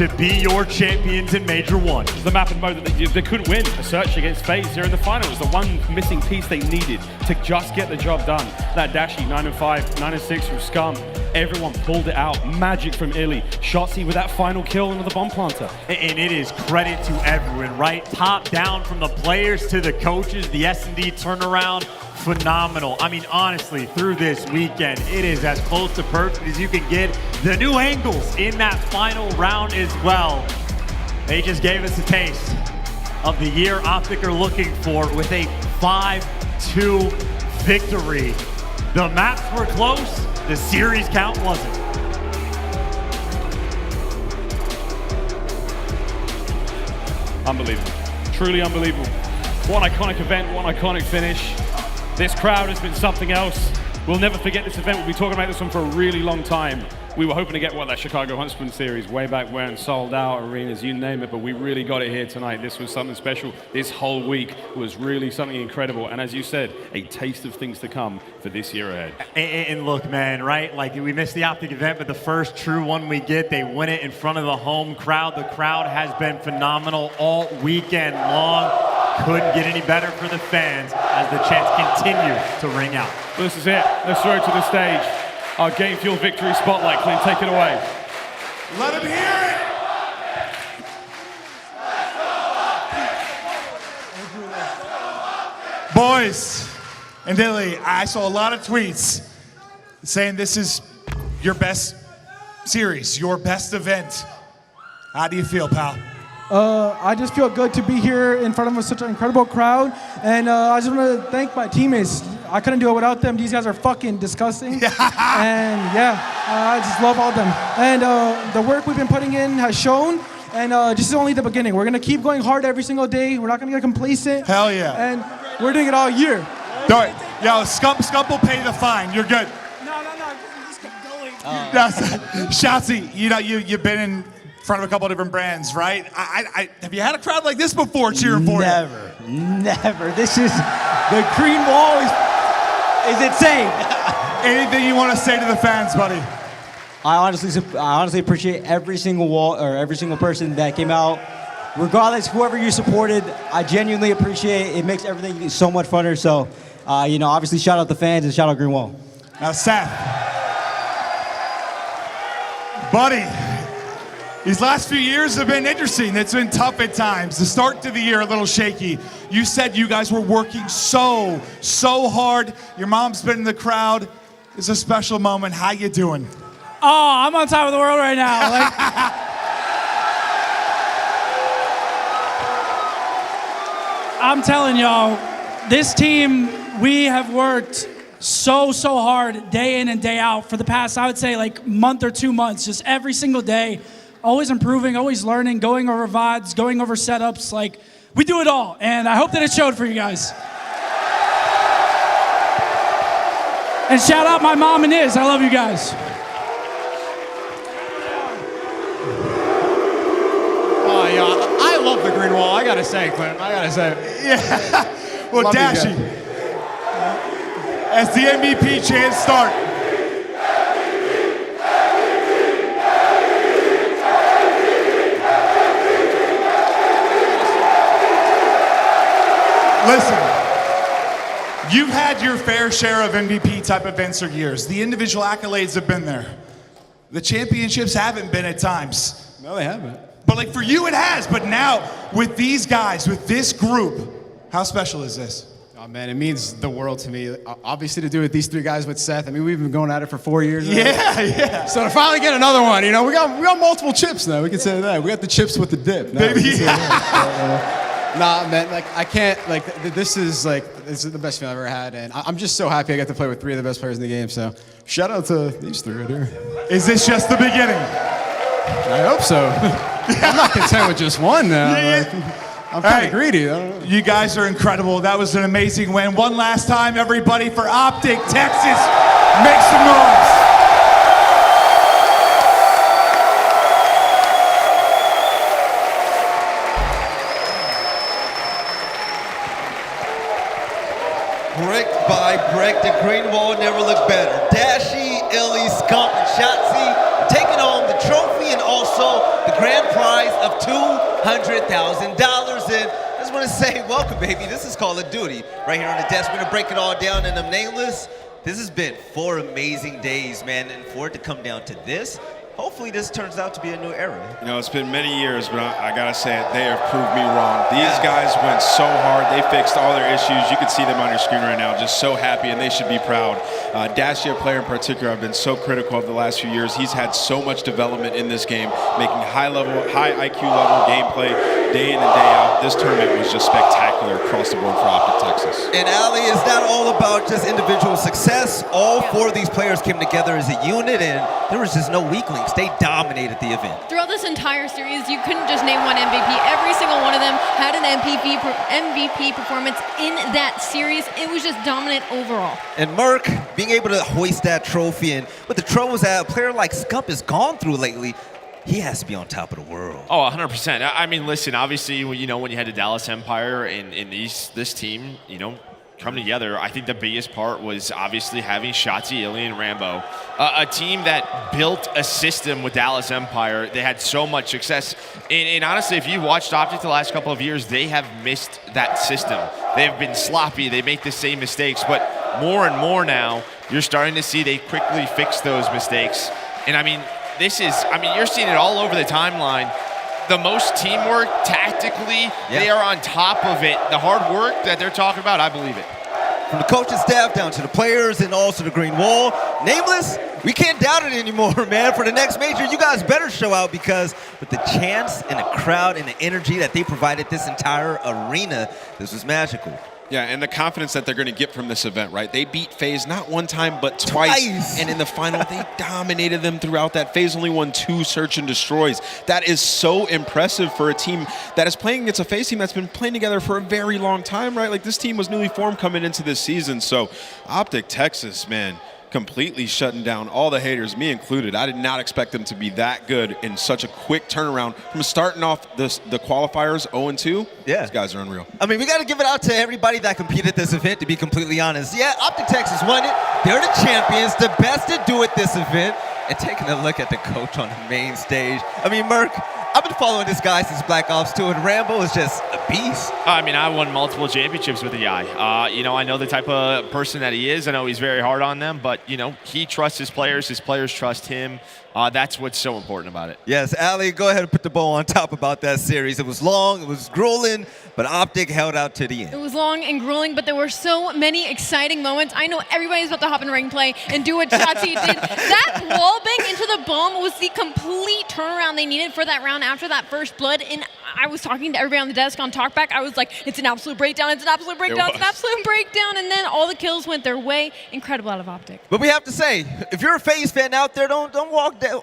to be your champions in Major 1. The map and mode that they couldn't win a search against FaZe here in the finals. The one missing piece they needed to just get the job done. That Dashy 9-5, 9-6 from Scump. Everyone pulled it out. Magic from iLLeY. Shotzzy with that final kill into the bomb planter. And it is credit to everyone, right? Top down from the players to the coaches, the S&D turnaround. Phenomenal. I mean, honestly, through this weekend, it is as close to perfect as you can get. The new angles in that final round as well. They just gave us a taste of the year OpTic are looking for with a 5-2 victory. The maps were close, the series count wasn't. Unbelievable. Truly unbelievable. One iconic event, one iconic finish. This crowd has been something else. We'll never forget this event. We'll be talking about this one for a really long time. We were hoping to get, that Chicago Huntsman series way back when, sold out, arenas, you name it, but we really got it here tonight. This was something special. This whole week was really something incredible. And as you said, a taste of things to come for this year ahead. And look, man, right? Like, we missed the OpTic event, but the first true one we get, they win it in front of the home crowd. The crowd has been phenomenal all weekend long. Couldn't get any better for the fans as the chants continue to ring out. Well, this is it. Let's throw it to the stage. Our Game Fuel Victory Spotlight. Clint, take it away. Let him hear it! Boys and iLLeY, I saw a lot of tweets saying this is your best series, your best event. How do you feel, pal? I just feel good to be here in front of such an incredible crowd, and I just want to thank my teammates. I couldn't do it without them. These guys are fucking disgusting, and I just love all of them. And the work we've been putting in has shown, and this is only the beginning. We're gonna keep going hard every single day. We're not gonna get complacent. Hell yeah! And we're doing it all year. Do it. Yo, Scump will pay the fine. You're good. No, just keep going. Shotzzy, you've been in front of a couple of different brands, right? Have you had a crowd like this before cheering for you? Never. This is the green wall is insane. Anything you want to say to the fans, buddy? I honestly appreciate every single person that came out, regardless whoever you supported. I genuinely appreciate it. It makes everything so much funner. So, obviously shout out the fans and shout out Green Wall. Now, Seth, buddy. These last few years have been interesting. It's been tough at times. The start to the year, a little shaky. You said you guys were working so hard. Your mom's been in the crowd. It's a special moment. How you doing? Oh, I'm on top of the world right now. I'm telling y'all, this team, we have worked so hard day in and day out for the past, I would say, month or 2 months, just every single day. Always improving, always learning, going over VODs, going over setups. We do it all, and I hope that it showed for you guys. And shout out my mom and Iz. I love you guys. Oh, yeah, I love the green wall. I gotta say, Clint. I gotta say. Yeah. Well, love Dashy, as the MVP chants start. Listen, you've had your fair share of MVP type events or years. The individual accolades have been there. The championships haven't been at times. No, they haven't. But for you, it has. But now, with these guys, with this group, how special is this? Oh man, it means the world to me. Obviously, to do it with these three guys with Seth. I mean, we've been going at it for 4 years now. Yeah. So to finally get another one, we got multiple chips now. We can say that. We got the chips with the dip. Baby. Nah, man, I can't, this is the best feeling I've ever had, and I'm just so happy I got to play with three of the best players in the game, so shout out to these three right here. Is this just the beginning? I hope so. I'm not content with just one now. I'm kind of greedy. You guys are incredible. That was an amazing win. One last time, everybody, for OpTic Texas. Make some noise. Brick by brick, the green wall never looked better. Dashy, iLLeY, Scump, and Shotzzy taking home the trophy and also the grand prize of $200,000. And I just want to say, welcome, baby. This is Call of Duty. Right here on the desk, we're going to break it all down in them nameless. This has been 4 amazing days, man, and for it to come down to this, hopefully this turns out to be a new era. You know, it's been many years, but I gotta say it, they have proved me wrong. These guys went so hard. They fixed all their issues. You can see them on your screen right now, just so happy, and they should be proud. Dashy, a player in particular, I've been so critical of the last few years. He's had so much development in this game, making high IQ level gameplay day in and day out. This tournament was just spectacular across the board for OpTic Texas. And aLLeY, is not all about just individual success. All 4 of these players came together as a unit, and there was just no weaklings. They dominated the event. Throughout this entire series, you couldn't just name one MVP. Every single one of them had an MVP performance in that series. It was just dominant overall. And Merc, being able to hoist that trophy, and with the troubles that a player like Scump has gone through lately, he has to be on top of the world. Oh, 100%. I mean, listen, obviously, you know, when you had the Dallas Empire and this team, you know, come together, I think the biggest part was obviously having Shotzzy, iLLeY, and Rambo. A team that built a system with Dallas Empire. They had so much success. And honestly, if you watched OpTic the last couple of years, they have missed that system. They have been sloppy. They make the same mistakes. But more and more now, you're starting to see they quickly fix those mistakes. And I mean, you're seeing it all over the timeline. The most teamwork, tactically, they are on top of it. The hard work that they're talking about, I believe it. From the coaching staff down to the players and also the green wall. Nameless, we can't doubt it anymore, man. For the next major, you guys better show out, because with the chance and the crowd and the energy that they provided this entire arena, this was magical. Yeah, and the confidence that they're going to get from this event, right? They beat FaZe not one time, but twice. And in the final, they dominated them throughout that. FaZe only won 2 search and destroys. That is so impressive for a team that is playing against a FaZe team that's been playing together for a very long time, right? Like, this team was newly formed coming into this season. So OpTic Texas, man, completely shutting down all the haters, me included. I did not expect them to be that good in such a quick turnaround from starting off the qualifiers 0-2. Yeah. These guys are unreal. I mean, we got to give it out to everybody that competed this event, to be completely honest. Yeah, OpTic Texas won it. They're the champions, the best to do it this event. And taking a look at the coach on the main stage. I mean, Merc, I've been following this guy since Black Ops 2, and Rambo is just a beast. I mean, I won multiple championships with the guy. You know, I know the type of person that he is. I know he's very hard on them, but, you know, he trusts his players trust him. That's what's so important about it. Yes, aLLeY, go ahead and put the bow on top about that series. It was long, it was grueling, but OpTic held out to the end. It was long and grueling, but there were so many exciting moments. I know everybody's about to hop in ring play and do what Shotzzy did. That wallbang into the bomb was the complete turnaround they needed for that round after that first blood. And I was talking to everybody on the desk on Talkback. I was like, it's an absolute breakdown, it's an absolute breakdown, it's an absolute breakdown. And then all the kills went their way. Incredible out of OpTic. But we have to say, if you're a FaZe fan out there, don't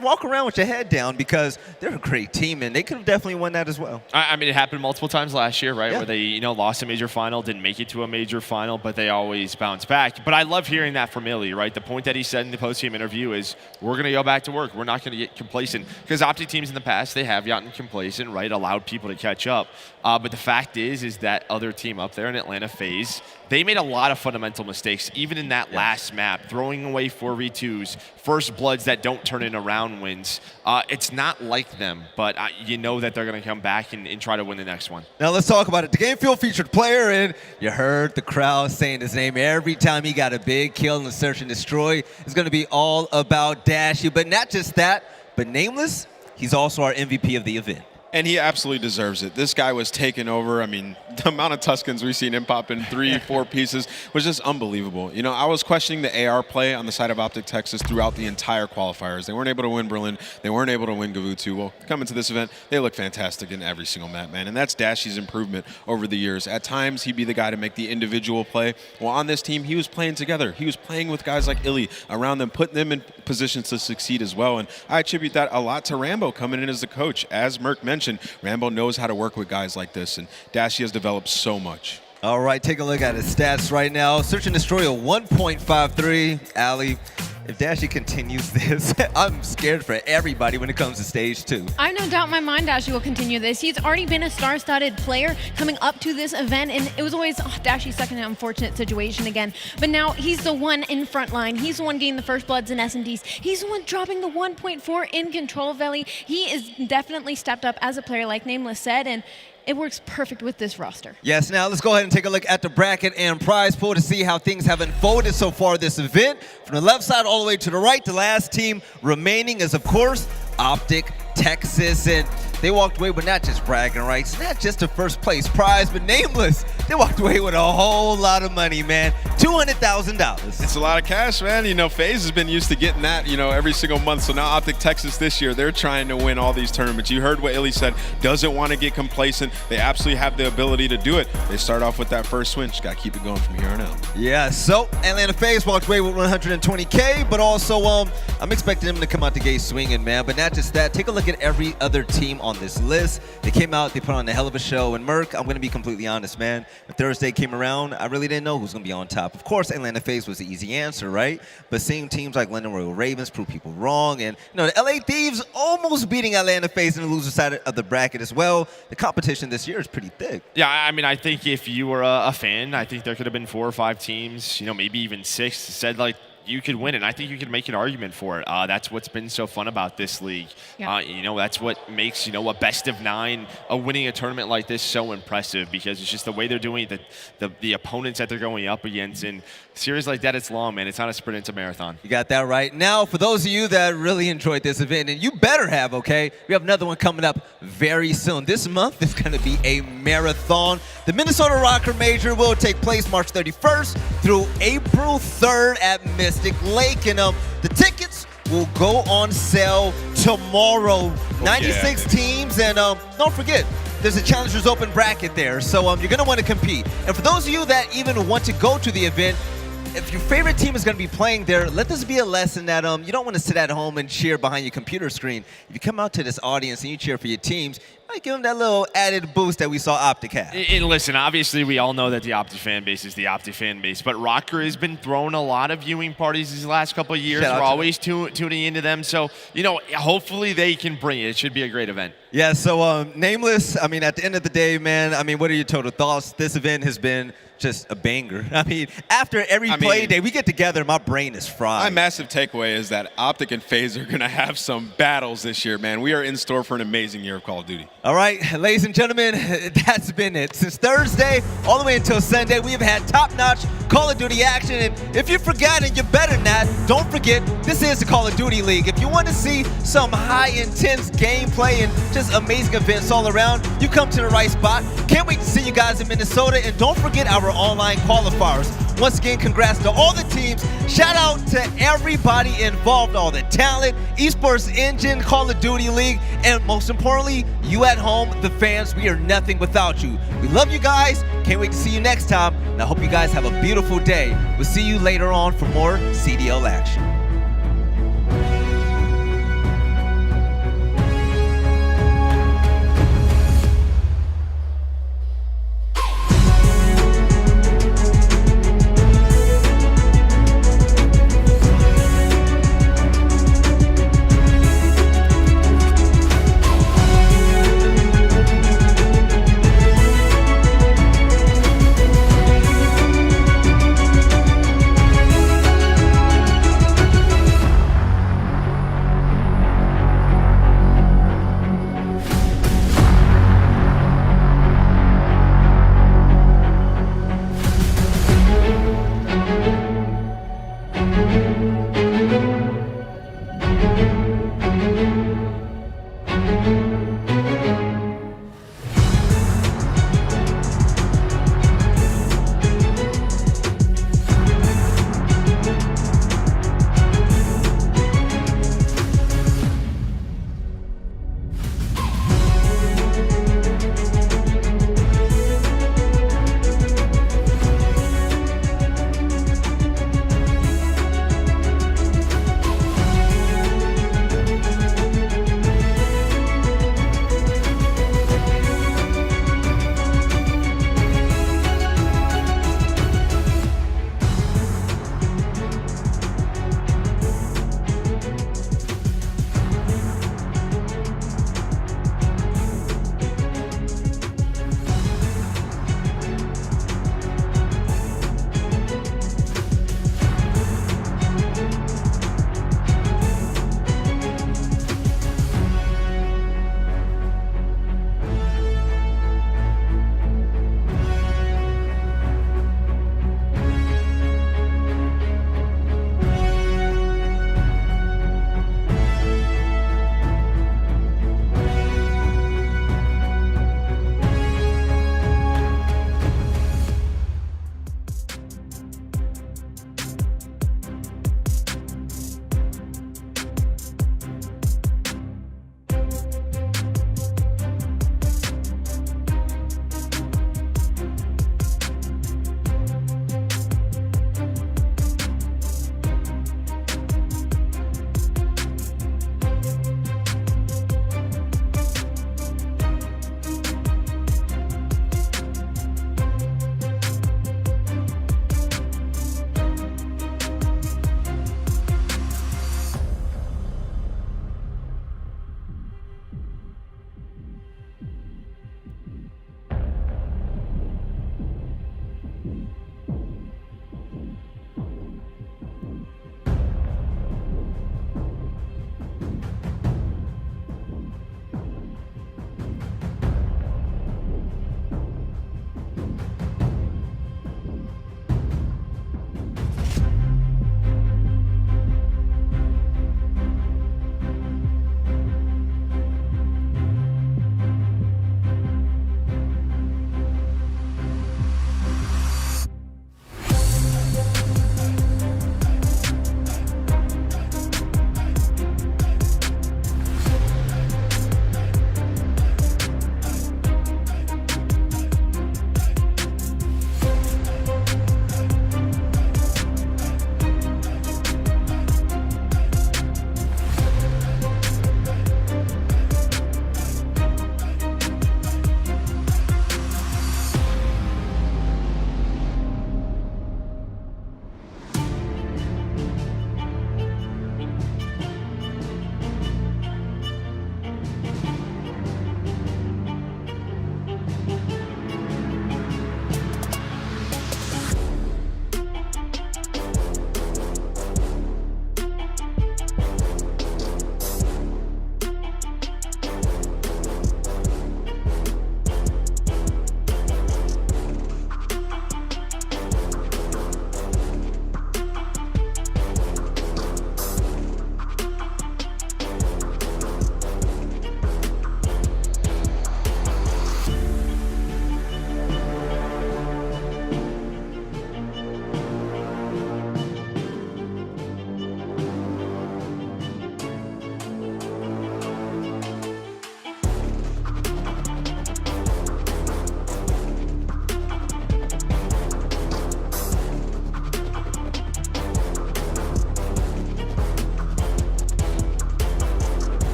walk around with your head down, because they're a great team, and they could have definitely won that as well. I mean, it happened multiple times last year, right? Yeah. Where they, you know, lost a major final, didn't make it to a major final, but they always bounce back. But I love hearing that from iLLeY, right? The point that he said in the post-game interview is, we're going to go back to work. We're not going to get complacent. Because OpTic teams in the past, they have gotten complacent, right? Allowed people to catch up. But the fact is that other team up there in Atlanta, FaZe, they made a lot of fundamental mistakes, even in that last map, throwing away 4v2s, first bloods that don't turn into round wins. It's not like them, but you know that they're going to come back and try to win the next one. Now let's talk about it. The Game Fuel featured player, and you heard the crowd saying his name every time he got a big kill in the search and destroy. It's going to be all about Dashy, but not just that, but Nameless, he's also our MVP of the event. And he absolutely deserves it. This guy was taking over. I mean, the amount of Tuscans we seen him pop in 3-4 pieces was just unbelievable. You know, I was questioning the AR play on the side of OpTic Texas throughout the entire qualifiers. They weren't able to win Berlin. They weren't able to win Gavutu. Well, coming to this event, they look fantastic in every single map, man. And that's Dashy's improvement over the years. At times, he'd be the guy to make the individual play. Well, on this team, he was playing together. He was playing with guys like iLLeY around them, putting them in positions to succeed as well. And I attribute that a lot to Rambo coming in as the coach. As Merc mentioned, Rambo knows how to work with guys like this, and Dashy has developed so much. All right, take a look at his stats right now. Search and destroy a 1.53. aLLeY, if Dashy continues this, I'm scared for everybody when it comes to stage 2. I have no doubt in my mind Dashy will continue this. He's already been a star-studded player coming up to this event, and it was always Dashy stuck in an unfortunate situation again. But now he's the one in front line. He's the one getting the first bloods and S&Ds. He's the one dropping the 1.4 in control valley. He is definitely stepped up as a player, like Nameless said, and it works perfect with this roster. Yes, now let's go ahead and take a look at the bracket and prize pool to see how things have unfolded so far this event. From the left side all the way to the right, the last team remaining is, of course, OpTic Texas. And they walked away with not just bragging rights, not just a first place prize, but Nameless. They walked away with a whole lot of money, man. $200,000. It's a lot of cash, man. You know, FaZe has been used to getting that, you know, every single month. So now OpTic Texas this year, they're trying to win all these tournaments. You heard what iLLeY said, doesn't want to get complacent. They absolutely have the ability to do it. They start off with that first win. Just got to keep it going from here on out. Yeah, so Atlanta FaZe walked away with 120K, but also I'm expecting them to come out the gate swinging, man. But not just that, take a look at every other team on this list. They came out, they put on a hell of a show. And Merc, I'm going to be completely honest, man. When Thursday came around, I really didn't know who was going to be on top. Of course, Atlanta FaZe was the easy answer, right? But seeing teams like London Royal Ravens prove people wrong, and you know, the LA Thieves almost beating Atlanta FaZe in the loser side of the bracket as well. The competition this year is pretty thick. Yeah, I mean, I think if you were a fan, I think there could have been 4 or 5 teams, you know, maybe even 6, said like, you could win it. And I think you could make an argument for it. That's what's been so fun about this league. Yeah. You know, that's what makes, you know, a best of 9, winning a tournament like this so impressive, because it's just the way they're doing it, the opponents that they're going up against. And series like that, it's long, man. It's not a sprint, it's a marathon. You got that right. Now, for those of you that really enjoyed this event, and you better have, okay, we have another one coming up very soon. This month is going to be a marathon. The Minnesota Røkkr Major will take place March 31st through April 3rd at Mystic Lake, and the tickets will go on sale tomorrow. 96 teams, and don't forget, there's a Challengers Open bracket there, so you're going to want to compete. And for those of you that even want to go to the event, if your favorite team is going to be playing there, let this be a lesson that you don't want to sit at home and cheer behind your computer screen. If you come out to this audience and you cheer for your teams, you might give them that little added boost that we saw OpTic have. And listen, obviously we all know that the OpTic fan base is the OpTic fan base, but Røkkr has been throwing a lot of viewing parties these last couple of years. We're always tuning into them, so you know, hopefully they can bring it. It should be a great event. Yeah, so Nameless, I mean, at the end of the day, man, I mean, what are your total thoughts? This event has been just a banger. I mean, after every play day, we get together, my brain is fried. My massive takeaway is that OpTic and FaZe are going to have some battles this year, man. We are in store for an amazing year of Call of Duty. All right, ladies and gentlemen, that's been it. Since Thursday all the way until Sunday, we have had top-notch Call of Duty action. And if you forgot and you're better than that, don't forget, this is the Call of Duty League. If you want to see some high-intense gameplay and just amazing events all around, you come to the right spot. Can't wait to see you guys in Minnesota. And don't forget our online qualifiers. Once again, congrats to all the teams. Shout out to everybody involved, all the talent, Esports Engine, Call of Duty League, and most importantly, you at home, the fans. We are nothing without you. We love you guys. Can't wait to see you next time. And I hope you guys have a beautiful day. We'll see you later on for more CDL action.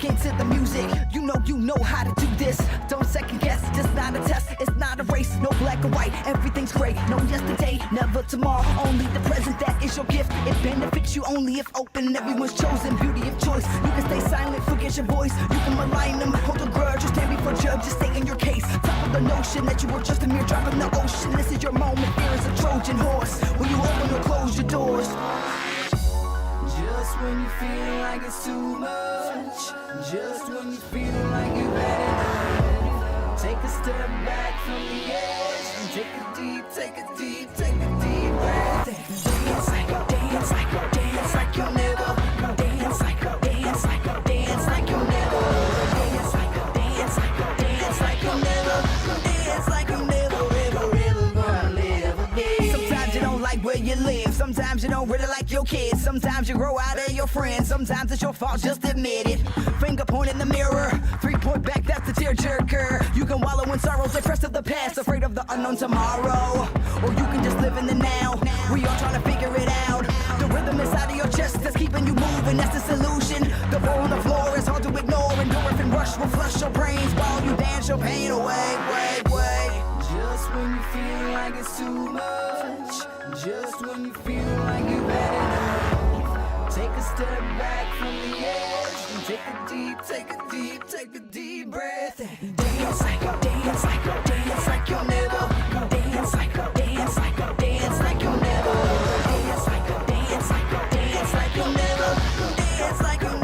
rock into the music. You know how to do this. Don't second guess, it's not a test, it's not a race. No black or white, everything's great. No yesterday, never tomorrow, only the present. That is your gift. It benefits you only if open. Everyone's chosen, beauty of choice. You can stay silent, forget your voice. You can malign them, hold a grudge, or stand before judge, just stay in your case. Top of the notion that you were just a mere drop in the ocean. This is your moment, fear is a Trojan horse. Will you open or close your doors? Just when you feel like it's too much, just when you feel like you've had enough, take a step back from the edge and take a deep breath. Dance like you'll never, dance like you'll never, dance like you'll never, dance like you'll never, ever gonna live again. Sometimes you don't like where you live, sometimes you don't really like your kids, sometimes you grow out of your friends, sometimes it's your fault, just admit it. Finger point in the mirror, 3-point back, that's the tearjerker. You can wallow in sorrows, depressed of the past, afraid of the unknown tomorrow, or you can just live in the now. We all trying to figure it out. The rhythm inside of your chest that's keeping you moving, that's the solution. The ball on the floor is hard to ignore. Endorphin rush will flush your brains while you dance your pain away. Just when you feel like it's too much, just when you feel like you've had enough, take a step back from the edge and take a deep breath. Dance like you'll never.